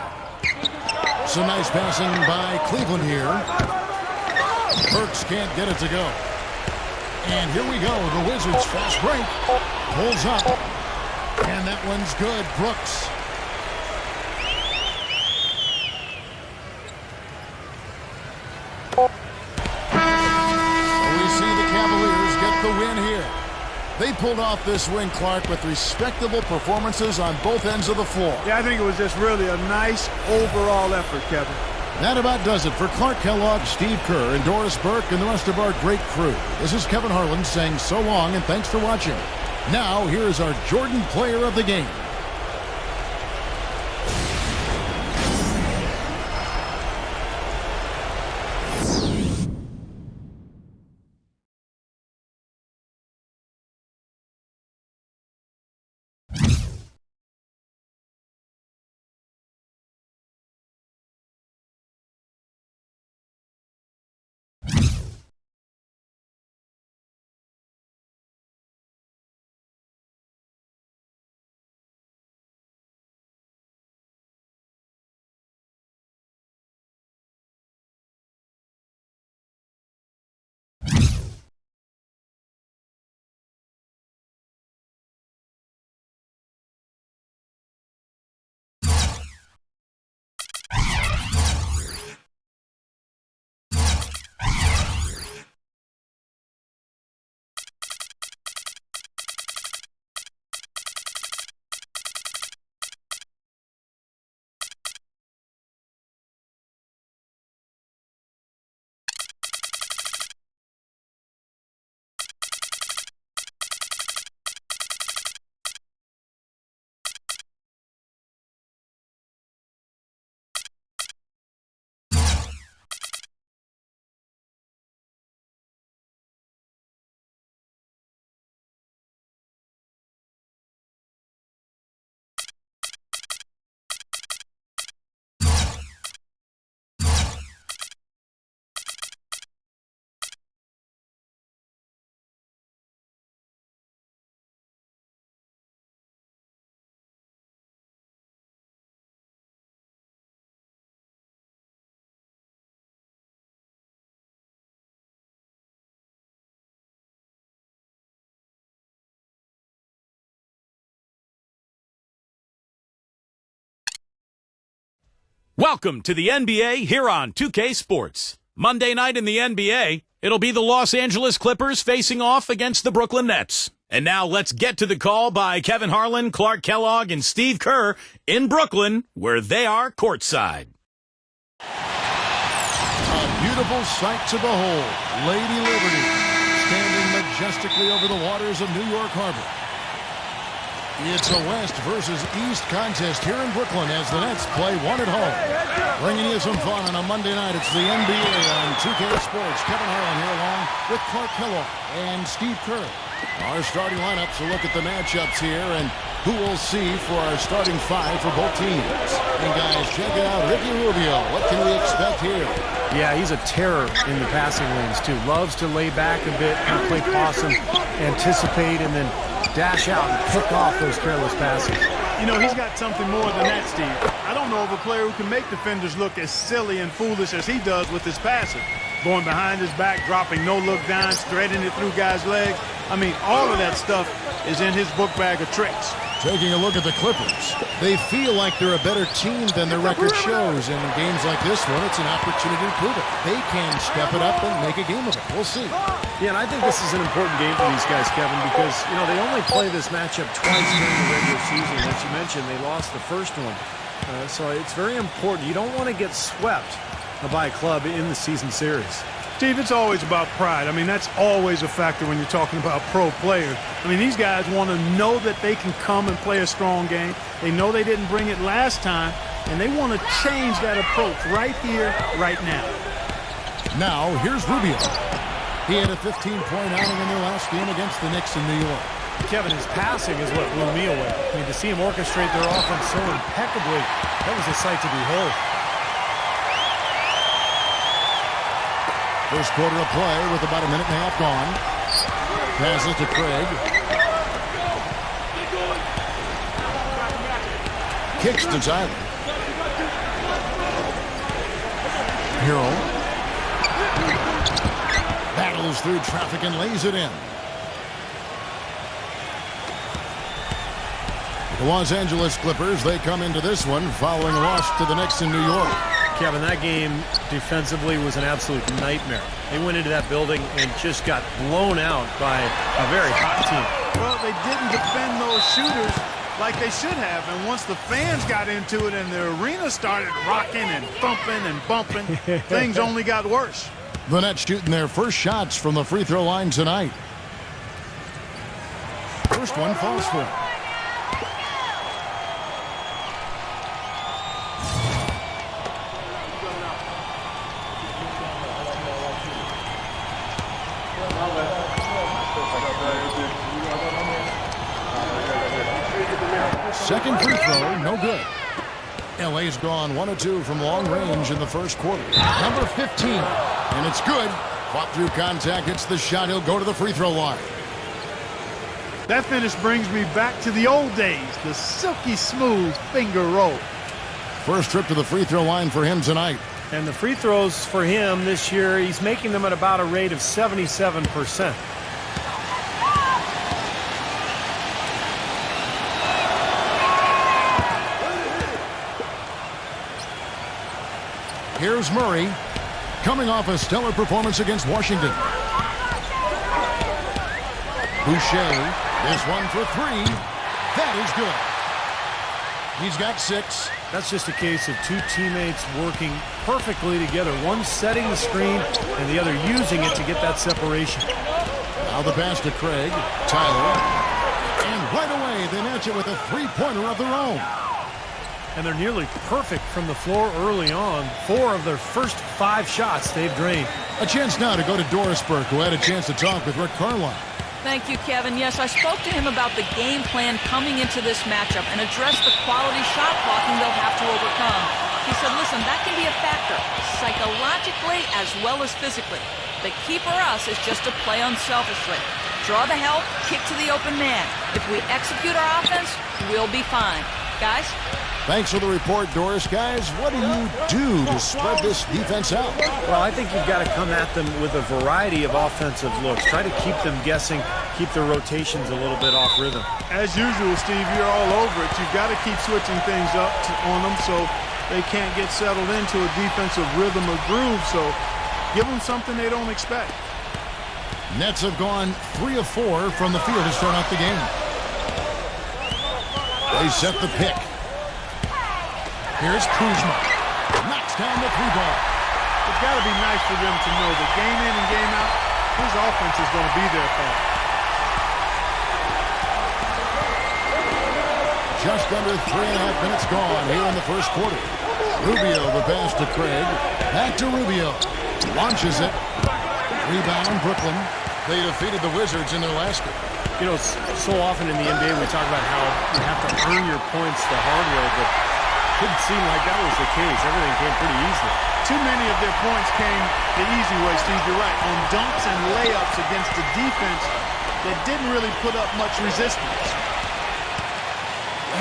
Some nice passing by Cleveland here. Burks can't get it to go. And here we go. The Wizards fast break. Pulls up. And that one's good. Brooks. We see the Cavaliers get the win here. They pulled off this win, Clark, with respectable performances on both ends of the floor. Yeah, I think it was just really a nice overall effort, Kevin. That about does it for Clark Kellogg, Steve Kerr, and Doris Burke, and the rest of our great crew. This is Kevin Harlan saying so long and thanks for watching. Now, here's our Jordan Player of the Game. Welcome to the NBA here on 2K Sports. Monday night in the NBA, it'll be the Los Angeles Clippers facing off against the Brooklyn Nets. And now let's get to the call by Kevin Harlan, Clark Kellogg, and Steve Kerr in Brooklyn, where they are courtside. A beautiful sight to behold. Lady Liberty standing majestically over the waters of New York Harbor. It's a West versus East contest here in Brooklyn as the Nets play one at home. Bringing you some fun on a Monday night. It's the NBA on 2K Sports. Kevin Harlan here along with Clark Kellogg and Steve Kerr. Our starting lineups, a look at the matchups here and who we'll see for our starting five for both teams. And guys, check it out. Ricky Rubio. What can we expect here? Yeah, he's a terror in the passing lanes, too. Loves to lay back a bit, kind of play possum, anticipate, and then dash out and pick off those careless passes. You know, he's got something more than that, Steve. I don't know of a player who can make defenders look as silly and foolish as he does with his passing. Going behind his back, dropping no-look downs, threading it through guys' legs. I mean, all of that stuff is in his book bag of tricks. Taking a look at the Clippers, they feel like they're a better team than their record shows. And in games like this one, it's an opportunity to prove it. They can step it up and make a game of it. We'll see. Yeah, and I think this is an important game for these guys, Kevin, because, you know, they only play this matchup twice during the regular season. As you mentioned, they lost the first one. So it's very important. You don't want to get swept by a club in the season series. Steve, it's always about pride. I mean, that's always a factor when you're talking about pro players. I mean, these guys want to know that they can come and play a strong game. They know they didn't bring it last time, and they want to change that approach right here, right now. Now, here's Rubio. He had a 15-point outing in their last game against the Knicks in New York. Kevin, his passing is what blew me away. I mean, to see him orchestrate their offense so impeccably, that was a sight to behold. First quarter of play with about a minute and a half gone. Pass it to Craig. Kicks to Tyler. Hero. Battles through traffic and lays it in. The Los Angeles Clippers, they come into this one following a loss to the Knicks in New York. Kevin, that game defensively was an absolute nightmare. They went into that building and just got blown out by a very hot team. Well, they didn't defend those shooters like they should have. And once the fans got into it and the arena started rocking and thumping and bumping, things only got worse. The Nets shooting their first shots from the free throw line tonight. First one falls for him. Second free throw, no good. LA's gone 1 of 2 from long range in the first quarter. Number 15, and it's good. Fought through contact, hits the shot, he'll go to the free throw line. That finish brings me back to the old days, the silky smooth finger roll. First trip to the free throw line for him tonight. And the free throws for him this year, he's making them at about a rate of 77%. Here's Murray, coming off a stellar performance against Washington. Boucher, this one for 3. That is good. He's got 6. That's just a case of two teammates working perfectly together. One setting the screen and the other using it to get that separation. Now the pass to Craig. Tyler. And right away they match it with a three-pointer of their own. And they're nearly perfect from the floor early on. 4 of their first 5 shots they've drained. A chance now to go to Dorisburg, who had a chance to talk with Rick Carlisle. Thank you, Kevin. Yes, I spoke to him about the game plan coming into this matchup and addressed the quality shot blocking they'll have to overcome. He said, listen, that can be a factor, psychologically as well as physically. The key for us is just to play unselfishly. Draw the help, kick to the open man. If we execute our offense, we'll be fine. Guys? Thanks for the report, Doris. Guys, what do you do to spread this defense out? Well, I think you've got to come at them with a variety of offensive looks. Try to keep them guessing, keep their rotations a little bit off rhythm. As usual, Steve, you're all over it. You've got to keep switching things up on them so they can't get settled into a defensive rhythm or groove, so give them something they don't expect. Nets have gone 3 of 4 from the field to start out the game. They set the pick. Here's Kuzma. Knocks down the 3-ball. It's got to be nice for them to know that game in and game out, his offense is going to be there for him. Just under 3.5 minutes gone here in the first quarter. Rubio, the pass to Craig. Back to Rubio. Launches it. Rebound, Brooklyn. They defeated the Wizards in their last game. You know, so often in the NBA we talk about how you have to earn your points the hard way, but it didn't seem like that was the case. Everything came pretty easily. Too many of their points came the easy way, Steve. You're right. On dunks and layups against the defense that didn't really put up much resistance.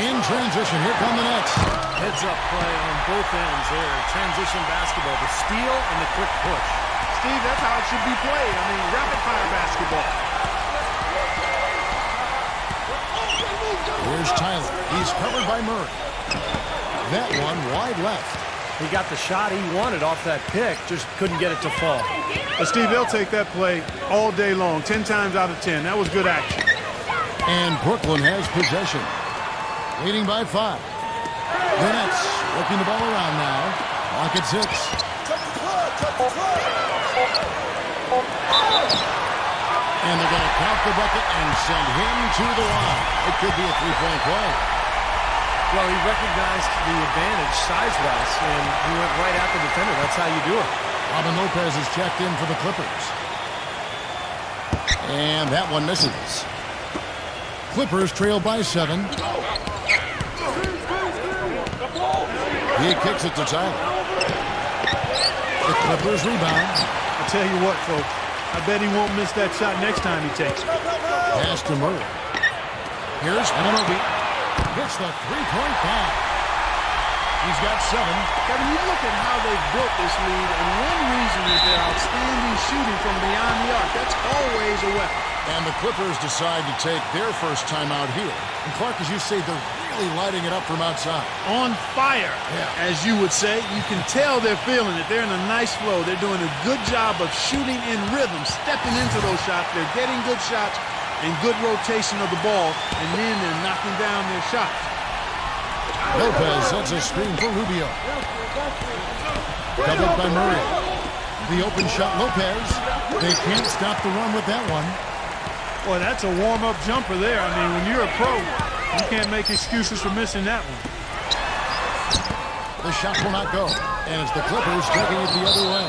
In transition, here come the Nets. Heads-up play on both ends there. Transition basketball, the steal and the quick push. Steve, that's how it should be played. I mean, rapid-fire basketball. Here's Tyler. He's covered by Murray. That one wide left. He got the shot he wanted off that pick, just couldn't get it to fall. But Steve, they'll take that play all day long, 10 times out of 10. That was good action. And Brooklyn has possession. Leading by 5. The Nets working the ball around now. Clock at 6. And they're going to count the bucket and send him to the line. It could be a 3-point play. Well, he recognized the advantage size-wise, and he went right at the defender. That's how you do it. Robin Lopez is checked in for the Clippers. And that one misses. Clippers trail by 7. He kicks it to Tyler. The Clippers rebound. I tell you what, folks, I bet he won't miss that shot next time he takes it. Pass to Murray. Here's Anunoby. Hits the 3-point bang. He's got 7. Kevin, you look at how they've built this lead, and one reason is their outstanding shooting from beyond the arc. That's always a weapon. And the Clippers decide to take their first time out here. And Clark, as you say, they're really lighting it up from outside. On fire, as you would say. You can tell they're feeling it. They're in a nice flow. They're doing a good job of shooting in rhythm, stepping into those shots. They're getting good shots and good rotation of the ball, and then they're knocking down their shots. Lopez sets a screen for Rubio. Covered by Murray. The open shot, Lopez. They can't stop the run with that one. Boy, that's a warm-up jumper there. I mean, when you're a pro, you can't make excuses for missing that one. The shot will not go. And it's the Clippers taking it the other way.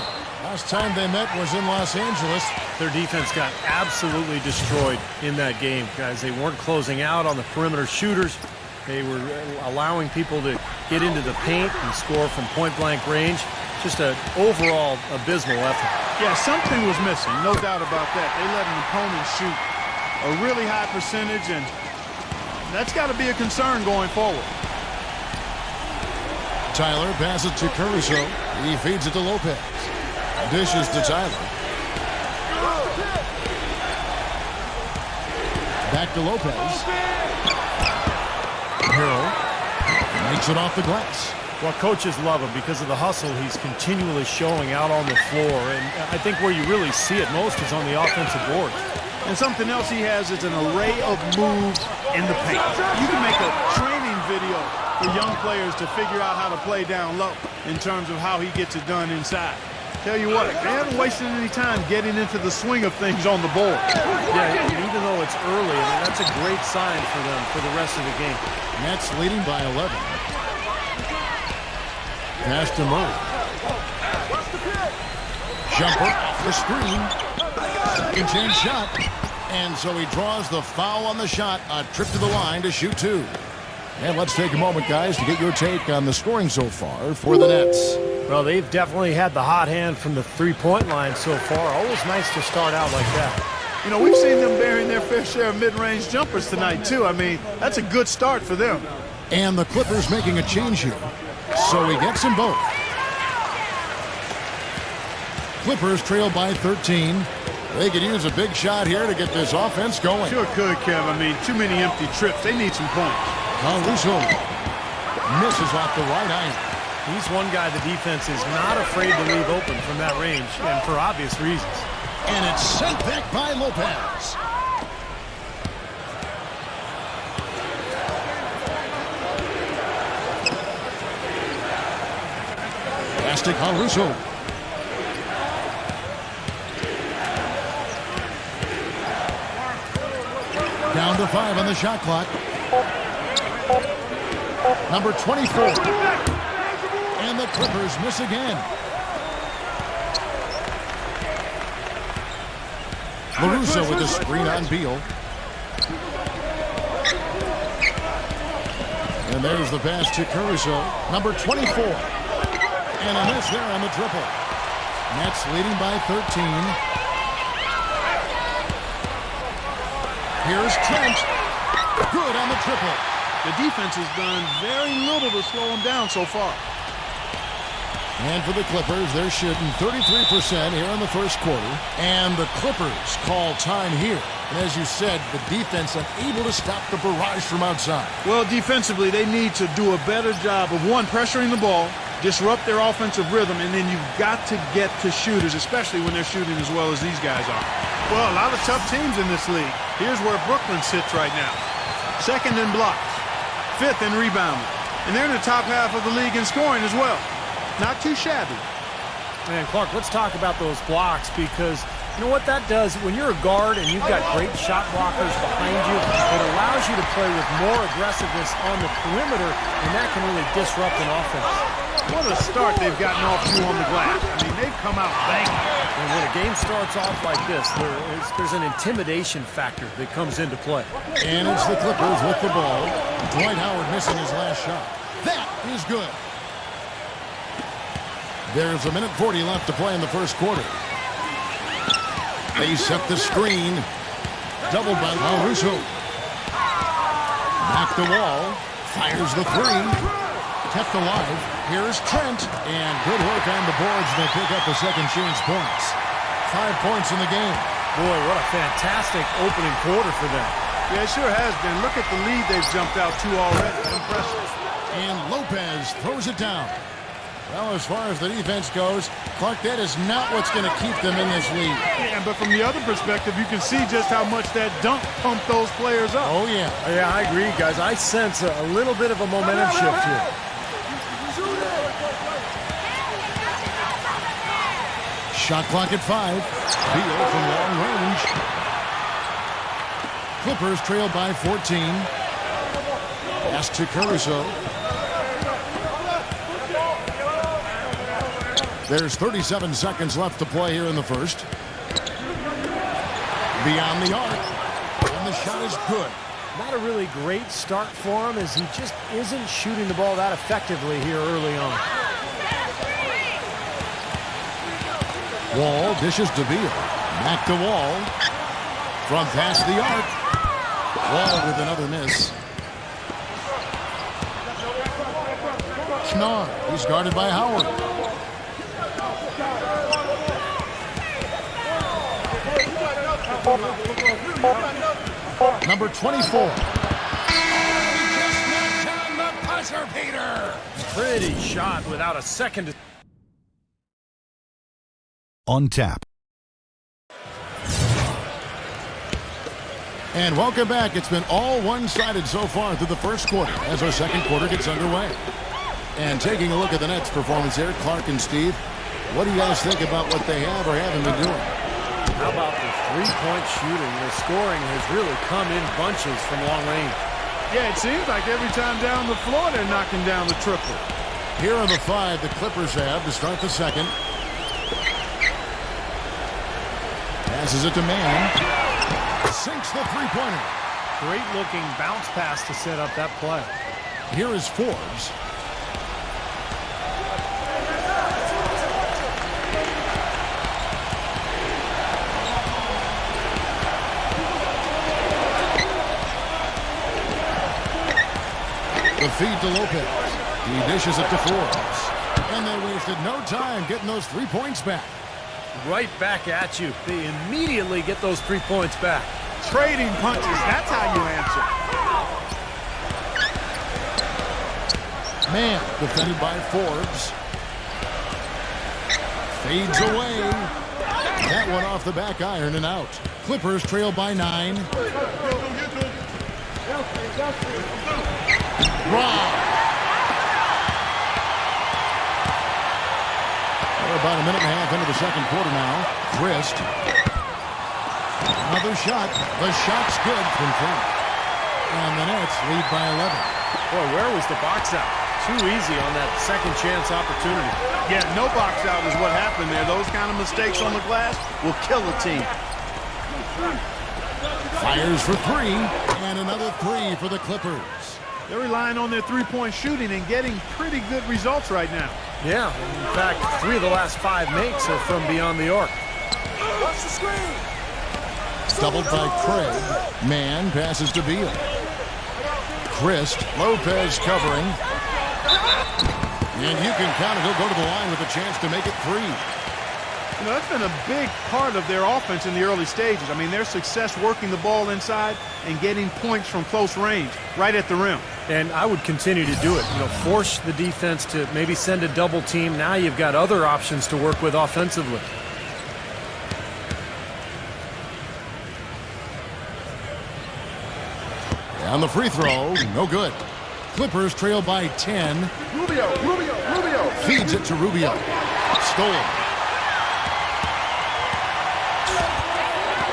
Last time they met was in Los Angeles. Their defense got absolutely destroyed in that game, guys. They weren't closing out on the perimeter shooters. They were allowing people to get into the paint and score from point-blank range. Just an overall abysmal effort. Yeah, something was missing, no doubt about that. They let an opponent shoot a really high percentage, and that's got to be a concern going forward. Tyler passes to Caruso. He feeds it to Lopez. Dishes to Tyler. Back to Lopez. Harrell makes it off the glass. Well, coaches love him because of the hustle he's continually showing out on the floor. And I think where you really see it most is on the offensive board. And something else he has is an array of moves in the paint. You can make a training video for young players to figure out how to play down low in terms of how he gets it done inside. Tell you what, they haven't wasted any time getting into the swing of things on the board. Yeah, even though it's early, I mean, that's a great sign for them for the rest of the game. Nets leading by 11. Pass to Murray. Jumper off the screen. Second chance shot. And so he draws the foul on the shot. A trip to the line to shoot 2. And let's take a moment, guys, to get your take on the scoring so far for the Nets. Well, they've definitely had the hot hand from the three-point line so far. Always nice to start out like that. You know, we've seen them bearing their fair share of mid-range jumpers tonight, too. I mean, that's a good start for them. And the Clippers making a change here. So he gets them both. Clippers trail by 13. They could use a big shot here to get this offense going. Sure could, Kev. I mean, too many empty trips. They need some points. Caruso misses off the right iron. He's one guy the defense is not afraid to leave open from that range, and for obvious reasons. And it's sent back by Lopez. Pass to Caruso. Down to 5 on the shot clock. Number 24. And the Clippers miss again. LaRusso with the screen on Beal. And there's the pass to Caruso. Number 24. And a miss there on the triple. Nets leading by 13. Here's Trent. Good on the triple. The defense has done very little to slow them down so far. And for the Clippers, they're shooting 33% here in the first quarter. And the Clippers call time here. And as you said, the defense unable to stop the barrage from outside. Well, defensively, they need to do a better job of, one, pressuring the ball, disrupt their offensive rhythm, and then you've got to get to shooters, especially when they're shooting as well as these guys are. Well, a lot of tough teams in this league. Here's where Brooklyn sits right now. Second in blocks, 5th in rebounding, and they're in the top half of the league in scoring as well. Not too shabby. Man, Clark, let's talk about those blocks, because you know what that does? When you're a guard and you've got great shot blockers behind you, it allows you to play with more aggressiveness on the perimeter, and that can really disrupt an offense. What a start they've gotten off to on the glass. I mean, they've come out banging. And when a game starts off like this, there's an intimidation factor that comes into play. And it's the Clippers with the ball. Dwight Howard missing his last shot. That is good. There's 1:40 left to play in the first quarter. They set the screen. Doubled by Caruso. Back the wall. Fires the three. Kept alive. Here's Trent. And good work on the boards. They pick up the second chance points. 5 points in the game. Boy, what a fantastic opening quarter for them. Yeah, it sure has been. Look at the lead they've jumped out to already. Impressive. And Lopez throws it down. Well, as far as the defense goes, Clark, that is not what's going to keep them in this league. Yeah, but from the other perspective, you can see just how much that dunk pumped those players up. Oh, yeah. Yeah, I agree, guys. I sense a little bit of a momentum shift here. Shot clock at 5. Beal from long range. Clippers trail by 14. Pass to Caruso. There's 37 seconds left to play here in the first. Beyond the arc. And the shot is good. Not a really great start for him, as he just isn't shooting the ball that effectively here early on. Wall dishes to Beal. Back to Wall. From past the arc. Wall with another miss. Schnarr. He's guarded by Howard. Number 24. Just knocked down the buzzer beater. Pretty shot without a second to... On tap. And welcome back. It's been all one-sided so far through the first quarter as our second quarter gets underway. And taking a look at the Nets' performance here, Clark and Steve, what do you guys think about what they have or haven't been doing? How about the three-point shooting? The scoring has really come in bunches from long range. Yeah, it seems like every time down the floor they're knocking down the triple. Here are the 5 the Clippers have to start the second. Passes it to Mann. Sinks the three-pointer. Great-looking bounce pass to set up that play. Here is Forbes. The feed to Lopez. He dishes it to Forbes. And they wasted no time getting those 3 points back. Right back at you. They immediately get those 3 points back. Trading punches, that's how you answer. Man, defended by Forbes. Fades away. That one off the back iron and out. Clippers trail by 9. Wow. We're about a minute and a half into the second quarter now. Wrist. Another shot. The shot's good from front. And the Nets lead by 11. Boy, where was the box out? Too easy on that second chance opportunity. Yeah, no box out is what happened there. Those kind of mistakes on the glass will kill a team. Fires for 3. And another 3 for the Clippers. They're relying on their three-point shooting and getting pretty good results right now. Yeah, in fact, 3 of the last 5 makes are from beyond the arc. Doubled by Craig. Man passes to Beal. Christ. Lopez covering. And you can count it. He'll go to the line with a chance to make it 3. You know, that's been a big part of their offense in the early stages. I mean, their success working the ball inside and getting points from close range, right at the rim. And I would continue to do it. You know, force the defense to maybe send a double team. Now you've got other options to work with offensively. On the free throw, no good. Clippers trail by 10. Rubio. Feeds it to Rubio. Stolen.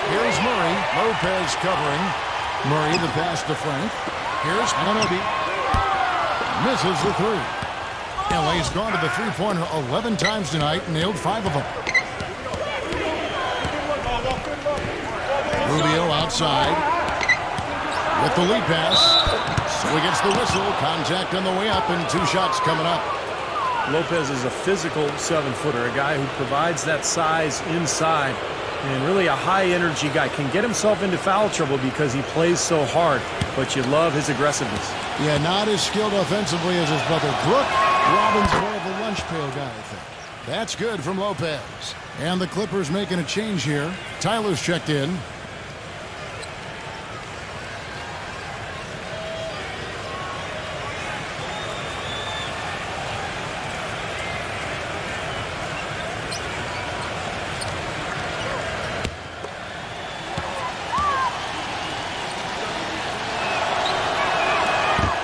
Here's Murray. Lopez covering. Murray the pass to Frank. Here's Anunoby. Misses the 3. LA's gone to the three-pointer 11 times tonight, nailed 5 of them. Rubio outside. With the lead pass. So he gets the whistle. Contact on the way up and 2 shots coming up. Lopez is a physical 7-footer, a guy who provides that size inside. And really a high-energy guy. Can get himself into foul trouble because he plays so hard. But you love his aggressiveness. Yeah, not as skilled offensively as his brother Brook. Robin's more of a lunch pail guy, I think. That's good from Lopez. And the Clippers making a change here. Tyler's checked in.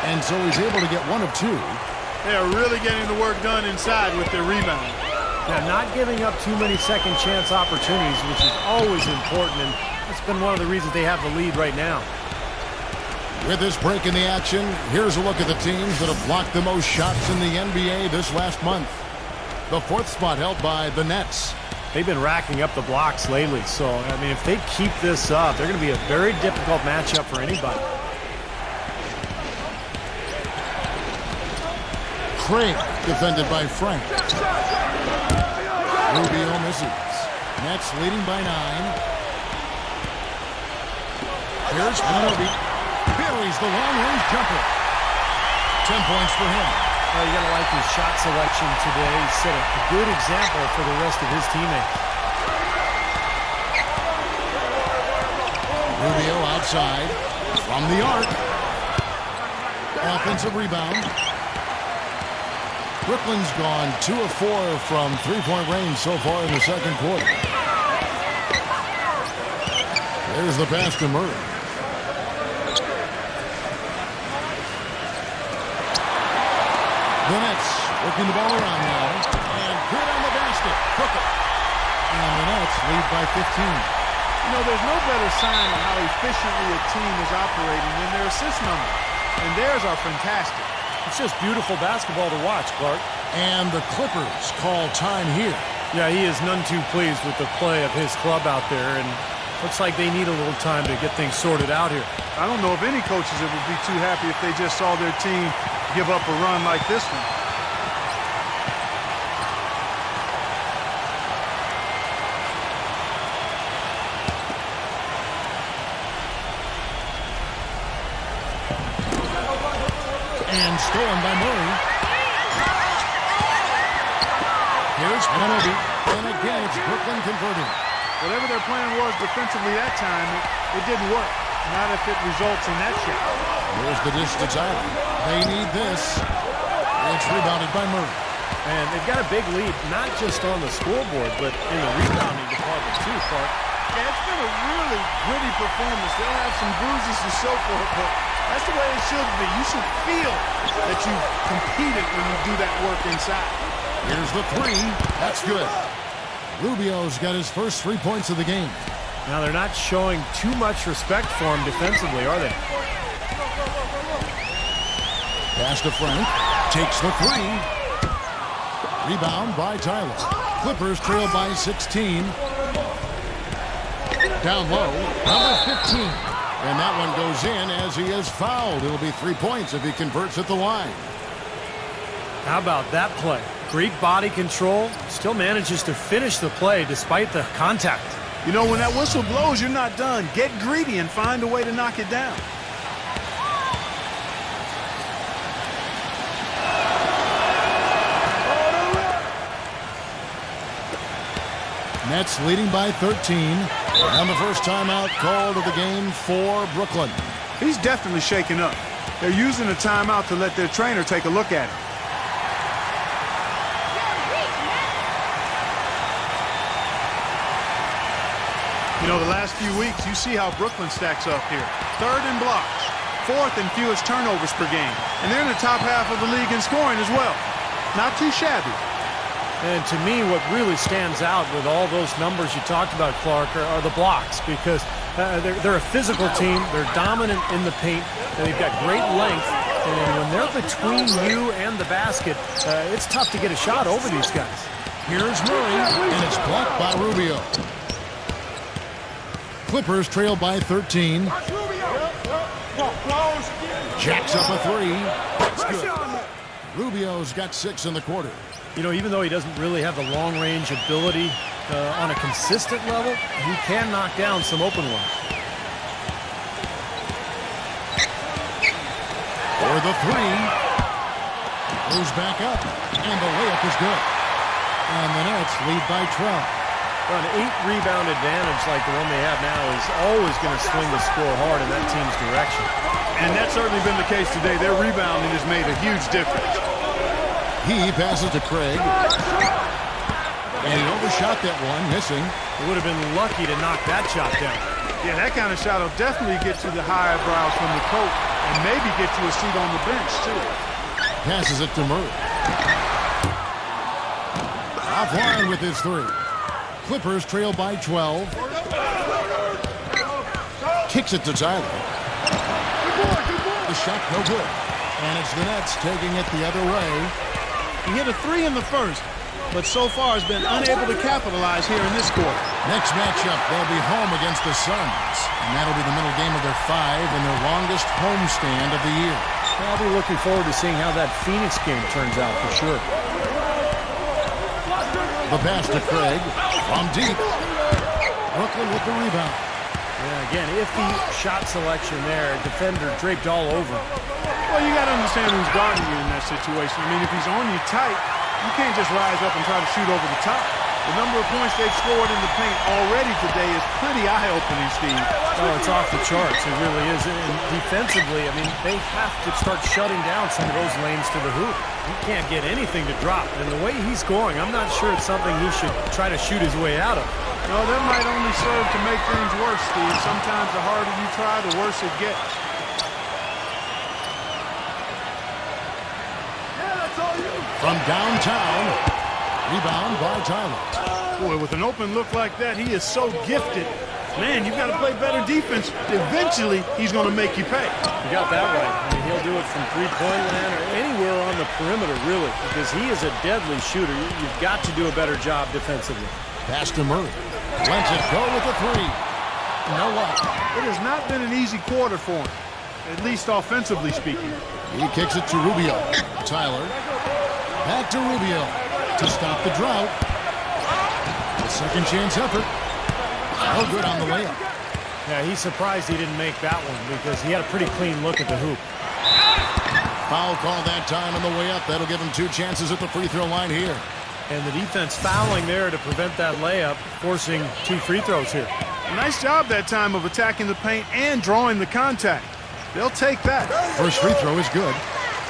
And so he's able to get 1 of 2. They are really getting the work done inside with their rebound. Now, not giving up too many second chance opportunities, which is always important, and that's been one of the reasons they have the lead right now. With this break in the action, here's a look at the teams that have blocked the most shots in the NBA this last month. The 4th spot held by the Nets. They've been racking up the blocks lately, so, I mean, if they keep this up, they're going to be a very difficult matchup for anybody. Craig, defended by Frank. Rubio misses. Nets leading by 9. Here's Anunoby. Buries the long-range jumper. 10 points for him. Oh, you got to like his shot selection today. He set a good example for the rest of his teammates. Rubio outside. From the arc. Offensive rebound. Brooklyn's gone 2 of 4 from three-point range so far in the second quarter. There's the pass to Murray. The Nets working the ball around now. And good on the basket. Cook it. And the Nets lead by 15. You know, there's no better sign of how efficiently a team is operating than their assist numbers. And theirs are fantastic. It's just beautiful basketball to watch, Clark. And the Clippers call time here. Yeah, he is none too pleased with the play of his club out there, and looks like they need a little time to get things sorted out here. I don't know if any coaches would be too happy if they just saw their team give up a run like this one. And stolen by Murray. Here's Anunoby. And again, it's Brooklyn converting. Whatever their plan was defensively that time, it didn't work. Not if it results in that shot. Here's the dish to Tyler. They need this. It's rebounded by Murray. And they've got a big lead, not just on the scoreboard, but in the rebounding department too, Clark. Yeah, it's been a really gritty performance. They'll have some bruises and so forth, but that's the way it should be. You should feel that you competed when you do that work inside. Here's the three. That's good. Rubio's got his first 3 points of the game. Now they're not showing too much respect for him defensively, are they? Pass to Frank. Takes the three. Rebound by Tyler. Clippers trail by 16. Down low, number 15. And that one goes in as he is fouled. It'll be 3 points if he converts at the line. How about that play? Great body control. Still manages to finish the play despite the contact. You know, when that whistle blows, you're not done. Get greedy and find a way to knock it down. Nets leading by 13. And the first timeout called of the game for Brooklyn. He's definitely shaken up. They're using a timeout to let their trainer take a look at him. You know, the last few weeks, you see how Brooklyn stacks up here. Third in blocks, fourth in fewest turnovers per game. And they're in the top half of the league in scoring as well. Not too shabby. And to me, what really stands out with all those numbers you talked about, Clark, are the blocks, because they're a physical team. They're dominant in the paint. And they've got great length. And when they're between you and the basket, it's tough to get a shot over these guys. Here's Murray, and it's blocked by Rubio. Clippers trail by 13. Jacks up a three. That's good. Rubio's got 6 in the quarter. You know, even though he doesn't really have the long-range ability on a consistent level, he can knock down some open ones. For the three. Goes back up, and the layup is good. And the Nets lead by 12. Well, an 8-rebound advantage like the one they have now is always going to swing the score hard in that team's direction. And that's certainly been the case today. Their rebounding has made a huge difference. He passes to Craig. And he overshot that one, missing. He would have been lucky to knock that shot down. Yeah, that kind of shot will definitely get you the high eyebrows from the coach and maybe get you a seat on the bench, too. Passes it to Murray. Offline with his three. Clippers trail by 12. Kicks it to Tyler. The shot no good. And it's the Nets taking it the other way. He hit a three in the first, but so far has been unable to capitalize here in this quarter. Next matchup, they'll be home against the Suns. And that'll be the middle game of their 5 and their longest homestand of the year. I'll be looking forward to seeing how that Phoenix game turns out for sure. The pass to Craig from deep. Brooklyn with the rebound. Yeah, again, iffy shot selection there. Defender draped all over. Well, you got to understand who's guarding you in that situation. I mean, if he's on you tight, you can't just rise up and try to shoot over the top. The number of points they've scored in the paint already today is pretty eye-opening, Steve. Oh, it's off the charts. It really is. And defensively, I mean, they have to start shutting down some of those lanes to the hoop. He can't get anything to drop. And the way he's scoring, I'm not sure it's something he should try to shoot his way out of. No, that might only serve to make things worse, Steve. Sometimes the harder you try, the worse it gets. From downtown, rebound by Tyler. Boy, with an open look like that, he is so gifted. Man, you've got to play better defense. Eventually, he's going to make you pay. You got that right. I mean, he'll do it from three-point land or anywhere on the perimeter, really, because he is a deadly shooter. You've got to do a better job defensively. Pass to Murray. Lets it go with the three. No luck. It has not been an easy quarter for him, at least offensively speaking. He kicks it to Rubio. Tyler. Back to Rubio to stop the drought. A second chance effort. No good on the layup. Yeah, he's surprised he didn't make that one because he had a pretty clean look at the hoop. Foul call that time on the way up. That'll give him 2 chances at the free throw line here. And the defense fouling there to prevent that layup, forcing 2 free throws here. Nice job that time of attacking the paint and drawing the contact. They'll take that. First free throw is good.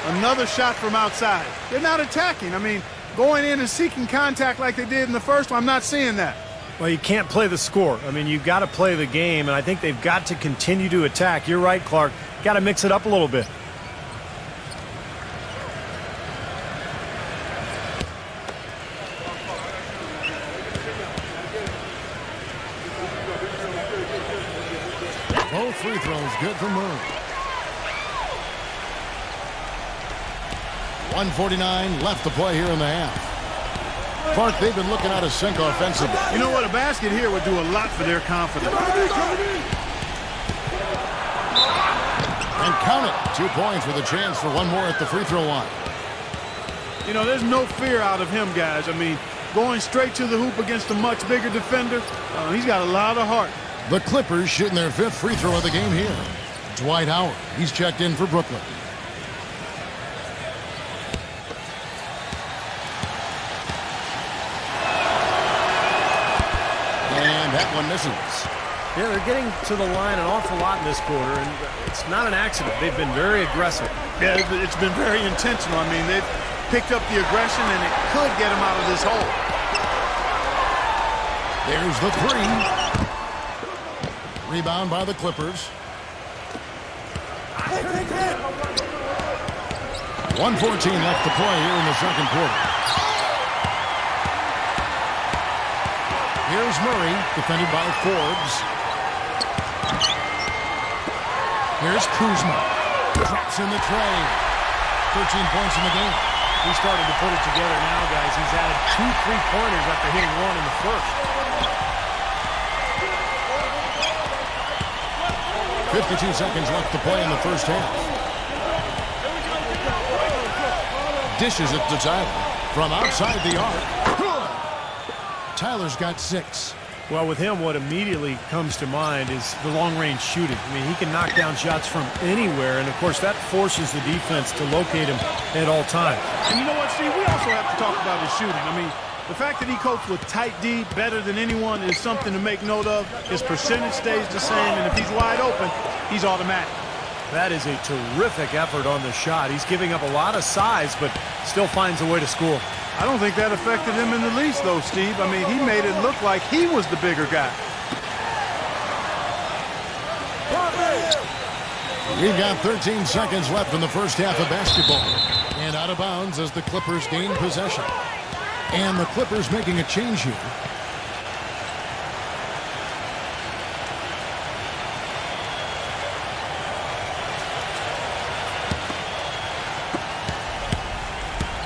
Another shot from outside. They're not attacking. I mean, going in and seeking contact like they did in the first one, I'm not seeing that. Well, you can't play the score. I mean, you've got to play the game, and I think they've got to continue to attack. You're right, Clark. Got to mix it up a little bit. Both free throws good for Murray. 1:49 left to play here in the half. Clark, they've been looking out of sync offensively. You know what? A basket here would do a lot for their confidence. And count it. 2 points with a chance for one more at the free throw line. You know, there's no fear out of him, guys. I mean, going straight to the hoop against a much bigger defender, he's got a lot of heart. The Clippers shooting their 5th free throw of the game here. Dwight Howard. He's checked in for Brooklyn. And that one misses. Yeah, they're getting to the line an awful lot in this quarter, and it's not an accident. They've been very aggressive. Yeah, it's been very intentional. I mean, they've picked up the aggression, and it could get them out of this hole. There's the three. Rebound by the Clippers. 1:14 left to play here in the second quarter. Here's Murray, defended by Forbes. Here's Kuzma. Drops in the tray. 13 points in the game. He's starting to put it together now, guys. He's added 2 3-pointers after hitting 1 in the first. 52 seconds left to play in the first half. Dishes it to Tyler from outside the arc. Tyler's got 6. Well, with him, what immediately comes to mind is the long-range shooting. I mean, he can knock down shots from anywhere, and, of course, that forces the defense to locate him at all times. And you know what, Steve? We also have to talk about his shooting. I mean, the fact that he copes with tight D better than anyone is something to make note of. His percentage stays the same, and if he's wide open, he's automatic. That is a terrific effort on the shot. He's giving up a lot of size, but still finds a way to score. I don't think that affected him in the least, though, Steve. I mean, he made it look like he was the bigger guy. We've got 13 seconds left in the first half of basketball. And out of bounds as the Clippers gain possession. And the Clippers making a change here.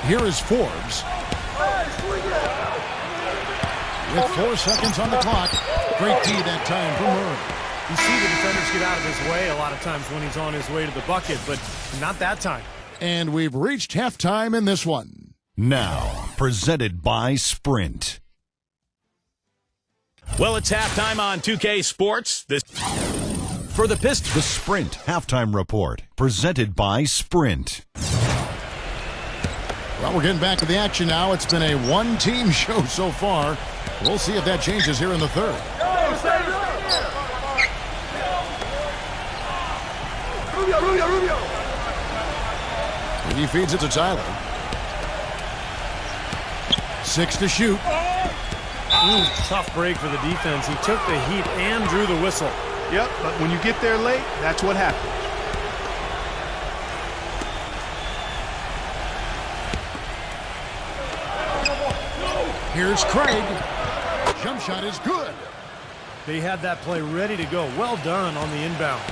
Here is Forbes. With 4 seconds on the clock. Great D that time from Murray. You see the defenders get out of his way a lot of times when he's on his way to the bucket, but not that time. And we've reached halftime in this one. Now, presented by Sprint. Well, it's halftime on 2K Sports. For the Pistons. The Sprint Halftime Report, presented by Sprint. Well, we're getting back to the action now. It's been a one-team show so far. We'll see if that changes here in the third. And he feeds it to Tyler. 6 to shoot. Tough break for the defense. He took the heat and drew the whistle. Yep, but when you get there late, that's what happens. Here's Craig. Jump shot is good. They had that play ready to go. Well done on the inbound.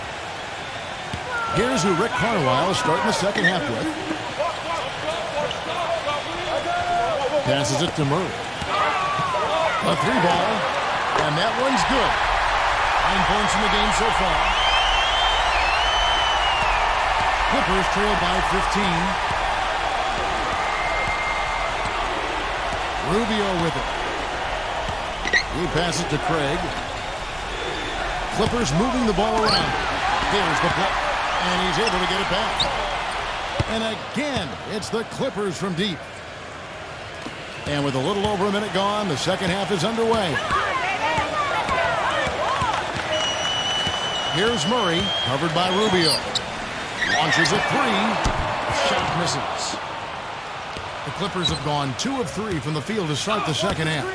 Here's who Rick Carlisle is starting the second half with. Passes it to Murray. A 3-ball, and that one's good. 9 points in the game so far. Clippers trail by 15. Rubio with it. He passes to Craig. Clippers moving the ball around. There's the block. And he's able to get it back. And again, it's the Clippers from deep. And with a little over a minute gone, the second half is underway. Here's Murray, covered by Rubio. Launches a 3. Shot misses. The Clippers have gone 2 of 3 from the field to start the second half.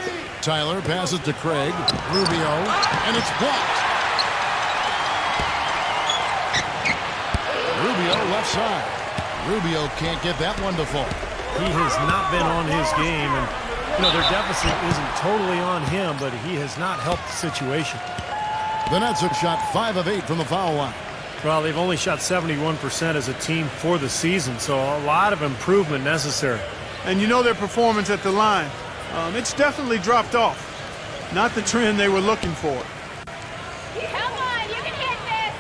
Tyler passes to Craig. Rubio, and it's blocked. Rubio left side. Rubio can't get that one to fall. He has not been on his game, and their deficit isn't totally on him, but he has not helped the situation. The Nets have shot 5 of 8 from the foul line. Well, they've only shot 71% as a team for the season, so a lot of improvement necessary. And their performance at the line. It's definitely dropped off. Not the trend they were looking for. Come on, you can hit this.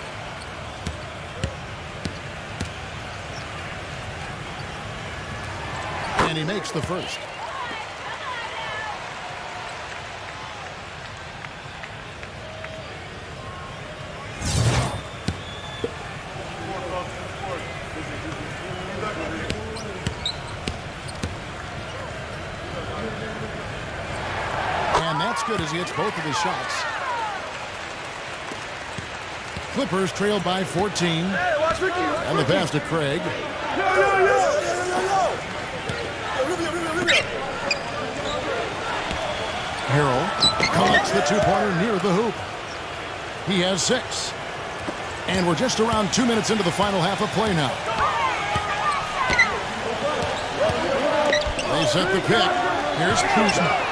And he makes the first. Good as he hits both of his shots. Clippers trailed by 14. And the pass to Craig. Harrell collects the two-pointer near the hoop. He has 6. And we're just around 2 minutes into the final half of play now. They set the pick. Here's Kuzma.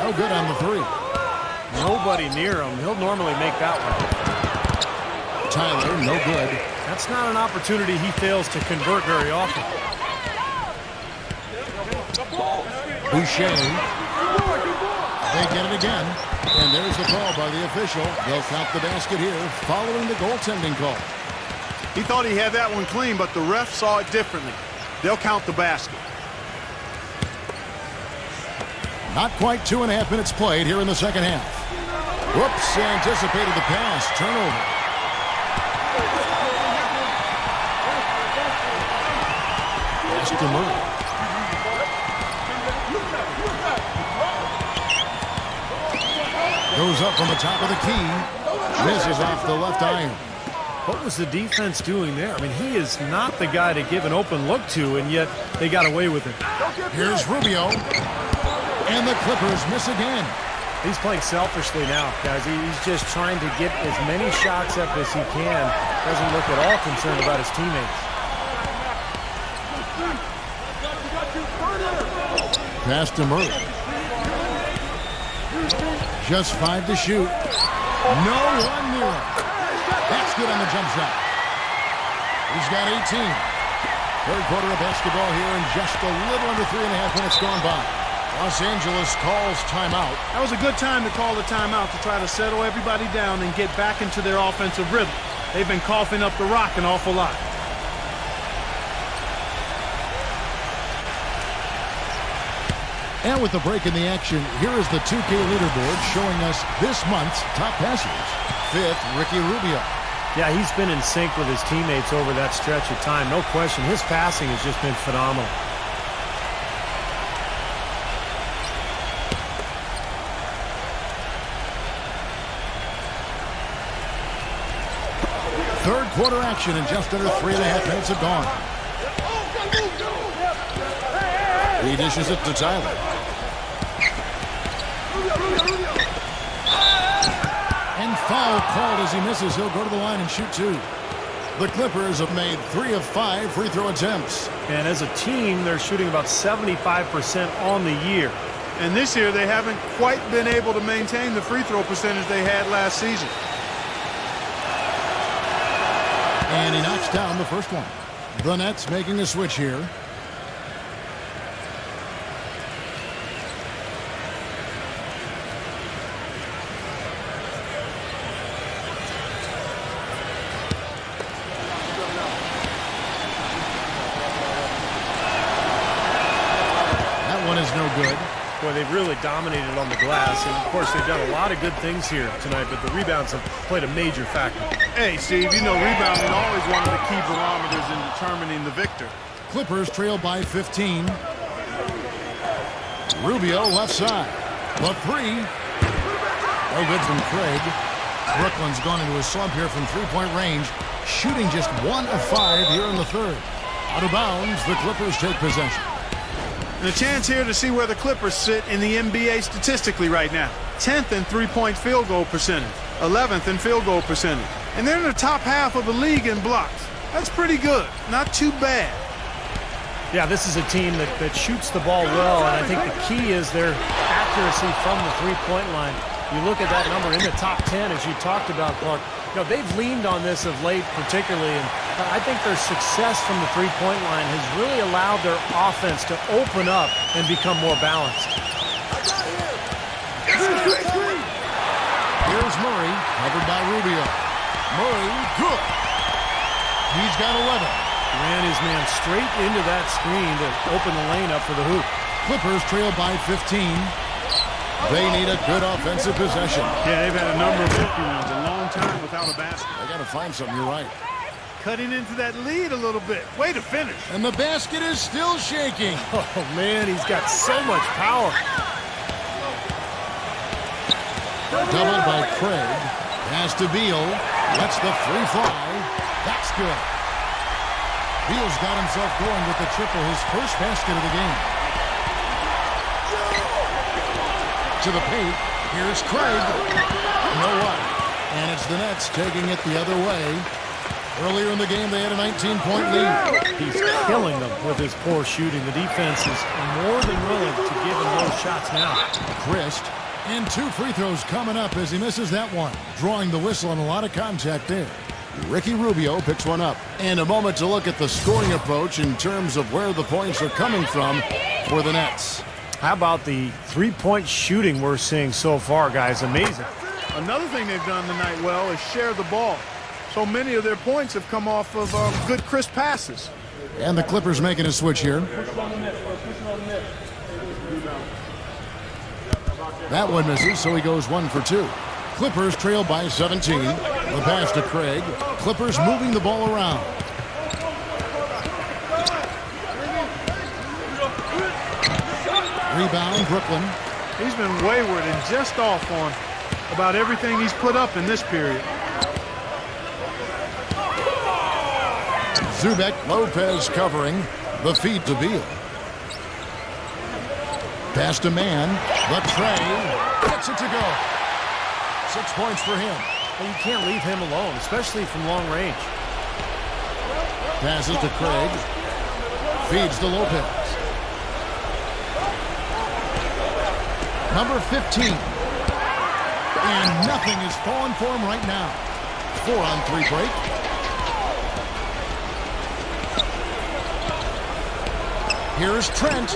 No good on the 3. Nobody near him. He'll normally make that one. Tyler, no good. That's not an opportunity he fails to convert very often. Boucher. They get it again. And there's the call by the official. They'll count the basket here following the goaltending call. He thought he had that one clean, but the ref saw it differently. They'll count the basket. Not quite 2.5 minutes played here in the second half. Whoops, anticipated the pass. Turnover. Pass to Murray. Goes up from the top of the key. Misses off the left iron. What was the defense doing there? I mean, he is not the guy to give an open look to, and yet they got away with it. Here's Rubio. And the Clippers miss again. He's playing selfishly now, guys. He's just trying to get as many shots up as he can. Doesn't look at all concerned about his teammates. Pass to Murray. Just 5 to shoot. No one near him. That's good on the jump shot. He's got 18. Third quarter of basketball here, and just a little under 3.5 minutes gone by. Los Angeles calls timeout. That was a good time to call the timeout to try to settle everybody down and get back into their offensive rhythm. They've been coughing up the rock an awful lot. And with the break in the action, here is the 2K leaderboard showing us this month's top passers. 5th, Ricky Rubio. Yeah, he's been in sync with his teammates over that stretch of time. No question, his passing has just been phenomenal. Third quarter action, and just under 3.5 minutes have gone. He dishes it to Tyler. And foul called as he misses. He'll go to the line and shoot 2. The Clippers have made 3 of 5 free throw attempts. And as a team, they're shooting about 75% on the year. And this year, they haven't quite been able to maintain the free throw percentage they had last season. And he knocks down the first one. The Nets making a switch here. That one is no good. Boy, they've really dominated on the glass, and of course they've done a lot of good things here tonight, but the rebounds have played a major factor. Hey, Steve, you know rebounding always one of the key barometers in determining the victor. Clippers trail by 15. Rubio left side. The 3. No good from Craig. Brooklyn's gone into a slump here from three-point range, shooting just 1 of 5 here in the third. Out of bounds, the Clippers take possession. And a chance here to see where the Clippers sit in the NBA statistically right now. 10th in three-point field goal percentage, 11th in field goal percentage. And they're in the top half of the league in blocks. That's pretty good. Not too bad. Yeah, this is a team that shoots the ball well, and I think the key is their accuracy from the three-point line. You look at that number in the top 10, as you talked about, Clark. You know, they've leaned on this of late particularly, and I think their success from the three-point line has really allowed their offense to open up and become more balanced. Here's Murray, covered by Rubio. Murray, good. He's got 11. Ran his man straight into that screen to open the lane up for the hoop. Clippers trail by 15. They need a good offensive possession. Yeah, they've had a number of empty ones, a long time without a basket. They got to find something, you're right. Cutting into that lead a little bit. Way to finish. And the basket is still shaking. Oh, man, he's got so much power. Doubled by Craig. Pass to Beal. Lets the free fly. That's good. Beal's got himself going with the triple, his first basket of the game. To the paint. Here's Craig. You know what? And it's the Nets taking it the other way. Earlier in the game, they had a 19-point lead. He's killing them with his poor shooting. The defense is more than willing to give him those shots now. Christ. And 2 free throws coming up as he misses that one. Drawing the whistle and a lot of contact there. Ricky Rubio picks one up. And a moment to look at the scoring approach in terms of where the points are coming from for the Nets. How about the three-point shooting we're seeing so far, guys? Amazing. Another thing they've done tonight well is share the ball. So many of their points have come off of good, crisp passes. And the Clippers making a switch here. That one misses, so he goes 1 for 2. Clippers trail by 17. The pass to Craig. Clippers moving the ball around. Rebound, Brooklyn. He's been wayward and just off on about everything he's put up in this period. Zubek, Lopez covering. The feed to Beal. Pass to Man. The tray. Gets it to go. 6 points for him. Well, you can't leave him alone, especially from long range. Passes to Craig. Feeds to Lopez. Number 15. And nothing is falling for him right now. 4-on-3 break. Here's Trent.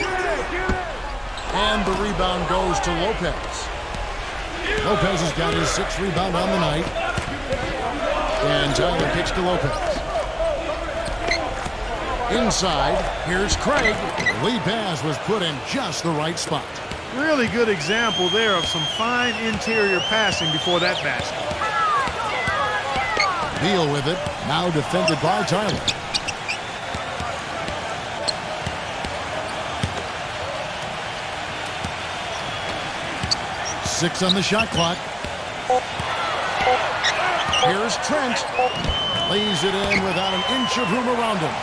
And the rebound goes to Lopez. Lopez has got his 6th rebound on the night. And Tyler kicks to Lopez. Inside, here's Craig. The lead pass was put in just the right spot. Really good example there of some fine interior passing before that basket. Beal with it. Now defended by Tyler. Six on the shot clock. Here's Trent. Lays it in without an inch of room around him.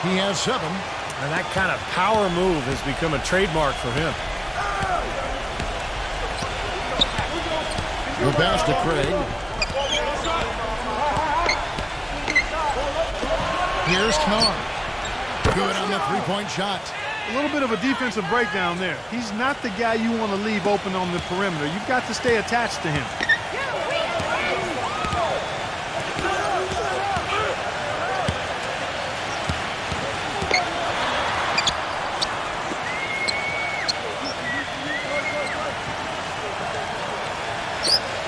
He has 7. And that kind of power move has become a trademark for him. The pass to Craig. Here's Knar. Good on the three-point shot. A little bit of a defensive breakdown there. He's not the guy you want to leave open on the perimeter. You've got to stay attached to him.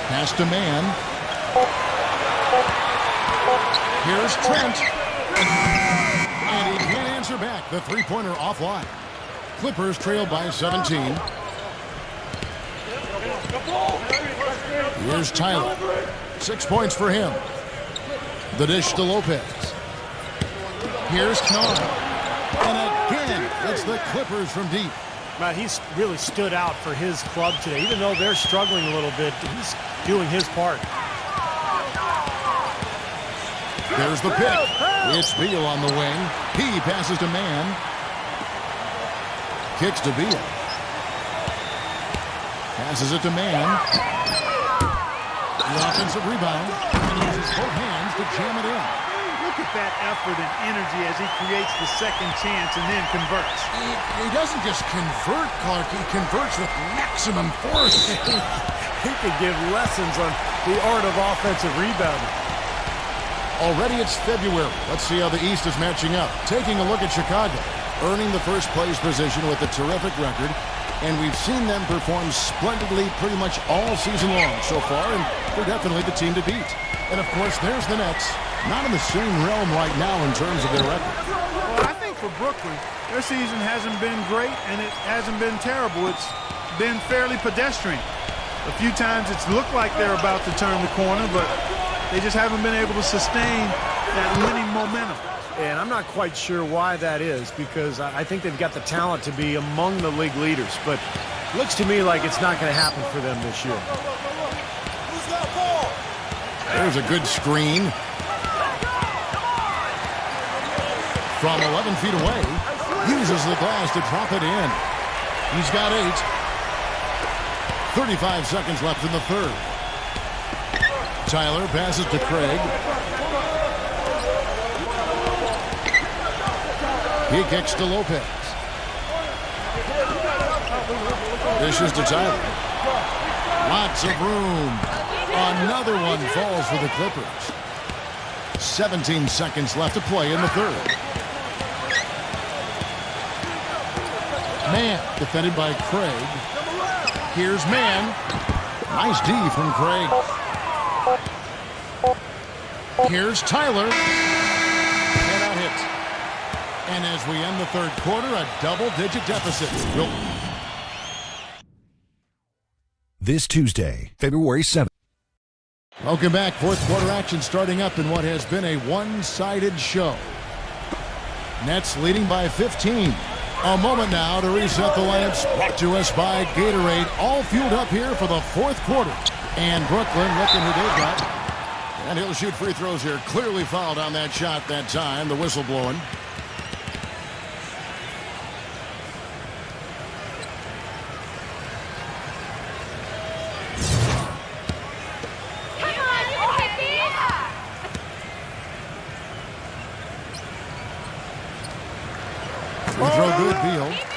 Pass to Man. Here's Trent. And he can't answer back. The three-pointer offline. Clippers trail by 17. Here's Tyler. 6 points for him. The dish to Lopez. Here's Knar. And again, it's the Clippers from deep. Right, he's really stood out for his club today. Even though they're struggling a little bit, he's doing his part. There's the pick. It's Beal on the wing. He passes to Mann. Kicks to Beal. Passes it to Mann. The offensive rebound. And uses both hands to jam it in. Look at that effort and energy as he creates the second chance and then converts. He doesn't just convert, Clark. He converts with maximum force. He could give lessons on the art of offensive rebounding. Already it's February. Let's see how the East is matching up. Taking a look at Chicago, earning the first place position with a terrific record. And we've seen them perform splendidly pretty much all season long so far, and they're definitely the team to beat. And, of course, there's the Nets. Not in the same realm right now in terms of their record. Well, I think for Brooklyn, their season hasn't been great, and it hasn't been terrible. It's been fairly pedestrian. A few times it's looked like they're about to turn the corner, but they just haven't been able to sustain that winning momentum. And I'm not quite sure why that is, because I think they've got the talent to be among the league leaders. But it looks to me like it's not going to happen for them this year. There's a good screen. From 11 feet away, uses the glass to drop it in. He's got 8. 35 seconds left in the third. Tyler passes to Craig. He kicks to Lopez. Dishes to Tyler. Lots of room. Another one falls for the Clippers. 17 seconds left to play in the third. Mann defended by Craig. Here's Mann. Nice D from Craig. Here's Tyler. Cannot hit. And as we end the third quarter, a double-digit deficit. This Tuesday, February 7th. Welcome back. Fourth quarter action starting up in what has been a one-sided show. Nets leading by 15. A moment now to reset the lamps. Brought to us by Gatorade. All fueled up here for the fourth quarter. And Brooklyn looking who they've got. And he'll shoot free throws here. Clearly fouled on that shot that time. The whistle blowing.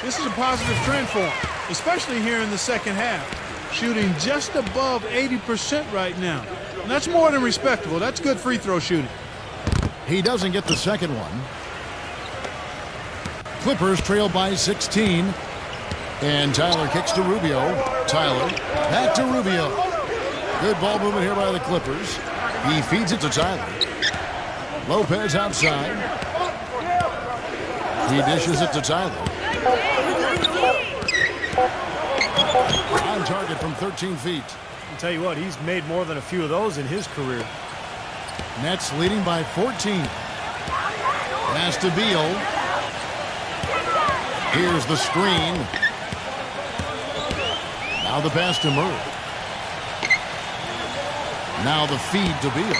This is a positive trend for him, especially here in the second half. Shooting just above 80% right now. And that's more than respectable. That's good free throw shooting. He doesn't get the second one. Clippers trail by 16. And Tyler kicks to Rubio. Tyler back to Rubio. Good ball movement here by the Clippers. He feeds it to Tyler. Lopez outside. He dishes it to Tyler. On target from 13 feet. I'll tell you what, he's made more than a few of those in his career. Nets leading by 14. Pass to Beal. Here's the screen. Now the pass to Murray. Now the feed to Beal.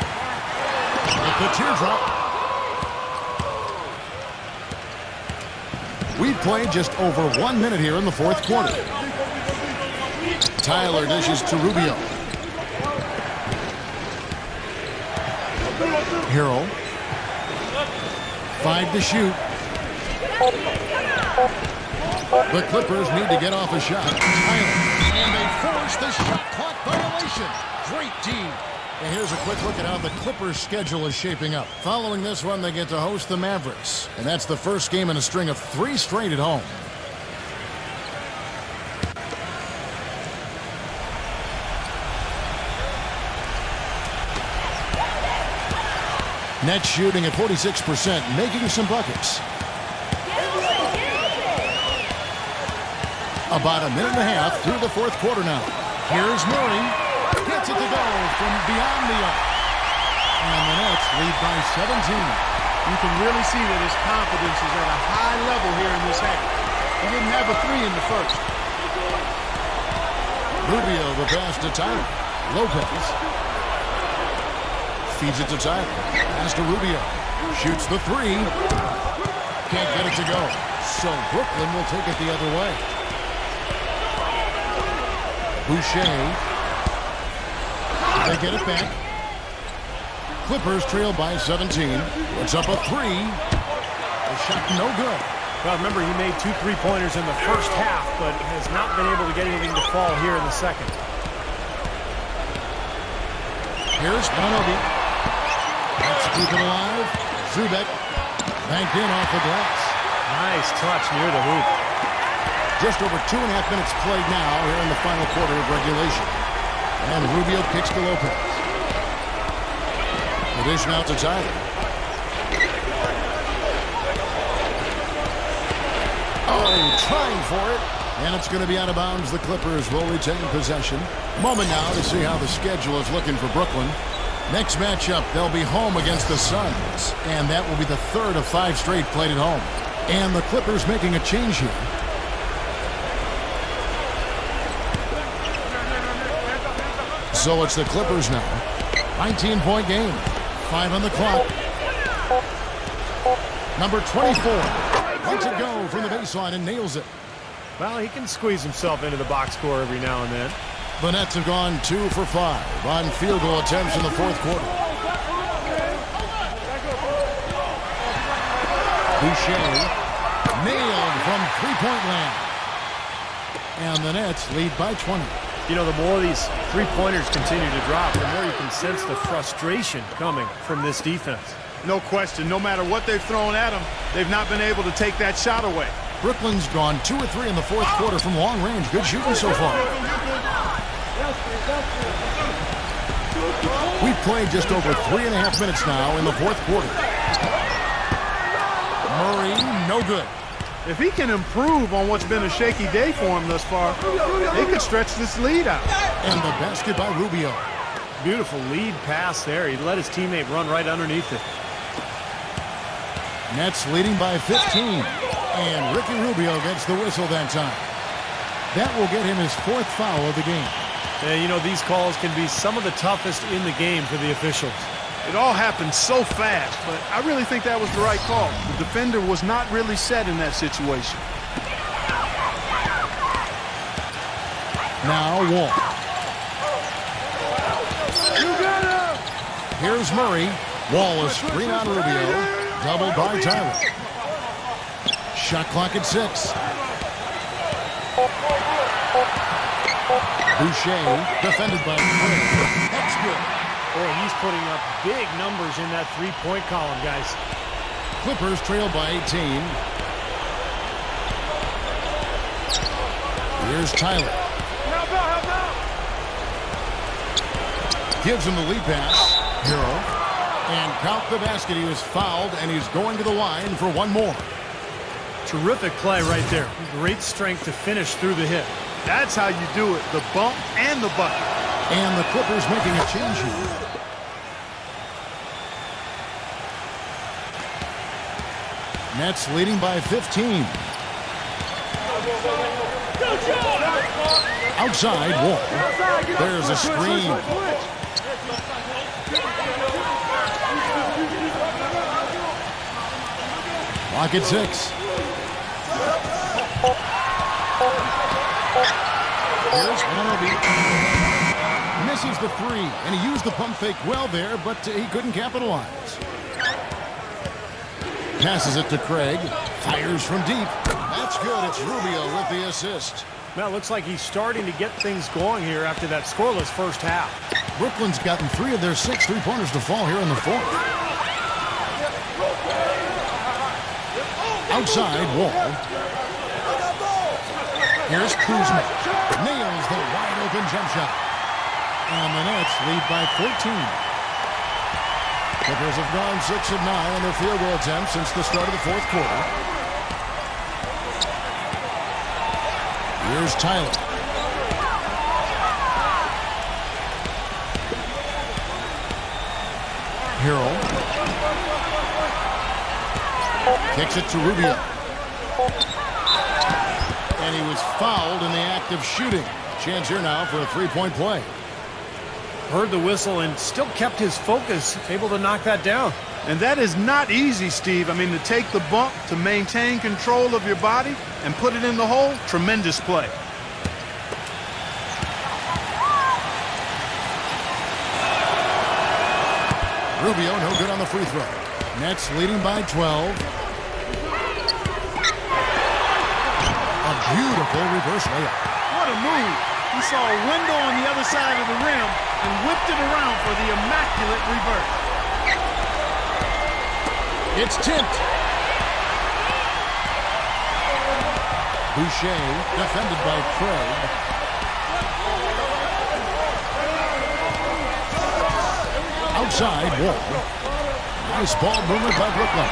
With the teardrop. We've played just over 1 minute here in the fourth quarter. Tyler dishes to Rubio. Harrell. 5 to shoot. The Clippers need to get off a shot. Tyler. And they force the shot clock violation. Great D. And here's a quick look at how the Clippers' schedule is shaping up. Following this one, they get to host the Mavericks. And that's the first game in a string of 3 straight at home. Nets shooting at 46%, making some buckets. About a minute and a half through the fourth quarter now. Here's Murray. Gets it to go from beyond the arc. And the Nets lead by 17. You can really see that his confidence is at a high level here in this half. He didn't have a 3 in the first. Rubio the pass to Tyler. Lopez. feeds it to Tyler. Pass to Rubio. Shoots the three. Can't get it to go. So Brooklyn will take it the other way. Boucher. They get it back. Clippers trail by 17. It's up a three. The shot no good. Well, remember, he made 2 3-pointers in the first half, but has not been able to get anything to fall here in the second. Here's Manobi. Let's keep it alive. Zubek banked in off the glass. Nice touch near the hoop. Just over 2.5 minutes played now here in the final quarter of regulation. And Rubio kicks to Lopez. The dish now to Tyler. Oh, trying for it. And it's going to be out of bounds. The Clippers will retain possession. Moment now to see how the schedule is looking for Brooklyn. Next matchup, they'll be home against the Suns. And that will be the 3rd of 5 straight played at home. And the Clippers making a change here. So it's the Clippers now. 19-point game. 5 on the clock. Number 24. Lets it go from the baseline and nails it. Well, he can squeeze himself into the box score every now and then. The Nets have gone 2 for 5 on field goal attempts in the 4th quarter. Boucher nailed from 3-point land. And the Nets lead by 20. You know, the more these 3-pointers continue to drop, the more you can sense the frustration coming from this defense. No question. No matter what they've thrown at them, they've not been able to take that shot away. Brooklyn's gone 2 or 3 in the 4th quarter from long range. Good shooting so far. We've played just over 3.5 minutes now in the 4th quarter. Murray, no good. If he can improve on what's been a shaky day for him thus far, they could stretch this lead out. And the basket by Rubio. Beautiful lead pass there. He let his teammate run right underneath it. Nets leading by 15. And Ricky Rubio gets the whistle that time. That will get him his 4th foul of the game. And, you know, these calls can be some of the toughest in the game for the officials. It all happened so fast, but I really think that was the right call. The defender was not really set in that situation. Now Wall. Here's Murray. Wall a screen on Rubio. Doubled by Tyler. Shot clock at 6. Boucher defended by Craig. That's good. Boy, he's putting up big numbers in that 3-point column, guys. Clippers trail by 18. Here's Tyler. Gives him the lead pass. Hero. And count the basket. He was fouled, and he's going to the line for one more. Terrific play right there. Great strength to finish through the hit. That's how you do it. The bump and the bucket. And the Clippers making a change here. Nets leading by 15. Outside Wall. There's a screen. Clock at 6. Here's Manobi. Misses the 3, and he used the pump fake well there, but he couldn't capitalize. Passes it to Craig. Fires from deep. That's good. It's Rubio with the assist. Now it looks like he's starting to get things going here after that scoreless first half. Brooklyn's gotten 3 of their 6 3-pointers to fall here in the 4th. Outside Wall. Here's Kuzma. Nails the wide-open jump shot. And the Nets lead by 14. Clippers have gone 6 of 9 on their field goal attempts since the start of the 4th quarter. Here's Tyler. Hero. Kicks it to Rubio. And he was fouled in the act of shooting. Chance here now for a 3-point play. heard the whistle and still kept his focus, able to knock that down. And that is not easy, Steve. I mean, to take the bump, to maintain control of your body, and put it in the hole, tremendous play. Rubio, no good on the free throw. Nets leading by 12. A beautiful reverse layup. What a move. He saw a window on the other side of the rim and whipped it around for the immaculate reverse. It's tipped. Boucher, defended by Craig. Outside, Wall. Nice ball movement by Brooklyn.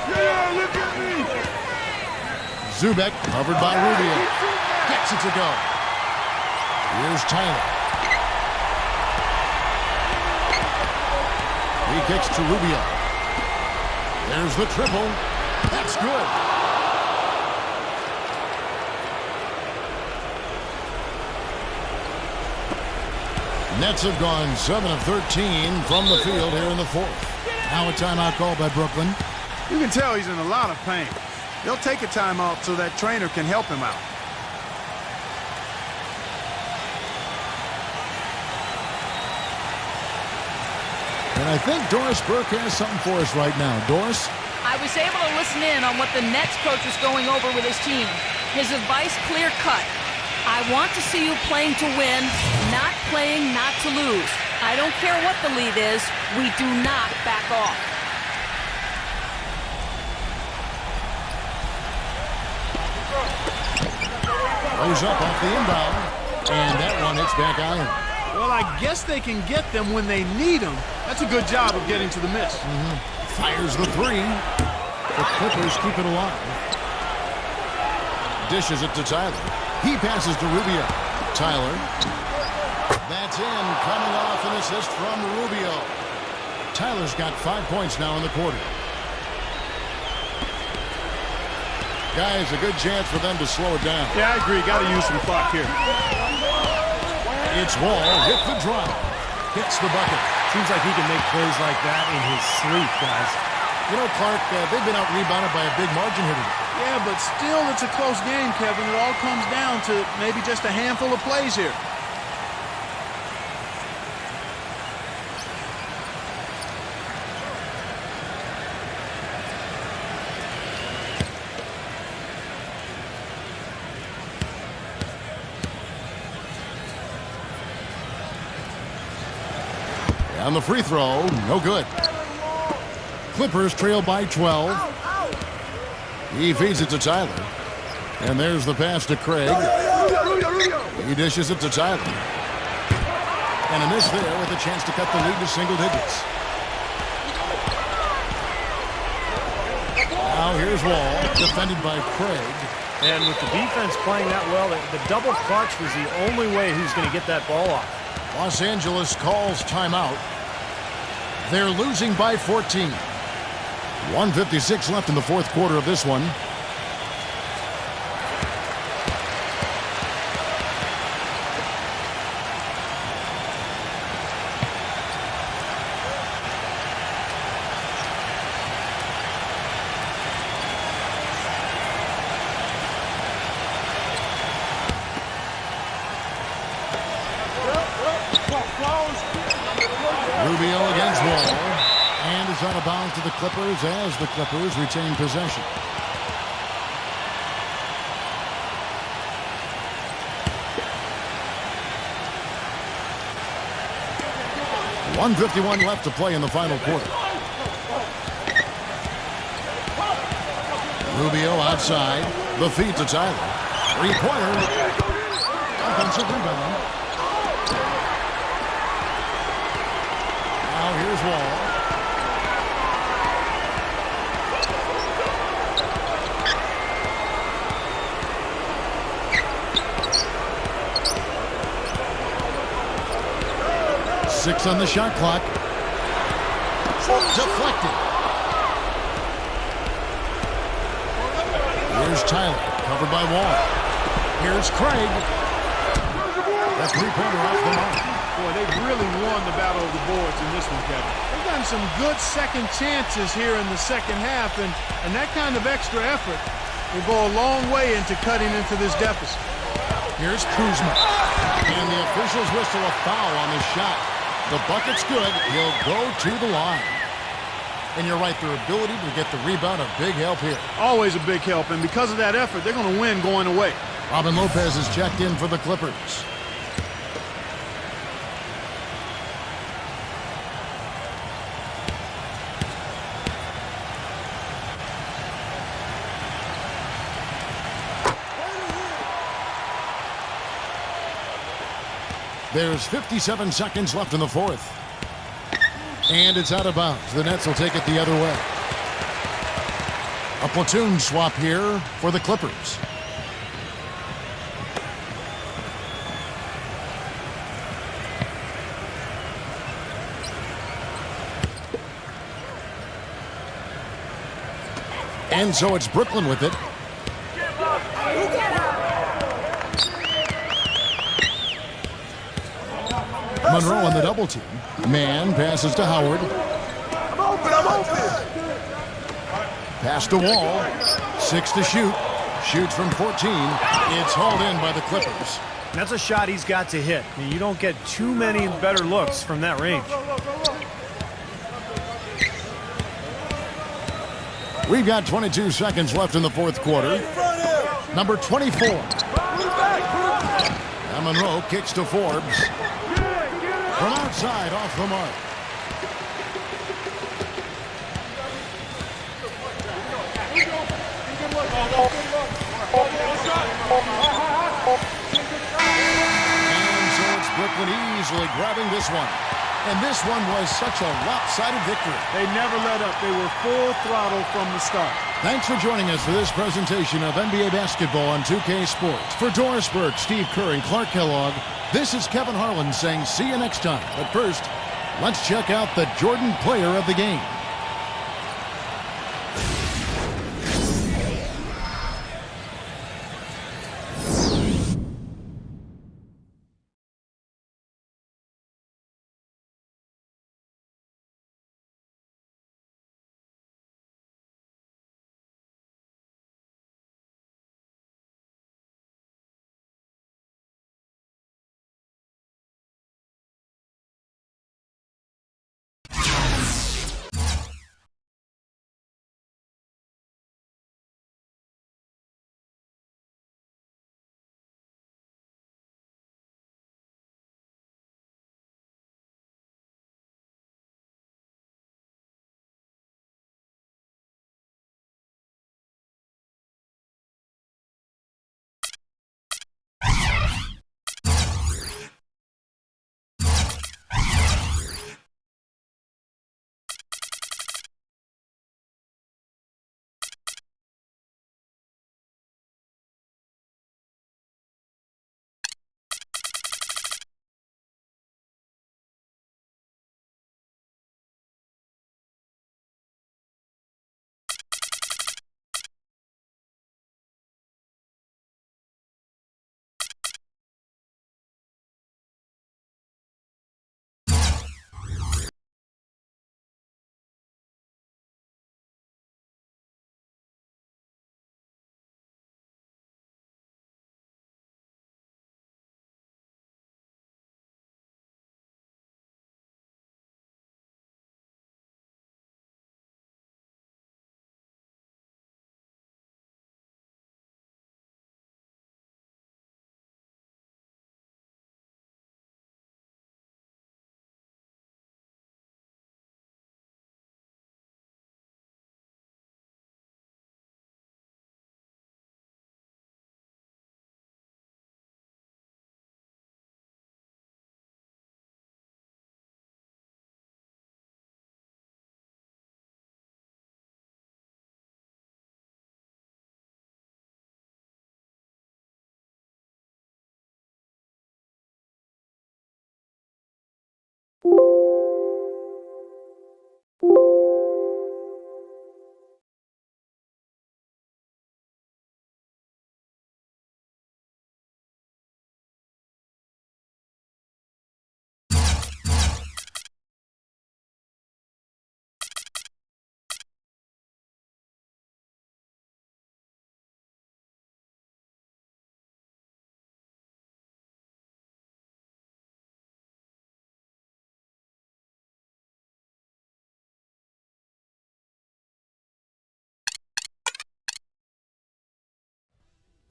Yeah, look at me. Zubek, covered by Rubio. Gets it to go. Here's Tyler. He kicks to Rubio. There's the triple. That's good. Nets have gone 7 of 13 from the field here in the fourth. Now a timeout called by Brooklyn. You can tell he's in a lot of pain. They'll take a timeout so that trainer can help him out. And I think Doris Burke has something for us right now. Doris? I was able to listen in on what the Nets coach was going over with his team. His advice clear-cut. I want to see you playing to win, not playing not to lose. I don't care what the lead is. We do not back off. Goes up off the inbound. And that one hits back iron. Well, I guess they can get them when they need them. That's a good job of getting to the miss. Fires the three. The Clippers keep it alive. Dishes it to Tyler. He passes to Rubio. Tyler. That's in. Coming off an assist from Rubio. Tyler's got 5 points now in the quarter. Guys, a good chance for them to slow it down. Yeah, I agree. Got to use some clock here. It's Wall with the drop. Hits the bucket. Seems like he can make plays like that in his sleep, guys. You know, Clark, they've been out-rebounded by a big margin here today. Yeah, but still it's a close game, Kevin. It all comes down to maybe just a handful of plays here. On the free throw, no good. Clippers trail by 12. He feeds it to Tyler. And there's the pass to Craig. He dishes it to Tyler. And a miss there with a chance to cut the lead to single digits. Now here's Wall, defended by Craig. And with the defense playing that well, the double clutch was the only way he was going to get that ball off. Los Angeles calls timeout. They're losing by 14. 1:56 left in the fourth quarter of this one. Rubio against Wall. And is out of bounds to the Clippers as the Clippers retain possession. .151 left to play in the final quarter. Rubio outside. The feed to Tyler. Three-pointer. Offensive rebound. Now here's Wall. Six on the shot clock. Deflected. Here's Tyler, covered by Wall. Here's Craig. That three-pointer off the mark. Boy, they've really won the battle of the boards in this one, Kevin. They've gotten some good second chances here in the second half, and that kind of extra effort will go a long way into cutting into this deficit. Here's Kuzma. And the officials whistle a foul on the shot. The bucket's good. He'll go to the line. And you're right, their ability to get the rebound, a big help here. Always a big help, and because of that effort, they're going to win going away. Robin Lopez is checked in for the Clippers. There's 57 seconds left in the fourth. And it's out of bounds. The Nets will take it the other way. A platoon swap here for the Clippers. And so it's Brooklyn with it. Monroe on the double team. Man passes to Howard. Pass to Wall. 6 to shoot. Shoots from 14. It's hauled in by the Clippers. That's a shot he's got to hit. I mean, you don't get too many better looks from that range. We've got 22 seconds left in the fourth quarter. Number 24. And Monroe kicks to Forbes. From outside, off the mark. And so it's Brooklyn easily grabbing this one. And this one was such a lopsided victory. They never let up. They were full throttle from the start. Thanks for joining us for this presentation of NBA basketball on 2K Sports. For Doris Burke, Steve Kerr, and Clark Kellogg, this is Kevin Harlan saying see you next time. But first, let's check out the Jordan player of the game.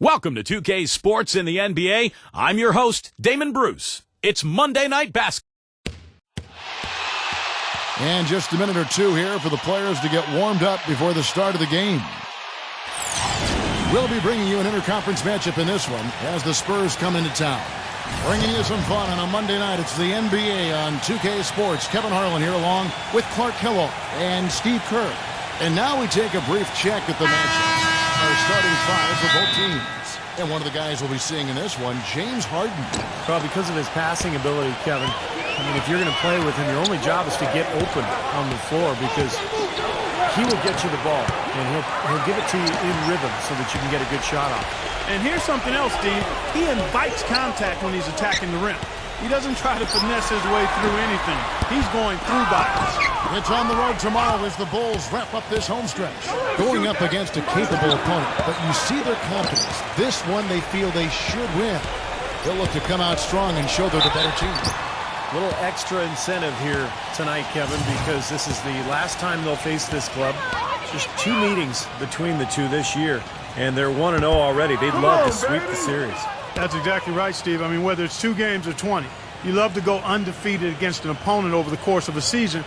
Welcome to 2K Sports in the NBA. I'm your host, Damon Bruce. It's Monday Night Basketball. And just a minute or two here for the players to get warmed up before the start of the game. We'll be bringing you an interconference matchup in this one as the Spurs come into town. Bringing you some fun on a Monday night. It's the NBA on 2K Sports. Kevin Harlan here along with Clark Kellogg and Steve Kerr. And now we take a brief check at the matchups. Our starting five for both teams. And one of the guys we'll be seeing in this one, James Harden. Well, because of his passing ability, Kevin, I mean, if you're going to play with him, your only job is to get open on the floor because he will get you the ball, and he'll give it to you in rhythm so that you can get a good shot off. And here's something else, Steve. He invites contact when he's attacking the rim. He doesn't try to finesse his way through anything. He's going through bodies. It's on the road tomorrow as the Bulls wrap up this home stretch. Going up against a capable opponent, but you see their confidence. This one they feel they should win. They'll look to come out strong and show they're the better team. Little extra incentive here tonight, Kevin, because this is the last time they'll face this club. Just 2 meetings between the two this year, and they're 1-0 already. They'd love to sweep the series. That's exactly right, Steve. I mean, whether it's 2 games or 20, you love to go undefeated against an opponent over the course of a season.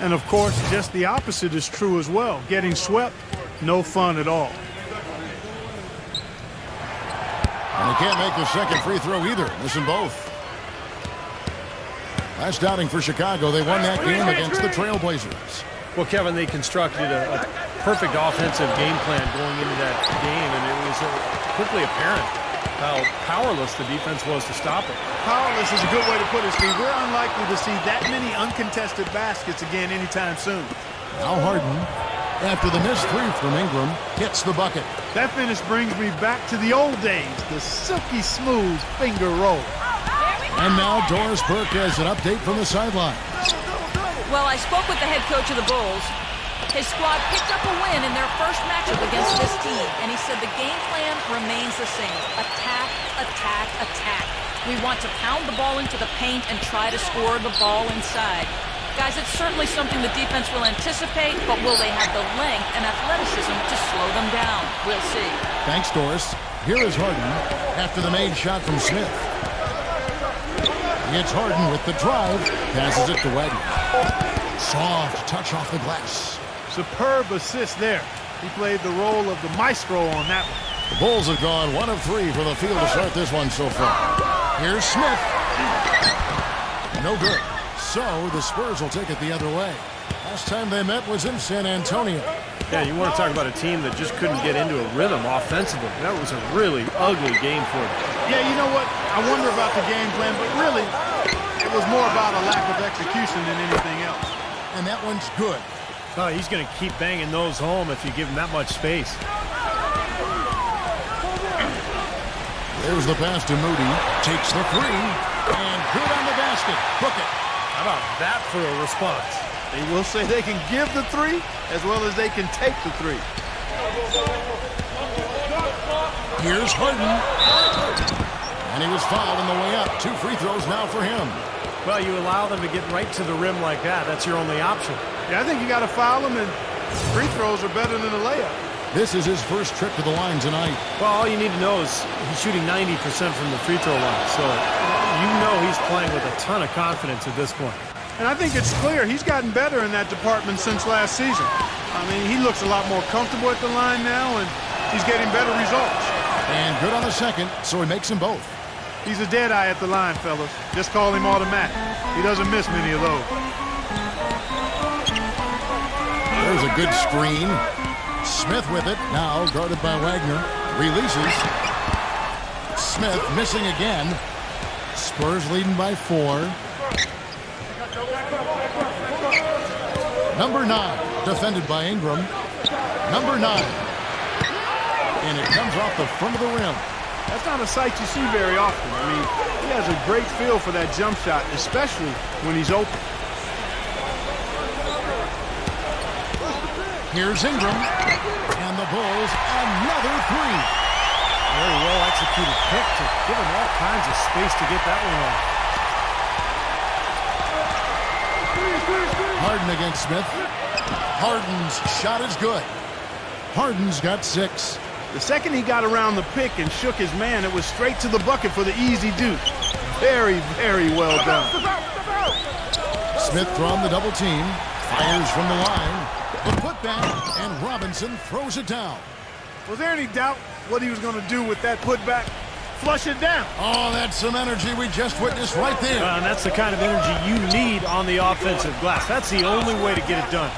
And, of course, just the opposite is true as well. Getting swept, no fun at all. And he can't make the second free throw either. Missing both. Last outing for Chicago, they won that game against the Trailblazers. Well, Kevin, they constructed a perfect offensive game plan going into that game, and it was quickly apparent how powerless the defense was to stop it. Powerless is a good way to put it, Steve. We're unlikely to see that many uncontested baskets again anytime soon. Now Harden, after the missed 3 from Ingram, hits the bucket. That finish brings me back to the old days, the silky smooth finger roll. And now Doris Burke has an update from the sideline. Well, I spoke with the head coach of the Bulls. His squad picked up a win in their first matchup against this team, and he said the game plan remains the same. Attack, attack, attack. We want to pound the ball into the paint and try to score the ball inside. Guys, it's certainly something the defense will anticipate, but will they have the length and athleticism to slow them down? We'll see. Thanks, Doris. Here is Harden after the made shot from Smith. It's Harden with the drive. Passes it to Wagner. Soft touch off the glass. Superb assist there. He played the role of the maestro on that one. The Bulls have gone 1 of 3 for the field to start this one so far. Here's Smith. No good. So the Spurs will take it the other way. Last time they met was in San Antonio. Yeah, you want to talk about a team that just couldn't get into a rhythm offensively. That was a really ugly game for them. Yeah, you know what? I wonder about the game plan, but really, it was more about a lack of execution than anything else. And that one's good. Oh, he's going to keep banging those home if you give him that much space. There's the pass to Moody. Takes the 3. And good on the basket. Book it. How about that for a response? They will say they can give the 3 as well as they can take the 3. Here's Harden. And he was fouled on the way up. 2 free throws now for him. Well, you allow them to get right to the rim like that. That's your only option. Yeah, I think you got to foul him, and free throws are better than a layup. This is his first trip to the line tonight. Well, all you need to know is he's shooting 90% from the free throw line. So you know he's playing with a ton of confidence at this point. And I think it's clear he's gotten better in that department since last season. I mean, he looks a lot more comfortable at the line now, and he's getting better results. And good on the second, so he makes them both. He's a dead eye at the line, fellas. Just call him automatic. He doesn't miss many of those. There's a good screen. Smith with it, now guarded by Wagner. Releases. Smith missing again. Spurs leading by 4. Number 9, defended by Ingram. Number 9. And it comes off the front of the rim. That's not a sight you see very often. I mean, he has a great feel for that jump shot, especially when he's open. Here's Ingram. And the Bulls, another 3. Very well executed pick to give him all kinds of space to get that one off. Harden against Smith. Harden's shot is good. Harden's got 6. The second he got around the pick and shook his man, it was straight to the bucket for the easy deuce. Very, very well done. Smith from the double team. Fires from the line. The putback, and Robinson throws it down. Was there any doubt what he was going to do with that putback? Flush it down. Oh, that's some energy we just witnessed right there. And that's the kind of energy you need on the offensive glass. That's the only way to get it done.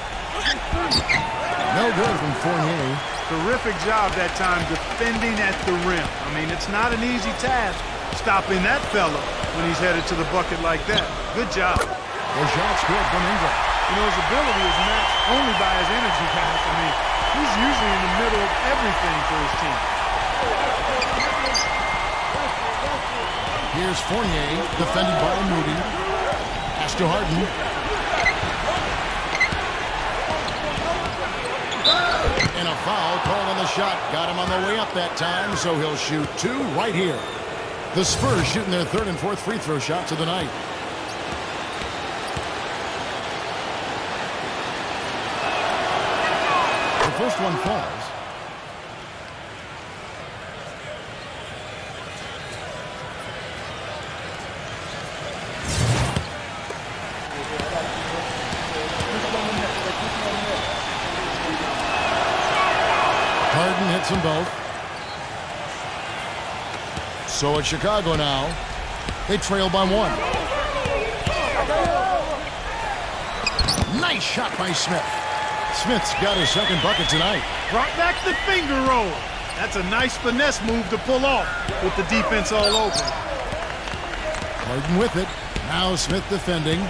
No good from Fournier. Terrific job that time defending at the rim. I mean, it's not an easy task stopping that fella when he's headed to the bucket like that. Good job. The shot scored from Ingram. You know, his ability is matched only by his energy pass. I mean, he's usually in the middle of everything for his team. Here's Fournier, defended by Moody. Pass to Harden. And a foul called on the shot. Got him on the way up that time, so he'll shoot two right here. The Spurs shooting their third and fourth free throw shots of the night. The first one falls. Harden hits them both. So it's Chicago now. They trail by one. Nice shot by Smith. Smith's got his second bucket tonight. Brought back the finger roll. That's a nice finesse move to pull off with the defense all over. Harden with it. Now Smith defending.